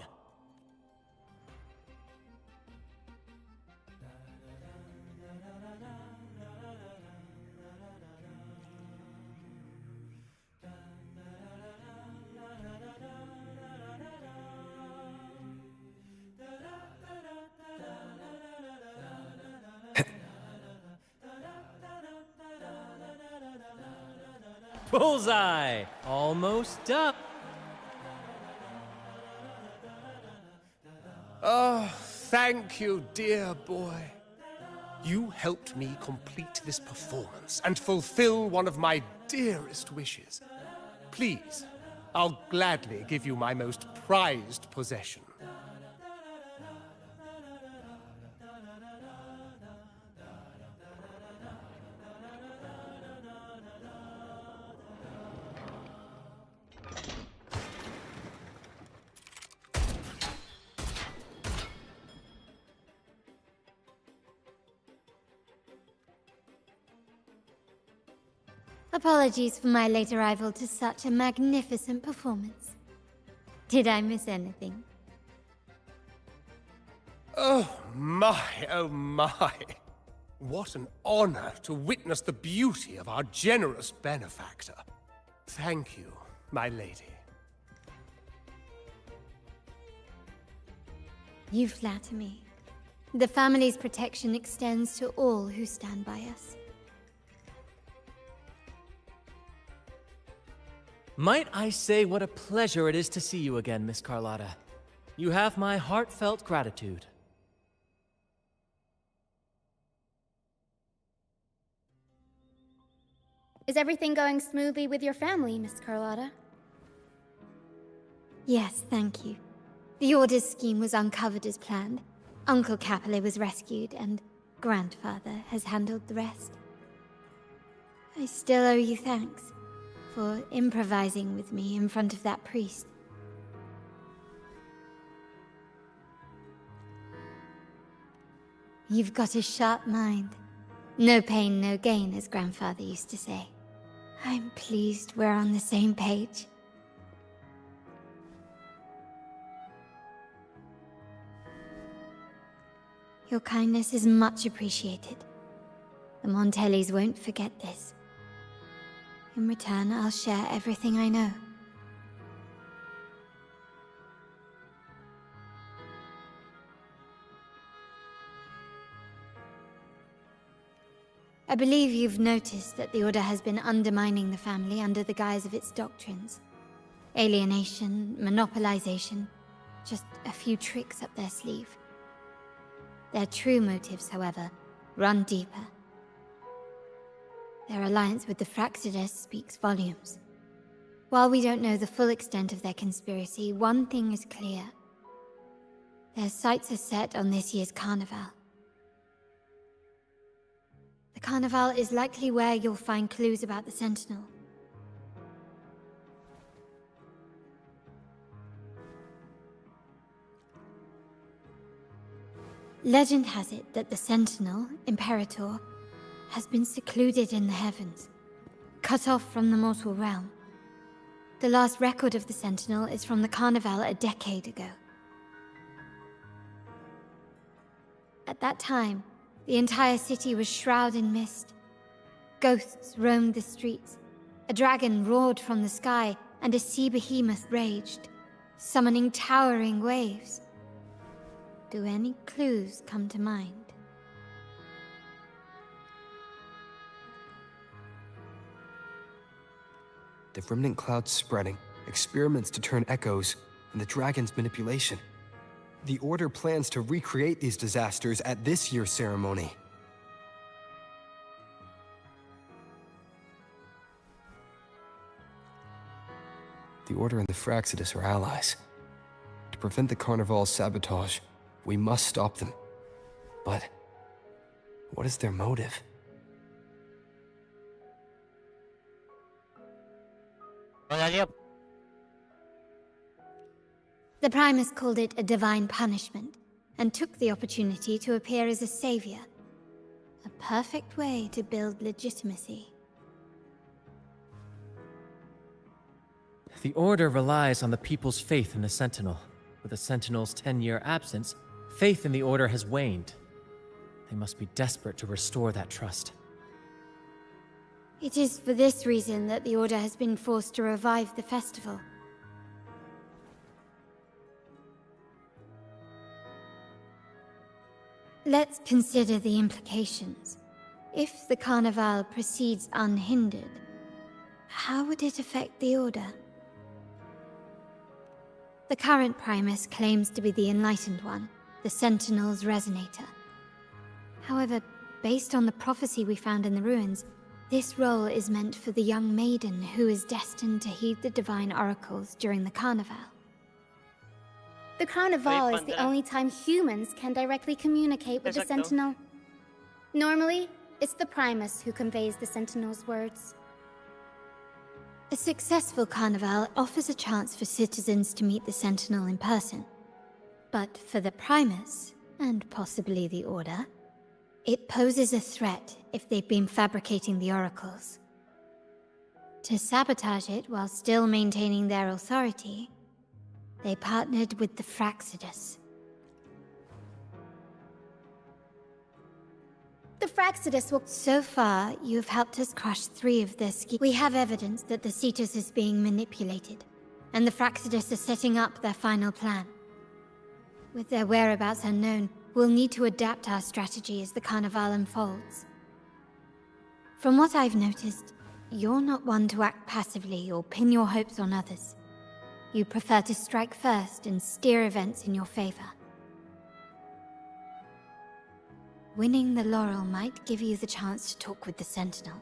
Bullseye! Almost done. Oh, thank you, dear boy. You helped me complete this performance and fulfill one of my dearest wishes. Please, I'll gladly give you my most prized possession. Apologies for my late arrival to such a magnificent performance. Did I miss anything? Oh my, oh my. What an honor to witness the beauty of our generous benefactor. Thank you, my lady. You flatter me. The family's protection extends to all who stand by us. Might I say what a pleasure it is to see you again, Miss Carlotta. You have my heartfelt gratitude. Is everything going smoothly with your family, Miss Carlotta? Yes, thank you. The Order's scheme was uncovered as planned. Uncle Capulet was rescued, and Grandfather has handled the rest. I still owe you thanks for improvising with me in front of that priest. You've got a sharp mind. No pain, no gain, as Grandfather used to say. I'm pleased we're on the same page. Your kindness is much appreciated. The Montellis won't forget this. In return, I'll share everything I know. I believe you've noticed that the Order has been undermining the family under the guise of its doctrines. Alienation, monopolization, just a few tricks up their sleeve. Their true motives, however, run deeper. Their alliance with the Fraxidus speaks volumes. While we don't know the full extent of their conspiracy, one thing is clear. Their sights are set on this year's carnival. The carnival is likely where you'll find clues about the Sentinel. Legend has it that the Sentinel, Imperator, has been secluded in the heavens, cut off from the mortal realm. The last record of the Sentinel is from the Carnival a decade ago. At that time, the entire city was shrouded in mist. Ghosts roamed the streets, a dragon roared from the sky, and a sea behemoth raged, summoning towering waves. Do any clues come to mind? The remnant cloud spreading, experiments to turn echoes, and the dragon's manipulation. The Order plans to recreate these disasters at this year's ceremony. The Order and the Phraxidus are allies. To prevent the Carnival's sabotage, we must stop them. But what is their motive? The Primus called it a divine punishment, and took the opportunity to appear as a savior. A perfect way to build legitimacy. The Order relies on the people's faith in the Sentinel. With the Sentinel's 10-year absence, faith in the Order has waned. They must be desperate to restore that trust. It is for this reason that the Order has been forced to revive the festival. Let's consider the implications. If the Carnival proceeds unhindered, how would it affect the Order? The current Primus claims to be the Enlightened One, the Sentinel's Resonator. However, based on the prophecy we found in the ruins, this role is meant for the young maiden who is destined to heed the divine oracles during the Carnival. The Carnival is the only time humans can directly communicate with the Sentinel. Normally, it's the Primus who conveys the Sentinel's words. A successful Carnival offers a chance for citizens to meet the Sentinel in person. But for the Primus, and possibly the Order, it poses a threat if they've been fabricating the oracles. To sabotage it while still maintaining their authority, they partnered with the Phraxidus. The Phraxidus will... So far, you've helped us crush 3 of their schemes. We have evidence that the Cetus is being manipulated, and the Phraxidus are setting up their final plan. With their whereabouts unknown, we'll need to adapt our strategy as the Carnival unfolds. From what I've noticed, you're not one to act passively or pin your hopes on others. You prefer to strike first and steer events in your favor. Winning the laurel might give you the chance to talk with the Sentinel.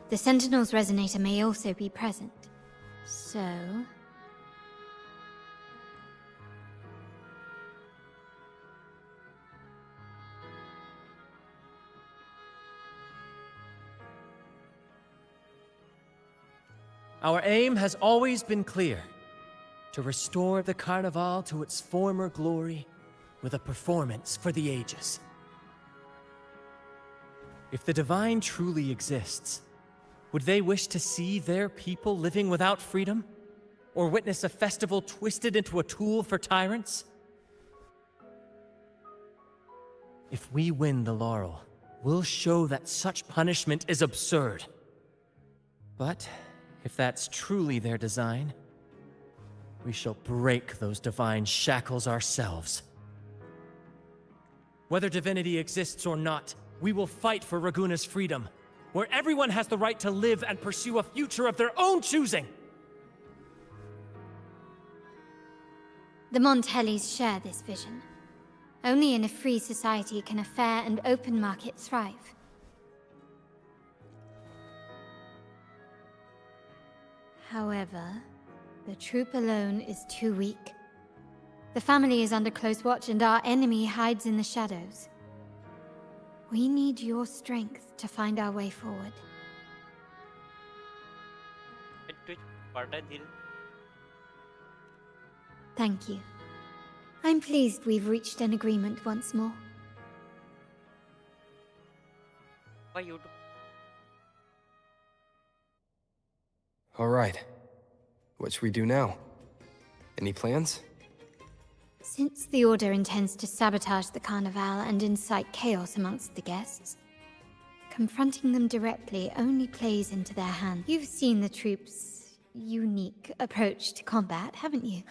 The Sentinel's Resonator may also be present. So... Our aim has always been clear: to restore the Carnival to its former glory with a performance for the ages. If the Divine truly exists, would they wish to see their people living without freedom? Or witness a festival twisted into a tool for tyrants? If we win the laurel, we'll show that such punishment is absurd. But if that's truly their design, we shall break those divine shackles ourselves. Whether divinity exists or not, we will fight for Raguna's freedom, where everyone has the right to live and pursue a future of their own choosing! The Montellis share this vision. Only in a free society can a fair and open market thrive. However, the troop alone is too weak. The family is under close watch and our enemy hides in the shadows. We need your strength to find our way forward. Thank you. I'm pleased we've reached an agreement once more. All right. What should we do now? Any plans? Since the Order intends to sabotage the Carnival and incite chaos amongst the guests, confronting them directly only plays into their hand. You've seen the troops' unique approach to combat, haven't you?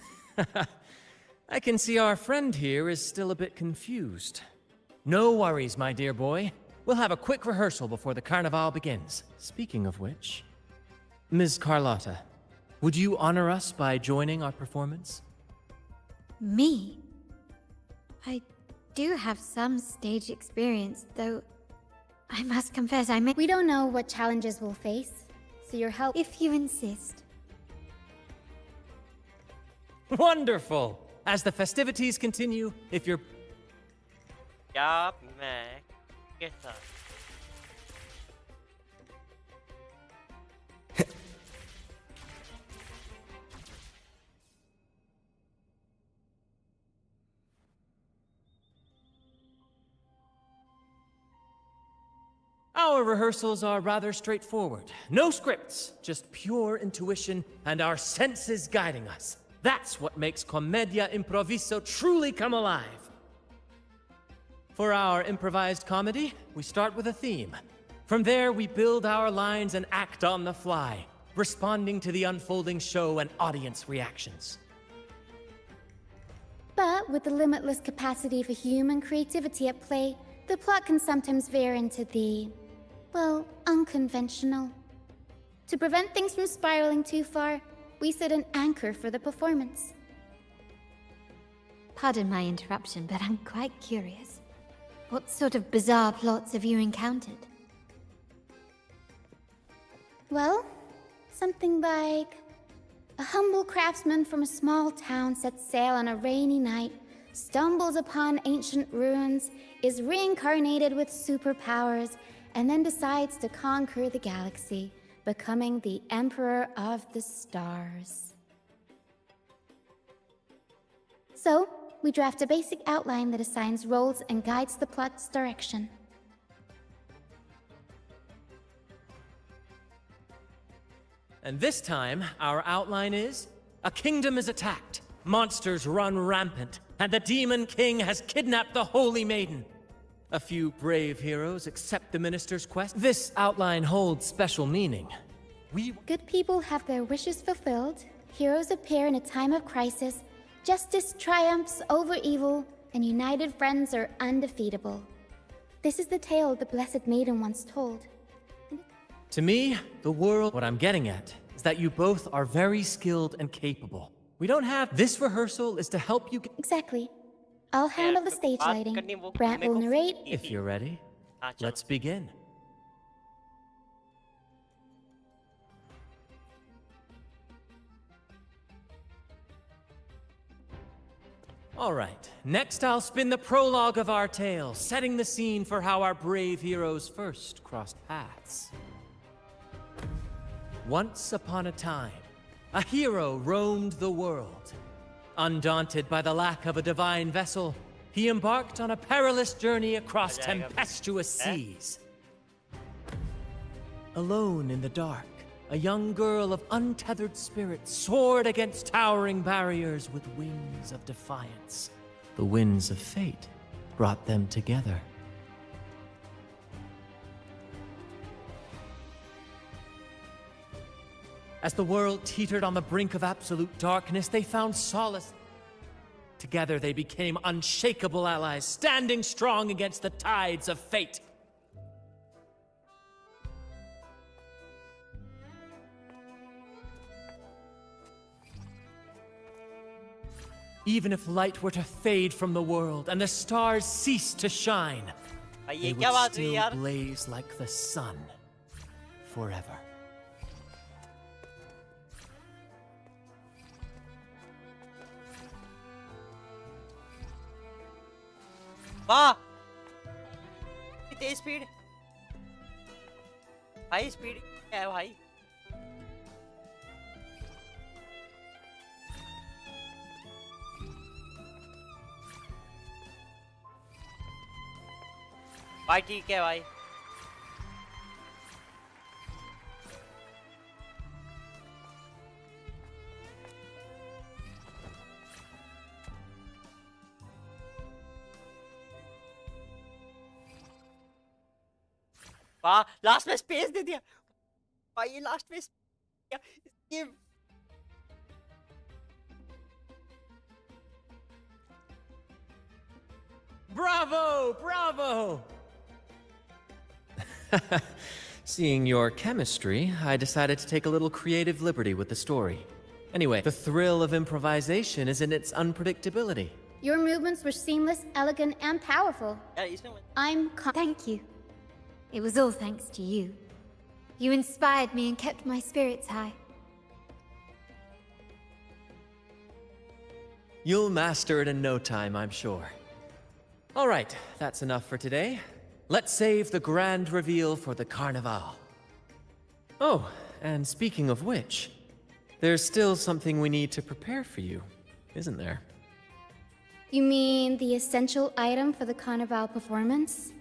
I can see our friend here is still a bit confused. No worries, my dear boy. We'll have a quick rehearsal before the carnival begins. Speaking of which, Ms. Carlotta, would you honor us by joining our performance? Me? I do have some stage experience, though I must confess We don't know what challenges we'll face, so your help... If you insist. Wonderful! As the festivities continue, if you're... Yup, man. Yes, sir. Our rehearsals are rather straightforward. No scripts, just pure intuition and our senses guiding us. That's what makes Commedia Improviso truly come alive. For our improvised comedy, we start with a theme. From there, we build our lines and act on the fly, responding to the unfolding show and audience reactions. But with the limitless capacity for human creativity at play, the plot can sometimes veer into the, well, unconventional. To prevent things from spiraling too far, we set an anchor for the performance. Pardon my interruption, but I'm quite curious. What sort of bizarre plots have you encountered? Well, something like... A humble craftsman from a small town sets sail on a rainy night, stumbles upon ancient ruins, is reincarnated with superpowers, and then decides to conquer the galaxy, becoming the Emperor of the Stars. So, we draft a basic outline that assigns roles and guides the plot's direction. And this time, our outline is... A kingdom is attacked, monsters run rampant, and the Demon King has kidnapped the Holy Maiden. A few brave heroes accept the minister's quest. This outline holds special meaning. Good people have their wishes fulfilled, heroes appear in a time of crisis, justice triumphs over evil, and united friends are undefeatable. This is the tale the Blessed Maiden once told. To me, the world... What I'm getting at is that you both are very skilled and capable. We don't have... This rehearsal is to help you... Exactly. I'll handle the stage lighting. Brant will narrate. If you're ready, let's begin. All right, next I'll spin the prologue of our tale, setting the scene for how our brave heroes first crossed paths. Once upon a time, a hero roamed the world. Undaunted by the lack of a divine vessel, he embarked on a perilous journey across tempestuous seas. Alone in the dark, a young girl of untethered spirit soared against towering barriers with wings of defiance. The winds of fate brought them together. As the world teetered on the brink of absolute darkness, they found solace. Together they became unshakable allies, standing strong against the tides of fate. Even if light were to fade from the world and the stars cease to shine, they would still blaze like the sun forever. वाह कितनी speed high speed क्या है भाई भाई ठीक है भाई वाह लास्ट में स्पेस दे दिया भाई ये लास्ट में ये Bravo! Bravo! Seeing your chemistry, I decided to take a little creative liberty with the story. Anyway, the thrill of improvisation is in its unpredictability. Your movements were seamless, elegant, and powerful. Thank you. It was all thanks to you. You inspired me and kept my spirits high. You'll master it in no time, I'm sure. All right, that's enough for today. Let's save the grand reveal for the Carnival. Oh, and speaking of which, there's still something we need to prepare for you, isn't there? You mean the essential item for the Carnival performance?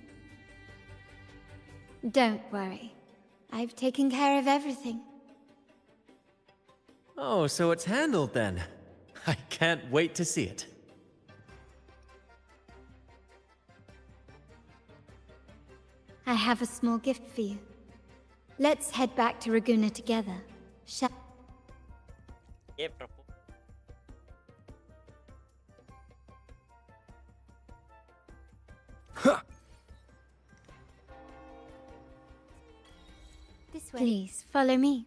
Don't worry. I've taken care of everything. Oh, so it's handled then. I can't wait to see it. I have a small gift for you. Let's head back to Ragusa together. This way. Please, follow me.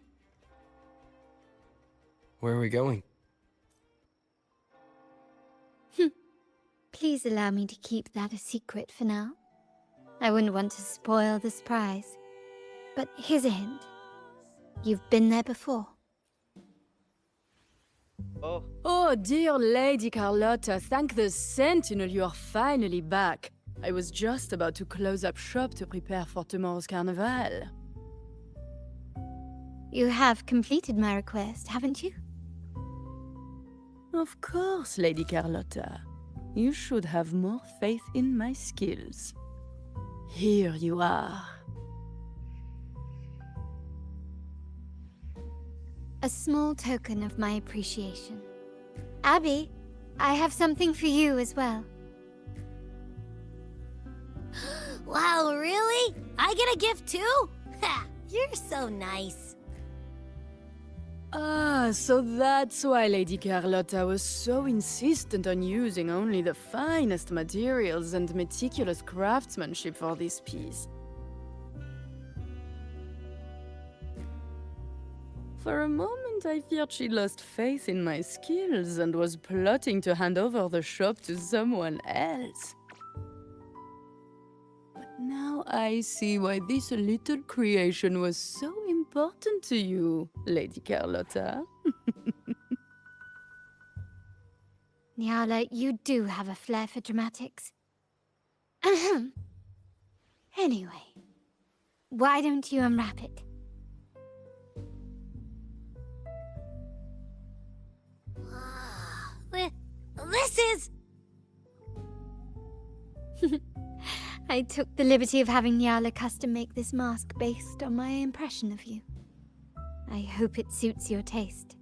Where are we going? Please allow me to keep that a secret for now. I wouldn't want to spoil the surprise. But here's a hint. You've been there before. Oh, dear Lady Carlotta, thank the Sentinel you are finally back. I was just about to close up shop to prepare for tomorrow's carnival. You have completed my request, haven't you? Of course, Lady Carlotta. You should have more faith in my skills. Here you are. A small token of my appreciation. Abby, I have something for you as well. Wow, really? I get a gift too? Ha! You're so nice. Ah, so that's why Lady Carlotta was so insistent on using only the finest materials and meticulous craftsmanship for this piece. For a moment, I feared she lost faith in my skills and was plotting to hand over the shop to someone else. But now I see why this little creation was so important to you, Lady Carlotta. Nyala, you do have a flair for dramatics. Anyway, why don't you unwrap it? This is... I took the liberty of having Nyala custom make this mask based on my impression of you. I hope it suits your taste.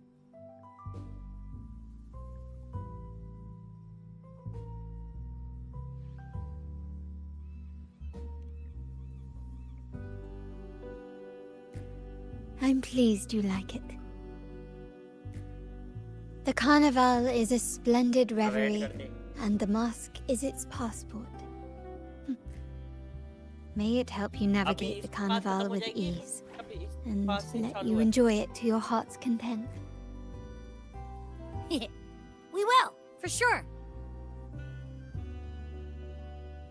I'm pleased you like it. The Carnival is a splendid reverie, and the mask is its passport. May it help you navigate the Carnival with ease, and let you enjoy it to your heart's content. We will, for sure.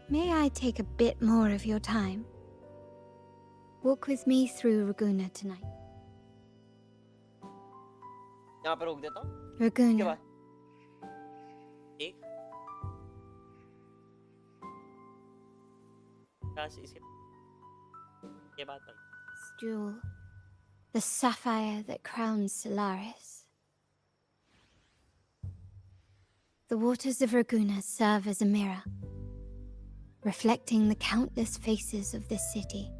May I take a bit more of your time? Walk with me through Ragusa tonight. Ragusa. Jewel, the sapphire that crowns Solaris. The waters of Ragusa serve as a mirror, reflecting the countless faces of this city,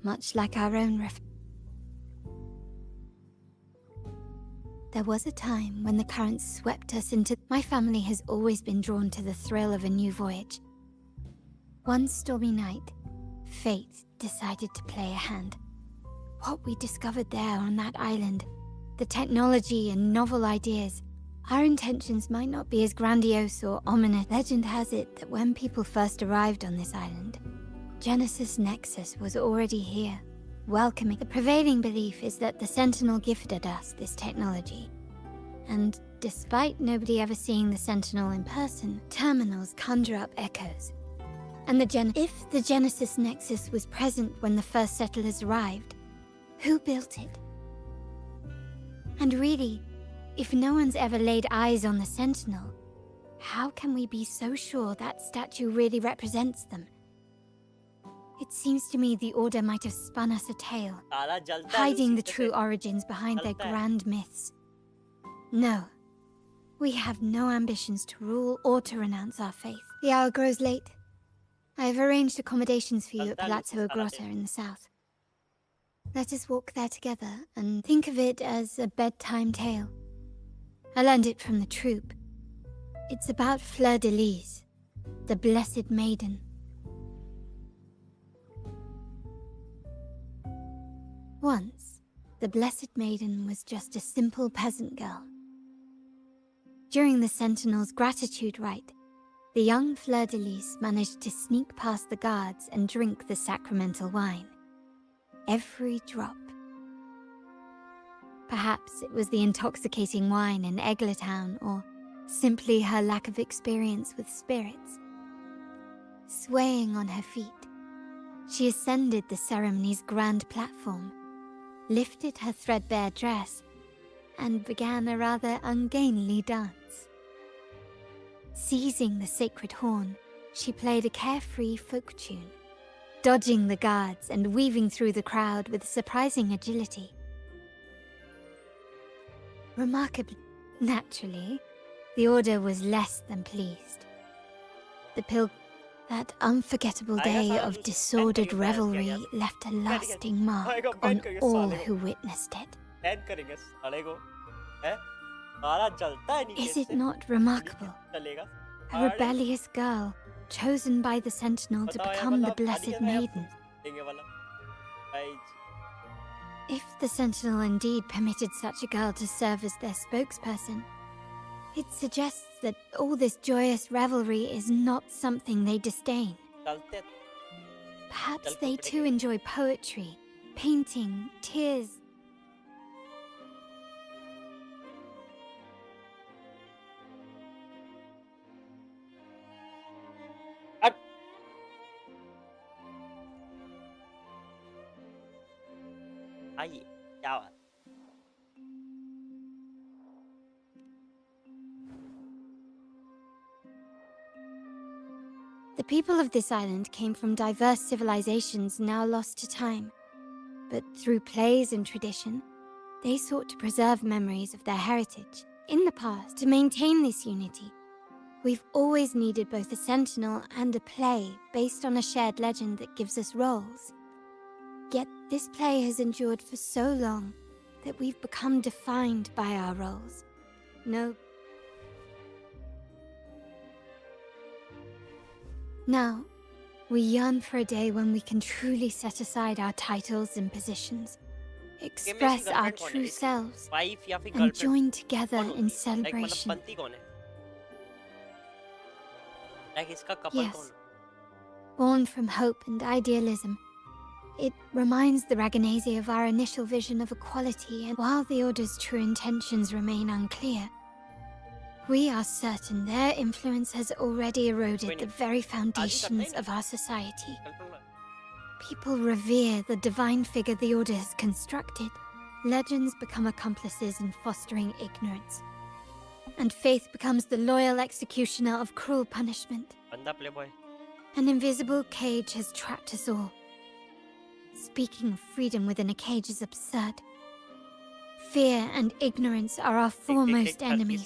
much like our own There was a time when the currents swept us into... My family has always been drawn to the thrill of a new voyage. One stormy night, fate decided to play a hand. What we discovered there on that island, the technology and novel ideas, Our intentions might not be as grandiose or ominous. Legend has it that when people first arrived on this island, Genesis Nexus was already here, welcoming. The prevailing belief is that the Sentinel gifted us this technology. And despite nobody ever seeing the Sentinel in person, terminals conjure up echoes. And if the Genesis Nexus was present when the first settlers arrived, who built it? And really, if no one's ever laid eyes on the Sentinel, how can we be so sure that statue really represents them? It seems to me the Order might have spun us a tale, hiding the true origins behind their grand myths. No, we have no ambitions to rule or to renounce our faith. The hour grows late. I have arranged accommodations for you at Palazzo Grotta in the south. Let us walk there together and think of it as a bedtime tale. I learned it from the troupe. It's about Fleur-de-Lis, the Blessed Maiden. Once, the Blessed Maiden was just a simple peasant girl. During the Sentinel's gratitude rite, the young Fleur-de-Lis managed to sneak past the guards and drink the sacramental wine. Every drop. Perhaps it was the intoxicating wine in Eglatown, or simply her lack of experience with spirits. Swaying on her feet, she ascended the ceremony's grand platform, lifted her threadbare dress, and began a rather ungainly dance. Seizing the sacred horn, she played a carefree folk tune, dodging the guards and weaving through the crowd with surprising agility. Remarkably, naturally, the Order was less than pleased. That unforgettable day of disordered revelry left a lasting mark on all who witnessed it. Is it not remarkable? A rebellious girl, chosen by the Sentinel to become the Blessed Maiden. If the Sentinel indeed permitted such a girl to serve as their spokesperson, it suggests that all this joyous revelry is not something they disdain. Perhaps they too enjoy poetry, painting, tears. The people of this island came from diverse civilizations now lost to time, but through plays and tradition, they sought to preserve memories of their heritage. In the past, to maintain this unity, we've always needed both a sentinel and a play based on a shared legend that gives us roles. Yet this play has endured for so long that we've become defined by our roles. Now, we yearn for a day when we can truly set aside our titles and positions, express our true selves, and join together in celebration. Yes, born from hope and idealism, it reminds the Raganese of our initial vision of equality, and while the Order's true intentions remain unclear, we are certain their influence has already eroded the very foundations of our society. People revere the divine figure the Order has constructed. Legends become accomplices in fostering ignorance. And faith becomes the loyal executioner of cruel punishment. An invisible cage has trapped us all. Speaking of freedom within a cage is absurd. Fear and ignorance are our foremost enemies.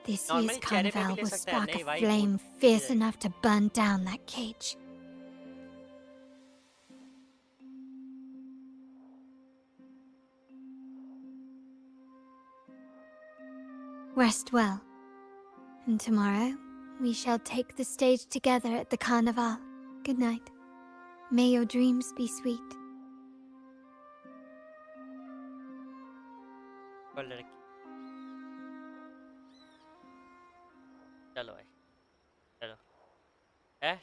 This year's carnival will spark a flame fierce enough to burn down that cage. Rest well, and tomorrow we shall take the stage together at the carnival. Good night. May your dreams be sweet. लड़की चलो भाई चलो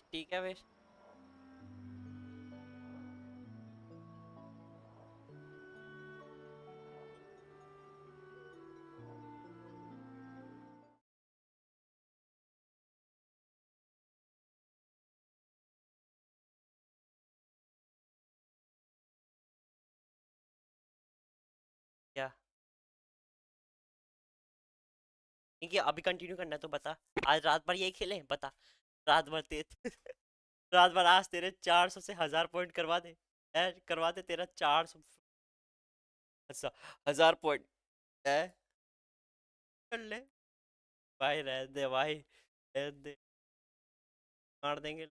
ठीक है फिर क्या कि अभी कंटिन्यू करना है तो बता आज रात भर यही खेले बता रात भर रात भर आज तेरे 400 से 1000 पॉइंट करवा दे करवा दे तेरा 400 अच्छा 1000 पॉइंट है कर ले भाई रह दे भाई रह दे मार देंगे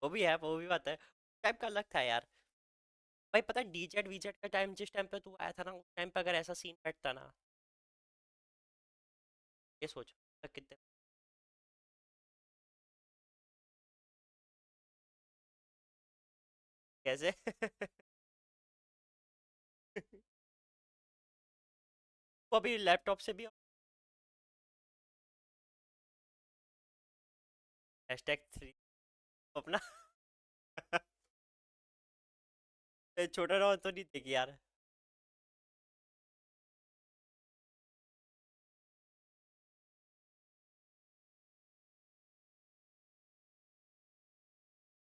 वो भी बात है टाइप का अलग था यार भाई पता है डीजेट वीजेट का टाइम जिस टाइम पे तू आया था ना उस टाइम पे अगर ऐसा सीन बैठता ना ये सोच कितने कैसे वो अभी लैपटॉप से भी #3 अपना छोटा रहो तो नहीं देखी यार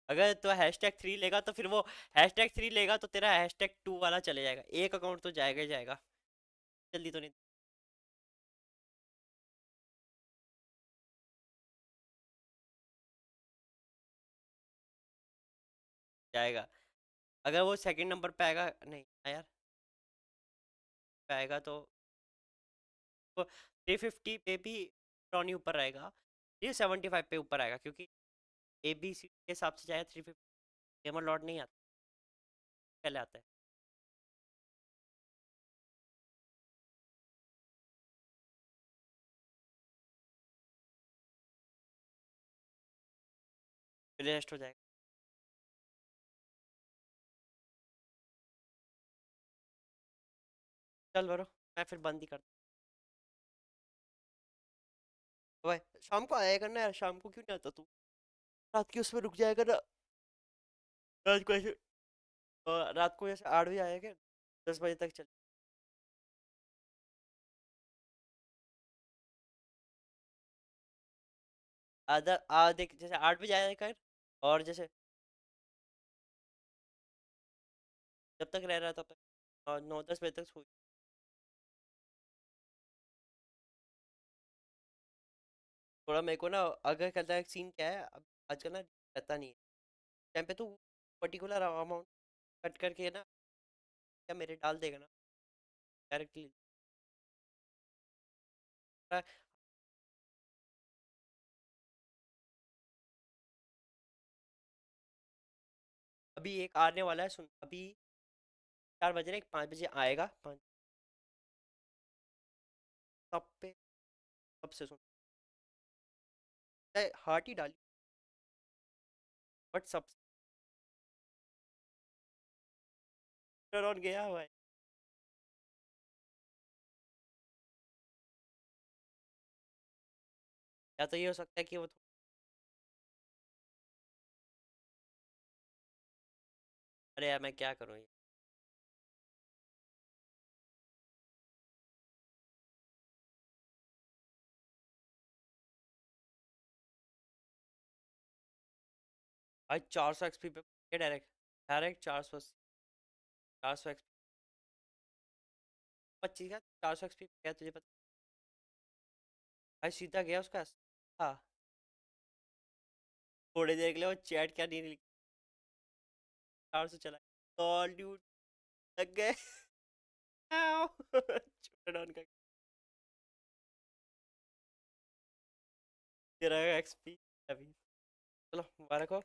अगर तो #3 लेगा तो फिर वो #3 लेगा तो तेरा #2 वाला चले जाएगा एक अकाउंट तो जाएगा ही जाएगा जल्दी तो नहीं जाएगा अगर वो सेकंड नंबर पे आएगा नहीं यार पे आएगा तो 350 पे भी टॉनी ऊपर रहेगा 375 पे ऊपर आएगा क्योंकि ABC के हिसाब से जाएगा 350 गेमर लॉट नहीं आता पहले आता है फिर रेस्ट हो जाएगा चल बरो मैं फिर बंद ही करता हूँ भाई शाम को आया करना यार शाम को क्यों नहीं आता तू रात की उसमें रुक जाएगा ना रात को ऐसे रात को जैसे 8 बजे आएगा 10 बजे तक चल आधा देख जैसे 8 बजे आया कर और जैसे जब तक रह रहा तब तक 9-10 बजे तक सो थोड़ा मेरे को ना अगर कहता है सीन क्या है अब आजकल ना रहता नहीं है टाइम पे तो पर्टिकुलर अमाउंट कट करके ना क्या मेरे डाल देगा ना डायरेक्टली अभी एक आने वाला है सुन अभी 4 बजे ना 5 बजे आएगा 5 सब पे सबसे सुन हार्ट ही डाली बट सब ऑन गया हुआ है या तो ये हो सकता है कि वो अरे यार मैं क्या करूँ ये भाई 400 एक्सपी पे डायरेक्ट डायरेक्ट 400 एक्सपी 25 का 400 एक्सपी क्या तुझे पता भाई सीधा गया उसका हाँ थोड़ी देर के लिए वो चैट क्या नहीं लिखा 400 चला कॉल ड्यूट लग गए छोटा डाउन का तेरा एक्सपी अभी चलो मुबारक हो